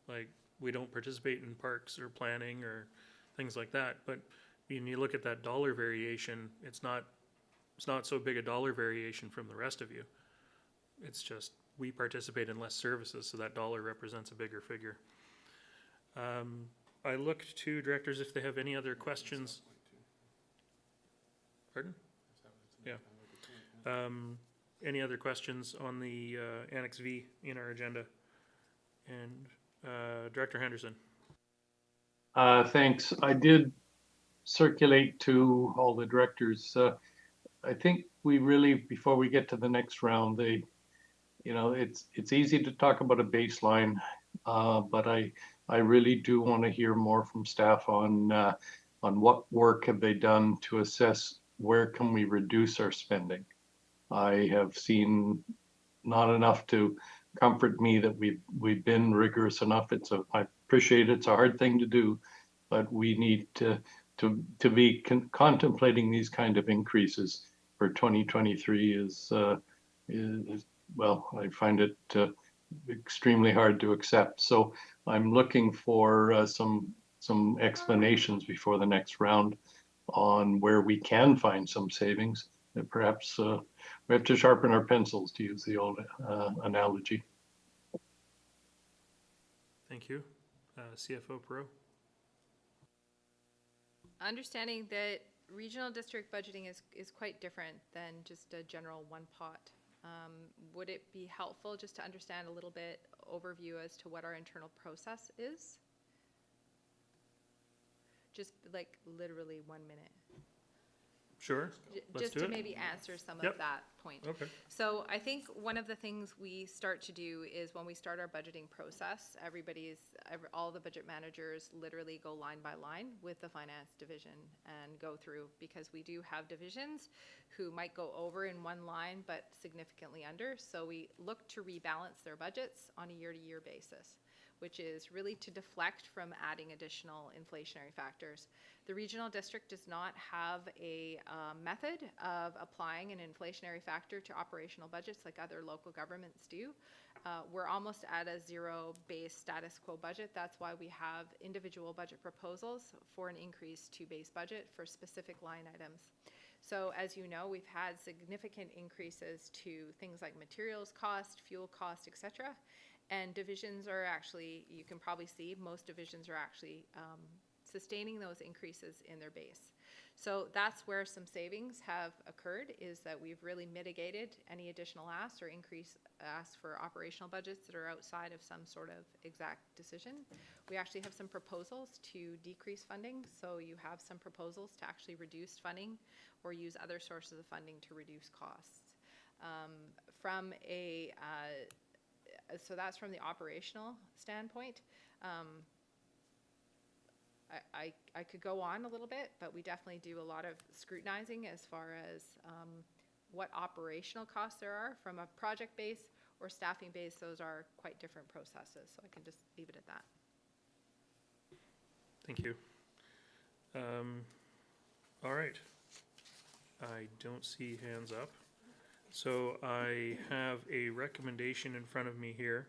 Like we don't participate in parks or planning or things like that. But when you look at that dollar variation, it's not so big a dollar variation from the rest of you. It's just we participate in less services, so that dollar represents a bigger figure. I looked to directors if they have any other questions. Pardon? Yeah. Any other questions on the Annex V in our agenda? And Director Henderson. Thanks. I did circulate to all the directors. I think we really, before we get to the next round, it's easy to talk about a baseline, but I really do want to hear more from staff on what work have they done to assess where can we reduce our spending. I have seen not enough to comfort me that we've been rigorous enough. I appreciate it's a hard thing to do, but we need to be contemplating these kind of increases for 2023 is well, I find it extremely hard to accept. So I'm looking for some explanations before the next round on where we can find some savings. And perhaps we have to sharpen our pencils, to use the old analogy. Thank you. CFO Pro. Understanding that regional district budgeting is quite different than just a general one pot. Would it be helpful just to understand a little bit overview as to what our internal process is? Just like literally 1 minute. Sure. Let's Just do to it. maybe answer some Yep. of that point. Okay. So I think one of the things we start to do is when we start our budgeting process, all the budget managers literally go line by line with the finance division and go through, because we do have divisions who might go over in one line but significantly under. So we look to rebalance their budgets on a year-to-year basis, which is really to deflect from adding additional inflationary factors. The regional district does not have a method of applying an inflationary factor to operational budgets like other local governments do. We're almost at a zero-based status quo budget. That's why we have individual budget proposals for an increase to base budget for specific line items. So as you know, we've had significant increases to things like materials cost, fuel cost, etc. And divisions are actually, you can probably see, most divisions are actually sustaining those increases in their base. So that's where some savings have occurred, is that we've really mitigated any additional asks or increase asks for operational budgets that are outside of some sort of exact decision. We actually have some proposals to decrease funding. So you have some proposals to actually reduce funding or use other sources of funding to reduce costs. So that's from the operational standpoint. I could go on a little bit, but we definitely do a lot of scrutinizing as far as what operational costs there are. From a project base or staffing base, those are quite different processes. So I can just leave it at that. Thank you. All right. I don't see hands up. So I have a recommendation in front of me here,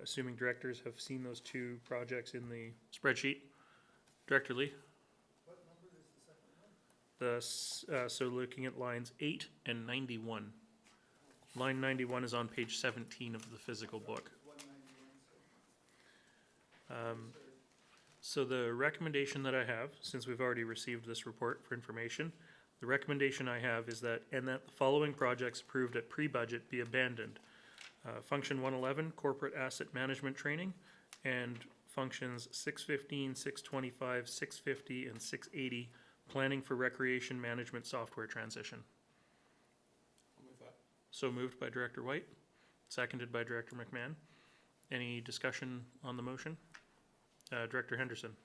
assuming directors have seen those two projects in the spreadsheet. Director Lee? What number is the second one? So looking at lines 8 and 91. Line 91 is on page 17 of the physical book. So the recommendation that I have, since we've already received this report for information, the recommendation I have is that the following projects approved at pre-budget be abandoned. Function 111, corporate asset management training, and functions 615, 625, 650, and 680, planning for recreation management software transition. I'll move that. So moved by Director White, seconded by Director McMahon. Any discussion on the motion? Director Henderson.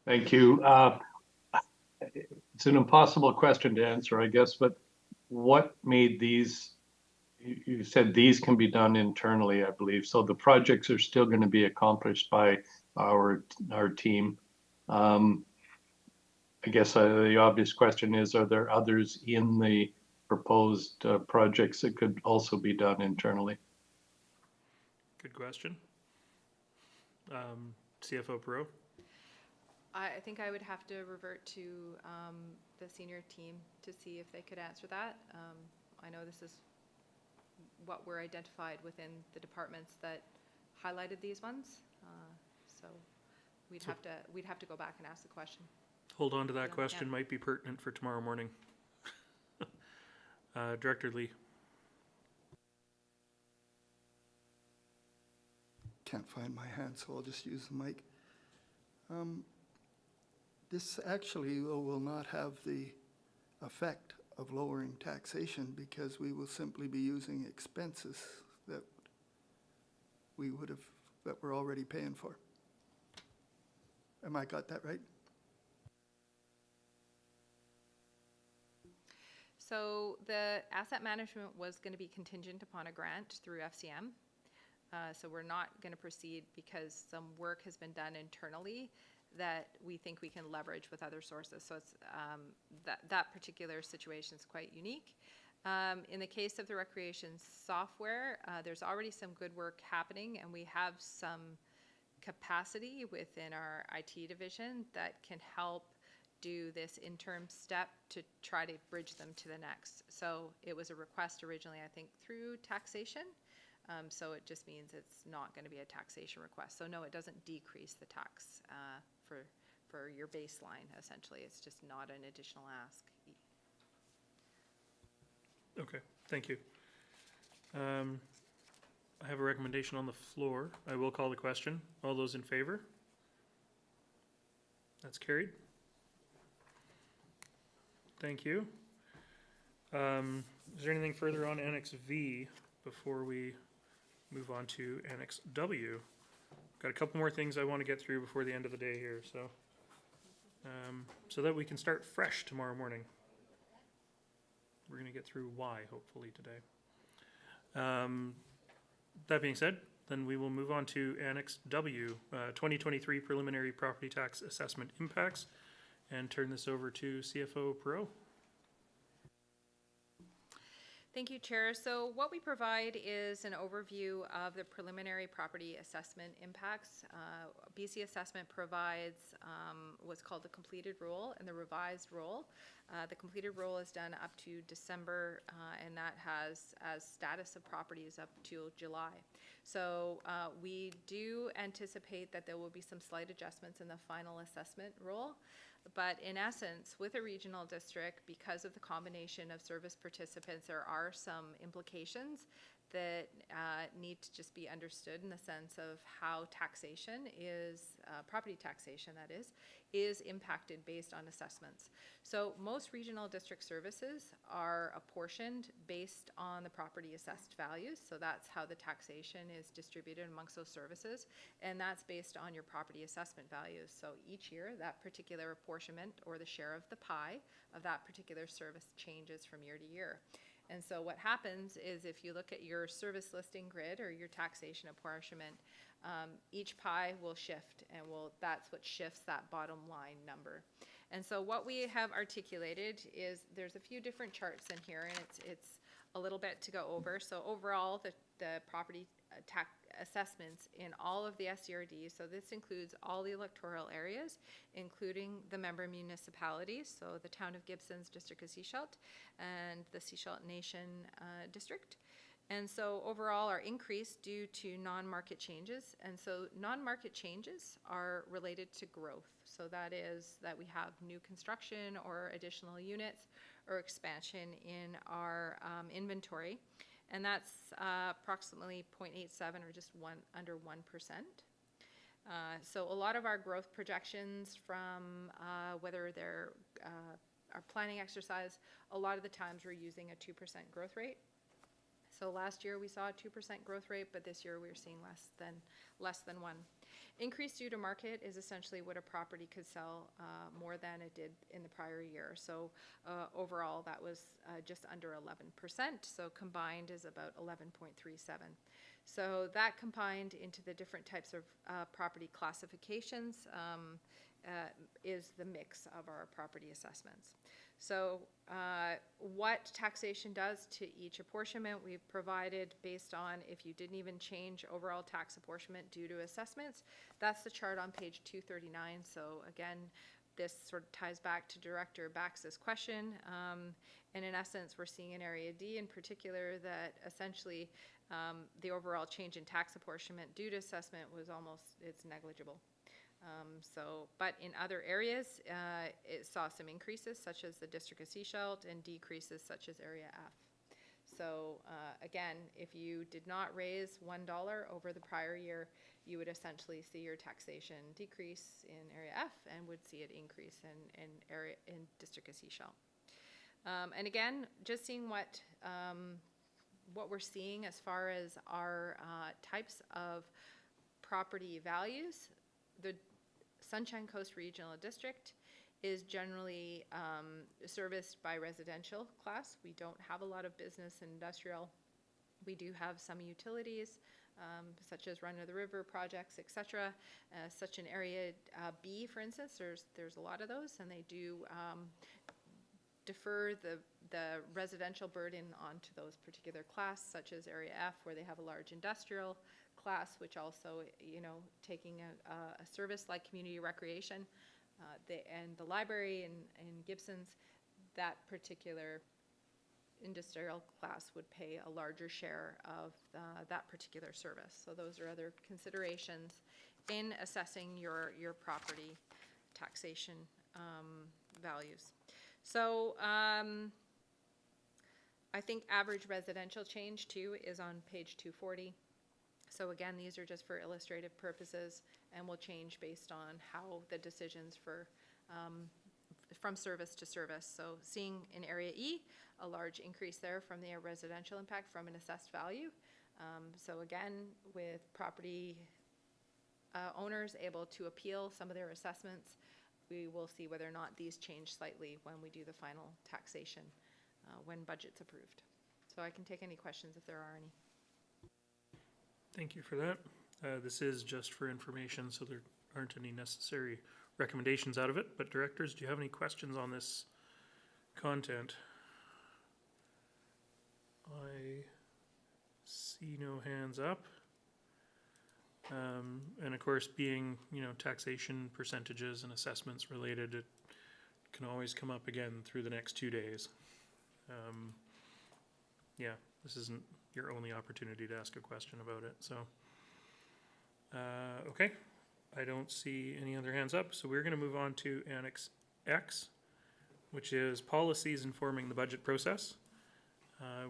Thank you. It's an impossible question to answer, I guess, but what made these? You said these can be done internally, I believe. So the projects are still going to be accomplished by our team. I guess the obvious question is, are there others in the proposed projects that could also be done internally? Good question. CFO Perot? I think I would have to revert to the senior team to see if they could answer that. I know this is what were identified within the departments that highlighted these ones. So we'd have to go back and ask the question. Hold on to that Yeah. question, might be pertinent for tomorrow morning. Director Lee. Can't find my hand, so I'll just use the mic. This actually will not have the effect of lowering taxation because we will simply be using expenses that that we're already paying for. Am I got that right? So the asset management was going to be contingent upon a grant through FCM. So we're not going to proceed because some work has been done internally that we think we can leverage with other sources. So it's, that particular situation is quite unique. In the case of the recreation software, there's already some good work happening, and we have some capacity within our IT division that can help do this interim step to try to bridge them to the next. So it was a request originally, I think, through taxation. So it just means it's not going to be a taxation request. So no, it doesn't decrease the tax for your baseline, essentially. It's just not an additional ask. Okay, thank you. I have a recommendation on the floor. I will call the question. All those in favor? That's carried. Thank you. Is there anything further on Annex V before we move on to Annex W? Got a couple more things I want to get through before the end of the day here, so that we can start fresh tomorrow morning. We're going to get through Y hopefully today. That being said, then we will move on to Annex W, 2023 preliminary property tax assessment impacts, and turn this over to CFO Perot. Thank you, Chair. So what we provide is an overview of the preliminary property assessment impacts. BC Assessment provides what's called the completed roll and the revised roll. The completed roll is done up to December, and that has as status of properties up to July. So we do anticipate that there will be some slight adjustments in the final assessment roll. But in essence, with a regional district, because of the combination of service participants, there are some implications that need to just be understood in the sense of how taxation is, property taxation that is impacted based on assessments. So most regional district services are apportioned based on the property assessed values. So that's how the taxation is distributed amongst those services. And that's based on your property assessment values. So each year, that particular apportionment or the share of the pie of that particular service changes from year to year. And so what happens is if you look at your service listing grid or your taxation apportionment, each pie will shift, and that's what shifts that bottom line number. And so what we have articulated is there's a few different charts in here, and it's a little bit to go over. So overall, the property tax assessments in all of the SCRDs, so this includes all the electoral areas, including the member municipalities, so the town of Gibson's District of Sechelt and the Sechelt Nation District. And so overall are increased due to non-market changes. And so non-market changes are related to growth. So that is that we have new construction or additional units or expansion in our inventory. And that's approximately 0.87 or just under 1%. So a lot of our growth projections from whether they're our planning exercise, a lot of the times we're using a 2% growth rate. So last year we saw a 2% growth rate, but this year we're seeing less than 1. Increase due to market is essentially what a property could sell more than it did in the prior year. So overall that was just under 11%. So combined is about 11.37. So that combined into the different types of property classifications is the mix of our property assessments. So what taxation does to each apportionment, we've provided based on if you didn't even change overall tax apportionment due to assessments. That's the chart on page 239. So again, this sort of ties back to Director Bax's question. And in essence, we're seeing in Area D in particular that essentially the overall change in tax apportionment due to assessment was it's negligible. But in other areas, it saw some increases, such as the District of Sechelt, and decreases, such as Area F. So again, if you did not raise $1 over the prior year, you would essentially see your taxation decrease in Area F and would see it increase in District of Sechelt. And again, just seeing what we're seeing as far as our types of property values. The Sunshine Coast Regional District is generally serviced by residential class. We don't have a lot of business and industrial. We do have some utilities, such as run of the river projects, etc. Such an area B, for instance, there's a lot of those, and they do defer the residential burden onto those particular class, such as area F, where they have a large industrial class, which also, you know, taking a service like community recreation, and the library in Gibson's, that particular industrial class would pay a larger share of that particular service. So those are other considerations in assessing your property taxation values. So I think average residential change too is on page 240. So again, these are just for illustrative purposes and will change based on how the decisions for from service to service. So seeing in area E, a large increase there from the residential impact from an assessed value. So again, with property owners able to appeal some of their assessments, we will see whether or not these change slightly when we do the final taxation when budget's approved. So I can take any questions if there are any. Thank you for that. This is just for information, so there aren't any necessary recommendations out of it. But directors, do you have any questions on this content? I see no hands up. And of course, being, you know, taxation percentages and assessments related, it can always come up again through the next 2 days. Yeah, this isn't your only opportunity to ask a question about it. So, okay, I don't see any other hands up. So we're going to move on to Annex X, which is policies informing the budget process.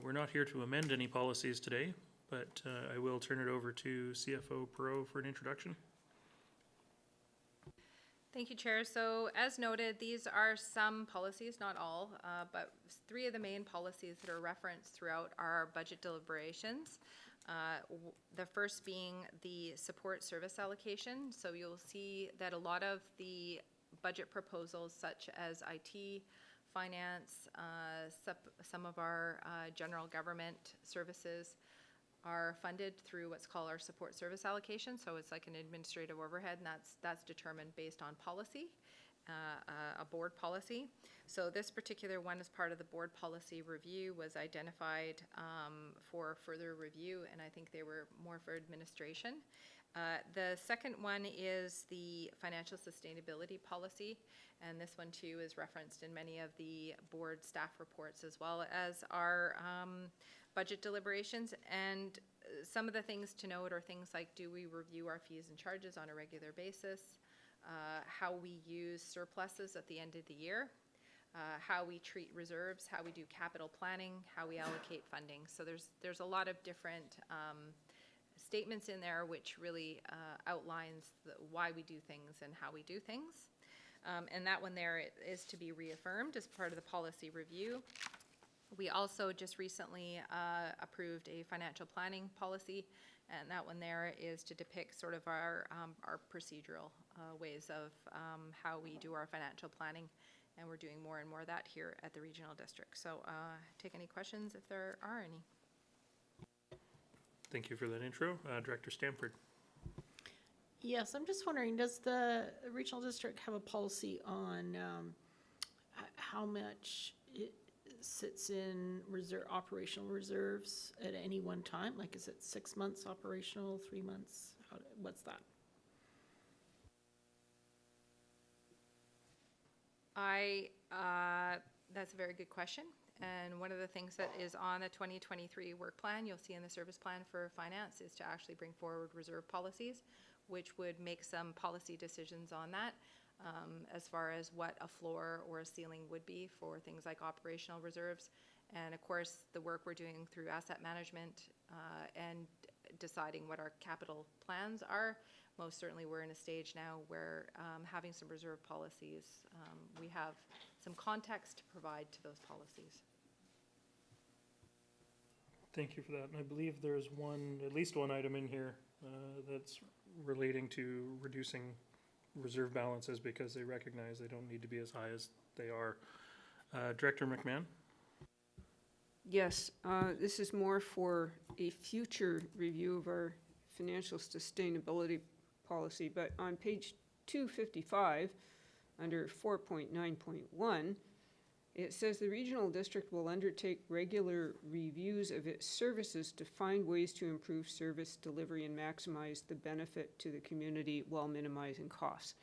We're not here to amend any policies today, but I will turn it over to CFO Perot for an introduction. Thank you, Chair. So as noted, these are some policies, not all, but 3 of the main policies that are referenced throughout our budget deliberations. The first being the support service allocation. So you'll see that a lot of the budget proposals, such as IT, finance, some of our general government services, are funded through what's called our support service allocation. So it's like an administrative overhead, and that's determined based on policy, a board policy. So this particular one, as part of the board policy review, was identified for further review, and I think they were more for administration. The second one is the financial sustainability policy, and this one too is referenced in many of the board staff reports, as well as our budget deliberations. And some of the things to note are things like, do we review our fees and charges on a regular basis, how we use surpluses at the end of the year, how we treat reserves, how we do capital planning, how we allocate funding. So there's a lot of different statements in there which really outlines why we do things and how we do things. And that one there is to be reaffirmed as part of the policy review. We also just recently approved a financial planning policy, and that one there is to depict sort of our procedural ways of how we do our financial planning, and we're doing more and more of that here at the regional district. So take any questions if there are any. Thank you for that intro. Director Stamford. Yes, I'm just wondering, does the regional district have a policy on how much it sits in operational reserves at any one time? Like, is it 6 months operational, 3 months? What's that? That's a very good question. And one of the things that is on the 2023 work plan, you'll see in the service plan for finance, is to actually bring forward reserve policies, which would make some policy decisions on that, as far as what a floor or a ceiling would be for things like operational reserves. And of course, the work we're doing through asset management and deciding what our capital plans are, most certainly we're in a stage now where having some reserve policies, we have some context to provide to those policies. Thank you for that. And I believe there's at least one item in here that's relating to reducing reserve balances because they recognize they don't need to be as high as they are. Director McMahon? Yes, this is more for a future review of our financial sustainability policy, but on page 255, under 4.9.1, it says the regional district will undertake regular reviews of its services to find ways to improve service delivery and maximize the benefit to the community while minimizing costs.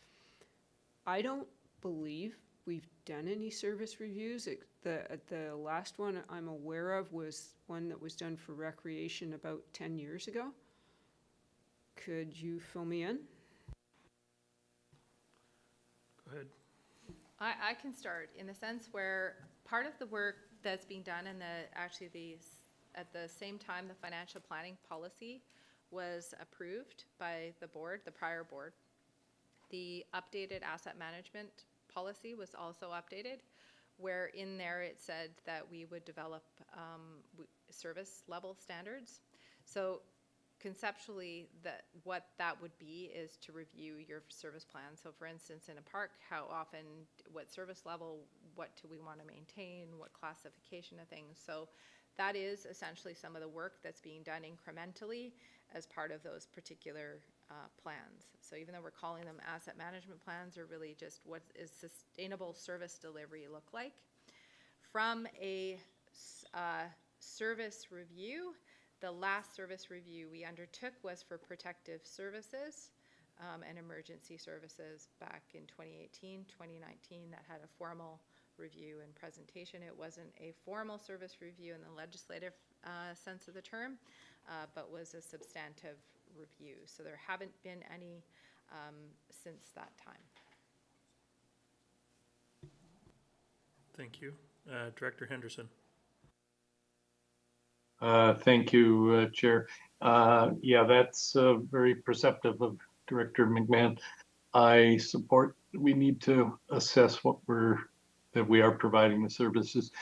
I don't believe we've done any service reviews. The last one I'm aware of was one that was done for recreation about 10 years ago. Could you fill me in? Go ahead. I can start in the sense where part of the work that's being done and at the same time the financial planning policy was approved by the board, the prior board. The updated asset management policy was also updated, where in there it said that we would develop service level standards. So conceptually, what that would be is to review your service plan. So for instance, in a park, how often, what service level, what do we want to maintain, what classification of things. So that is essentially some of the work that's being done incrementally as part of those particular plans. So even though we're calling them asset management plans, are really just what is sustainable service delivery look like. From a service review, the last service review we undertook was for protective services and emergency services back in 2018, 2019. That had a formal review and presentation. It wasn't a formal service review in the legislative sense of the term, but was a substantive review. So there haven't been any since that time. Thank you. Director Henderson? Thank you, Chair. Yeah, that's very perceptive of Director McMahon. I support, we need to assess that we are providing the services.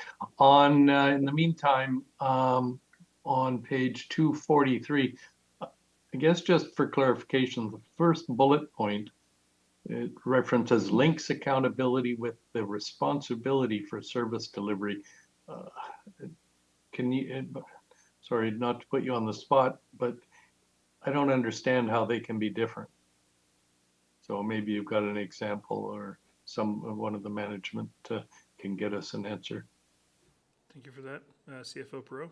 In the meantime, on page 243, I guess just for clarification, the first bullet point, it references links accountability with the responsibility for service delivery. Can you, sorry, not to put you on the spot, but I don't understand how they can be different. So maybe you've got an example, or one of the management can get us an answer. Thank you for that. CFO Perot?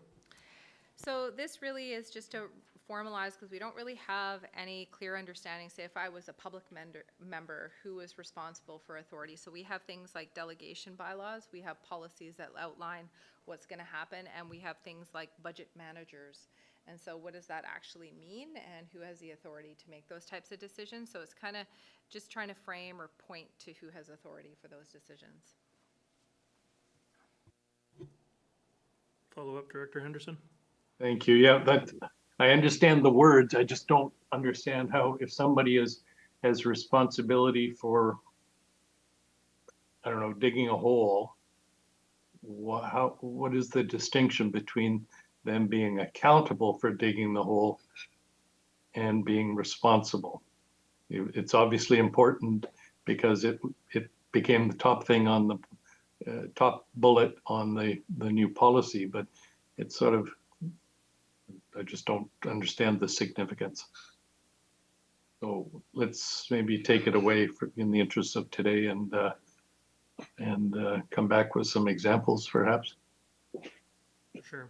So this really is just to formalize, because we don't really have any clear understanding. Say if I was a public member who was responsible for authority. So we have things like delegation bylaws, we have policies that outline what's going to happen, and we have things like budget managers. And so what does that actually mean, and who has the authority to make those types of decisions? So it's kind of just trying to frame or point to who has authority for those decisions. Follow up, Director Henderson? Thank you. Yeah, I understand the words. I just don't understand how, if somebody has responsibility for, I don't know, digging a hole, what is the distinction between them being accountable for digging the hole and being responsible? It's obviously important because it became the top thing on the top bullet on the new policy, but it's sort of, I just don't understand the significance. So let's maybe take it away in the interest of today and come back with some examples, perhaps. Sure.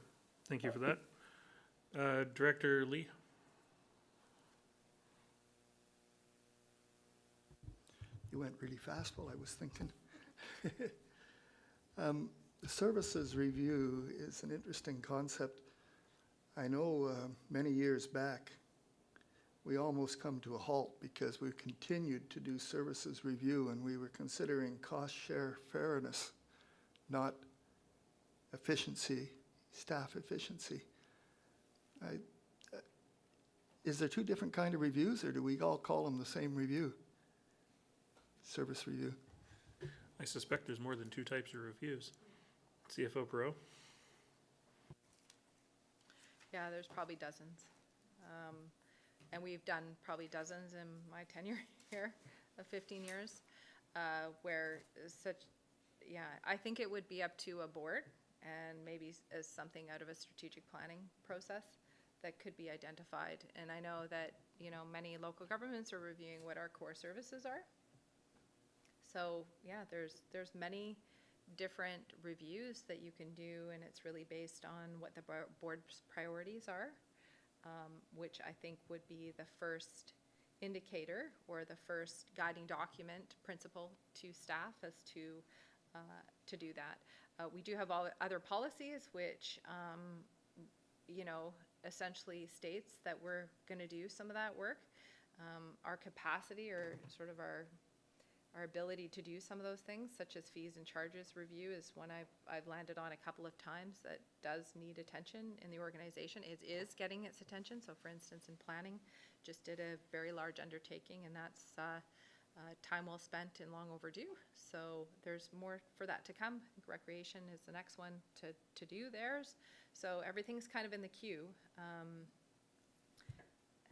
Thank you for that. Director Lee? You went really fast while I was thinking. The services review is an interesting concept. I know many years back, we almost come to a halt because we continued to do services review, and we were considering cost share fairness, not efficiency, staff efficiency. Is there two different kind of reviews, or do we all call them the same review? Service review. I suspect there's more than two types of reviews. CFO Perot? Yeah, there's probably dozens. And we've done probably dozens in my tenure here of 15 years, where such, yeah, I think it would be up to a board and maybe as something out of a strategic planning process that could be identified. And I know that, you know, many local governments are reviewing what our core services are. So yeah, there's many different reviews that you can do, and it's really based on what the board's priorities are, which I think would be the first indicator or the first guiding document principle to staff as to do that. We do have all other policies which, you know, essentially states that we're going to do some of that work. Our capacity or sort of our ability to do some of those things, such as fees and charges review, is one I've landed on a couple of times that does need attention in the organization. It is getting its attention. So for instance, in planning, just did a very large undertaking, and that's time well spent and long overdue. So there's more for that to come. I think recreation is the next one to do theirs. So everything's kind of in the queue.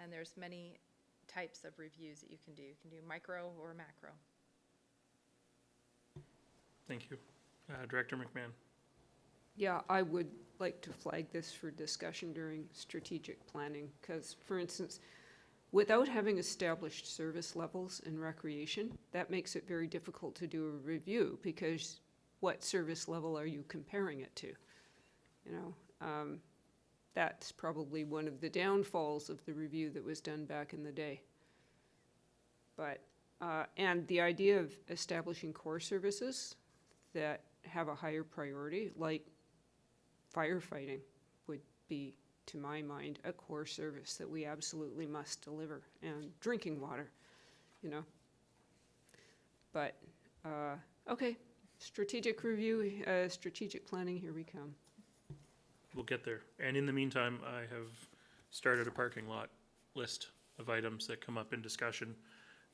And there's many types of reviews that you can do. You can do micro or macro. Thank you. Director McMahon. Yeah, I would like to flag this for discussion during strategic planning, because, for instance, without having established service levels in recreation, that makes it very difficult to do a review, because what service level are you comparing it to? You know, that's probably one of the downfalls of the review that was done back in the day. But, and the idea of establishing core services that have a higher priority, like firefighting, would be, to my mind, a core service that we absolutely must deliver, and drinking water, you know. But, okay, strategic review, strategic planning, here we come. We'll get there. And in the meantime, I have started a parking lot list of items that come up in discussion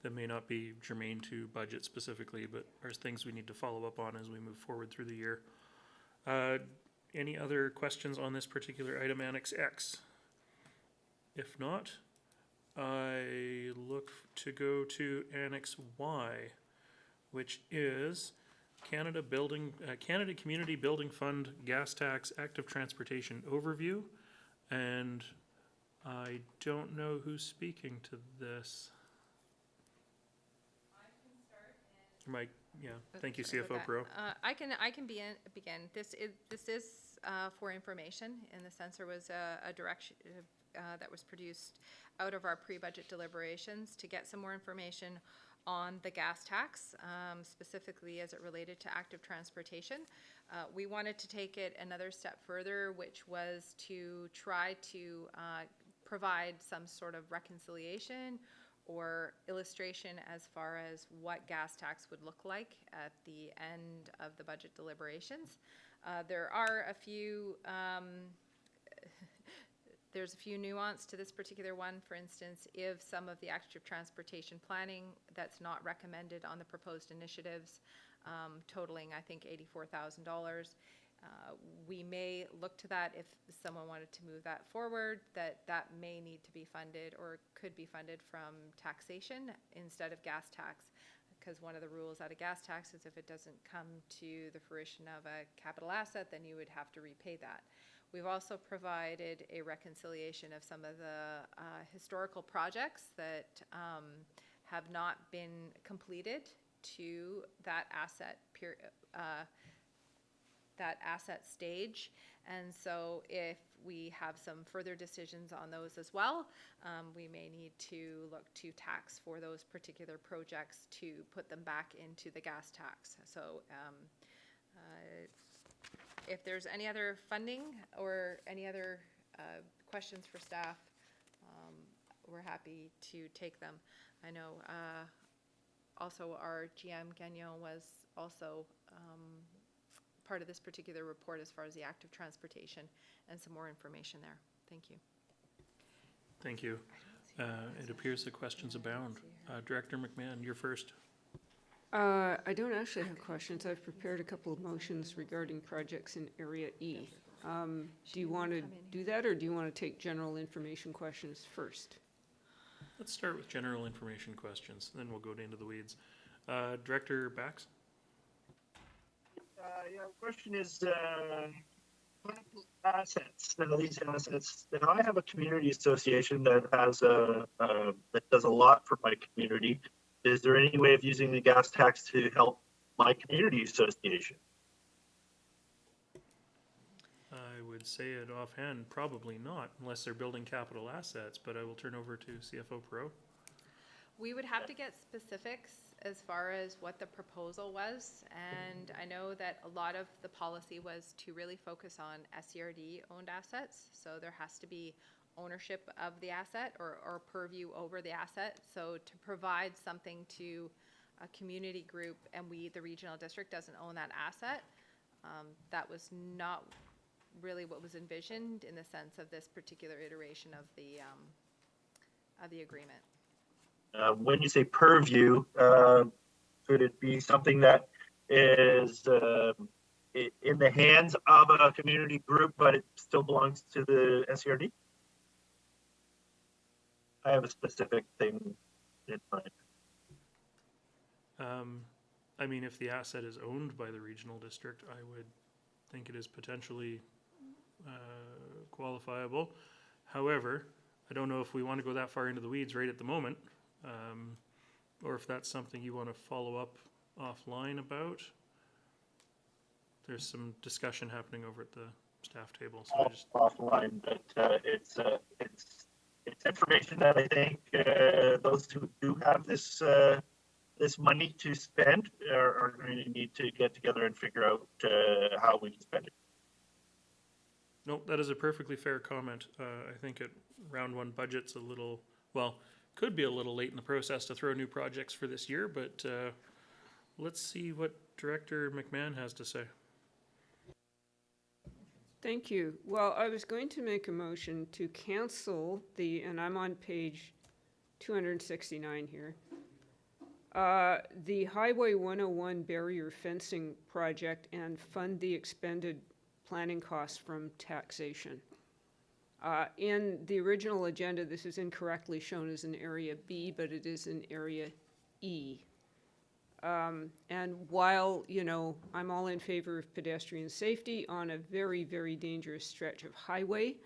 that may not be germane to budget specifically, but are things we need to follow up on as we move forward through the year. Any other questions on this particular item, Annex X? If not, I look to go to Annex Y, which is Canada Community Building Fund Gas Tax Active Transportation Overview. And I don't know who's speaking to this. Mike, yeah, thank you, CFO Pro. I can begin. This is for information, in the sense there was a direction that was produced out of our pre-budget deliberations to get some more information on the gas tax, specifically as it related to active transportation. We wanted to take it another step further, which was to try to provide some sort of reconciliation or illustration as far as what gas tax would look like at the end of the budget deliberations. There are a few, there's a few nuance to this particular one. For instance, if some of the active transportation planning that's not recommended on the proposed initiatives, totaling, I think, $84,000, we may look to that if someone wanted to move that forward, that may need to be funded or could be funded from taxation instead of gas tax. Because one of the rules out of gas tax is if it doesn't come to the fruition of a capital asset, then you would have to repay that. We've also provided a reconciliation of some of the historical projects that have not been completed to that asset period, that asset stage. And so if we have some further decisions on those as well, we may need to look to tax for those particular projects to put them back into the gas tax. So if there's any other funding or any other questions for staff, we're happy to take them. I know also our GM Gagnon was also part of this particular report as far as the active transportation, and some more information there. Thank you. Thank you. It appears the questions abound. Director McMahon, you're first. I don't actually have questions. I've prepared a couple of motions regarding projects in Area E. Do you want to do that, or do you want to take general information questions first? Let's start with general information questions, then we'll go into the weeds. Director Bax? Yeah, the question is, assets. Now, these assets. Now, I have a community association that has that does a lot for my community. Is there any way of using the gas tax to help my community association? I would say it offhand, probably not, unless they're building capital assets, but I will turn over to CFO Pro. We would have to get specifics as far as what the proposal was, and I know that a lot of the policy was to really focus on SCRD owned assets, so there has to be ownership of the asset or purview over the asset. So to provide something to a community group and the regional district doesn't own that asset, that was not really what was envisioned in the sense of this particular iteration of the agreement. When you say purview, could it be something that is in the hands of a community group, but it still belongs to the SCRD? I have a specific thing in mind. I mean, if the asset is owned by the regional district, I would think it is potentially qualifiable. However, I don't know if we want to go that far into the weeds right at the moment, or if that's something you want to follow up offline about. There's some discussion happening over at the staff table. So Offline, but it's information that I think those who do have this this money to spend are going to need to get together and figure out how we can spend it. No, that is a perfectly fair comment. I think at round one budget's a little, well, could be a little late in the process to throw new projects for this year, but let's see what Director McMahon has to say. Thank you. Well, I was going to make a motion to cancel and I'm on page 269 here, the Highway 101 barrier fencing project and fund the expended planning costs from taxation. In the original agenda, this is incorrectly shown as an Area B, but it is an Area E. And while, you know, I'm all in favor of pedestrian safety on a very, very dangerous stretch of highway,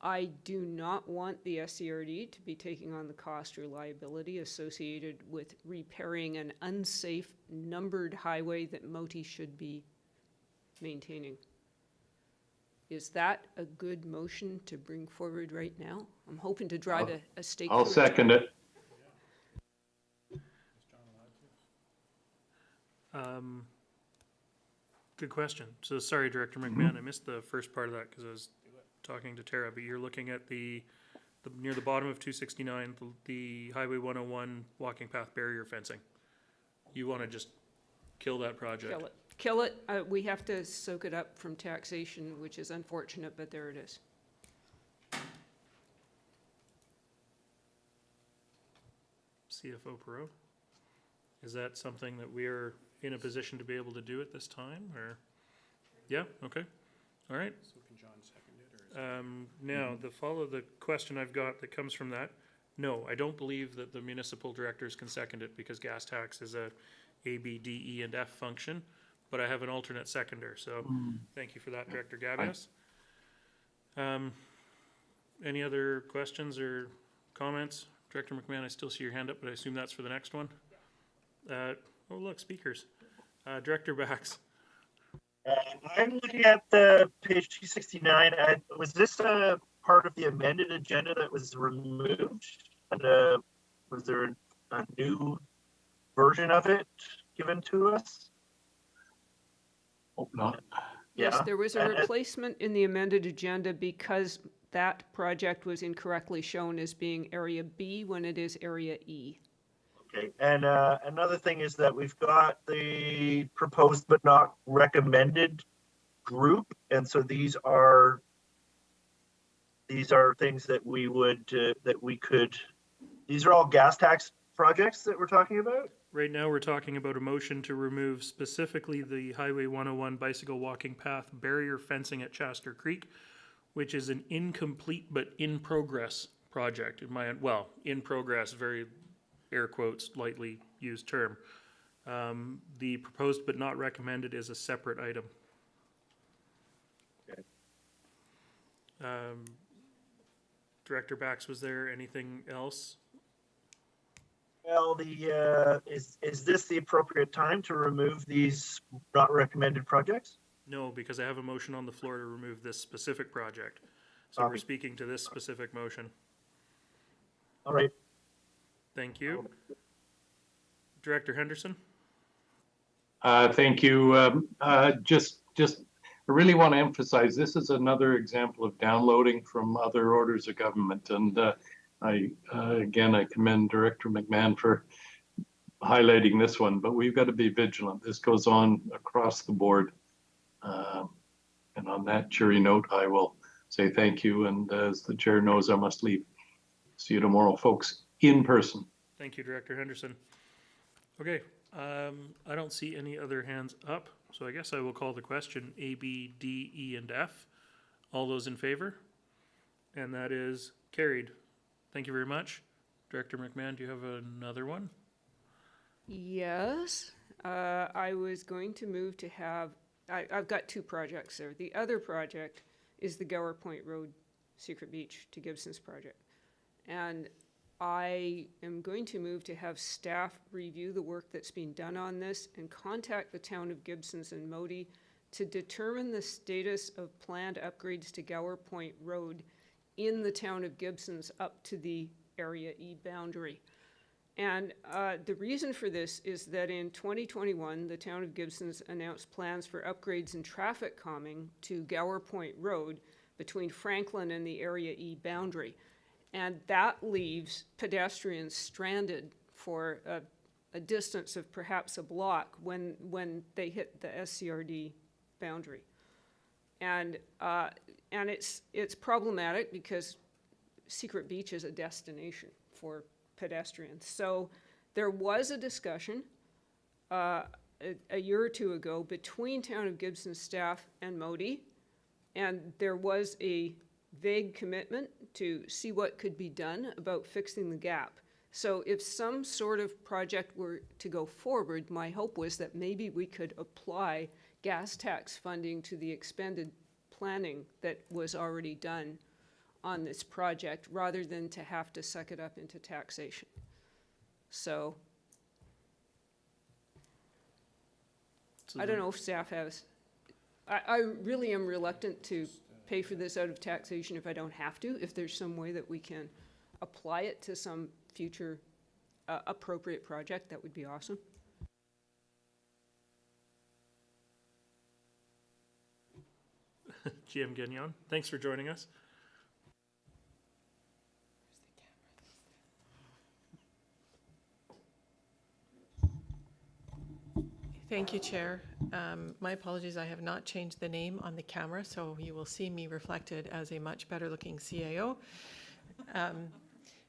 I do not want the SCRD to be taking on the cost or liability associated with repairing an unsafe numbered highway that MOTI should be maintaining. Is that a good motion to bring forward right now? I'm hoping to drive a stake. I'll second it. Good question. So sorry, Director McMahon, I missed the first part of that because I was talking to Tara, but you're looking at the near the bottom of 269, the Highway 101 walking path barrier fencing. You want to just kill that project? Kill it. Kill it. We have to soak it up from taxation, which is unfortunate, but there it is. CFO Perot? Is that something that we are in a position to be able to do at this time, or? Yeah, okay, all right. So can John second it, or now, the question I've got that comes from that, no, I don't believe that the municipal directors can second it because gas tax is a B, D, E, and F function, but I have an alternate seconder, so thank you for that, Director Gavios. Any other questions or comments? Director McMahon, I still see your hand up, but I assume that's for the next one. Oh, look, speakers. Director Bax. I'm looking at page 269. Was this part of the amended agenda that was removed? And was there a new version of it given to us? Hope not. Yes, Yeah. there was a replacement in the amended agenda because that project was incorrectly shown as being Area B when it is Area E. Okay, and another thing is that we've got the proposed but not recommended group, and so these are things that we would these are all gas tax projects that we're talking about? Right now, we're talking about a motion to remove specifically the Highway 101 bicycle walking path barrier fencing at Chaster Creek, which is an incomplete but in progress project. In progress, very air quotes, lightly used term. The proposed but not recommended is a separate item. Okay. Director Bax, was there anything else? Well, is this the appropriate time to remove these not recommended projects? No, because I have a motion on the floor to remove this specific project. So we're speaking to this specific motion. All right. Thank you. Director Henderson? Thank you. Just I really want to emphasize this is another example of downloading from other orders of government. And I commend Director McMahon for highlighting this one, but we've got to be vigilant. This goes on across the board. And on that cheery note, I will say thank you. And as the chair knows, I must leave. See you tomorrow, folks, in person. Thank you, Director Henderson. Okay, I don't see any other hands up, so I guess I will call the question A, B, D, E, and F. All those in favor? And that is carried. Thank you very much. Director McMahon, do you have another one? Yes, I was going to move to have, I've got two projects there. The other project is the Gower Point Road Secret Beach to Gibson's project. And I am going to move to have staff review the work that's been done on this and contact the town of Gibsons and Modi to determine the status of planned upgrades to Gower Point Road in the town of Gibsons up to the Area E boundary. And the reason for this is that in 2021, the town of Gibsons announced plans for upgrades and traffic calming to Gower Point Road between Franklin and the Area E boundary. And that leaves pedestrians stranded for a distance of perhaps a block when they hit the SCRD boundary. And it's problematic because Secret Beach is a destination for pedestrians. So there was a discussion a year or two ago between Town of Gibson staff and Modi, and there was a vague commitment to see what could be done about fixing the gap. So if some sort of project were to go forward, my hope was that maybe we could apply gas tax funding to the expended planning that was already done on this project rather than to have to suck it up into taxation. So I don't know if staff has, I really am reluctant to pay for this out of taxation if I don't have to. If there's some way that we can apply it to some future appropriate project, that would be awesome. GM Gagnon, thanks for joining us. Thank you, Chair. My apologies, I have not changed the name on the camera, so you will see me reflected as a much better looking CAO.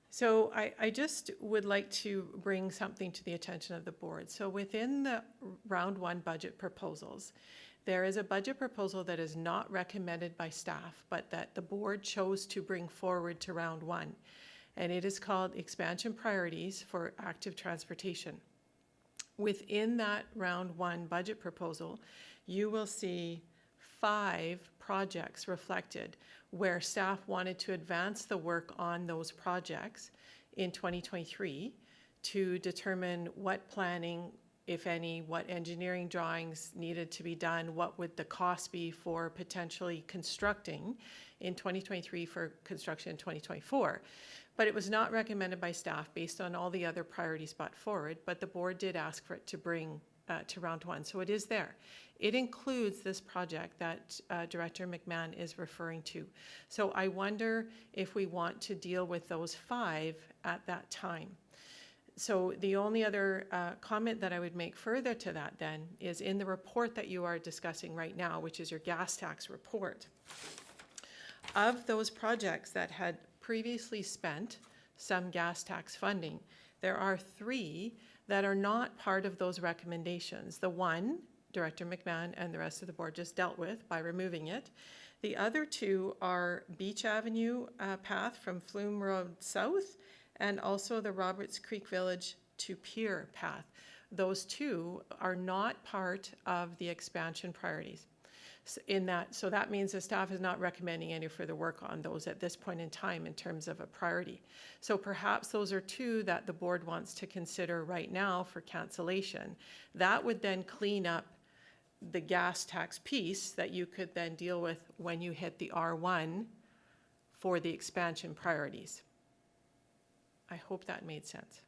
So I just would like to bring something to the attention of the board. So within the round one budget proposals, there is a budget proposal that is not recommended by staff, but that the board chose to bring forward to round one. And it is called Expansion Priorities for Active Transportation. Within that round one budget proposal, you will see 5 projects reflected where staff wanted to advance the work on those projects in 2023 to determine what planning, if any, what engineering drawings needed to be done, what would the cost be for potentially constructing in 2023 for construction in 2024. But it was not recommended by staff based on all the other priorities brought forward, but the board did ask for it to bring to round one. So it is there. It includes this project that Director McMahon is referring to. So I wonder if we want to deal with those 5 at that time. So the only other comment that I would make further to that then is in the report that you are discussing right now, which is your gas tax report. Of those projects that had previously spent some gas tax funding, there are 3 that are not part of those recommendations. The one, Director McMahon and the rest of the board just dealt with by removing it. The other two are Beach Avenue path from Flume Road South and also the Roberts Creek Village to Pier path. Those two are not part of the expansion priorities. So that means the staff is not recommending any further work on those at this point in time in terms of a priority. So perhaps those are two that the board wants to consider right now for cancellation. That would then clean up the gas tax piece that you could then deal with when you hit the R1 for the expansion priorities. I hope that made sense.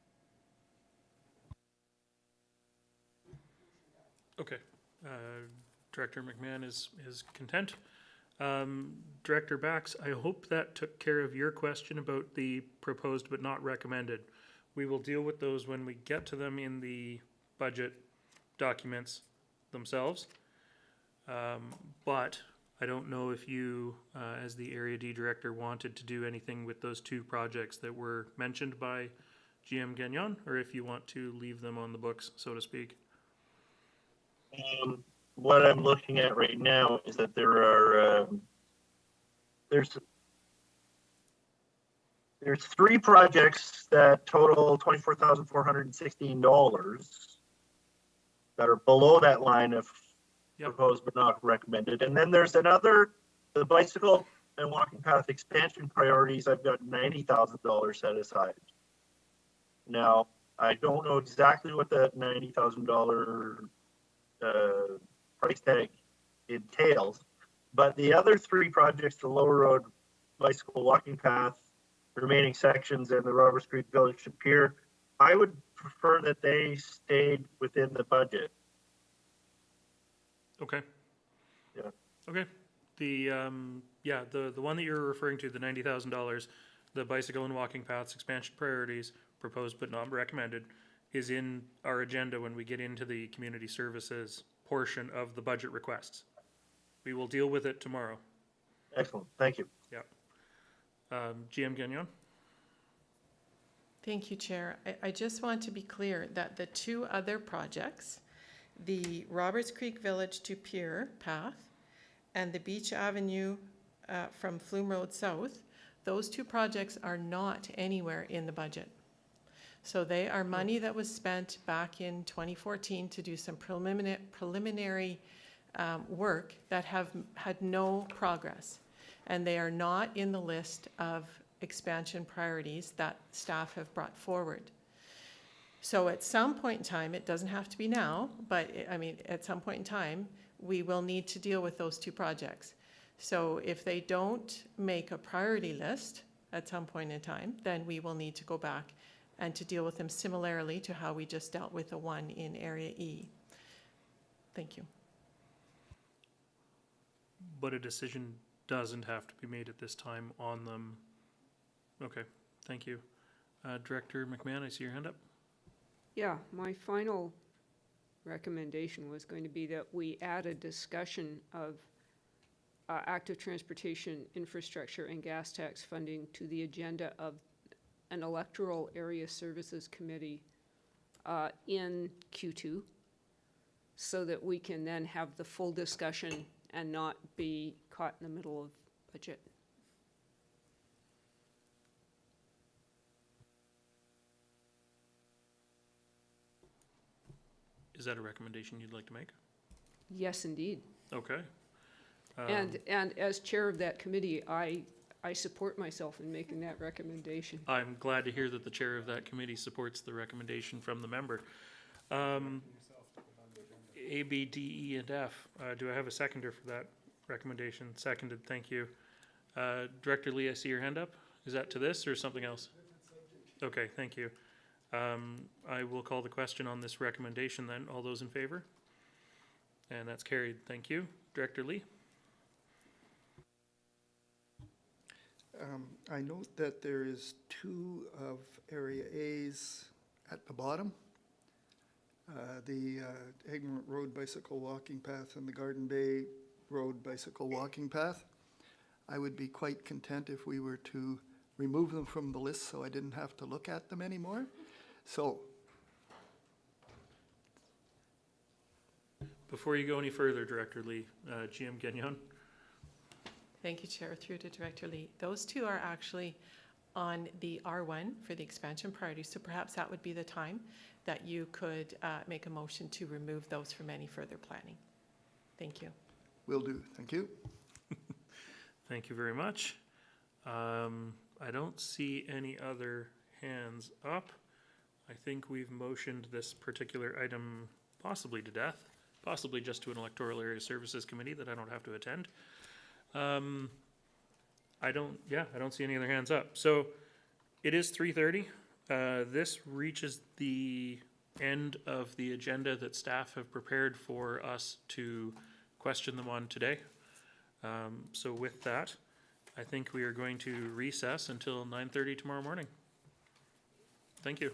Okay. Director McMahon is content. Director Bax, I hope that took care of your question about the proposed but not recommended. We will deal with those when we get to them in the budget documents themselves. But I don't know if you, as the Area D Director, wanted to do anything with those two projects that were mentioned by GM Gagnon, or if you want to leave them on the books, so to speak. What I'm looking at right now is that there are there's 3 projects that total $24,416 that are below that line of proposed but not recommended. And then there's another, the bicycle and walking path expansion priorities. I've got $90,000 set aside. Now, I don't know exactly what that $90,000 price tag entails, but the other 3 projects, the Lower Road bicycle walking path, remaining sections, and the Roberts Creek Village to Pier, I would prefer that they stayed within the budget. Okay. Yeah. Okay. The the one that you're referring to, the $90,000, the bicycle and walking paths expansion priorities, proposed but not recommended, is in our agenda when we get into the community services portion of the budget requests. We will deal with it tomorrow. Excellent. Thank you. Yeah. GM Gagnon? Thank you, Chair. I just want to be clear that the 2 other projects, the Roberts Creek Village to Pier path and the Beach Avenue from Flume Road South, those 2 projects are not anywhere in the budget. So they are money that was spent back in 2014 to do some preliminary work that have had no progress. And they are not in the list of expansion priorities that staff have brought forward. So at some point in time, it doesn't have to be now, but at some point in time, we will need to deal with those 2 projects. So if they don't make a priority list at some point in time, then we will need to go back and to deal with them similarly to how we just dealt with the one in Area E. Thank you. But a decision doesn't have to be made at this time on them. Okay, thank you. Director McMahon, I see your hand up. Yeah, my final recommendation was going to be that we add a discussion of active transportation infrastructure and gas tax funding to the agenda of an electoral area services committee in Q2, so that we can then have the full discussion and not be caught in the middle of budget. Is that a recommendation you'd like to make? Yes, indeed. Okay. And as chair of that committee, I support myself in making that recommendation. I'm glad to hear that the chair of that committee supports the recommendation from the member. A, B, D, E, and F. Do I have a seconder for that recommendation? Seconded, thank you. Director Lee, I see your hand up. Is that to this or something else? Okay, thank you. I will call the question on this recommendation then. All those in favor? And that's carried. Thank you. Director Lee? I note that there is 2 of Area A's at the bottom. The Egmont Road bicycle walking path and the Garden Bay Road bicycle walking path. I would be quite content if we were to remove them from the list so I didn't have to look at them anymore. So. Before you go any further, Director Lee, GM Gagnon? Thank you, Chair. Through to Director Lee. Those two are actually on the R1 for the expansion priorities, so perhaps that would be the time that you could make a motion to remove those from any further planning. Thank you. Will do. Thank you. Thank you very much. I don't see any other hands up. I think we've motioned this particular item possibly to death, possibly just to an electoral area services committee that I don't have to attend. I don't see any other hands up. So it is 3:30. This reaches the end of the agenda that staff have prepared for us to question them on today. So with that, I think we are going to recess until 9:30 tomorrow morning. Thank you.